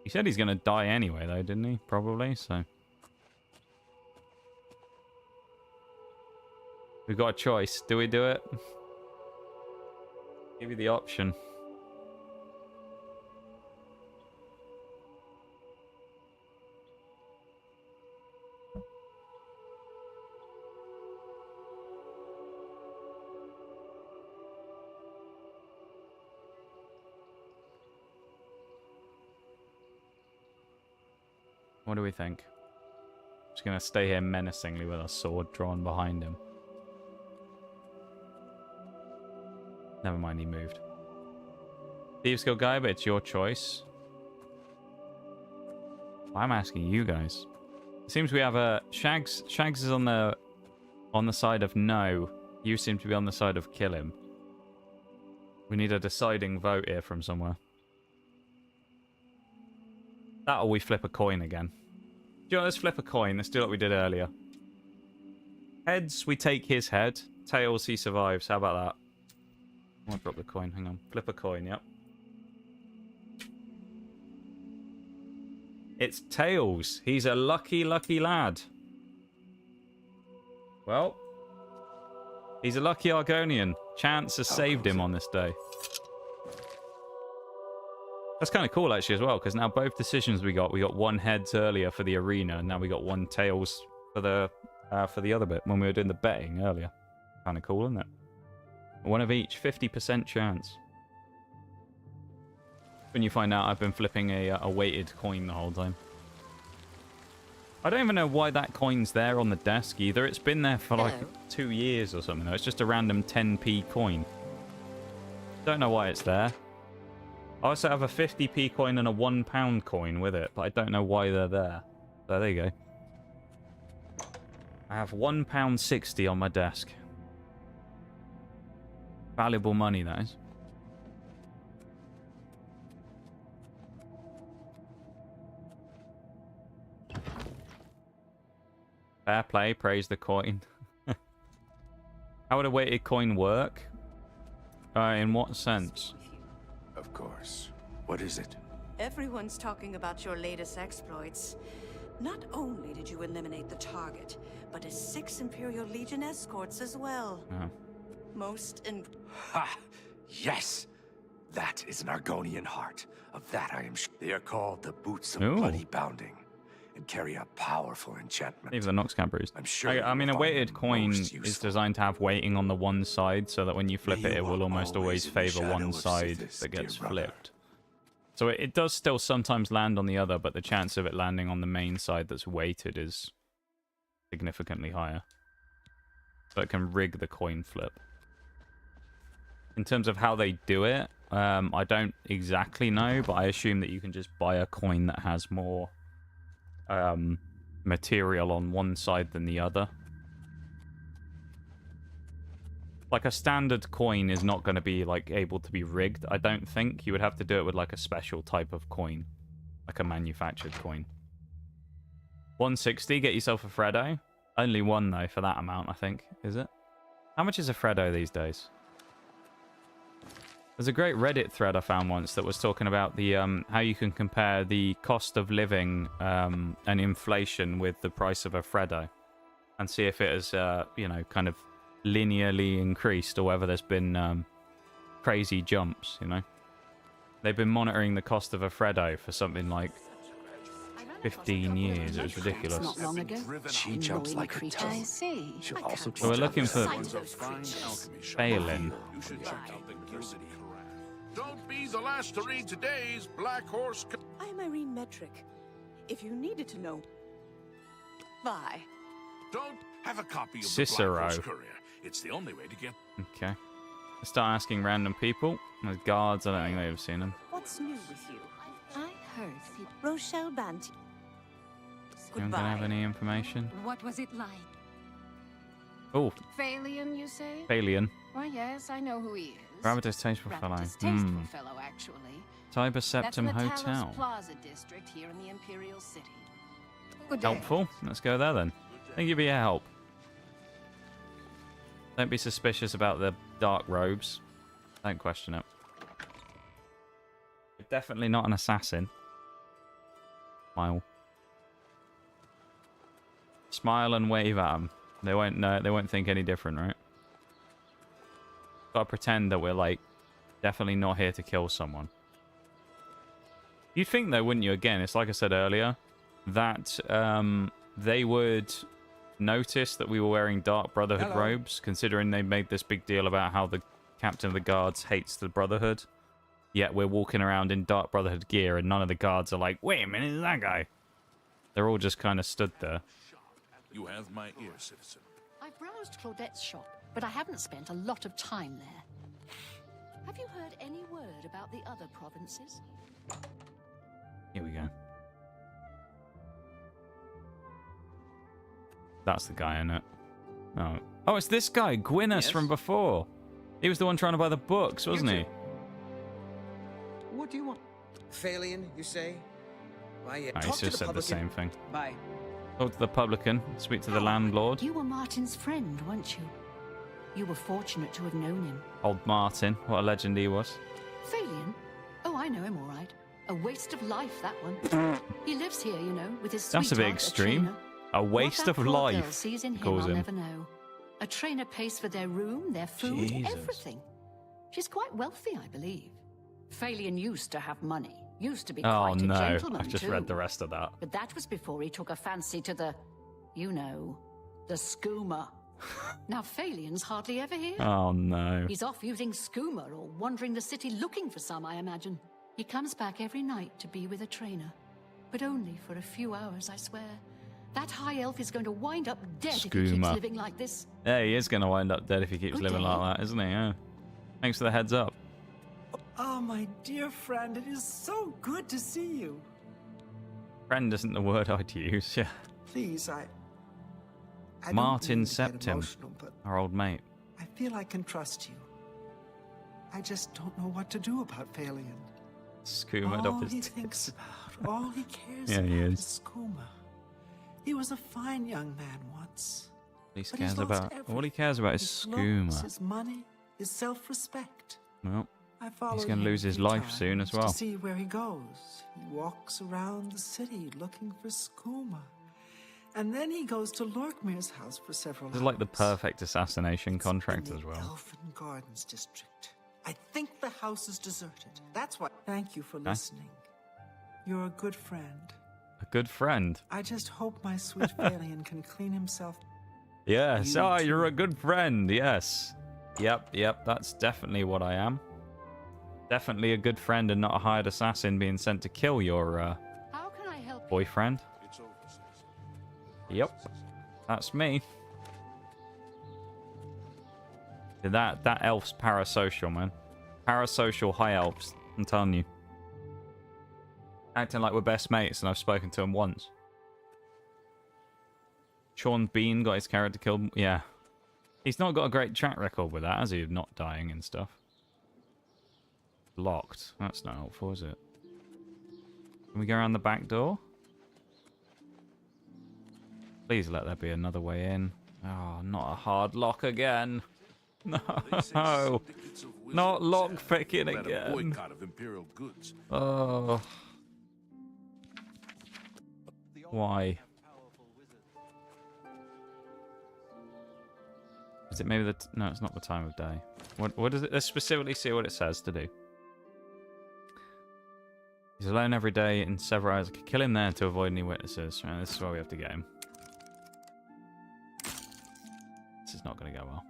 He said he's going to die anyway, though, didn't he? Probably, so. We've got a choice. Do we do it? Give you the option. What do we think? Just gonna stay here menacingly with our sword drawn behind him. Never mind, he moved. Thieves Guild guy, but it's your choice. I'm asking you guys. It seems we have a Shags. Shags is on the side of no. You seem to be on the side of kill him. We need a deciding vote here from somewhere. That or we flip a coin again. Do you know what, let's flip a coin. Let's do what we did earlier. Heads, we take his head. Tails, he survives. How about that? I want to drop the coin. Hang on. Flip a coin, yep. It's Tails. He's a lucky, lucky lad. Well, he's a lucky Argonian. Chance has saved him on this day. That's kind of cool, actually, as well, because now both decisions we got one heads earlier for the arena, and now we got one tails for the other bit when we were doing the betting earlier. Kind of cool, isn't it? One of each, 50% chance. When you find out I've been flipping a weighted coin the whole time. I don't even know why that coin's there on the desk either. It's been there for like 2 years or something. It's just a random 10p coin. Don't know why it's there. I also have a 50p coin and a £1 coin with it, but I don't know why they're there. So there you go. I have £1.60 on my desk. Valuable money, that is. Fair play, praise the coin. How would a weighted coin work? In what sense? Of course. What is it? Everyone's talking about your latest exploits. Not only did you eliminate the target, but his 6 Imperial Legion escorts as well. Oh. Ha! Yes! That is an Argonian heart. Of that I am sure. They are called the Boots of Bloody Bounding, and carry a powerful enchantment. Even the Nox can't bruise. I'm sure. I mean, a weighted coin is designed to have weighting on the one side, so that when you flip it, it will almost always favor one side that gets flipped. So it does still sometimes land on the other, but the chance of it landing on the main side that's weighted is significantly higher. So it can rig the coin flip. In terms of how they do it, I don't exactly know, but I assume that you can just buy a coin that has more material on one side than the other. Like a standard coin is not going to be like able to be rigged, I don't think. You would have to do it with like a special type of coin, like a manufactured coin. 160, get yourself a Freddo. Only one though for that amount, I think. Is it? How much is a Freddo these days? There's a great Reddit thread I found once that was talking about the how you can compare the cost of living and inflation with the price of a Freddo, and see if it has you know, kind of linearly increased or whether there's been crazy jumps. You know, they've been monitoring the cost of a Freddo for something like 15 years. It was ridiculous. Not long ago. She jumps like a toad. I see. She'll also So we're looking for Phelan. You should check out the Gilded Don't be the last to read today's Black Horse. I'm Irene Metric. If you needed to know, bye. Don't have a copy of Cicero. the Black Horse Courier. It's the only way to get. Okay. Let's start asking random people. The guards, I don't think they've ever seen them. What's new with you? I heard. Rochelle Banty. Anyone gonna have any information? What was it like? Oh, Phalion, you say? Phalion. Why, yes, I know who he is. Rather distasteful fellow. Distasteful fellow, actually. Tiber Septum That's in the Hotel. Talos Plaza district here in the Imperial City. Good day. Helpful. Let's go there then. Thank you for your help. Don't be suspicious about the dark robes. Don't question it. You're definitely not an assassin. Smile. Smile and wave at them. They won't know. They won't think any different, right? Gotta pretend that we're like definitely not here to kill someone. You'd think though, wouldn't you? Again, it's like I said earlier, that they would notice that we were wearing Dark Brotherhood robes, considering they made this big deal about how the captain of the guards hates the Brotherhood. Yet we're walking around in Dark Brotherhood gear, and none of the guards are like, "Wait a minute, is that guy?" They're all just kind of stood there. You have my ear, citizen. I've browsed Claudette's shop, but I haven't spent a lot of time there. Have you heard any word about the other provinces? Here we go. That's the guy, isn't it? Oh, oh, it's this guy, Gwynus from before. He was the one trying to buy the books, wasn't he? What do you want? Phalion, you say? Why, Oh, he's just said the same thing. Bye. Talk to the publican, speak to the landlord. You were Martin's friend, weren't you? You were fortunate to have known him. Old Martin, what a legend he was. Phalion? Oh, I know him all right. A waste of life, that one. He lives here, you know, with his That's a bit sweetheart, extreme. trainer. A waste What that of poor girl life, sees in he him, calls I'll him. never know. A trainer pays for their room, their food, Jesus. everything. She's quite wealthy, I believe. Phalion used to have money. Used to be Oh quite a no, gentleman, I've just too. read the rest of that. But that was before he took a fancy to the, you know, the skooma. Now Phalion's hardly ever here. Oh no. He's off using skooma or wandering the city looking for some, I imagine. He comes back every night to be with a trainer. But only for a few hours, I swear. That high elf is going to wind up dead if he keeps Skooma. living like this. Yeah, he is going to wind up dead if he keeps Good living day. like that, isn't he? Yeah. Thanks for the heads up. Oh, my dear friend, it is so good to see you. Friend isn't the word I'd use. Yeah. Please, I don't Martin mean to get Septim, emotional, but our old mate. I feel I can trust you. I just don't know what to do about Phalion. Skooma All off his he tits. thinks about, all he cares Yeah, about he is is. Skooma. He was a fine young man once. He but he's cares lost about all he cares about is his looks, skooma. his money, his self-respect. Well, I follow he's going to him lose a his few life soon as times well. To see where he goes. He walks around the city looking for skooma. And then he goes to Lorkmir's house for several This is hours. like the perfect assassination contract in as the well. Elfin Gardens district. I think the house is deserted. That's why. Thank you for Okay. listening. You're a good friend. A good friend. I just hope my sweet Phalion can clean himself. Yes. You Oh, too. you're a good friend. Yes. Yep. That's definitely what I am. Definitely a good friend and not a hired assassin being sent to kill your How can I help you? boyfriend. Yep. That's me. That elf's parasocial, man. Parasocial high elves. I'm telling you. Acting like we're best mates and I've spoken to him once. Sean Bean got his character killed. Yeah. He's not got a great track record with that, has he? Of not dying and stuff. Locked. That's not helpful, is it? Can we go around the back door? Please let there be another way in. Oh, not a hard lock again. No. Not lock picking Led a again. boycott of Imperial goods. Oh. Why? Is it maybe the... No, it's not the time of day. What does it... Let's specifically see what it says to do. He's alone every day in several hours. I could kill him there to avoid any witnesses. Right, this is where we have to get him. This is not going to go well.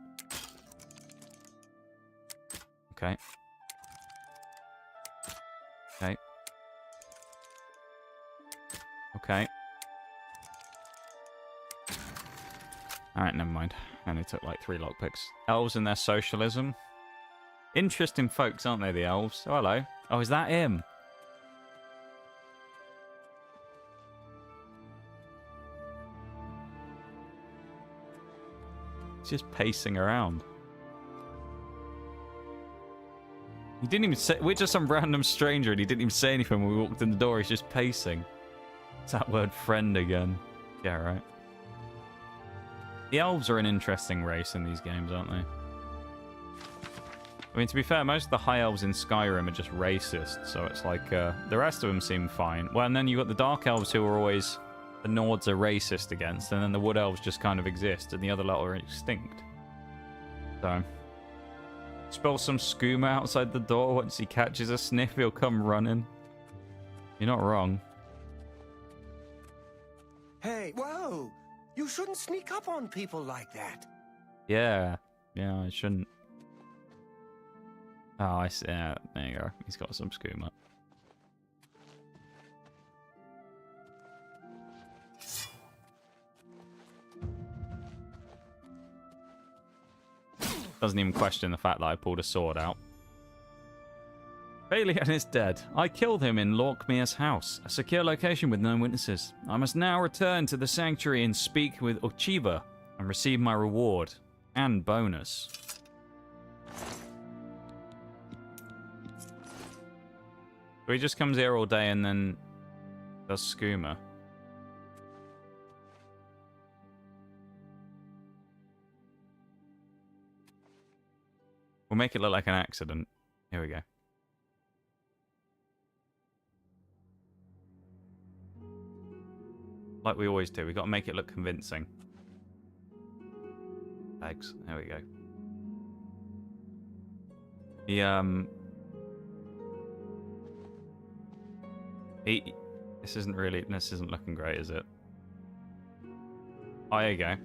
Okay. Okay. Okay. Alright, never mind. I only took like 3 lockpicks. Elves and their socialism. Interesting folks, aren't they, the elves? Oh, hello. Oh, is that him? He's just pacing around. He didn't even say... We're just some random stranger and he didn't even say anything when we walked in the door. He's just pacing. It's that word friend again. Yeah, right. The elves are an interesting race in these games, aren't they? I mean, to be fair, most of the high elves in Skyrim are just racist, so it's like, the rest of them seem fine. Well, and then you've got the dark elves who are always... The Nords are racist against, and then the wood elves just kind of exist, and the other lot are extinct. So... Spill some skooma outside the door. Once he catches a sniff, he'll come running. You're not wrong. Hey, whoa! You shouldn't sneak up on people like that. Yeah. Yeah, I shouldn't. Oh, I see. Yeah, there you go. He's got some skooma. Doesn't even question the fact that I pulled a sword out. Balian is dead. I killed him in Lorkmir's house, a secure location with no witnesses. I must now return to the sanctuary and speak with Ochiva and receive my reward and bonus. So he just comes here all day and then does skooma. We'll make it look like an accident. Here we go. Like we always do. We've got to make it look convincing. Eggs. There we go. This isn't looking great, is it? Oh, there you go.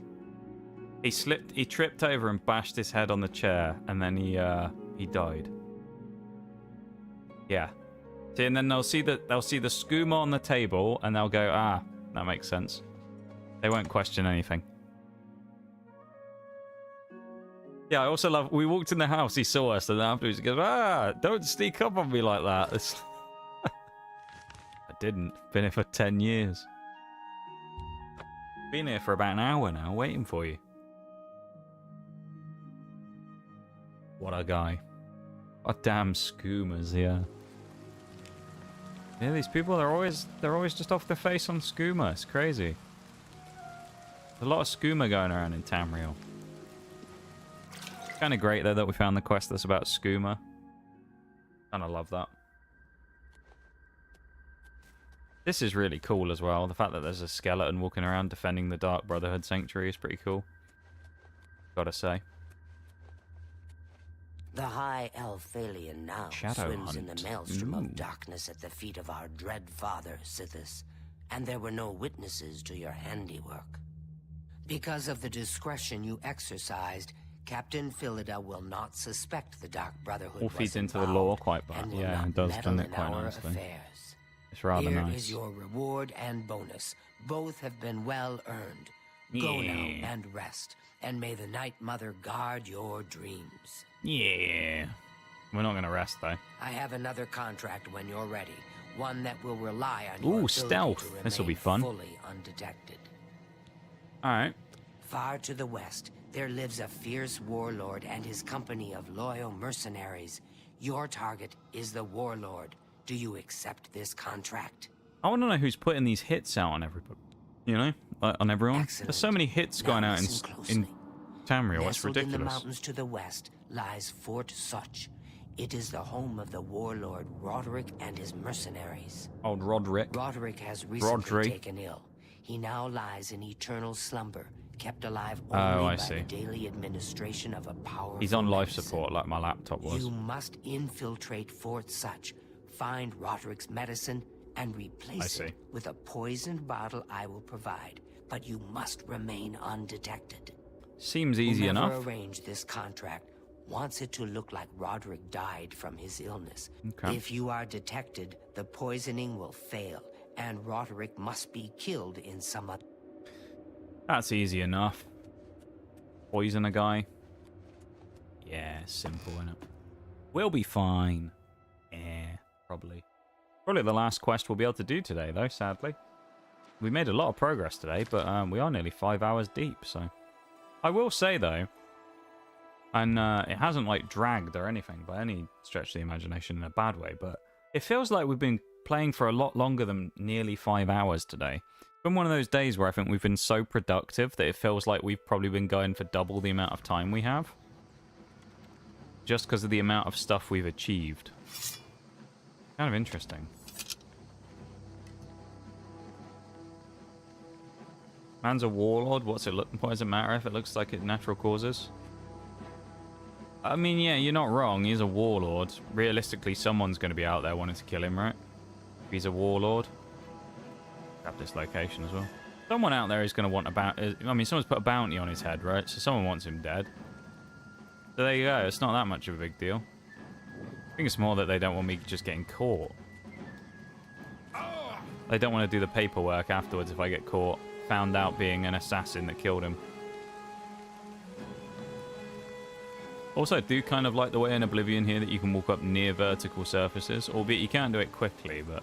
He tripped over and bashed his head on the chair, and then he died. Yeah. See, and then they'll see the skooma on the table, and they'll go, ah, that makes sense. They won't question anything. Yeah, I also love. We walked in the house, he saw us, and then afterwards he goes, ah, don't sneak up on me like that. I didn't. Been here for 10 years. Been here for about an hour now, waiting for you. What a guy. What damn skoomas, yeah. Yeah, these people, they're always just off their face on skooma. It's crazy. There's a lot of skooma going around in Tamriel. It's kind of great, though, that we found the quest that's about skooma. Kind of love that. This is really cool as well. The fact that there's a skeleton walking around defending the Dark Brotherhood Sanctuary is pretty cool. Gotta say. The High Elf Phalian now swims in the maelstrom of darkness at the feet of our dread father, Sithis, and there were no witnesses to your handiwork. Because of the discretion you exercised, Captain Philida will not suspect the Dark Brotherhood all feeds into the lore quite bad. Yeah, it does, doesn't it, quite nicely. It's rather Here nice. is your reward and bonus. Both have been well earned. Go now and rest, and may the Night Mother guard your dreams. Yeah. We're not going to rest, though. I have another contract when you're ready. One that will rely on your Ooh, ability stealth. to This will be remain fun. fully undetected. Alright. Far to the west, there lives a fierce warlord and his company of loyal mercenaries. Your target is the warlord. Do you accept this contract? I want to know who's putting these hits out on everybody. You know? On everyone. Excellent. There's so many hits going out in Tamriel. It's Nestled in the ridiculous. mountains to the west lies Fort Such. It is the home of the warlord Roderick and his mercenaries. Old Roderick. Roderick has recently taken ill. He now lies in eternal slumber, kept alive only by the daily administration of a powerful He's on life medicine. support like my laptop was. You must infiltrate Fort Such, Find Roderick's medicine and replace it with a poisoned bottle I will provide. But you must remain undetected. Seems easy enough. Whoever arranged this contract wants it to look like Roderick died from his illness. Okay. If you are detected, the poisoning will fail, and Roderick must be killed in some other... That's easy enough. Poison a guy. Yeah, simple, innit? We'll be fine. Yeah, probably. Probably the last quest we'll be able to do today, though, sadly. We made a lot of progress today, but we are nearly 5 hours deep, so... I will say, though, and it hasn't, like, dragged or anything by any stretch of the imagination in a bad way, but it feels like we've been playing for a lot longer than nearly 5 hours today. It's been one of those days where I think we've been so productive that it feels like we've probably been going for double the amount of time we have. Just because of the amount of stuff we've achieved. Kind of interesting. Man's a warlord. What does it matter if it looks like it's natural causes? I mean, yeah, you're not wrong. He's a warlord. Realistically, someone's going to be out there wanting to kill him, right? If he's a warlord. Grab this location as well. Someone out there is going to want I mean, someone's put a bounty on his head, right? So someone wants him dead. So there you go. It's not that much of a big deal. I think it's more that they don't want me just getting caught. They don't want to do the paperwork afterwards if I get caught. Found out being an assassin that killed him. Also, I do kind of like the way in Oblivion here that you can walk up near vertical surfaces. Albeit you can't do it quickly, but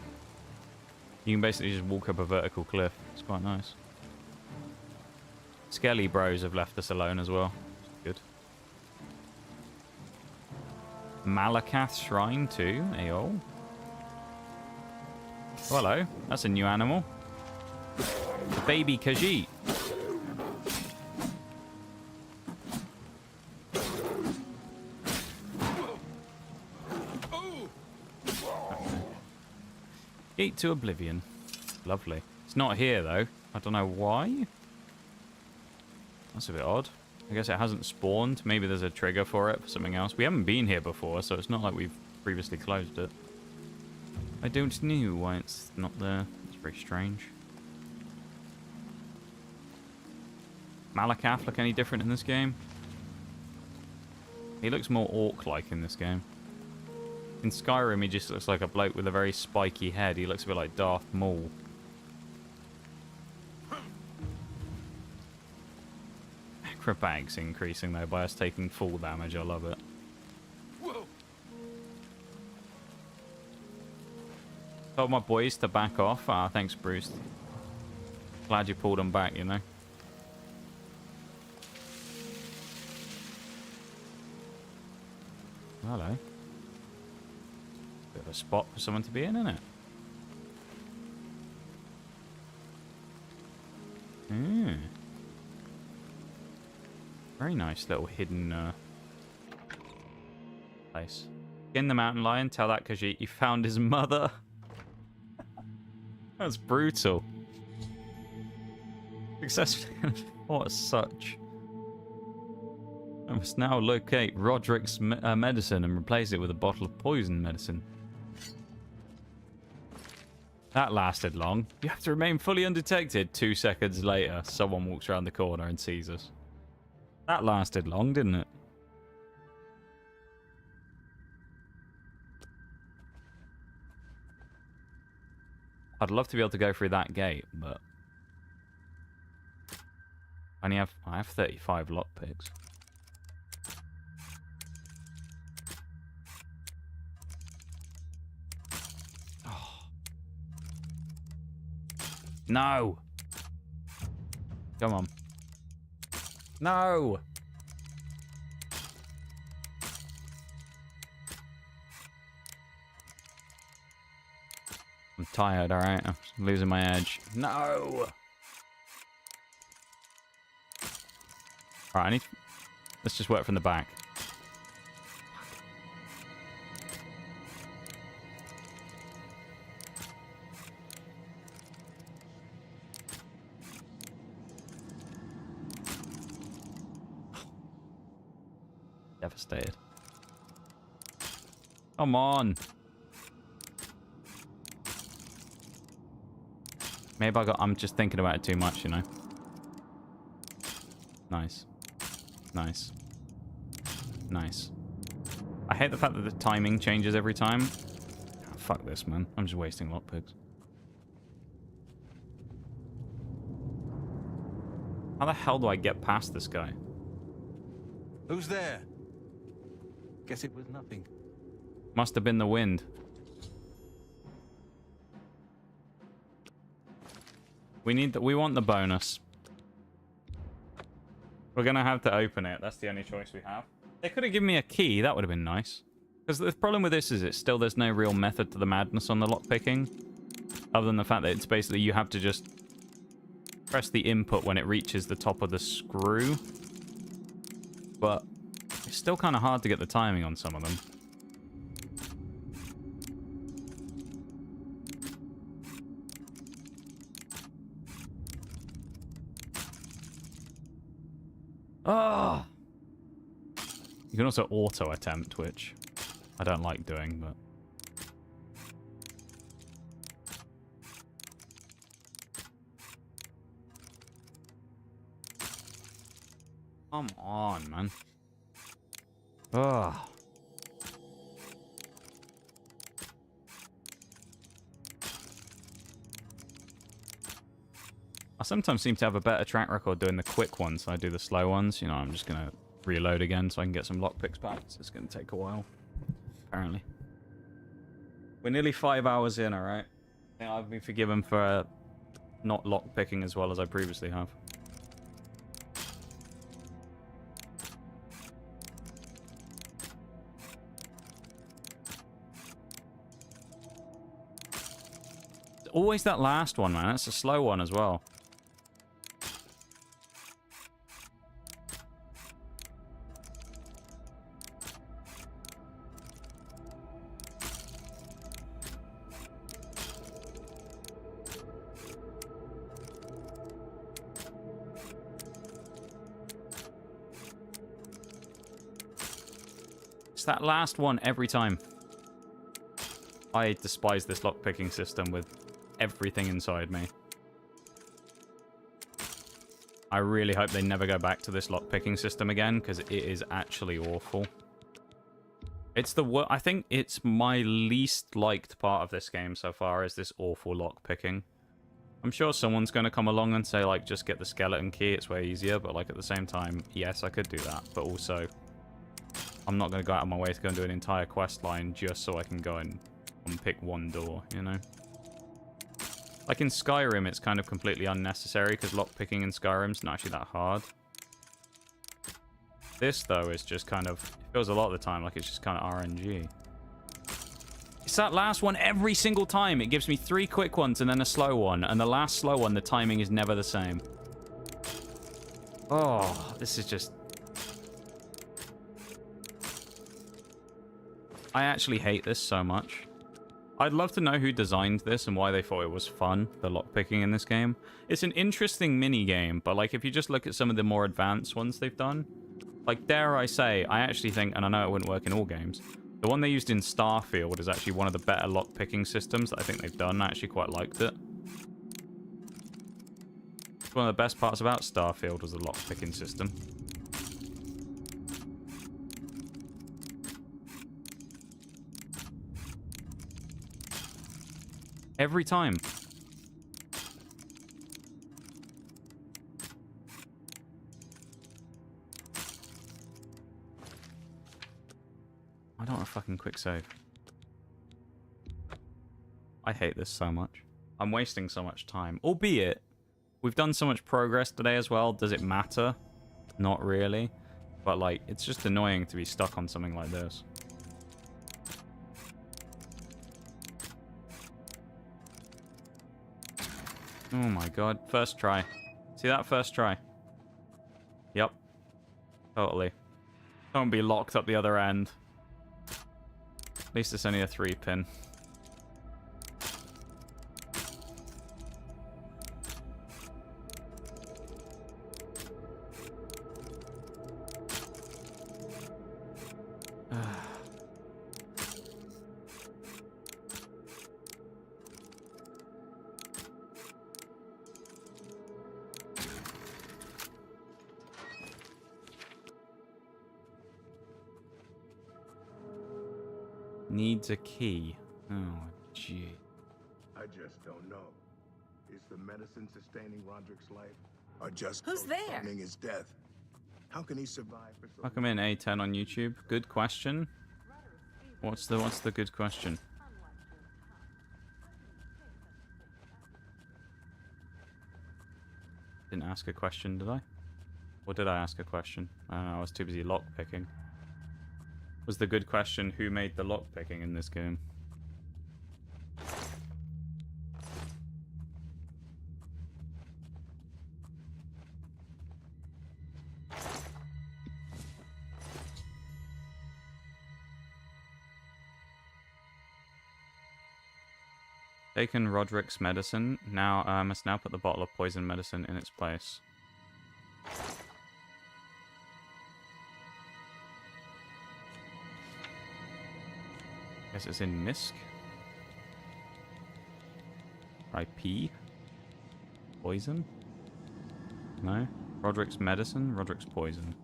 you can basically just walk up a vertical cliff. It's quite nice. Skelly bros have left us alone as well. Good. Malakath Shrine too. Ayo. Oh, hello. That's a new animal. Baby Khajiit. Gate to Oblivion. Lovely. It's not here, though. I don't know why. That's a bit odd. I guess it hasn't spawned. Maybe there's a trigger for it, for something else. We haven't been here before, so it's not like we've previously closed it. I don't know why it's not there. It's very strange. Malakath look any different in this game? He looks more orc-like in this game. In Skyrim, he just looks like a bloke with a very spiky head. He looks a bit like Darth Maul. Acrobatics increasing, though, by us taking full damage. I love it. Told my boys to back off. Ah, thanks, Bruce. Glad you pulled them back, you know. Hello. Bit of a spot for someone to be in, isn't it? Very nice little hidden place. In the mountain lion, tell that Khajiit you found his mother. That's brutal. Successfully fought as such. I must now locate Roderick's medicine and replace it with a bottle of poison medicine. That lasted long. You have to remain fully undetected. 2 seconds later, someone walks around the corner and sees us. That lasted long, didn't it? I'd love to be able to go through that gate, but I have 35 lockpicks. No! Come on. No! I'm tired, alright? I'm losing my edge. No! Alright, let's just work from the back. Devastated. Come on. Maybe I'm just thinking about it too much, you know. Nice. Nice. Nice. I hate the fact that the timing changes every time. Oh, fuck this, man. I'm just wasting lockpicks. How the hell do I get past this guy? Who's there? Guess it was nothing. Must have been the wind. We want the bonus. We're gonna have to open it. That's the only choice we have. They could have given me a key. That would have been nice. Because the problem with this is there's no real method to the madness on the lockpicking. Other than the fact that it's basically you have to just press the input when it reaches the top of the screw. But it's still kind of hard to get the timing on some of them. Oh! You can also auto attempt, which I don't like doing, but... Come on, man. Ugh. I sometimes seem to have a better track record doing the quick ones than I do the slow ones. You know, I'm just going to reload again so I can get some lockpicks back. So it's going to take a while, apparently. We're nearly 5 hours in, alright? I think I've been forgiven for not lockpicking as well as I previously have. Always that last one, man. That's a slow one as well. It's that last one every time. I despise this lockpicking system with everything inside me. I really hope they never go back to this lockpicking system again, because it is actually awful. It's the I think it's my least liked part of this game so far, is this awful lockpicking. I'm sure someone's going to come along and say, like, just get the skeleton key, it's way easier, but, like, at the same time, yes, I could do that, but also, I'm not going to go out of my way to go and do an entire quest line just so I can go and unpick one door, you know? Like in Skyrim, it's kind of completely unnecessary because lockpicking in Skyrim's not actually that hard. This, though, is just kind of... It feels a lot of the time like it's just kind of RNG. It's that last one every single time. It gives me 3 quick ones and then a slow one. And the last slow one, the timing is never the same. Oh, this is just... I actually hate this so much. I'd love to know who designed this and why they thought it was fun, the lockpicking in this game. It's an interesting mini-game, but like if you just look at some of the more advanced ones they've done, like dare I say, I actually think, and I know it wouldn't work in all games, the one they used in Starfield is actually one of the better lockpicking systems that I think they've done. I actually quite liked it. One of the best parts about Starfield was the lockpicking system. Every time. I don't want a fucking quick save. I hate this so much. I'm wasting so much time. Albeit, we've done so much progress today as well. Does it matter? Not really. But, like, it's just annoying to be stuck on something like this. Oh my god. First try. See that? First try. Yep. Totally. Don't be locked up the other end. At least it's only a 3-pin. Needs a key. Oh, gee. I just don't know. Is the medicine sustaining Roderick's life, or just Who's there? postponing his death? How can he survive for so Welcome in A10 on YouTube. Good question. What's the good question? Didn't ask a question, did I? Or did I ask a question? I don't know, I was too busy lockpicking. Was the good question who made the lockpicking in this game? Taken Roderick's medicine. Now must now put the bottle of poison medicine in its place. Guess it's in Misk. IP. Poison? No. Roderick's medicine. Roderick's poison.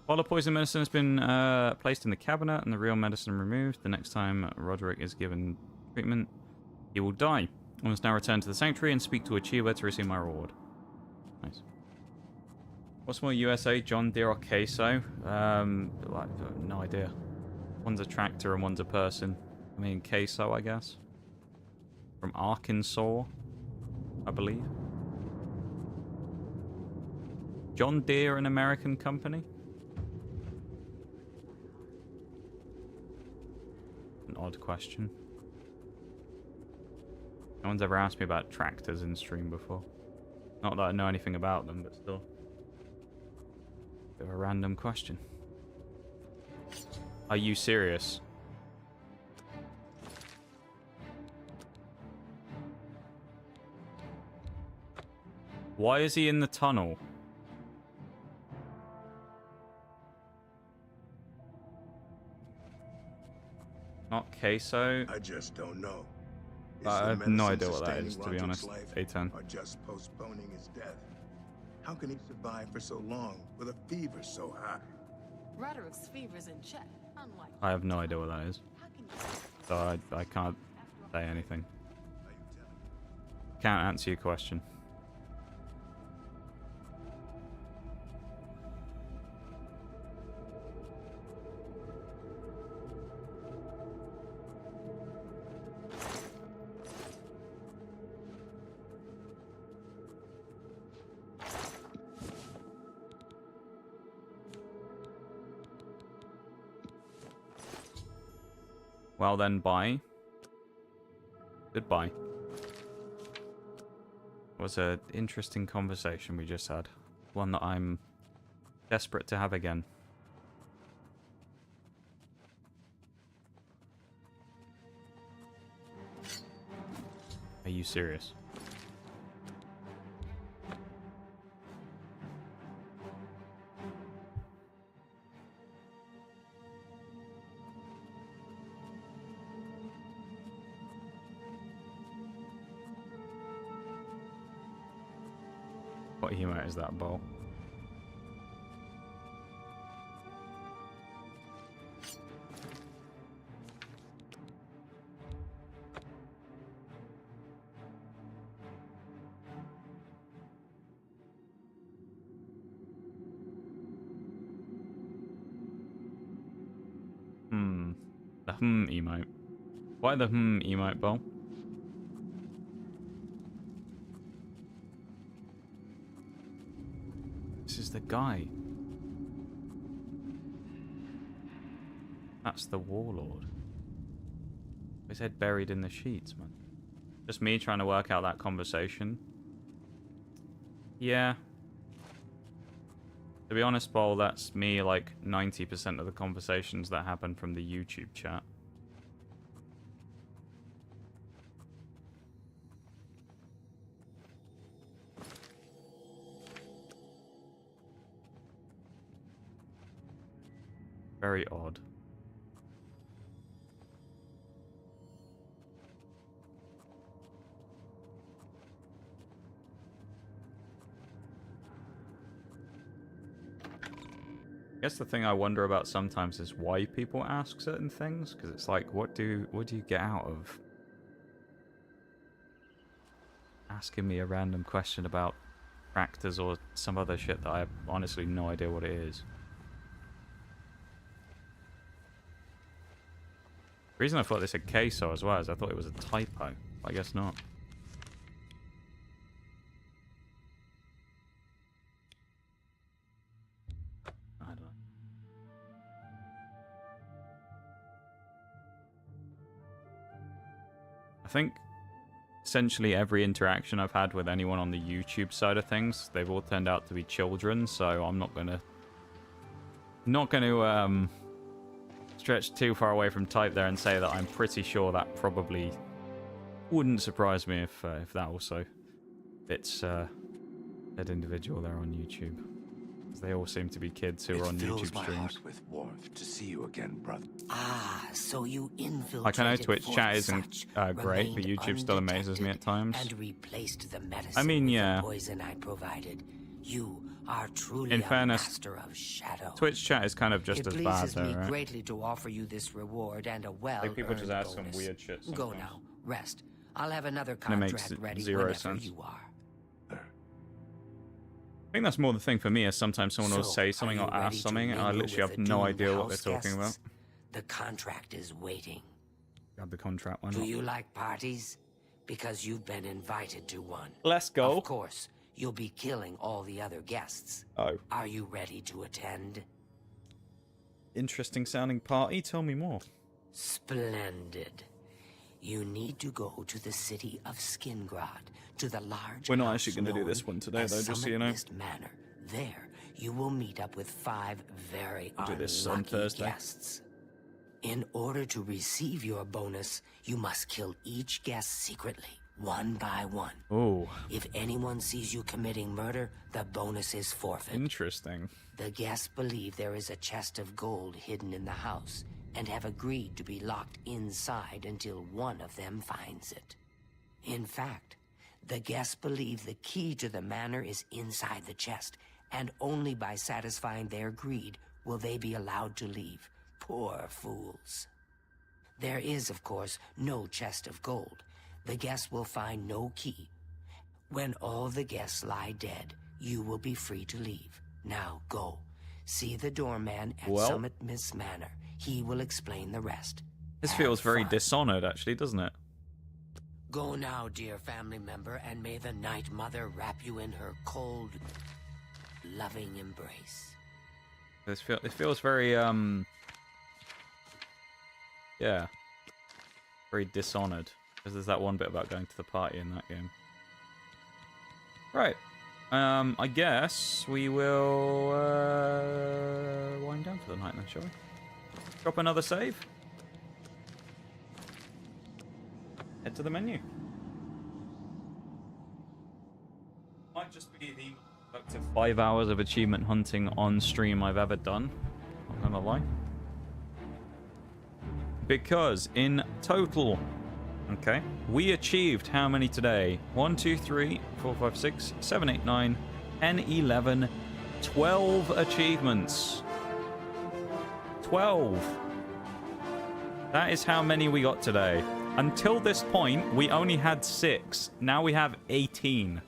Bottle of poison medicine has been placed in the cabinet and the real medicine removed. The next time Roderick is given treatment, he will die. I must now return to the sanctuary and speak to a Chiba to receive my reward. Nice. What's more USA, John Deere or Queso? No idea. One's a tractor and one's a person. I mean, Queso, I guess. From Arkansas, I believe. John Deere, an American company? An odd question. No one's ever asked me about tractors in stream before. Not that I know anything about them, but still. Bit of a random question. Are you serious? Why is he in the tunnel? Not Queso. I just don't know. I have no idea what that is, to be honest. A10. Or just postponing his death. How can he survive for so long with a fever so high? Roderick's fever's in check, unlike... I have no idea what that is. So I can't say anything. Can't answer your question. Well then, bye. Goodbye. It was an interesting conversation we just had. One that I'm desperate to have again. Are you serious? What humor is that, Bowl? The emote. Why the emote, Bowl? This is the guy. That's the warlord. His head buried in the sheets, man. Just me trying to work out that conversation. Yeah. To be honest, Bowl, that's me like 90% of the conversations that happen from the YouTube chat. Very odd. I guess the thing I wonder about sometimes is why people ask certain things, because it's like, what do you get out of asking me a random question about tractors or some other shit that I have honestly no idea what it is. The reason I thought this said queso as well is I thought it was a typo. I guess not. I don't know. I think essentially every interaction I've had with anyone on the YouTube side of things, they've all turned out to be children, so I'm not gonna stretch too far away from type there and say that I'm pretty sure that probably wouldn't surprise me if that also fits that individual there on YouTube. They all seem to be kids who are on YouTube streams. My heart with warmth to see you again, brother. Ah, so you infiltrated. Like, I know Twitch chat isn't great, but YouTube still amazes me at times. And replaced the medicine I mean, yeah. with the poison I provided. You are truly in fairness, master of shadow. Twitch chat is kind of just as bad, though, right? It pleases me greatly to offer you this reward and a well-earned people just ask bonus. some weird shit sometimes. Go now, rest. I'll have another And it contract makes ready zero whenever sense. you are. I think that's more the thing for me, is sometimes someone will say something or ask something, and I literally have no idea what they're talking about. The contract is waiting. Grab the contract, why Do not? you like parties? Because you've been invited to one. Let's go. Of course, you'll be killing all the other guests. Oh. Are you ready to attend? Interesting sounding party, tell me more. Splendid. You need to go to the city of Skingrad, to the large We're not house actually going to do known this one today, as though, just so you Summit know. Mist Manor. There, you will meet up with 5 very We'll do this on unlucky Thursday. guests. In order to receive your bonus, you must kill each guest secretly, one by one. Oh. If anyone sees you committing murder, the bonus is forfeit. Interesting. The guests believe there is a chest of gold hidden in the house, and have agreed to be locked inside until one of them finds it. In fact, the guests believe the key to the manor is inside the chest, and only by satisfying their greed will they be allowed to leave. Poor fools. There is, of course, no chest of gold. The guests will find no key. When all the guests lie dead, you will be free to leave. Now go. See the doorman at Summit Mist Manor. He will explain the rest. This feels very Dishonored, actually, doesn't it? Go now, dear family member, and may the Night Mother wrap you in her cold, loving embrace. It feels very, yeah. Very Dishonored. Because there's that one bit about going to the party in that game. Right. I guess we will wind down for the night then, shall we? Drop another save. Head to the menu. Might just be the productive 5 hours of achievement hunting on stream I've ever done. Not gonna lie. Because in total, okay, we achieved how many today? 1, 2, 3, 4, 5, 6, 7, 8, 9, 10, 11, 12 achievements. 12. That is how many we got today. Until this point, we only had 6. Now we have 18.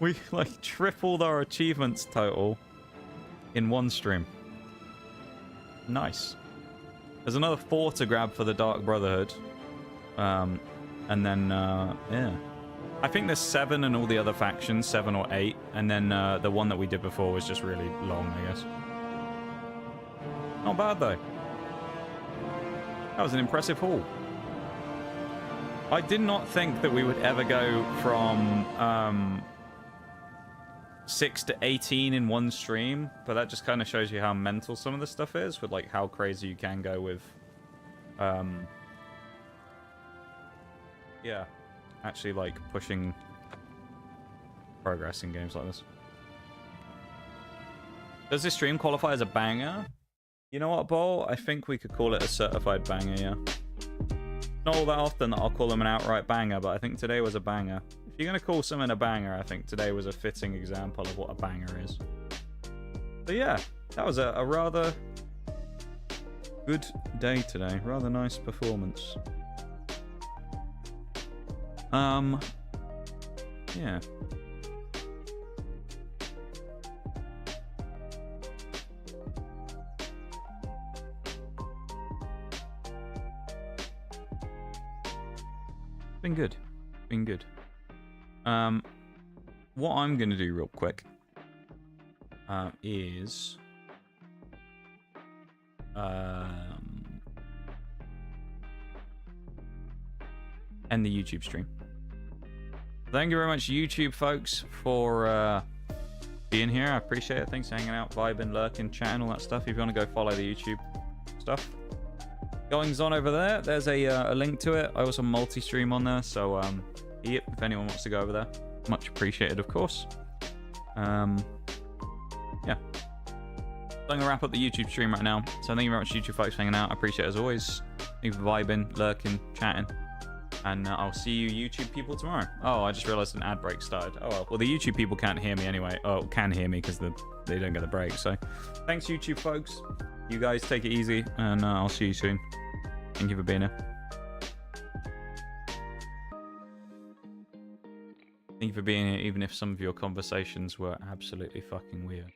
We like tripled our achievements total in one stream. Nice. There's another 4 to grab for the Dark Brotherhood. And then, yeah. I think there's 7 in all the other factions, 7 or 8. And then the one that we did before was just really long, I guess. Not bad, though. That was an impressive haul. I did not think that we would ever go from 6 to 18 in one stream, but that just kind of shows you how mental some of the stuff is, with like how crazy you can go with, yeah, actually like pushing progress in games like this. Does this stream qualify as a banger? You know what, Bo? I think we could call it a certified banger, yeah. Not all that often that I'll call them an outright banger, but I think today was a banger. If you're going to call something a banger, I think today was a fitting example of what a banger is. So yeah, that was a rather good day today. Rather nice performance. Yeah. Been good. Been good. What I'm gonna do real quick is end the YouTube stream. Thank you very much, YouTube folks, for being here. I appreciate it. Thanks for hanging out, vibing, lurking, chatting, all that stuff. If you want to go follow the YouTube stuff, goings on over there. There's a link to it. I also multi-stream on there, so yep, if anyone wants to go over there, much appreciated, of course. Yeah. So I'm gonna wrap up the YouTube stream right now. So thank you very much, YouTube folks, for hanging out. I appreciate it as always. Thank you for vibing, lurking, chatting. And I'll see you YouTube people tomorrow. Oh, I just realized an ad break started. Oh well. Well, the YouTube people can't hear me anyway. Oh, can hear me because they don't get the break. So thanks, YouTube folks. You guys take it easy, and I'll see you soon. Thank you for being here. Thank you for being here, even if some of your conversations were absolutely fucking weird.